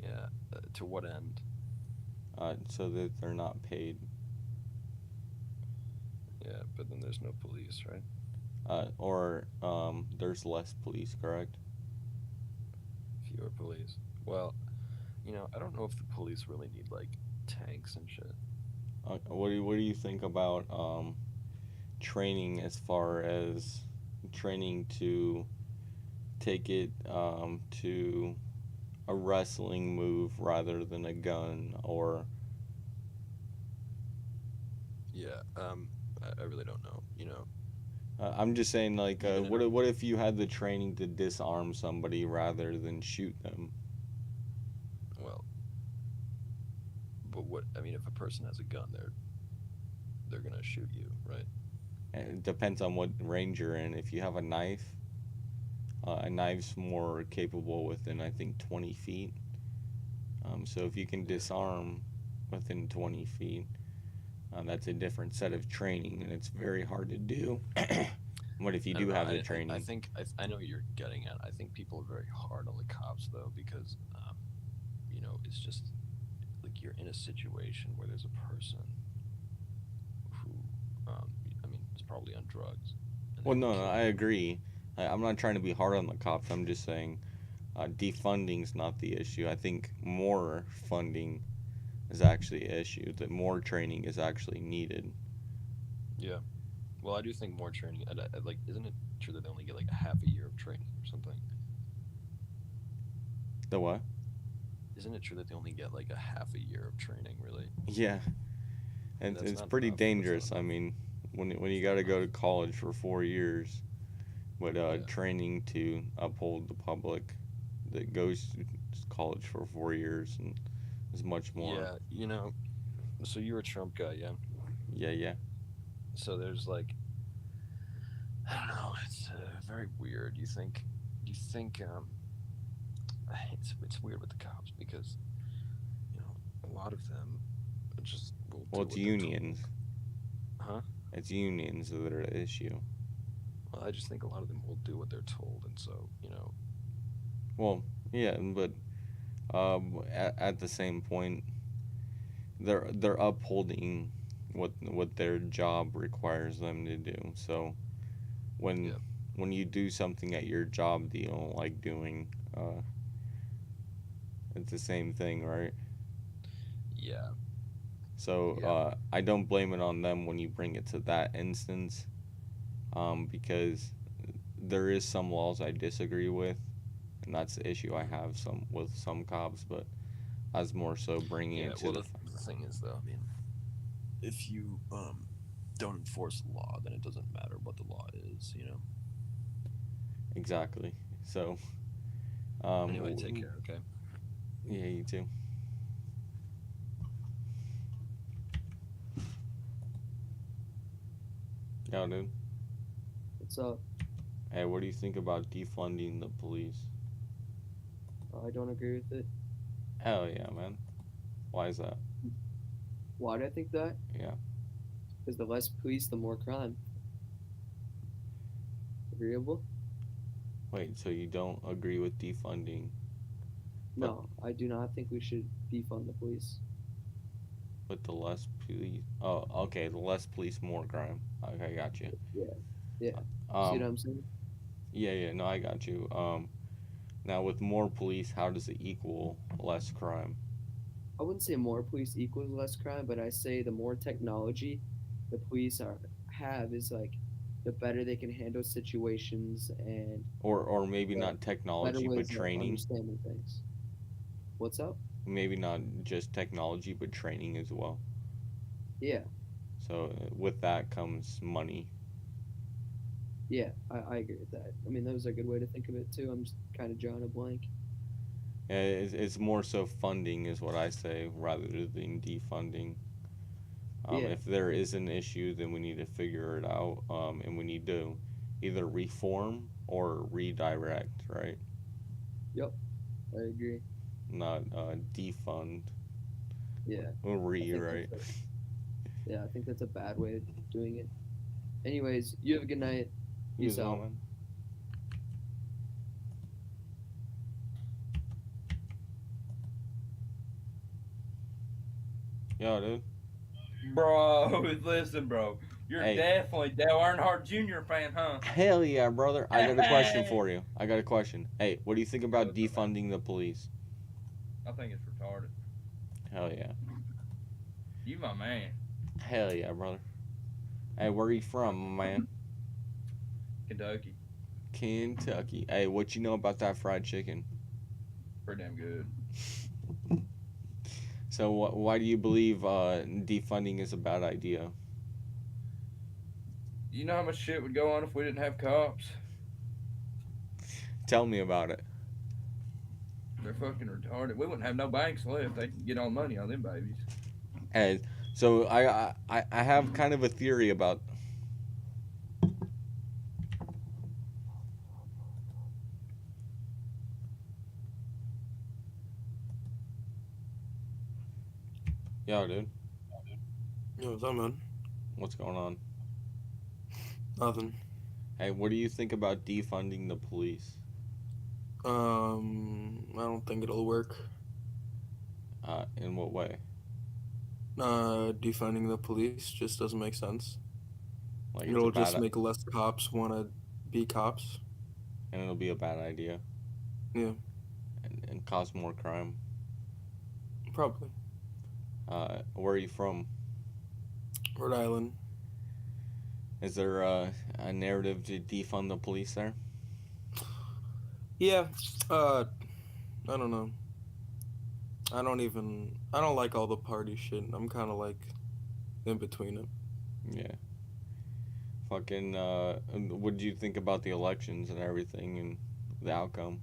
Yeah. To what end? So that they're not paid. Yeah, but then there's no police, right? Or there's less police, correct? Fewer police. Well, you know, I don't know if the police really need like tanks and shit. What do you think about training, as far as training to take it to a wrestling move rather than a gun, or Yeah, I really don't know. You know, I'm just saying, like, Even in what if you had the training to disarm somebody rather than shoot them? well, but what I mean, if a person has a gun, they're gonna shoot you, right? And it depends on what range you're in. If you have a knife's more capable within, I think, 20 feet. So if you can disarm within 20 feet, that's a different set of training, and it's very hard to do. What if you I do don't know. have the I training? think I know what you're getting at. I think people are very hard on the cops though, because you know, it's just like you're in a situation where there's a person who, I mean, is probably on drugs. And Well, they no, kill I them. agree. I'm not trying to be hard on the cops. I'm just saying defunding's not the issue. I think more funding is actually an issue, that more training is actually needed. Yeah. Well, I do think more training. Like, isn't it true that they only get like a half a year of training or something? The what? Isn't it true that they only get like a half a year of training, really? Yeah, and That's it's not pretty enough. dangerous. I mean, when you got to go to college for 4 years, but training to uphold the public that goes to college for 4 years and is much more. Yeah, you know. So you're a Trump guy, yeah? Yeah. So there's like, I don't know. It's very weird. Do you think it's weird with the cops because, you know, a lot of them just will Well, do it's what they're told. unions. Huh? It's unions that are the issue. Well, I just think a lot of them will do what they're told, and so, you know. Well, yeah, but at the same point, they're upholding what their job requires them to do. So when you do something at your job that you don't like doing, it's the same thing, right? Yeah. So I don't blame it on them when you bring it to that instance, because there is some laws I disagree with, and that's the issue I have with some cops. But I was more so bringing Yeah, it to well, the thing is, though, I mean, if you don't enforce the law, then it doesn't matter what the law is, you know? Exactly. So Anyway, take care, okay? Yeah, you too. Yo, dude. What's up? Hey, what do you think about defunding the police? I don't agree with it. Hell yeah, man. Why is that? Why do I think that? Yeah. Because the less police, the more crime. Agreeable? Wait, so you don't agree with defunding? No, I do not think we should defund the police. But the less police... Oh, okay, the less police, more crime. Okay, I got you. Yeah. See what I'm saying? Yeah, no, I got you. Now with more police, how does it equal less crime? I wouldn't say more police equals less crime, but I say the more technology the police have is like the better they can handle situations and Or maybe not technology, better but ways of training. understanding things. What's up? Maybe not just technology, but training as well. Yeah. So with that comes money. Yeah, I agree with that. I mean, that was a good way to think of it too. I'm just kind of drawing a blank. It's more so funding is what I say rather than defunding. Yeah. If there is an issue, then we need to figure it out, and we need to either reform or redirect, right? Yep, I agree. Not defund. Yeah. Or I right? think that's a bad way of doing it. Anyways, you have a good night. Peace out. Man. Yo, dude. Bro, listen, bro. You're Hey. definitely Dale Earnhardt Jr. fan, huh? Hell yeah, brother. I got a question for you. I got a question. Hey, what do you think about defunding the police? I think it's retarded. Hell yeah. You my man. Hell yeah, brother. Hey, where you from, my man? Kentucky. Kentucky. Hey, what you know about that fried chicken? Pretty damn good. So, why do you believe defunding is a bad idea? You know how much shit would go on if we didn't have cops? Tell me about it. They're fucking retarded. We wouldn't have no banks left. They can get all money on them babies. Hey, so I have kind of a theory about. Yo, dude. Yo, what's up, man? What's going on? Nothing. Hey, what do you think about defunding the police? I don't think it'll work. In what way? Defunding the police just doesn't make sense. Like it'll just make less cops want to be cops. And it'll be a bad idea. Yeah. And cause more crime. Probably. Where are you from? Rhode Island. Is there a narrative to defund the police there? Yeah. I don't know. I don't like all the party shit. I'm kind of like in between it. Yeah. Fucking, what did you think about the elections and everything and the outcome?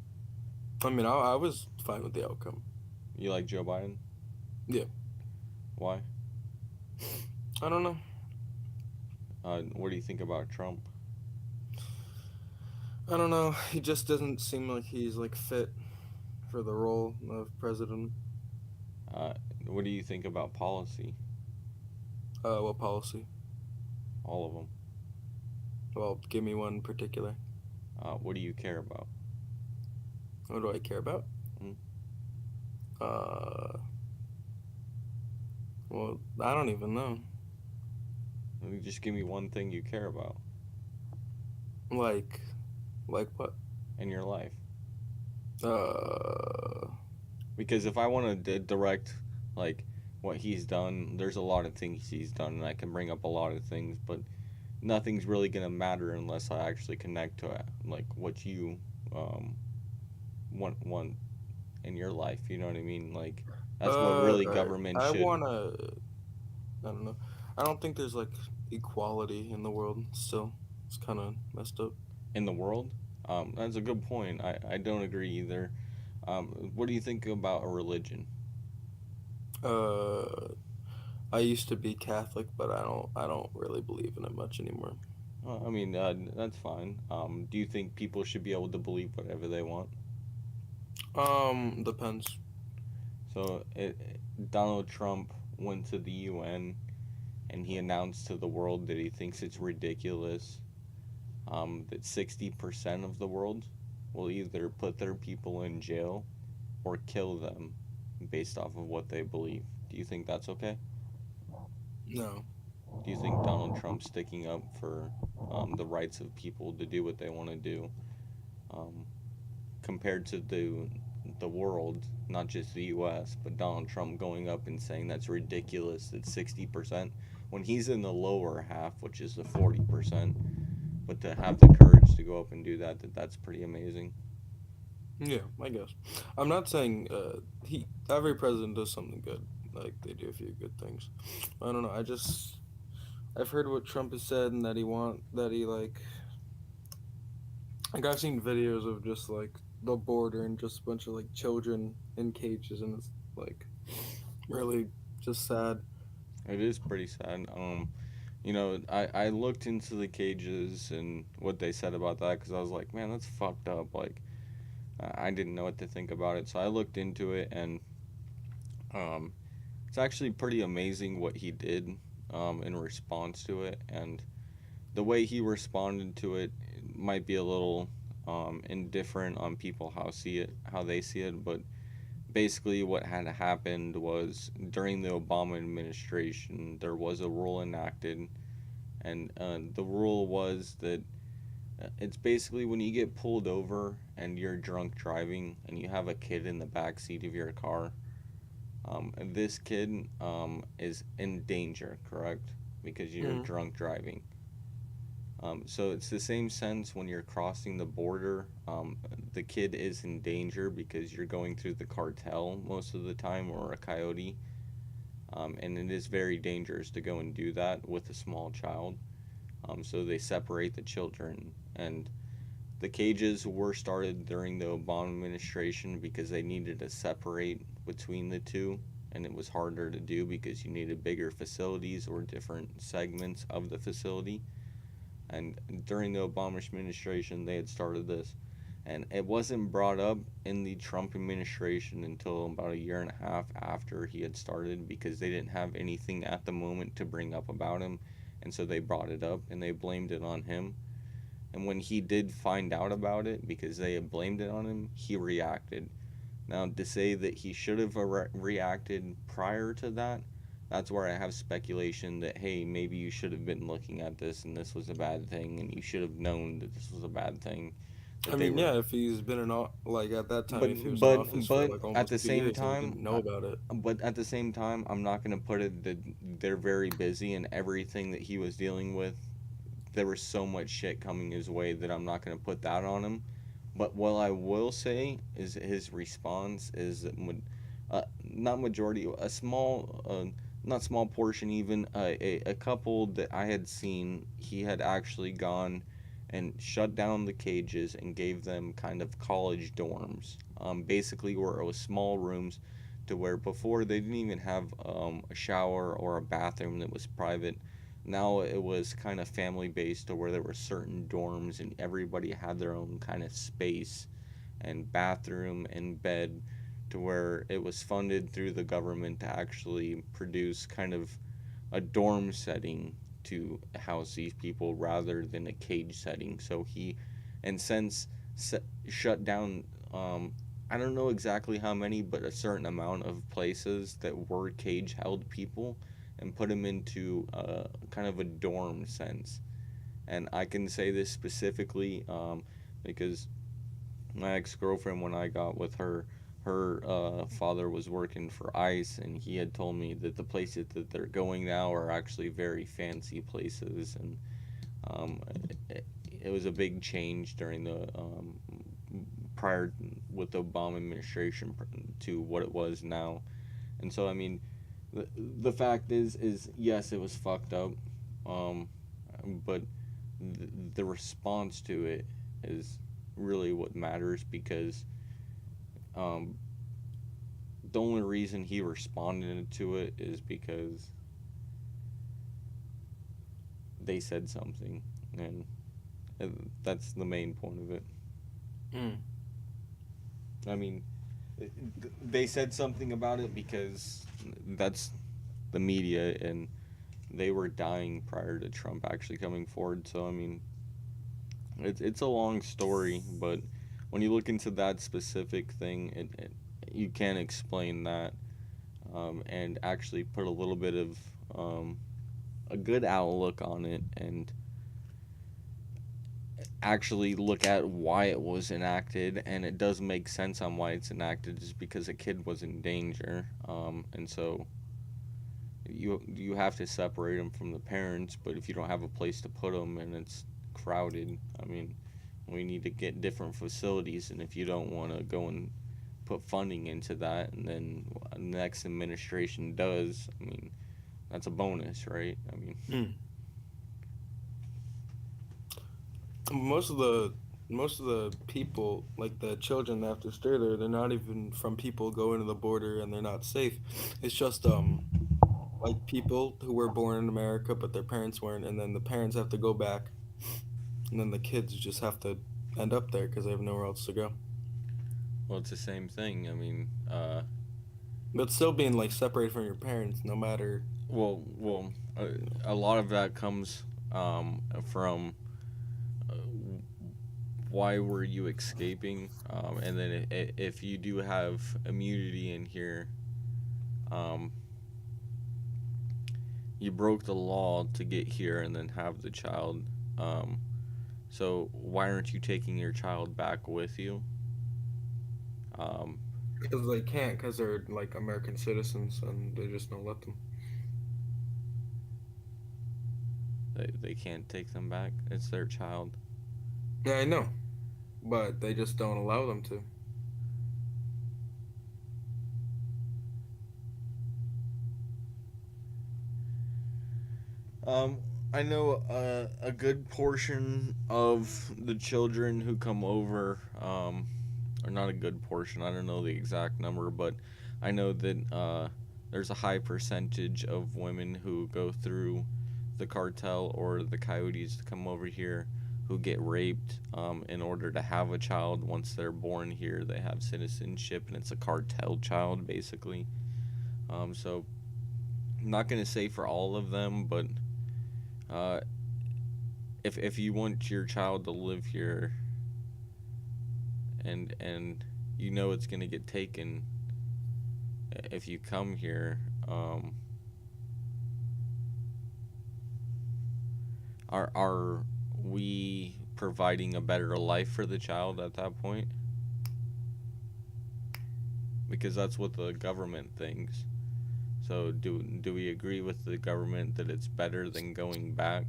I mean, I was fine with the outcome. You like Joe Biden? Yeah. Why? I don't know. What do you think about Trump? I don't know. He just doesn't seem like he's like fit for the role of president. What do you think about policy? What policy? All of them. Well, give me one particular. What do you care about? What do I care about? Well, I don't even know. Just give me one thing you care about. Like what? In your life. Because if I want to direct, like, what he's done, there's a lot of things he's done, and I can bring up a lot of things, but nothing's really going to matter unless I actually connect to it, like, what you want in your life, you know what I mean? Like, that's what really government should. I don't know. I don't think there's, like, equality in the world still. It's kind of messed up. In the world? That's a good point. I don't agree either. What do you think about a religion? I used to be Catholic, but I don't really believe in it much anymore. I mean, that's fine. Do you think people should be able to believe whatever they want? Depends. So, Donald Trump went to the UN, and he announced to the world that he thinks it's ridiculous that 60% of the world will either put their people in jail or kill them based off of what they believe. Do you think that's okay? No. Do you think Donald Trump sticking up for the rights of people to do what they want to do, compared to the world, not just the U.S., but Donald Trump going up and saying that's ridiculous, that 60%, when he's in the lower half, which is the 40%, but to have the courage to go up and do that's pretty amazing. Yeah, I guess. I'm not saying every president does something good. Like, they do a few good things. I don't know. I've heard what Trump has said, and that I've seen videos of just like the border and just a bunch of like children in cages, and it's like really just sad. It is pretty sad. You know, I looked into the cages and what they said about that, because I was like, man, that's fucked up. Like, I didn't know what to think about it, so I looked into it, and it's actually pretty amazing what he did in response to it, and the way he responded to it might be a little indifferent on people how they see it, but basically what had happened was during the Obama administration there was a rule enacted, and the rule was that It's basically when you get pulled over and you're drunk driving and you have a kid in the back seat of your car. And this kid is in danger, correct? Because you're Mhm. drunk driving. So it's the same sense when you're crossing the border. The kid is in danger because you're going through the cartel most of the time or a coyote. And it is very dangerous to go and do that with a small child. So they separate the children. And the cages were started during the Obama administration because they needed to separate between the two. And it was harder to do because you needed bigger facilities or different segments of the facility. And during the Obama administration, they had started this. And it wasn't brought up in the Trump administration until about a year and a half after he had started because they didn't have anything at the moment to bring up about him. And so they brought it up and they blamed it on him. And when he did find out about it, because they had blamed it on him, he reacted. Now, to say that he should have reacted prior to that, that's where I have speculation that, hey, maybe you should have been looking at this and this was a bad thing, and you should have known that this was a bad thing. I mean, yeah, if he's been in like at that time, But if he was in but office for but like at almost the 2 same years and we time, didn't know about it. but at the same time, I'm not gonna put it that they're very busy and everything that he was dealing with. There was so much shit coming his way that I'm not gonna put that on him. But what I will say is his response is that not majority, a small, not small portion even, a couple that I had seen, he had actually gone and shut down the cages and gave them kind of college dorms, basically where it was small rooms to where before they didn't even have a shower or a bathroom that was private. Now it was kind of family based to where there were certain dorms and everybody had their own kind of space and bathroom and bed to where it was funded through the government to actually produce kind of a dorm setting to house these people rather than a cage setting. So he, and since shut down, I don't know exactly how many, but a certain amount of places that were cage held people and put them into kind of a dorm sense. And I can say this specifically because my ex-girlfriend, when I got with her, her father was working for ICE, and he had told me that the places that they're going now are actually very fancy places, and um, it was a big change during the prior with the Obama administration to what it was now. And so I mean, the fact is yes, it was fucked up, um, but the response to it is really what matters because um, the only reason he responded to it is because they said something, and that's the main point of it. I mean, they said something about it because that's the media, and they were dying prior to Trump actually coming forward. So I mean, it's a long story, but when you look into that specific thing, you can explain that and actually put a little bit of a good outlook on it and actually look at why it was enacted, and it does make sense on why it's enacted just because a kid was in danger, and so you have to separate them from the parents, but if you don't have a place to put them and it's crowded, I mean, we need to get different facilities, and if you don't want to go and put funding into that and then the next administration does, I mean, that's a bonus, right? I mean, Most of the people, like the children that have to stay there, they're not even from people going to the border and they're not safe. It's just like people who were born in America but their parents weren't, and then the parents have to go back, and then the kids just have to end up there because they have nowhere else to go. well, it's the same thing. I mean, But still being like separated from your parents, no matter. Well, a lot of that comes from why were you escaping, and then if you do have immunity in here, you broke the law to get here and then have the child. So why aren't you taking your child back with you? Because they can't, because they're like American citizens and they just don't let them. They can't take them back. It's their child. Yeah, I know, but they just don't allow them to. I know a good portion of the children who come over, or not a good portion, I don't know the exact number, but I know that there's a high percentage of women who go through the cartel or the coyotes to come over here who get raped in order to have a child. Once they're born here, they have citizenship, and it's a cartel child, basically. So, I'm not going to say for all of them, but if you want your child to live here and you know it's gonna get taken if you come here, are we providing a better life for the child at that point? Because that's what the government thinks. So do we agree with the government that it's better than going back?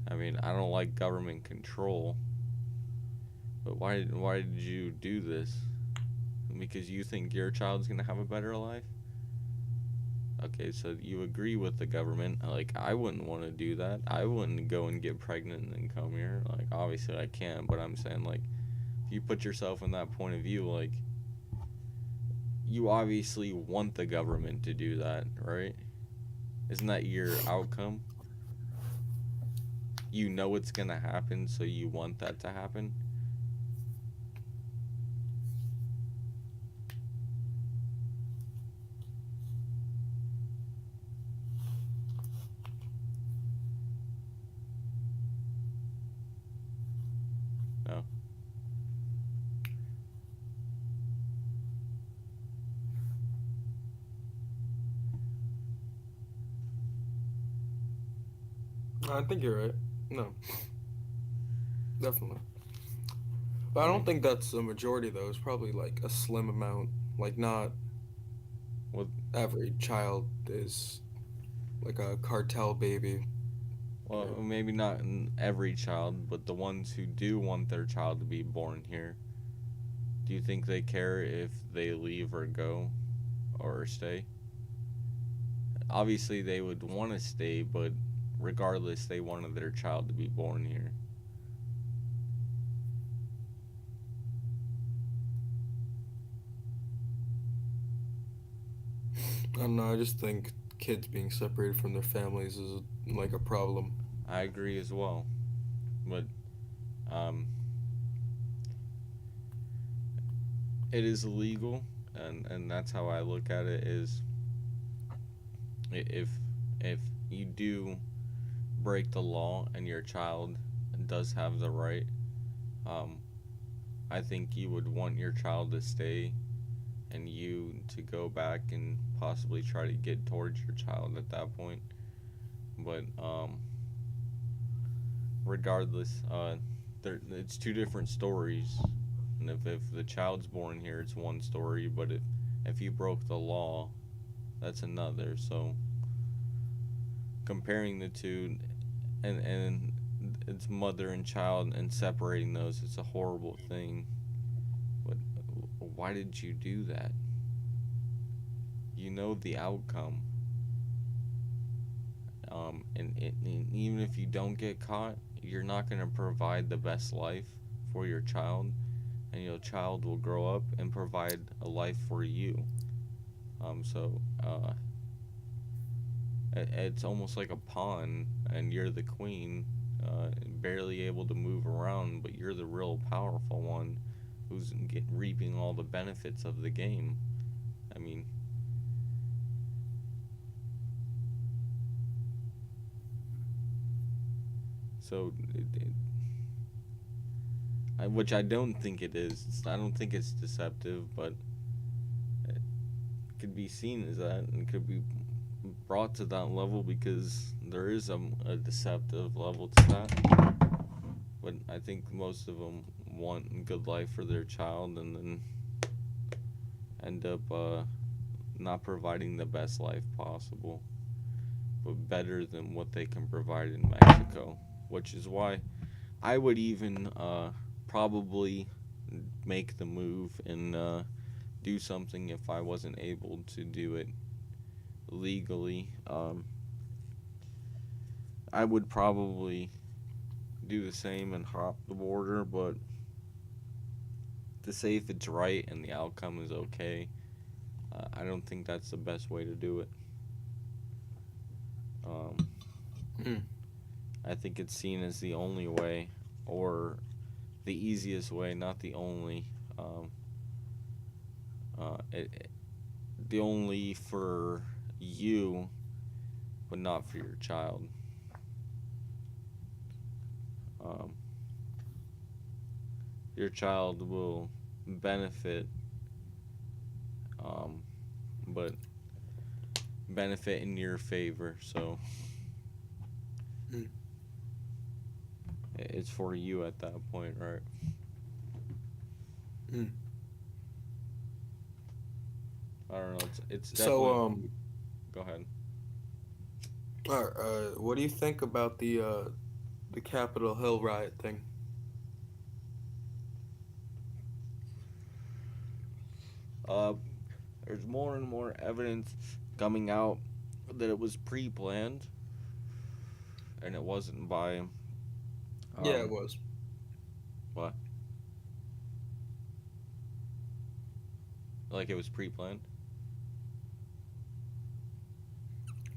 I mean, I don't like government control, but why did you do this? Because you think your child's gonna have a better life? Okay, so you agree with the government. Like, I wouldn't want to do that. I wouldn't go and get pregnant and then come here. Like, obviously I can't, but I'm saying, like, if you put yourself in that point of view, like, you obviously want the government to do that, right? Isn't that your outcome? You know it's gonna happen, so you want that to happen. No. I think you're right. No. Definitely. But I don't think that's the majority, though. It's probably like a slim amount. Like, not every child is like a cartel baby. Well, maybe not in every child, but the ones who do want their child to be born here, do you think they care if they leave or go or stay? Obviously, they would want to stay, but regardless, they wanted their child to be born here. I don't know. I just think kids being separated from their families is like a problem. I agree as well, but it is illegal, and that's how I look at it. Is if you do break the law and your child does have the right, I think you would want your child to stay and you to go back and possibly try to get towards your child at that point. But regardless, it's two different stories. And if the child's born here, it's one story. But if you broke the law, that's another. So comparing the two, and it's mother and child, and separating those, it's a horrible thing. But why did you do that? You know the outcome. And even if you don't get caught, you're not going to provide the best life for your child, and your child will grow up and provide a life for you. It's almost like a pawn, and you're the queen, barely able to move around, but you're the real powerful one who's reaping all the benefits of the game. I mean, so which I don't think it is. I don't think it's deceptive, but it could be seen as that, and could be brought to that level because there is a deceptive level to that, but I think most of them want a good life for their child and then end up not providing the best life possible, but better than what they can provide in Mexico, which is why I would even probably make the move and do something if I wasn't able to do it legally. I would probably do the same and hop the border, but to say if it's right and the outcome is okay, I don't think that's the best way to do it. I think it's seen as the only way, or the easiest way, not the only. The only for you, but not for your child. Your child will benefit, but benefit in your favor, so it's for you at that point, right? I don't know. It's definitely. So Go ahead. What do you think about the Capitol Hill riot thing? There's more and more evidence coming out that it was pre-planned, and it wasn't by. Yeah, it was. What? Like it was pre-planned?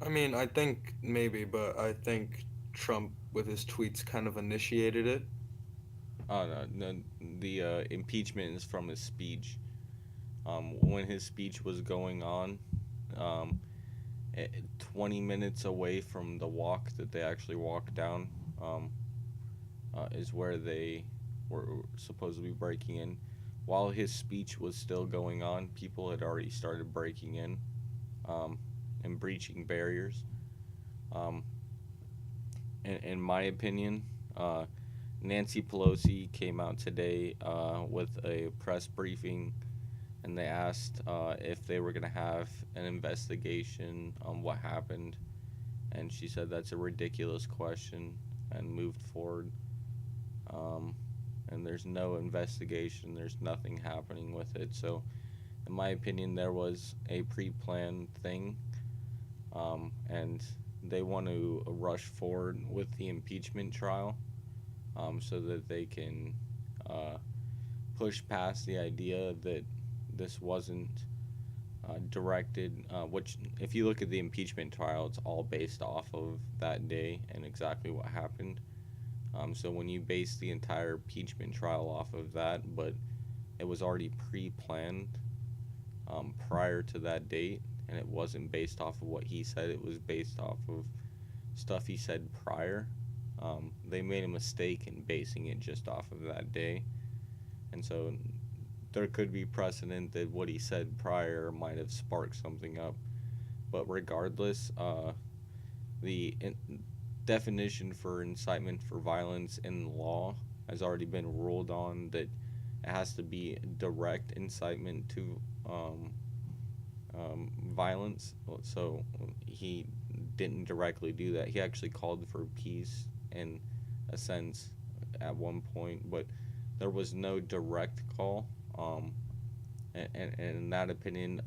I mean, I think maybe, but I think Trump with his tweets kind of initiated it. Oh no, the impeachment is from his speech. When his speech was going on, 20 minutes away from the walk that they actually walked down, is where they were supposed to be breaking in. While his speech was still going on, people had already started breaking in, and breaching barriers. In my opinion, Nancy Pelosi came out today with a press briefing, and they asked if they were going to have an investigation on what happened, and she said that's a ridiculous question and moved forward. And there's no investigation, there's nothing happening with it. So in my opinion, there was a pre-planned thing, and they want to rush forward with the impeachment trial, so that they can push past the idea that this wasn't directed, which if you look at the impeachment trial, it's all based off of that day and exactly what happened. So when you base the entire impeachment trial off of that, but it was already pre-planned prior to that date, and it wasn't based off of what he said, it was based off of stuff he said prior. They made a mistake in basing it just off of that day, and so there could be precedent that what he said prior might have sparked something up. But regardless, the definition for incitement for violence in law has already been ruled on, that it has to be direct incitement to violence. So he didn't directly do that. He actually called for peace in a sense at one point, but there was no direct call. And in that opinion,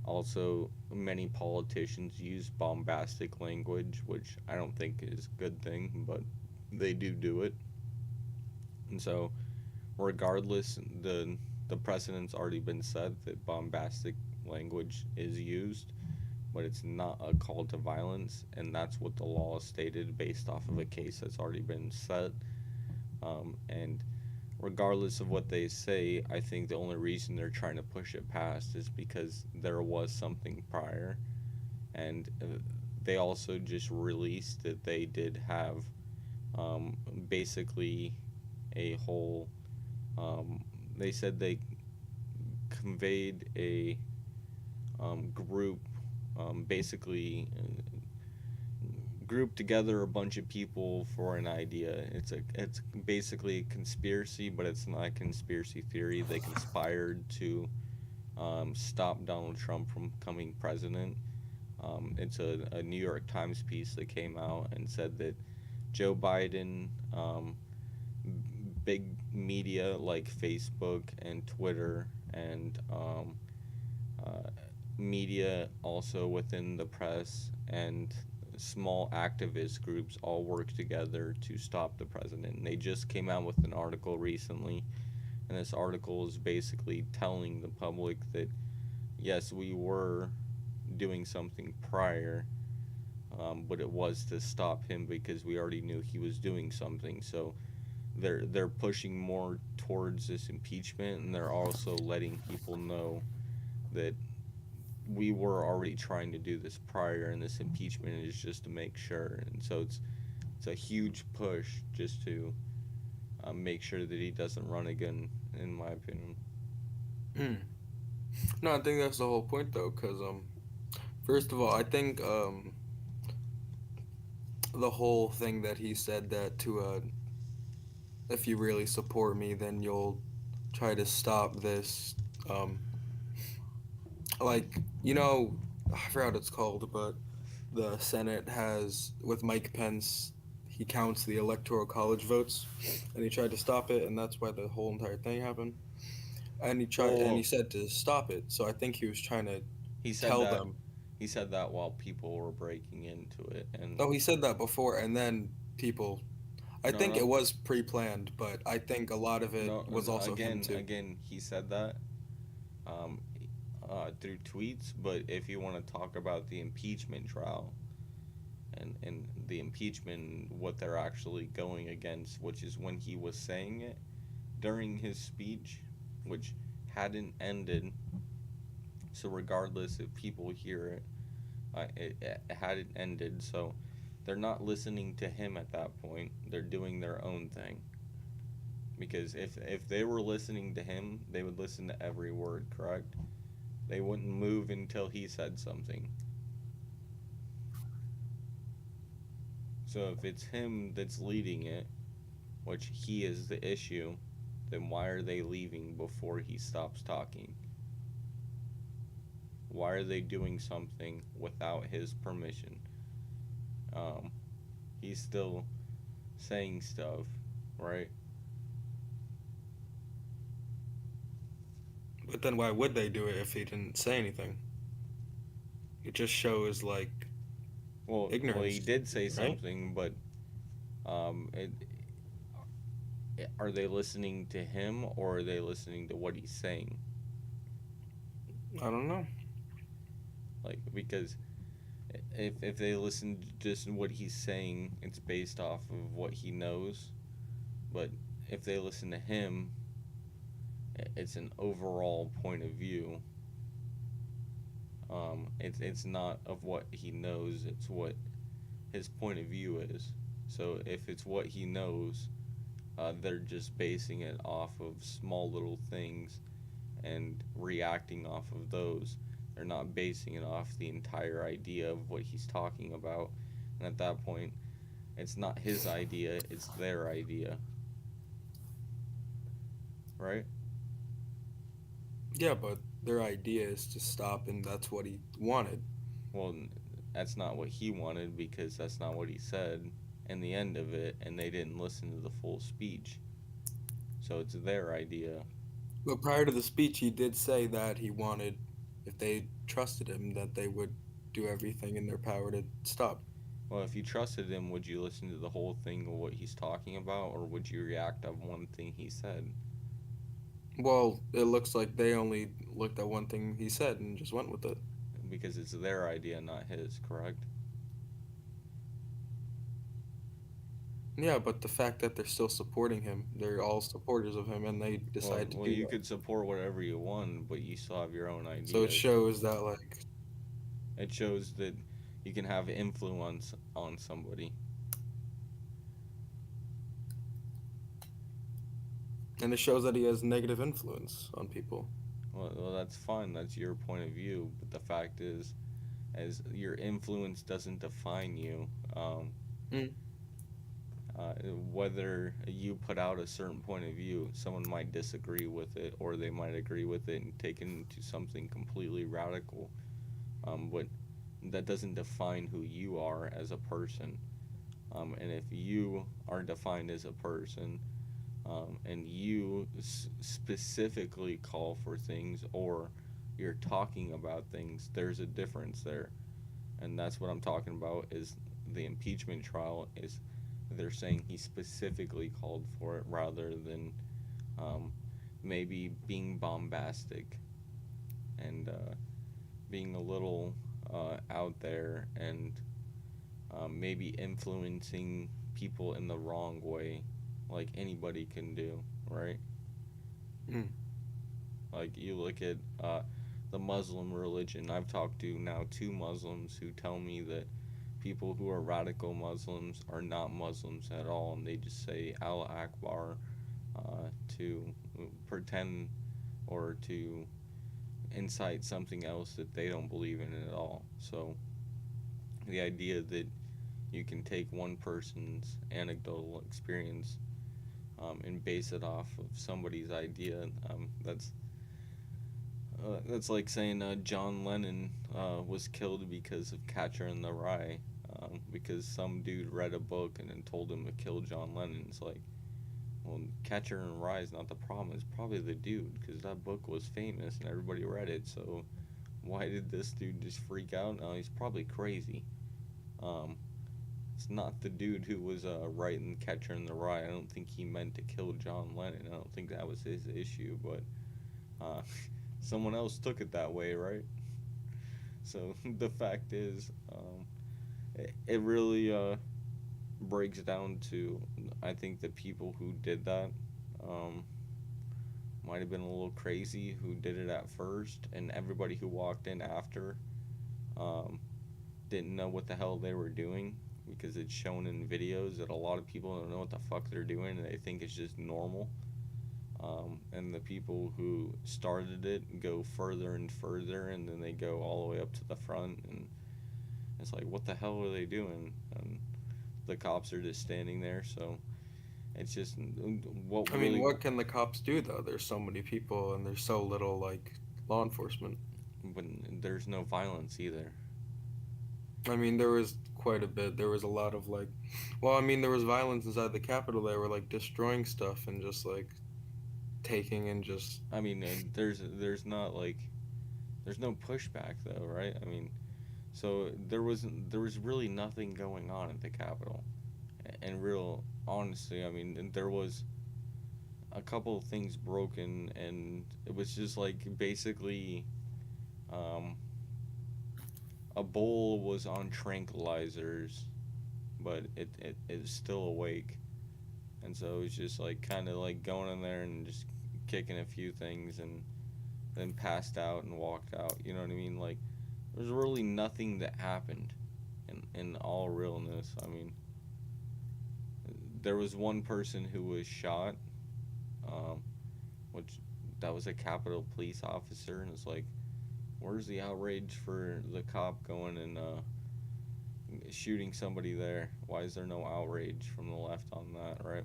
also many politicians use bombastic language, which I don't think is a good thing, but they do it. And so regardless, the precedent's already been set that bombastic language is used, but it's not a call to violence, and that's what the law stated based off of a case that's already been set. And regardless of what they say, I think the only reason they're trying to push it past is because there was something prior, and they also just released that they did have basically a whole, they said they conveyed a group, basically grouped together a bunch of people for an idea. It's basically a conspiracy, but it's not a conspiracy theory. They conspired to stop Donald Trump from becoming president. It's a New York Times piece that came out and said that Joe Biden, big media like Facebook and Twitter, and media also within the press, and small activist groups all work together to stop the president. And they just came out with an article recently, and this article is basically telling the public that yes, we were doing something prior, but it was to stop him because we already knew he was doing something. So they're pushing more towards this impeachment, and they're also letting people know that we were already trying to do this prior, and this impeachment is just to make sure. And so it's a huge push just to make sure that he doesn't run again, in my opinion. No, I think that's the whole point, though, because first of all, I think the whole thing that he said that to if you really support me, then you'll try to stop this. Like, you know, I forgot what it's called, but the Senate has, with Mike Pence, he counts the electoral college votes, and he tried to stop it, and that's why the whole entire thing happened. And he said to stop it. So I think he was trying to He said tell that. them. He said that while people were breaking into it, and Oh, he said that before, and then people. I No, think no. it was pre-planned, but I think a lot of it no, was also him again, too. again, he said that um, through tweets. But if you want to talk about the impeachment trial and the impeachment, what they're actually going against, which is when he was saying it during his speech, which hadn't ended. So regardless if people hear it, it hadn't ended. So they're not listening to him at that point. They're doing their own thing. Because if they were listening to him, they would listen to every word, correct? They wouldn't move until he said something. So if it's him that's leading it, which he is the issue, then why are they leaving before he stops talking? Why are they doing something without his permission? He's still saying stuff, right? But then why would they do it if he didn't say anything? It just shows like ignorance. Well, he did say right? something, but are they listening to him or are they listening to what he's saying? I don't know. Like, because if they listen to just what he's saying, it's based off of what he knows. But if they listen to him, it's an overall point of view. It's not of what he knows, it's what his point of view is. So if it's what he knows, they're just basing it off of small little things and reacting off of those. They're not basing it off the entire idea of what he's talking about. And at that point, it's not his idea, it's their idea. Right? Yeah, but their idea is to stop, and that's what he wanted. Well, that's not what he wanted because that's not what he said in the end of it, and they didn't listen to the full speech. So it's their idea. But prior to the speech, he did say that he wanted, if they trusted him, that they would do everything in their power to stop. Well, if you trusted him, would you listen to the whole thing of what he's talking about, or would you react on one thing he said? Well, it looks like they only looked at one thing he said and just went with it. Because it's their idea, not his, correct? Yeah, but the fact that they're still supporting him, they're all supporters of him, and they decide to well, do you that. could support whatever you want, but you still have your own ideas. So it shows that, like... It shows that you can have influence on somebody. And it shows that he has negative influence on people. Well, that's fine. That's your point of view. But the fact is, as your influence doesn't define you. Whether you put out a certain point of view, someone might disagree with it, or they might agree with it and take it into something completely radical. But that doesn't define who you are as a person. And if you are defined as a person, and you specifically call for things, or you're talking about things, there's a difference there. And that's what I'm talking about, is the impeachment trial is they're saying he specifically called for it, rather than maybe being bombastic and being a little out there, and maybe influencing people in the wrong way, like anybody can do, right? Like, you look at the Muslim religion. I've talked to now 2 Muslims who tell me that people who are radical Muslims are not Muslims at all, and they just say Allah Akbar to pretend or to incite something else that they don't believe in at all. So the idea that you can take one person's anecdotal experience and base it off of somebody's idea, that's like saying John Lennon was killed because of Catcher in the Rye, because some dude read a book and then told him to kill John Lennon. It's like, well, Catcher in the Rye is not the problem. It's probably the dude, because that book was famous and everybody read it. So why did this dude just freak out? No, he's probably crazy. It's not the dude who was writing Catcher in the Rye. I don't think he meant to kill John Lennon. I don't think that was his issue, but someone else took it that way, right? So the fact is, it really breaks down to, I think the people who did that might have been a little crazy, who did it at first, and everybody who walked in after didn't know what the hell they were doing, because it's shown in videos that a lot of people don't know what the fuck they're doing, and they think it's just normal. And the people who started it go further and further, and then they go all the way up to the front, and it's like, what the hell are they doing? And the cops are just standing there. So it's just what I mean, what can the cops do, though? There's so many people and there's so little like law enforcement. But there's no violence either. I mean, there was quite a bit. There was a lot of like, well, I mean, there was violence inside the Capitol. They were like destroying stuff and just like taking and just. I mean, there's not like, there's no pushback though, right? I mean, so there was really nothing going on at the Capitol, and real honestly, I mean, there was a couple of things broken, and it was just like basically, a bull was on tranquilizers, but it is still awake, and so it was just like kind of like going in there and just kicking a few things, and then passed out and walked out. You know what I mean? Like, there's really nothing that happened, in all realness. I mean, there was one person who was shot, which that was a Capitol police officer, and it's like, where's the outrage for the cop going and shooting somebody there? Why is there no outrage from the left on that, right?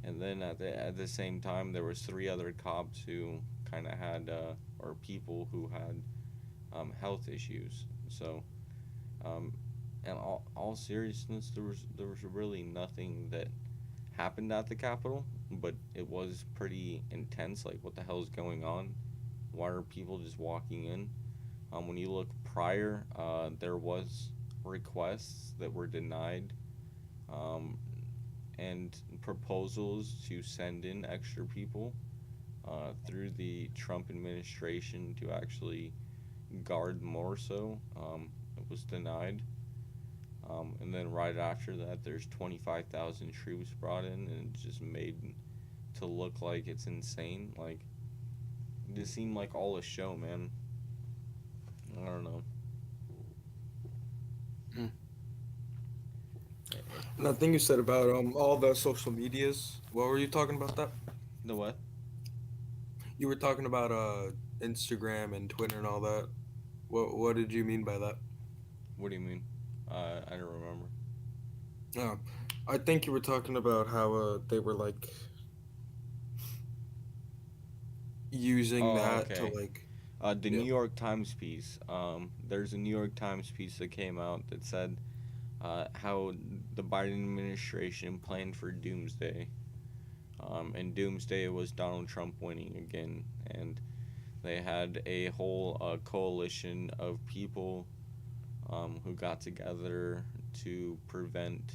And then at the same time, there was 3 other cops who kind of had, or people who had health issues. So, in all seriousness, there was really nothing that happened at the Capitol, but it was pretty intense. Like, what the hell is going on? Why are people just walking in? When you look prior, there was requests that were denied, and proposals to send in extra people through the Trump administration to actually guard more so. It was denied. And then right after that, there's 25,000 troops brought in, and it's just made to look like it's insane. Like, it just seemed like all a show, man. I don't know. And that thing you said about all the social medias, what were you talking about that? The what? You were talking about Instagram and Twitter and all that. What did you mean by that? What do you mean? I don't remember. Oh, I think you were talking about how they were like using Oh, that to okay. like, The yeah. New York Times piece. There's a New York Times piece that came out that said how the Biden administration planned for doomsday. And doomsday was Donald Trump winning again, and they had a whole coalition of people who got together to prevent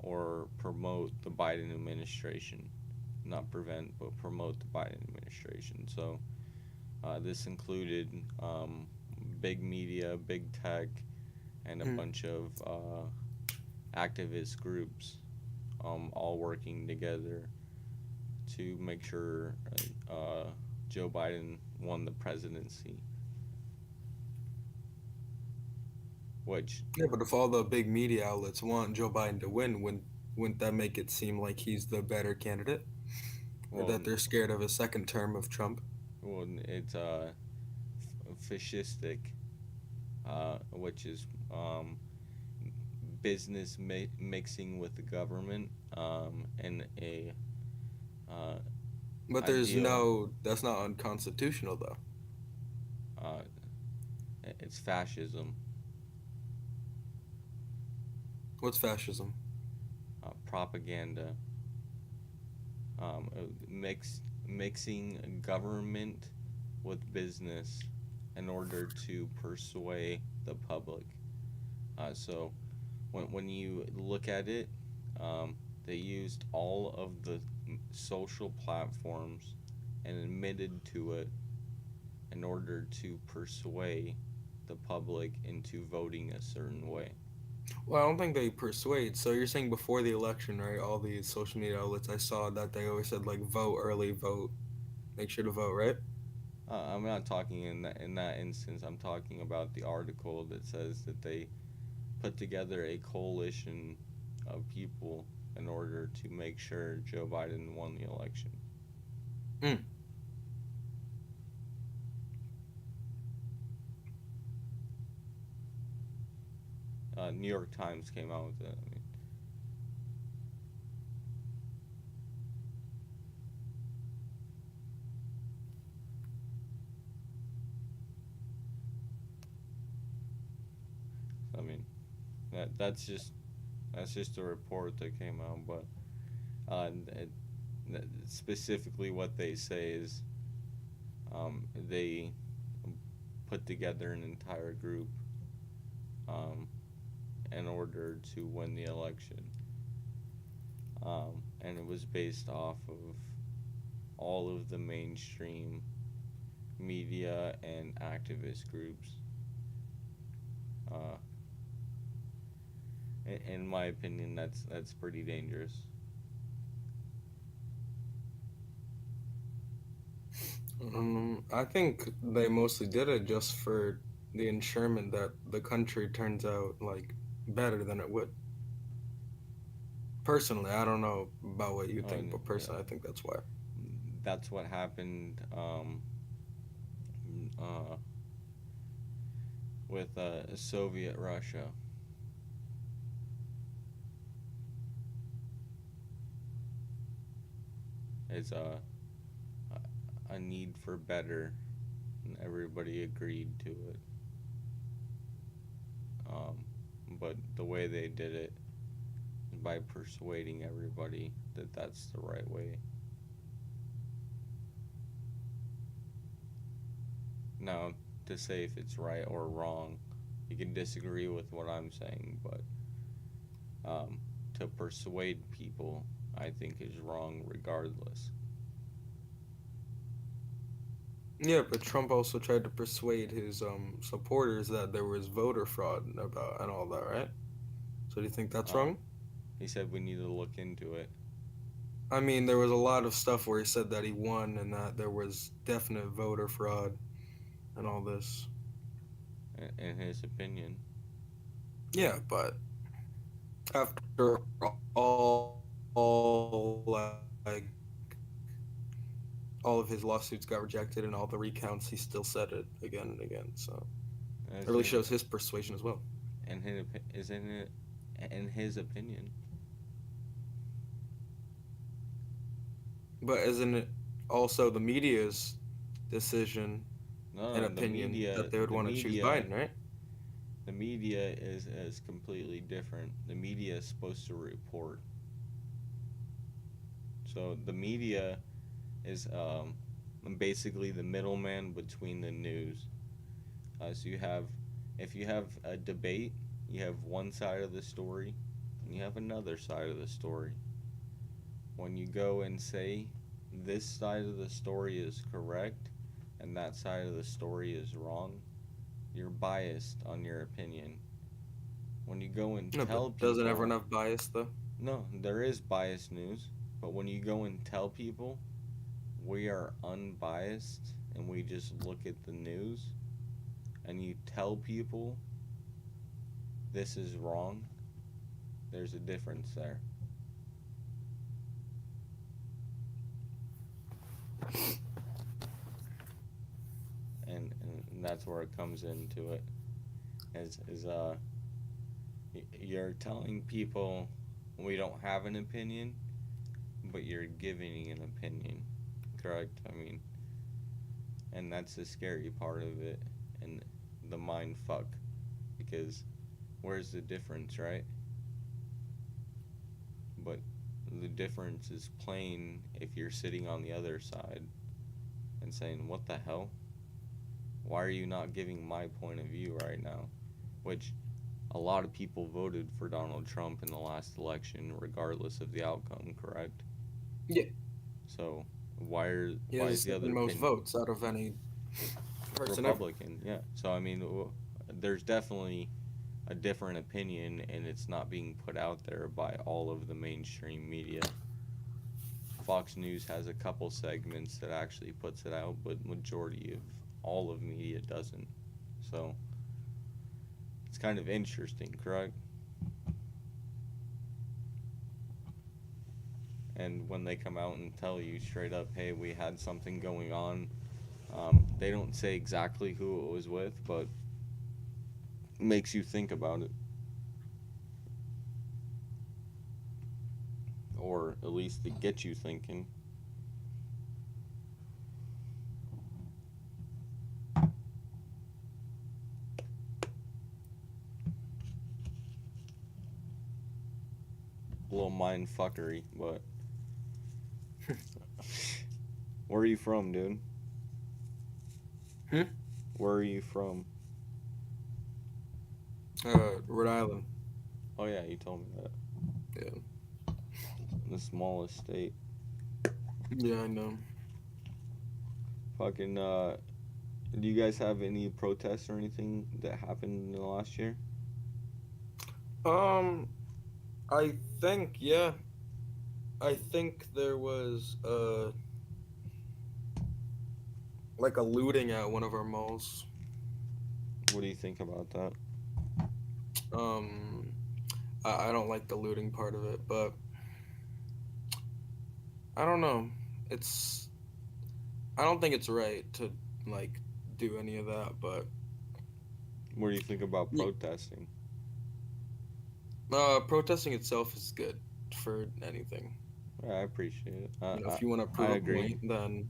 or promote the Biden administration. Not prevent, but promote the Biden administration. So this included big media, big tech, and a Mm. bunch of activist groups all working together to make sure Joe Biden won the presidency. Which, Yeah, but if all the big media outlets want Joe Biden to win, wouldn't that make it seem like he's the better candidate, or well, that they're scared of a second term of Trump? it's fascistic, which is business mixing with the government, and a uh, But ideal. that's not unconstitutional though. Uh, it's fascism, What's fascism? propaganda, mixing government with business in order to persuade the public. So when you look at it, they used all of the social platforms and admitted to it in order to persuade the public into voting a certain way. Well, I don't think they persuade. So you're saying before the election, right? All these social media outlets, I saw that they always said like vote early, vote, make sure to vote, right? I'm not talking in that instance. I'm talking about the article that says that they put together a coalition of people in order to make sure Joe Biden won the election. Mm. New York Times came out with it. I mean, I mean that's just a report that came out, but specifically what they say is they put together an entire group in order to win the election, and it was based off of all of the mainstream media and activist groups. Uh, in my opinion, that's pretty dangerous. I think they mostly did it just for the ensuring that the country turns out like better than it would. Personally, I don't know about what you think, but Yeah, personally, I think that's why. that's what happened uh, with Soviet Russia. It's a need for better, and everybody agreed to it. Um, but the way they did it is by persuading everybody that that's the right way. Now, to say if it's right or wrong, you can disagree with what I'm saying, but to persuade people, I think is wrong regardless. Yeah, but Trump also tried to persuade his supporters that there was voter fraud about and all that, right? So do you think that's wrong? He said we need to look into it. I mean, there was a lot of stuff where he said that he won and that there was definite voter fraud and all this. In his opinion. Yeah, but after all like all of his lawsuits got rejected and all the recounts, he still said it again and again. So It really shows his persuasion as well. And isn't it in his opinion? But isn't it also the media's decision and the opinion media, that they would the want to choose media- Biden, right? The media is completely different. The media is supposed to report. So the media is basically the middleman between the news. So if you have a debate, you have one side of the story, and you have another side of the story. When you go and say this side of the story is correct, and that side of the story is wrong, you're biased on your opinion. When you go and No, tell but people, doesn't everyone have bias though? No, there is biased news, but when you go and tell people we are unbiased and we just look at the news, and you tell people this is wrong, there's a difference there. And that's where it comes into it. You're telling people we don't have an opinion, but you're giving an opinion, correct? I mean, and that's the scary part of it, and the mind fuck, because where's the difference, right? But the difference is plain if you're sitting on the other side and saying, what the hell? Why are you not giving my point of view right now? Which a lot of people voted for Donald Trump in the last election, regardless of the outcome, correct? Yeah. So why He is has the other the most opinion votes out of any person ever. Republican? Yeah. So I mean, there's definitely a different opinion, and it's not being put out there by all of the mainstream media. Fox News has a couple segments that actually puts it out, but majority of all of media doesn't. So it's kind of interesting, correct? And when they come out and tell you straight up, hey, we had something going on, they don't say exactly who it was with, but makes you think about it. Or at least to get you thinking. A little mind fuckery, but where are you from, dude? Where are you from? Rhode Island. Oh yeah, you told me that. Yeah. The smallest state. Yeah, I know. Fucking, do you guys have any protests or anything that happened in the last year? I think, yeah. I think there was, like a looting at one of our malls. What do you think about that? I don't like the looting part of it, but I don't know. I don't think it's right to, like, do any of that, but... What do you think about protesting? Protesting itself is good for anything. Yeah, I appreciate it. If you want to prove a point, then...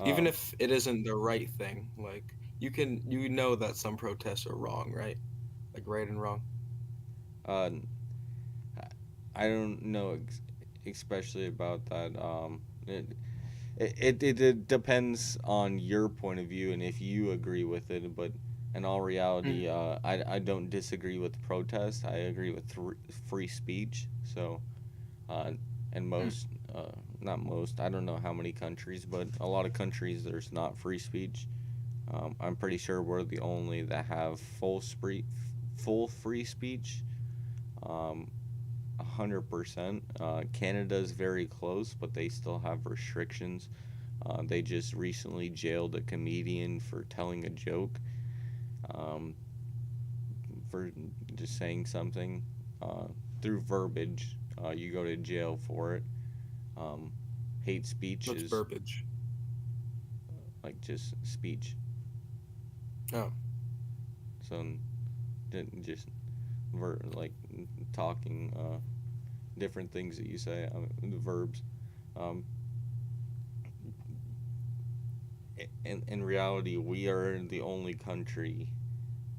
Even if it isn't the right thing, like, you know that some protests are wrong, right? Like, right and wrong. I don't know especially about that. It depends on your point of view and if you agree with it, but in all reality, I don't disagree with protest. I agree with free speech. So, and most, not most, I don't know how many countries, but a lot of countries there's not free speech. I'm pretty sure we're the only that have full free speech. 100%. Canada's very close, but they still have restrictions. They just recently jailed a comedian for telling a joke, for just saying something through verbiage. You go to jail for it. Hate speech What's is verbiage? like just speech. Oh. So just like talking different things that you say, the verbs. Um, in reality, we are the only country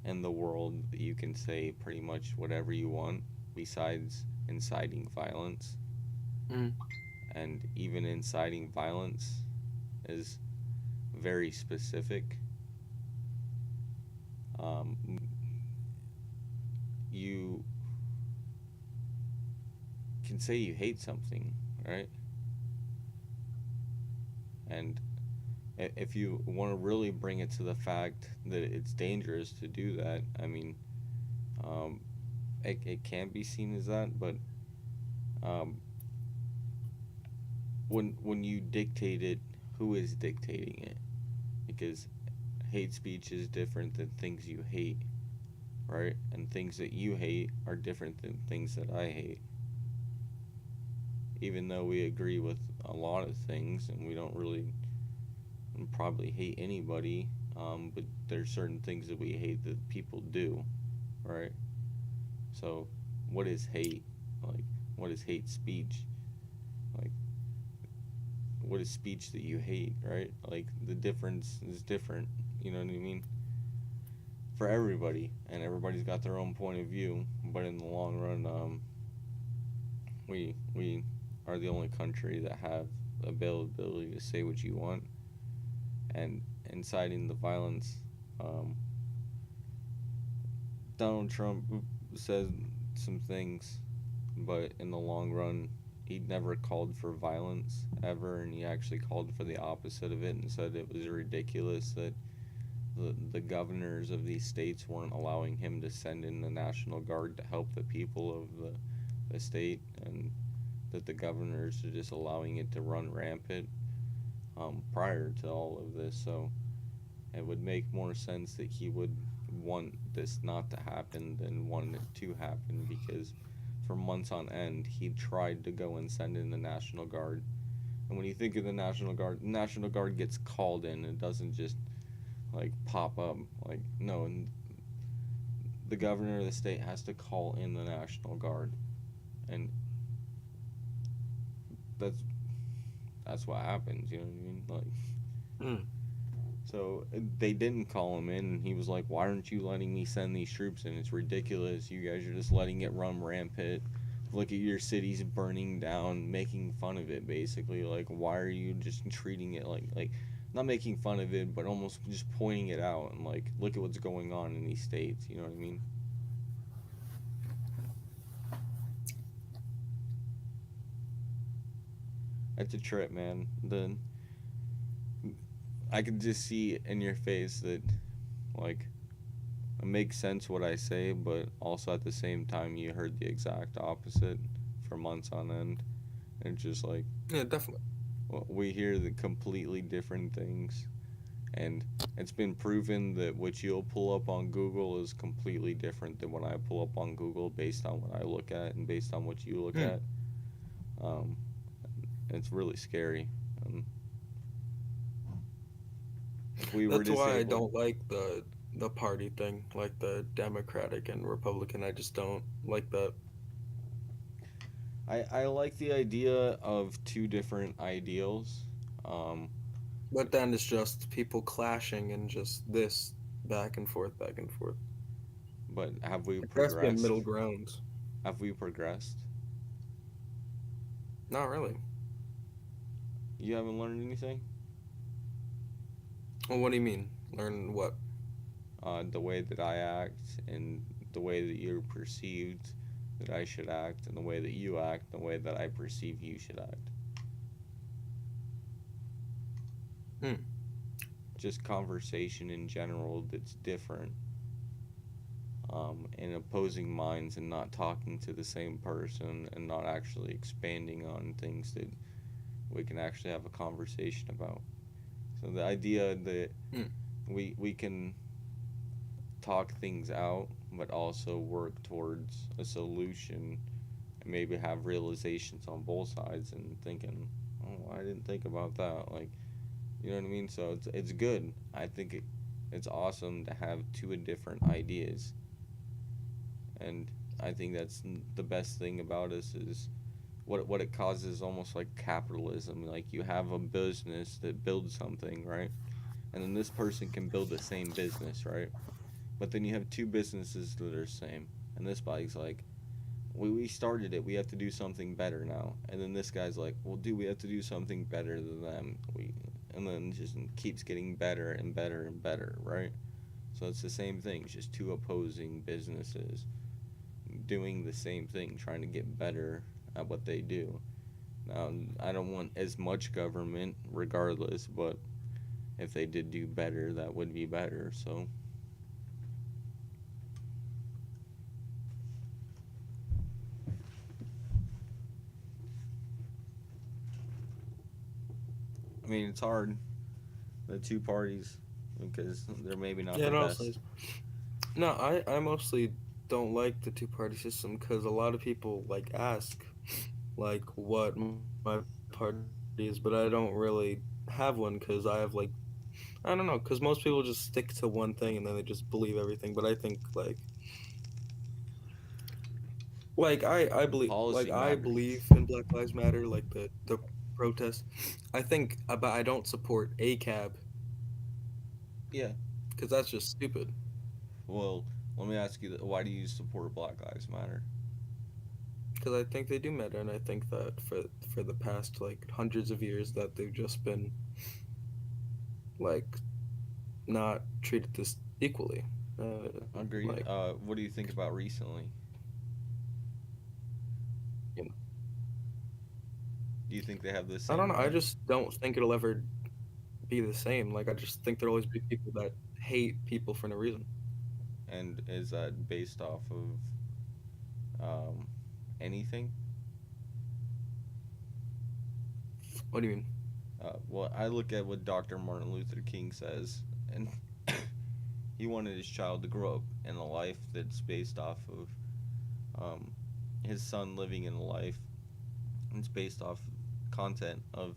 in the world that you can say pretty much whatever you want besides inciting violence. Mm. And even inciting violence is very specific. Um, you can say you hate something, right? And if you want to really bring it to the fact that it's dangerous to do that, I mean, it can be seen as that, but um, when you dictate it, who is dictating it? Because hate speech is different than things you hate, right? And things that you hate are different than things that I hate. Even though we agree with a lot of things and we don't really probably hate anybody, but there's certain things that we hate that people do, right? So, what is hate? Like, what is hate speech? Like, what is speech that you hate, right? Like, the difference is different, you know what I mean? For everybody, and everybody's got their own point of view, but in the long run, we are the only country that have the availability to say what you want, and inciting the violence. Um, Donald Trump says some things, but in the long run, he never called for violence ever, and he actually called for the opposite of it and said it was ridiculous that the governors of these states weren't allowing him to send in the National Guard to help the people of the state, and that the governors are just allowing it to run rampant prior to all of this. So it would make more sense that he would want this not to happen than want it to happen, because for months on end he tried to go and send in the National Guard. And when you think of the National Guard gets called in. It doesn't just like pop up. Like, no, and the governor of the state has to call in the National Guard, and that's what happens, you know what I mean? Like, so they didn't call him in, and he was like, why aren't you letting me send these troops in? It's ridiculous. You guys are just letting it run rampant. Look at your cities burning down, making fun of it, basically. Like, why are you just treating it like not making fun of it, but almost just pointing it out and like, look at what's going on in these states, you know what I mean? It's a trip, man. I can just see in your face that, like, it makes sense what I say, but also at the same time you heard the exact opposite for months on end. And it's just like, yeah, definitely. Well, we hear the completely different things, and it's been proven that what you'll pull up on Google is completely different than what I pull up on Google based on what I look at and based on what you look at. It's really scary. If we were That's why I disabled, don't like the party thing, like the Democratic and Republican. I just don't like that. I like the idea of two different ideals. But then it's just people clashing and just this back and forth, back and forth. But have we There has to be a progressed? middle ground. Have we progressed? Not really. You haven't learned anything? Well, what do you mean? Learn what? The way that I act, and the way that you're perceived that I should act, and the way that you act, the way that I perceive you should act. Just conversation in general that's different. And opposing minds, and not talking to the same person, and not actually expanding on things that we can actually have a conversation about. So the idea that we can talk things out, but also work towards a solution, and maybe have realizations on both sides, and thinking, oh, I didn't think about that. Like, you know what I mean? So it's good. I think it's awesome to have two different ideas. And I think that's the best thing about us is what it causes, almost like capitalism. Like you have a business that builds something, right? And then this person can build the same business, right? But then you have two businesses that are the same. And this bike's like, we started it. We have to do something better now. And then this guy's like, well, dude, we have to do something better than them. And then just keeps getting better and better and better, right? So it's the same thing. It's just two opposing businesses doing the same thing, trying to get better at what they do. Now, I don't want as much government, regardless, but if they did do better, that would be better. So I mean, it's hard, the two parties, because they're maybe not the no, best. No, I mostly don't like the two-party system because a lot of people like ask, like, what my party is, but I don't really have one because I have like, I don't know, because most people just stick to one thing and then they just believe everything. But I think I believe Policy I matters. believe in Black Lives Matter, like the protest. I think, but I don't support ACAB Yeah. because that's just stupid. Well, let me ask you, why do you support Black Lives Matter? Because I think they do matter, and I think that for the past like hundreds of years that they've just been like not treated this equally. Agreed. What do you think about recently? You know, Do you think they have the I don't same know. I right? just don't think it'll ever be the same. Like I just think there'll always be people that hate people for no reason. And is that based off of anything? What do you mean? Well, I look at what Dr. Martin Luther King says, and he wanted his child to grow up in a life that's based off of his son living in a life. It's based off content of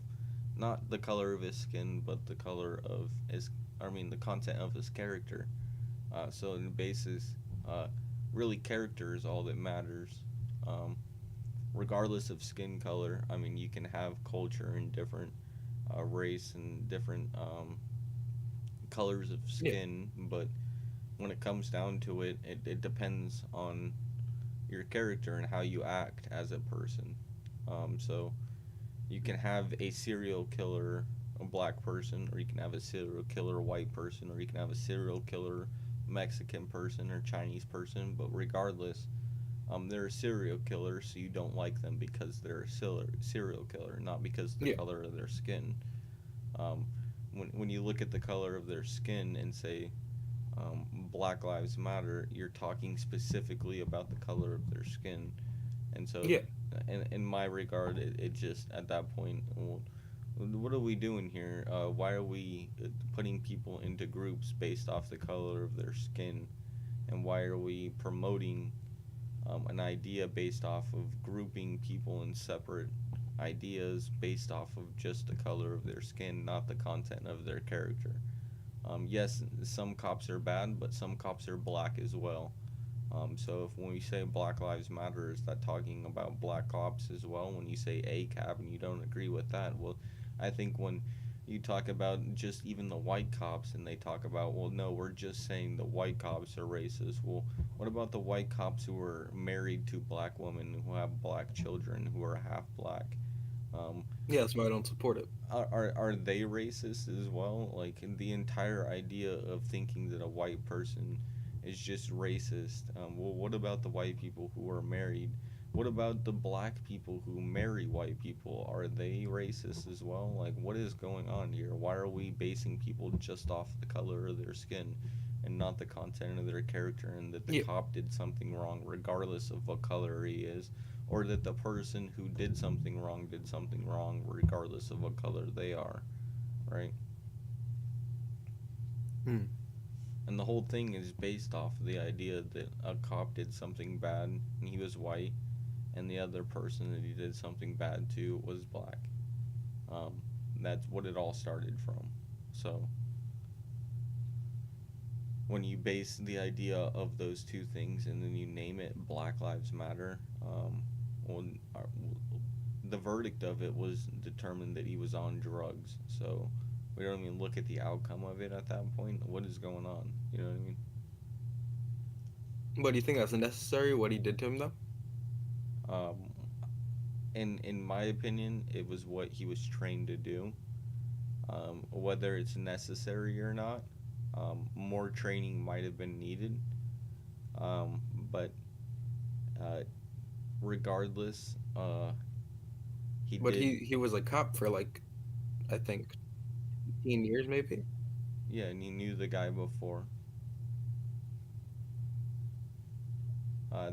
not the color of his skin, but the color of his, I mean, the content of his character. So in the basis, really character is all that matters. Um, Regardless of skin color, I mean, you can have culture and different race and different colors of Yeah. skin, but when it comes down to it, it depends on your character and how you act as a person. So you can have a serial killer, a black person, or you can have a serial killer white person, or you can have a serial killer Mexican person or Chinese person, but regardless, they're a serial killer, so you don't like them because they're a serial killer, not because of the Yeah. color of their skin. Um, when you look at the color of their skin and say Black Lives Matter, you're talking specifically about the color of their skin. And so, Yeah. in my regard, it just, at that point, well, what are we doing here? Why are we putting people into groups based off the color of their skin? And why are we promoting an idea based off of grouping people in separate ideas based off of just the color of their skin, not the content of their character? Yes, some cops are bad, but some cops are black as well. So if when we say Black Lives Matter, is that talking about black cops as well? When you say ACAB and you don't agree with that, well, I think when you talk about just even the white cops and they talk about, well, no, we're just saying the white cops are racist. Well, what about the white cops who are married to black women, who have black children, who are half black? Yeah, that's why I don't support it. Are they racist as well? Like the entire idea of thinking that a white person is just racist. Well, what about the white people who are married? What about the black people who marry white people? Are they racist as well? Like, what is going on here? Why are we basing people just off the color of their skin and not the content of their character, and that the Yeah. cop did something wrong regardless of what color he is? Or that the person who did something wrong regardless of what color they are, right? Hmm. And the whole thing is based off of the idea that a cop did something bad and he was white, and the other person that he did something bad to was black. That's what it all started from. So when you base the idea of those two things and then you name it Black Lives Matter, well, the verdict of it was determined that he was on drugs. So we don't even look at the outcome of it at that point. What is going on? You know what I mean? But do you think that's necessary, what he did to him, though? In my opinion, it was what he was trained to do. Whether it's necessary or not, more training might have been needed. But regardless, he was a cop for, like, I think 15 years maybe. Yeah, and he knew the guy before.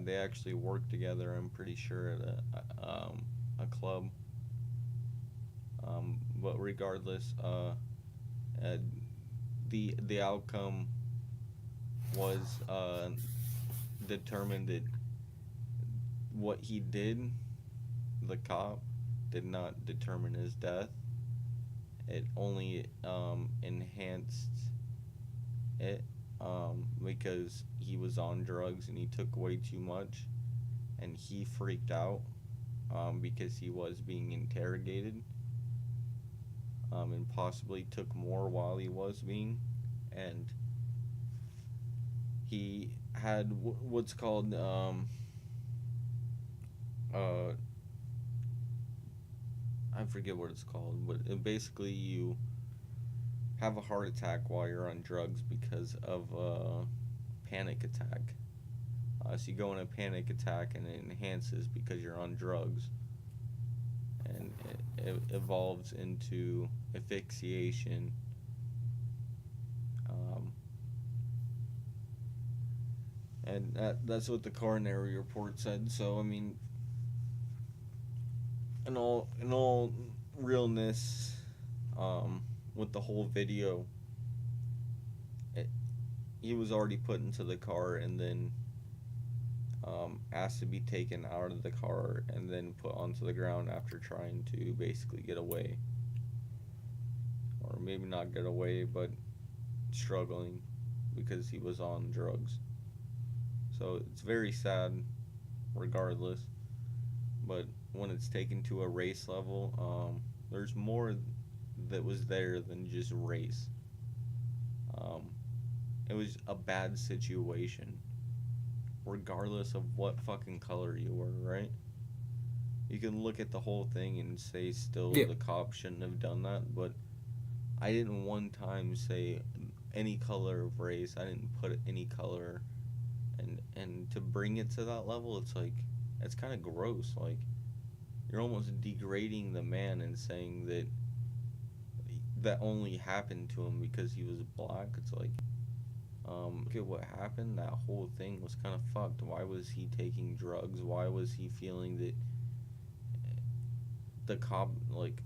They actually worked together, I'm pretty sure, at a club. But regardless, the outcome was determined that what he did, the cop, did not determine his death. It only enhanced it because he was on drugs and he took way too much, and he freaked out because he was being interrogated, and possibly took more while he was being, and he had what's called I forget what it's called, but basically you have a heart attack while you're on drugs because of a panic attack. So you go in a panic attack and it enhances because you're on drugs, and it evolves into asphyxiation. And that's what the coronary report said. So I mean, in all realness, with the whole video, he was already put into the car and then asked to be taken out of the car and then put onto the ground after trying to basically get away, or maybe not get away, but struggling because he was on drugs. So it's very sad regardless, but when it's taken to a race level, there's more that was there than just race. It was a bad situation regardless of what fucking color you were, right? You can look at the whole thing and say still the cop shouldn't have done that, but I didn't one time say any color of race. I didn't put any color, and to bring it to that level, it's like, it's kind of gross. Like, you're almost degrading the man and saying that only happened to him because he was black. It's like, look at what happened. That whole thing was kind of fucked. Why was he taking drugs? Why was he feeling that the cop, like,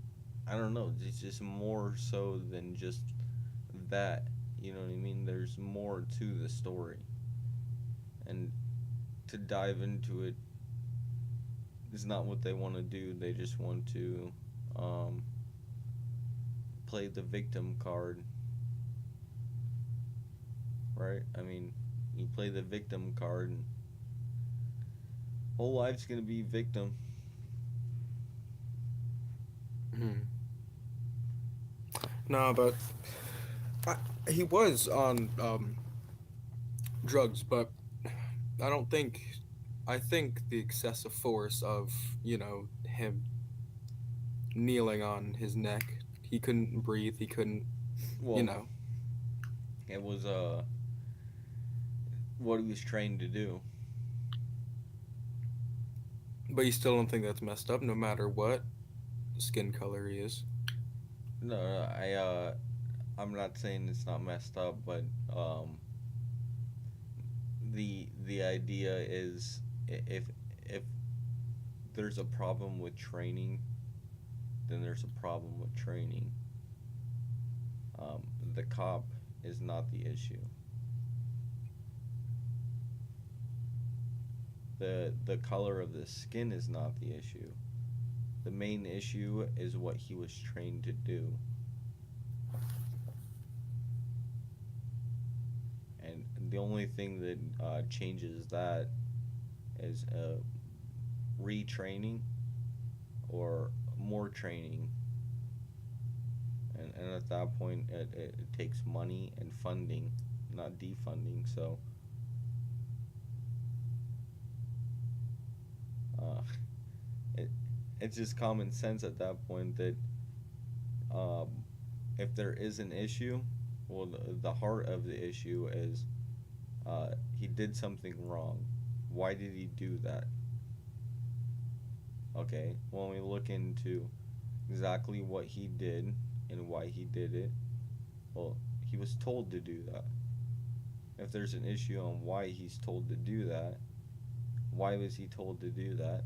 I don't know, it's just more so than just that, you know what I mean? There's more to the story, and to dive into it is not what they want to do. They just want to play the victim card, right? I mean, you play the victim card and whole life's gonna be victim. No, but he was on drugs, but I think the excessive force of, him kneeling on his neck, he couldn't breathe, he couldn't, It was what he was trained to do. But you still don't think that's messed up, no matter what skin color he is? No, I'm not saying it's not messed up, but the idea is, if there's a problem with training, then there's a problem with training. The cop is not the issue. The color of the skin is not the issue. The main issue is what he was trained to do. only thing that changes that is retraining or more training. And at that point, it takes money and funding, not defunding. So, it it's just common sense at that point that um, if there is an issue, well, the heart of the issue is he did something wrong. Why did he do that? Okay, when we look into exactly what he did and why he did it, well, he was told to do that. If there's an issue on why he's told to do that, why was he told to do that?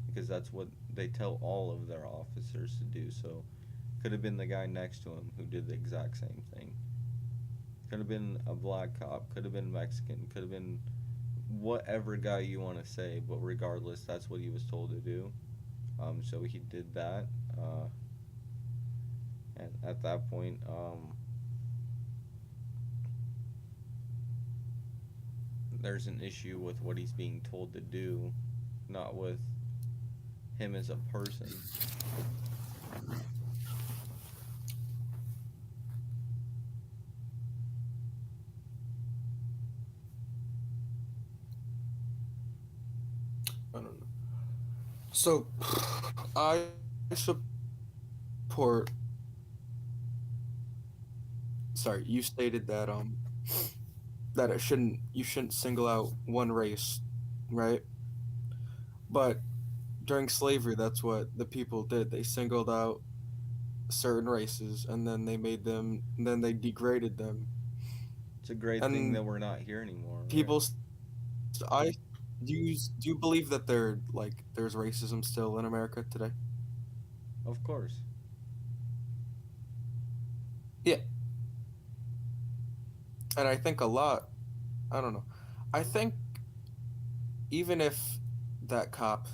Because that's what they tell all of their officers to do. So, could have been the guy next to him who did the exact same thing. Could have been a black cop. Could have been Mexican. Could have been whatever guy you want to say. But regardless, that's what he was told to do. So he did that. And at that point, there's an issue with what he's being told to do, not with him as a person. I don't know. So, I support. Sorry, you stated that that you shouldn't single out one race, right? But during slavery, that's what the people did. They singled out certain races, and then then they degraded them. It's a great thing that we're not here anymore. Right? People, I do you believe that there's racism still in America today? Of course. Yeah. And I think a lot, I don't know. I think even if that cop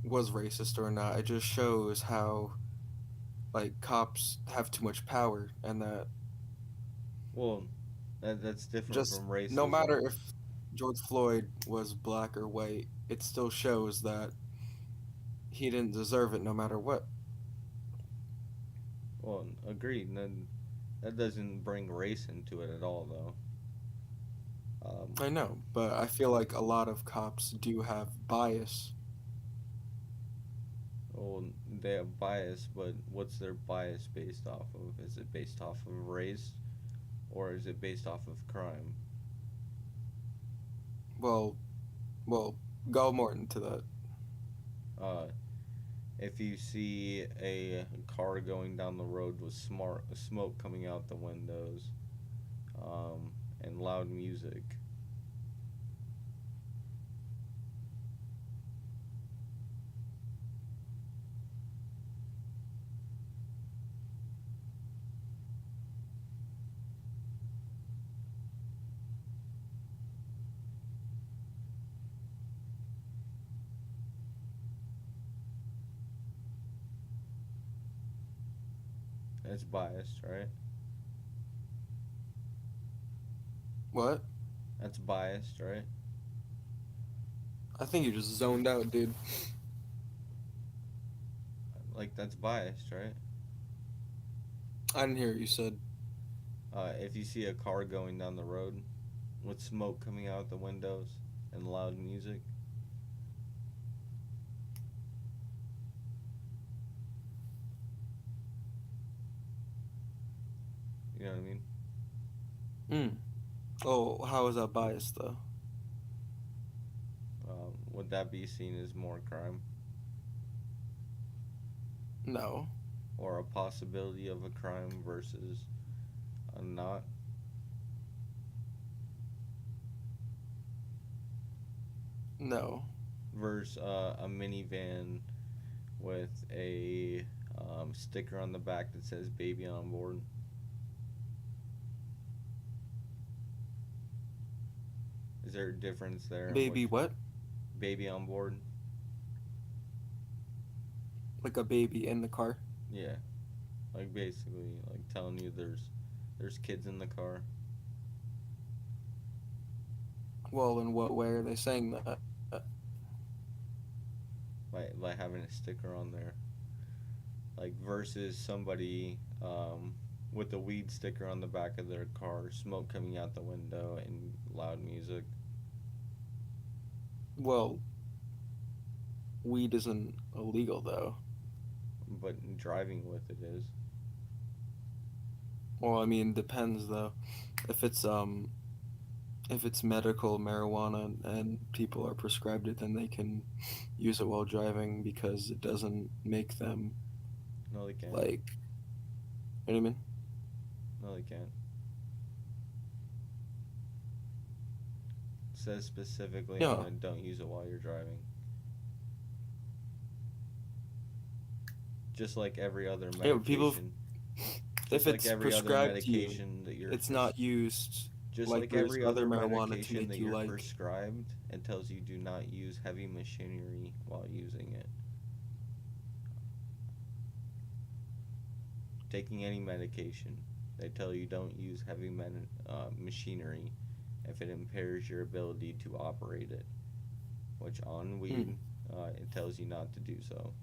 was racist or not, it just shows how cops have too much power, and that Well, that's different just from racism. no matter if George Floyd was black or white, it still shows that he didn't deserve it no matter what. Well, agreed. And then that doesn't bring race into it at all, though. I know, but I feel like a lot of cops do have bias. Well, they have bias, but what's their bias based off of? Is it based off of race, or is it based off of crime? Well, go more into that. If you see a car going down the road with smoke coming out the windows, and loud music, it's biased, right? What? That's biased, right? I think you just zoned out, dude. Like, that's biased, right? I didn't hear what you said. If you see a car going down the road with smoke coming out the windows and loud music, you know what I mean? Oh, how is that biased though? Would that be seen as more crime? No. Or a possibility of a crime versus a not? No. Versus a minivan with a sticker on the back that says baby on board. Is there a difference there? Baby what? Baby on board. Like a baby in the car? Yeah. Like basically like telling you there's kids in the car. Well, in what way are they saying that? Like having a sticker on there, like versus somebody with a weed sticker on the back of their car, smoke coming out the window, and loud music. Well, weed isn't illegal though. But driving with it is. Well, I mean, depends though. If it's medical marijuana and people are prescribed it, then they can use it while driving because it doesn't make them No, they can't. like. You know what I mean? No, they can't. It says specifically Yeah. on it, don't use it while you're driving. Just like every other medication. Yeah, but people. If Just like it's every other prescribed to you, medication that you're it's not used just like like there's every other other marijuana to medication make that you you're like. prescribed, it tells you do not use heavy machinery while using it. Taking any medication, they tell you don't use heavy machinery if it impairs your ability to operate it. Which on weed, it tells you not to do so.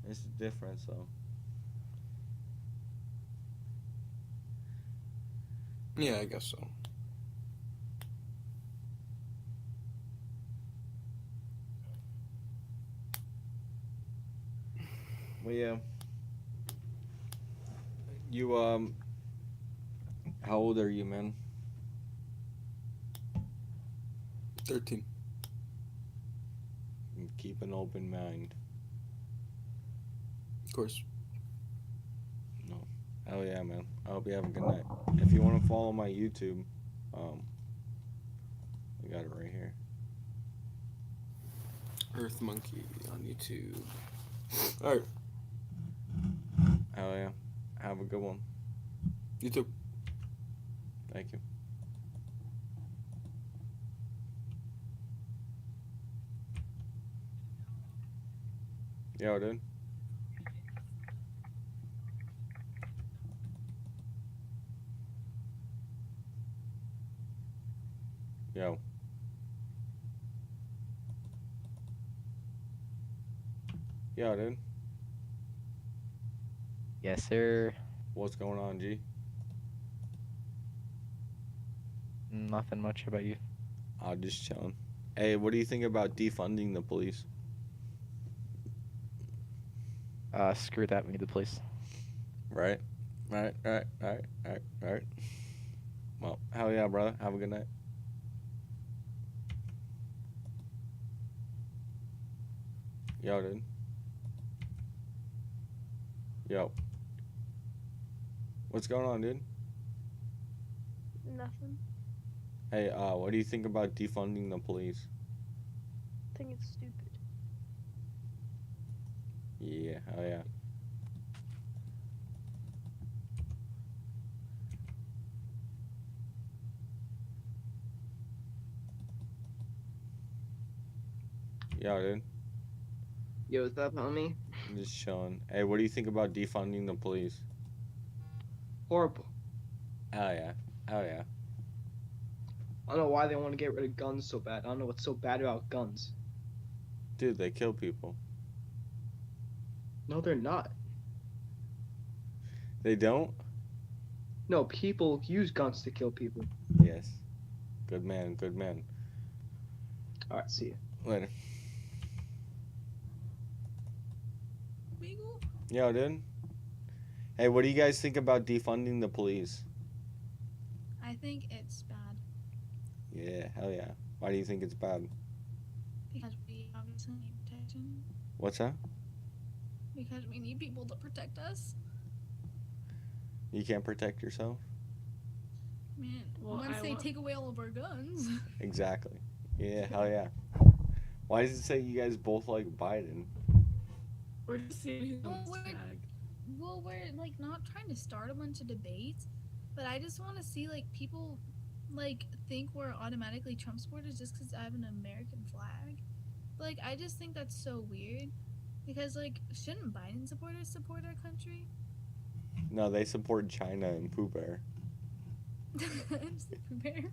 It's the difference, though. Yeah, I guess so. Well, yeah. You, how old are you, man? 13. Keep an open mind. Of course. No. Hell yeah, man. I hope you have a good night. If you want to follow my YouTube, I got it right here. EarthMonkey on YouTube. Alright. Hell yeah. Have a good one. You too. Thank you. Yo, dude. Yo. Yo, dude. Yes, sir. What's going on, G? Nothing much about you. Just chilling. Hey, what do you think about defunding the police? Screw that. We need the police. Right. Right. Well, hell yeah, brother. Have a good night. Yo, dude. Yo. What's going on, dude? Nothing. Hey, what do you think about defunding the police? I think it's stupid. Yeah, hell yeah. Yo, dude. Yo, what's up, homie? I'm just chilling. Hey, what do you think about defunding the police? Horrible. Hell yeah. Hell yeah. I don't know why they want to get rid of guns so bad. I don't know what's so bad about guns. Dude, they kill people. No, they're not. They don't? No, people use guns to kill people. Yes. Good man, good man. Alright, see you. Later. Yo, dude. Hey, what do you guys think about defunding the police? I think it's bad Yeah, hell yeah. Why do you think it's bad? because we obviously need protection. What's that? Because we need people to protect us. You can't protect yourself? Man, Well, once I they want- take away all of our guns. Exactly. Yeah, hell yeah. Why does it say you guys both like Biden? We're just seeing who Oh, wants to wait. tag. well, we're like not trying to start a bunch of debates, but I just want to see like people like think we're automatically Trump supporters just because I have an American flag. Like, I just think that's so weird because like, shouldn't Biden supporters support our country? No, they support China and Pooh Bear. I'm just prepared.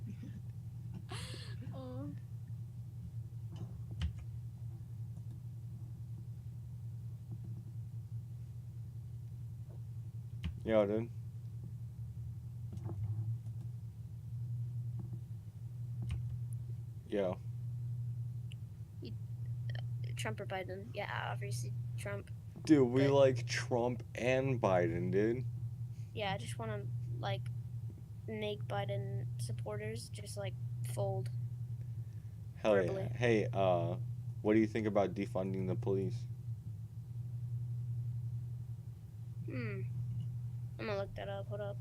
Oh. Yeah, dude. Yeah. Trump or Biden? Yeah, obviously Trump. Dude, we like Trump and Biden, dude. Yeah, I just want to like make Biden supporters just like fold. Hell Verbally. yeah. Hey, what do you think about defunding the police? I'm gonna look that up. Hold up.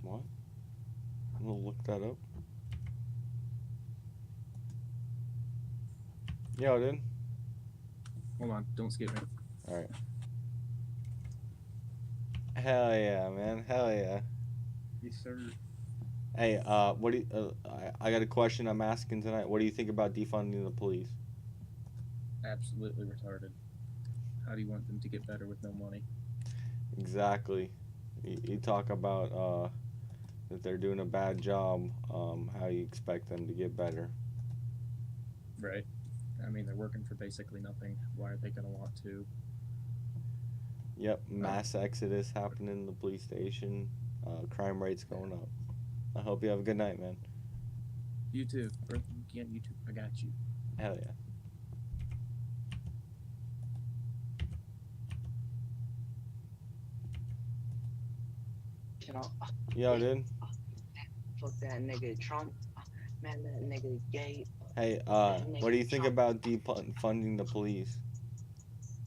What? I'm gonna look that up. Yeah, dude. Hold on, don't skip me. Alright. Hell yeah, man. Hell yeah. Yes, sir. Hey, what do you, I got a question I'm asking tonight. What do you think about defunding the police? Absolutely retarded. How do you want them to get better with no money? Exactly. You talk about that they're doing a bad job. How you expect them to get better? Right. I mean, they're working for basically nothing. Why are they going to want to? Yep, mass exodus happening in the police station. Crime rates going up. I hope you have a good night, man. You too. Again, you too. I got you. Hell yeah. You know, Yo, dude. fuck that nigga Trump. Man, that nigga gay. Hey, what do you think about defunding the police?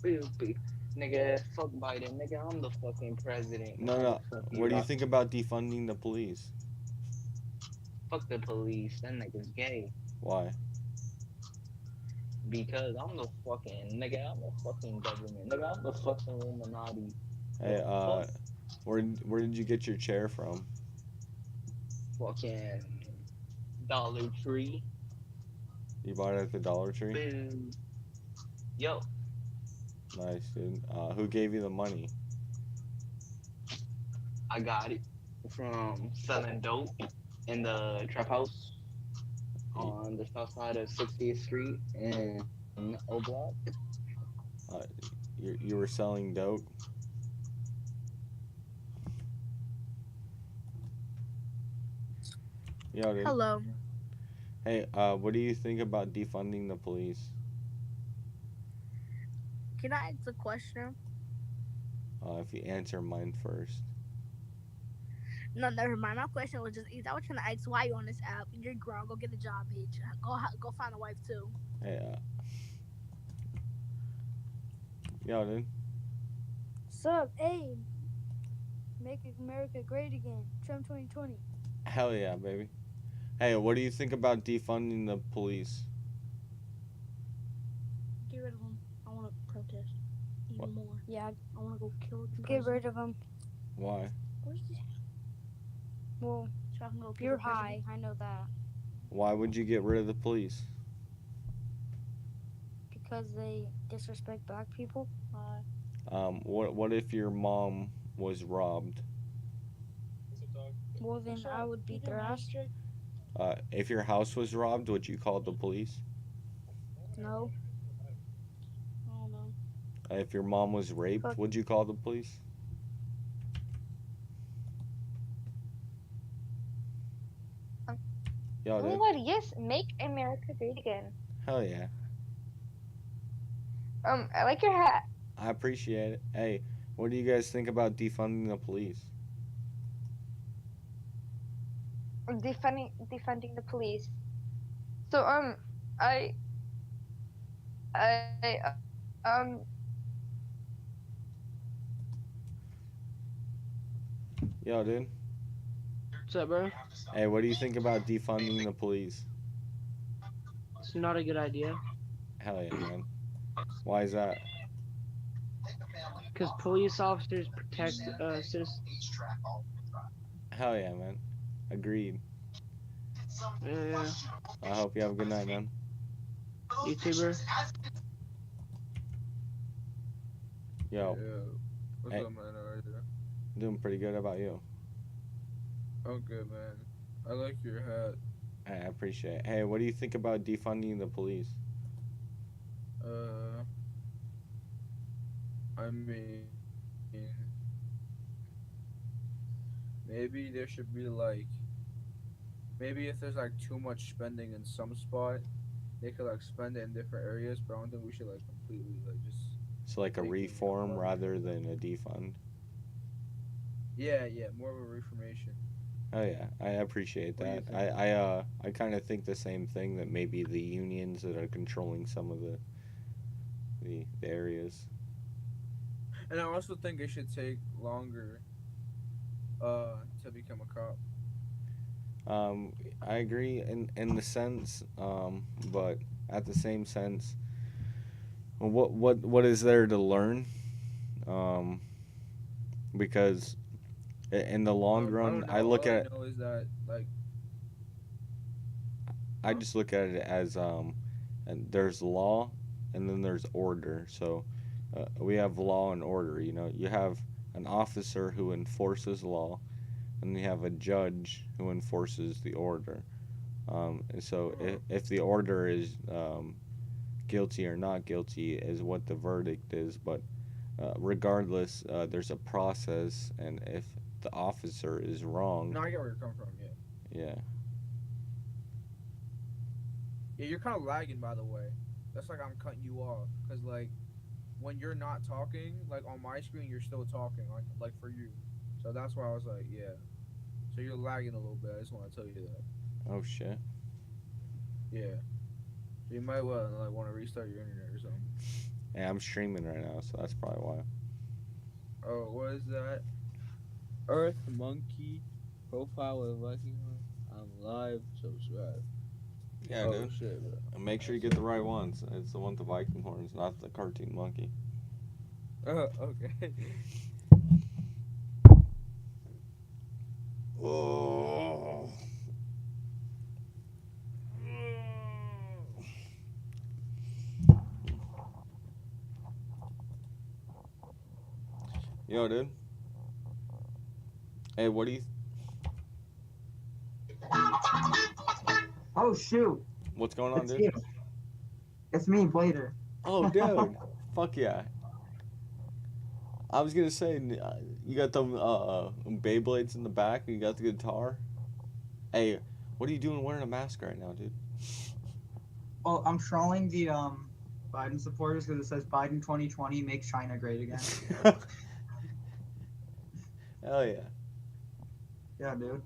Nigga, fuck Biden. Nigga, I'm the fucking president. No. What do you think about defunding the police? Fuck the police. That nigga's gay. Why? Because I'm the fucking nigga. I'm the fucking government. Nigga, I'm the fucking Illuminati. Hey, where did you get your chair from? Fucking Dollar Tree. You bought it at the Dollar Tree? Boom. Yo. Nice, dude. Who gave you the money? I got it from selling dope in the trap house on the south side of 60th Street in O Block. You were selling dope? Yeah, dude. Hello. Hey, what do you think about defunding the police? Can I ask a question? If you answer mine first. No, never mind. My question was just easy. I was trying to ask why you on this app. You're grown. Go get a job, bitch. Go find a wife too. Hey, yeah, dude. Sup, hey. Make America great again. Trump 2020. Hell yeah, baby. Hey, what do you think about defunding the police? Get rid of them. I want to protest even more. Yeah, I want to go kill the Get rid of them. Why? Well, so I can go you're high. I know that. Why would you get rid of the police? Because they disrespect black people. What if your mom was robbed? Well, then I would beat their ass. If your house was robbed, would you call the police? No. I don't know. If your mom was raped, would you call the police? Yeah, Oh my dude. god, yes, make America great again. Hell yeah. I like your hat. I appreciate it. Hey, what do you guys think about defunding the police? Defunding the police. So Yo, dude. What's up, bro? Hey, what do you think about defunding the police? It's not a good idea. Hell yeah, man. Why is that? Because police officers protect citizens. Hell yeah, man. Agreed. Yeah. I hope you have a good night, man. YouTuber. Yo. Yeah. What's Hey. up, man? How are you? Doing pretty good. How about you? I'm good, man. I like your hat. I appreciate it. Hey, what do you think about defunding the police? I mean, maybe there should be like, maybe if there's like too much spending in some spot, they could like spend it in different areas. But I don't think we should like completely like just. So like a reform rather than a defund. Yeah, more of a reformation. Oh yeah, I appreciate What do you that. I kind of think the same thing, that maybe the unions that are controlling some of the areas. And I also think it should take longer to become a cop. I agree in the sense, but at the same sense, what is there to learn? Because in the long run, I look All at. I know is that like. I just look at it as and there's law, and then there's order. So we have law and order. You know, you have an officer who enforces law, and you have a judge who enforces the order. And so if the order is guilty or not guilty is what the verdict is. But regardless, there's a process, and if the officer is wrong. No, I get where you're coming from. Yeah. Yeah. Yeah, you're kind of lagging, by the way. That's like I'm cutting you off, cause like when you're not talking, like on my screen, you're still talking, like for you. So that's why I was like, yeah. So you're lagging a little bit. I just want to tell you that. Oh shit. Yeah. So you might well like want to restart your internet or something. Yeah, I'm streaming right now, so that's probably why. Oh, what is that? EarthMonkey profile with Viking. I'm live. Subscribe. Yeah, Oh, dude. shit, bro. And make sure you get the right ones. It's the one with the Viking horns, not the cartoon monkey. Okay. Oh. Yo, dude. Hey, what do you? Oh shoot! What's going on, It's dude? you. It's me, Blader. Oh, dude. Fuck yeah. I was gonna say, you got the Beyblades in the back, and you got the guitar. Hey, what are you doing wearing a mask right now, dude? Well, I'm trolling the Biden supporters because it says Biden 2020 makes China great again. Hell yeah. Yeah, dude.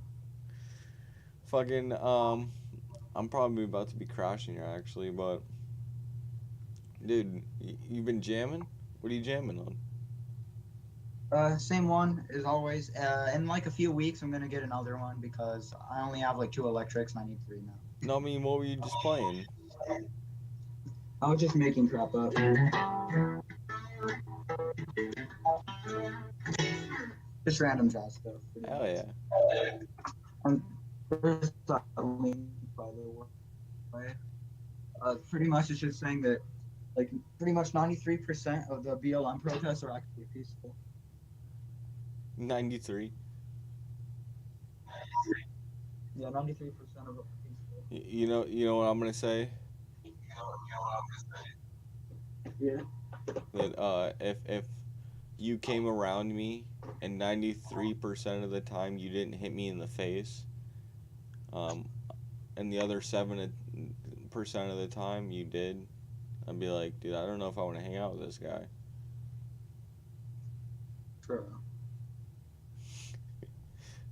Fucking, I'm probably about to be crashing here, actually, but... Dude, you been jamming? What are you jamming on? Same one as always. In like a few weeks, I'm gonna get another one because I only have like 2 electrics and I need 3 now. No, I mean, what were you just playing? I was just making crap up. Just random jazz stuff. Hell yeah. There's a link, by the way. Pretty much it's just saying that, like, pretty much 93% of the BLM protests are actually peaceful. 93. Yeah, 93% of it are peaceful. You know what I'm gonna say? Yeah. That if you came around me and 93% of the time you didn't hit me in the face, and the other 7% of the time you did, I'd be like, dude, I don't know if I want to hang out with this guy. True.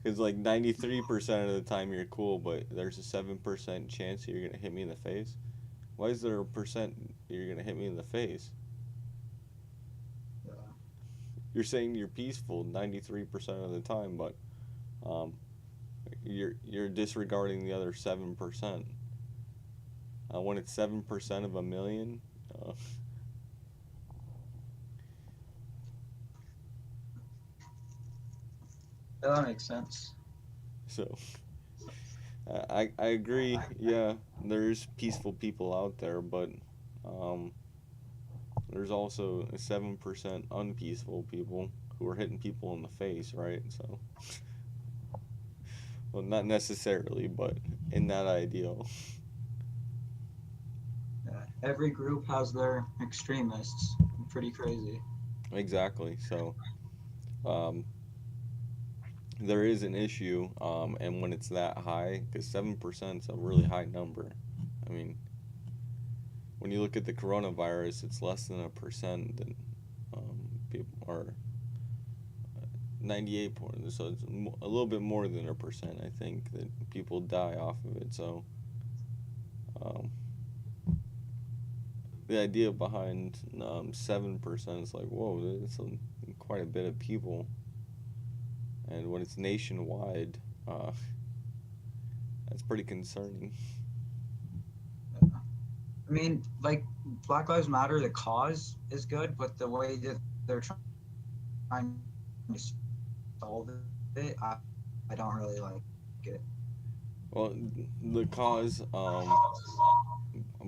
Because like 93% of the time you're cool, but there's a 7% chance that you're gonna hit me in the face. Why is there a percent that you're gonna hit me in the face? Yeah. You're saying you're peaceful 93% of the time, but you're disregarding the other 7%. When it's 7% of a million. That makes sense. So, I agree. Yeah, there's peaceful people out there, but um, there's also 7% unpeaceful people who are hitting people in the face, right? So, well, not necessarily, but in that ideal. Yeah. Every group has their extremists. Pretty crazy. Exactly. So, um, there is an issue, and when it's that high, because 7% is a really high number. I mean, when you look at the coronavirus, it's less than 1% that people are 98 point, so it's a little bit more than 1%. I think that people die off of it. So, um, the idea behind 7% is like, whoa, that's quite a bit of people, and when it's nationwide, that's pretty concerning. I mean, like Black Lives Matter, the cause is good, but the way that they're trying to solve it, I don't really like it. Well, the cause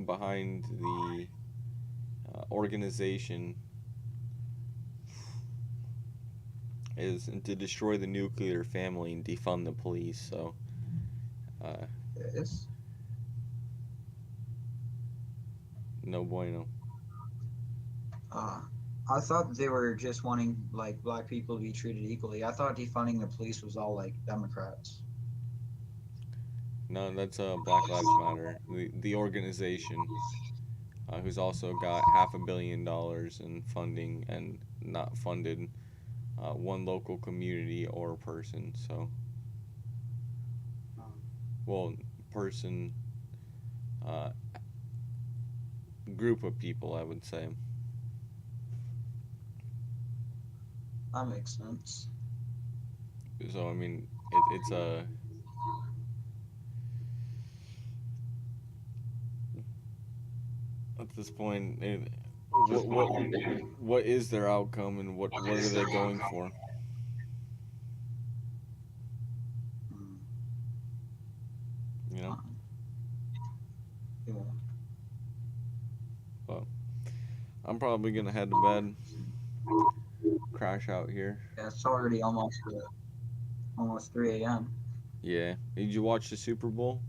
behind the organization is to destroy the nuclear family and defund the police. So, Yes. no bueno. I thought they were just wanting like black people to be treated equally. I thought defunding the police was all like Democrats. No, that's Black Lives Matter, the organization, who's also got $500 million in funding and not funded one local community or person. So, well, person, uh, group of people, I would say. That makes sense. So I mean, it's a at this point, what is their outcome and what are they going for? You know. Yeah. But I'm probably gonna head to bed. Crash out here. Yeah, it's already almost 3 a.m. Yeah. Did you watch the Super Bowl?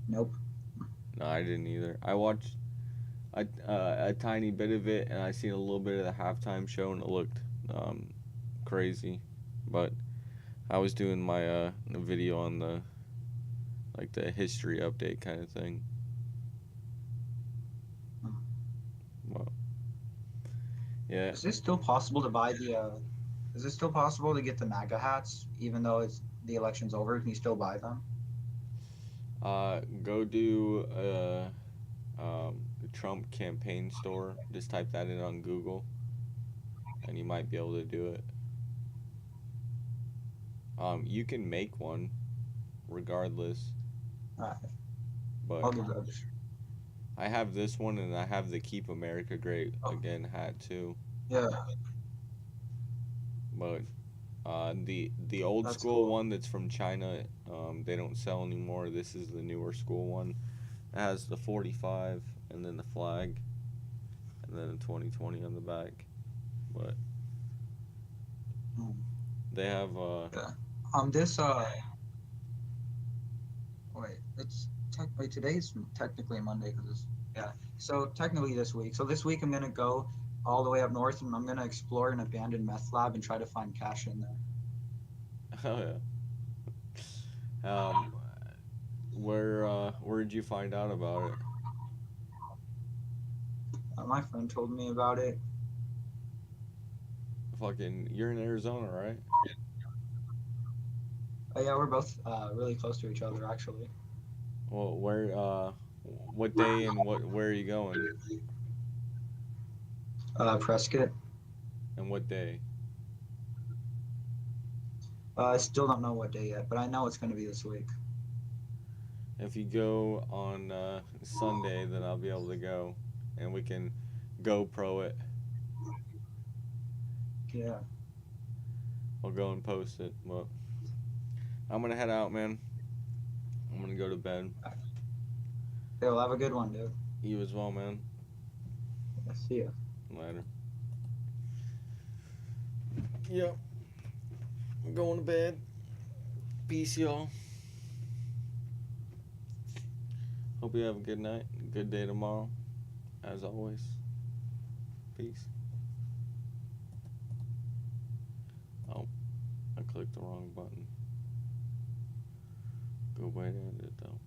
Nope. No, I didn't either. I watched a tiny bit of it, and I seen a little bit of the halftime show, and it looked crazy. But I was doing my video on the history update kind of thing. Well, yeah. Is it still possible to buy the? Is it still possible to get the MAGA hats even though the election's over? Can you still buy them? Go do the Trump campaign store. Just type that in on Google, and you might be able to do it. You can make one, regardless. Alright. But I'll do that. I have this one, and I have the Keep America Great Again hat too. Yeah. But the old That's school cool. one that's from China, they don't sell anymore. This is the newer school one. It has the 45 and then the flag, and then the 2020 on the back. But they have This wait, it's technically today's technically Monday because it's yeah. So technically this week. So this week I'm gonna go all the way up north and I'm gonna explore an abandoned meth lab and try to find cash in there. Oh yeah. Where did you find out about it? My friend told me about it. Fucking, you're in Arizona, right? Oh yeah, we're both really close to each other actually. Well, what day and where are you going? Prescott. And what day? I still don't know what day yet, but I know it's gonna be this week. If you go on Sunday, then I'll be able to go, and we can GoPro it. Yeah. I'll go and post it. But I'm gonna head out, man. I'm gonna go to bed. Okay, well, have a good one, dude. You as well, man. I'll see ya. Later. Yep. I'm going to bed. Peace, y'all. Hope you have a good night. Good day tomorrow. As always. Peace. Oh, I clicked the wrong button. Good way to end it, though.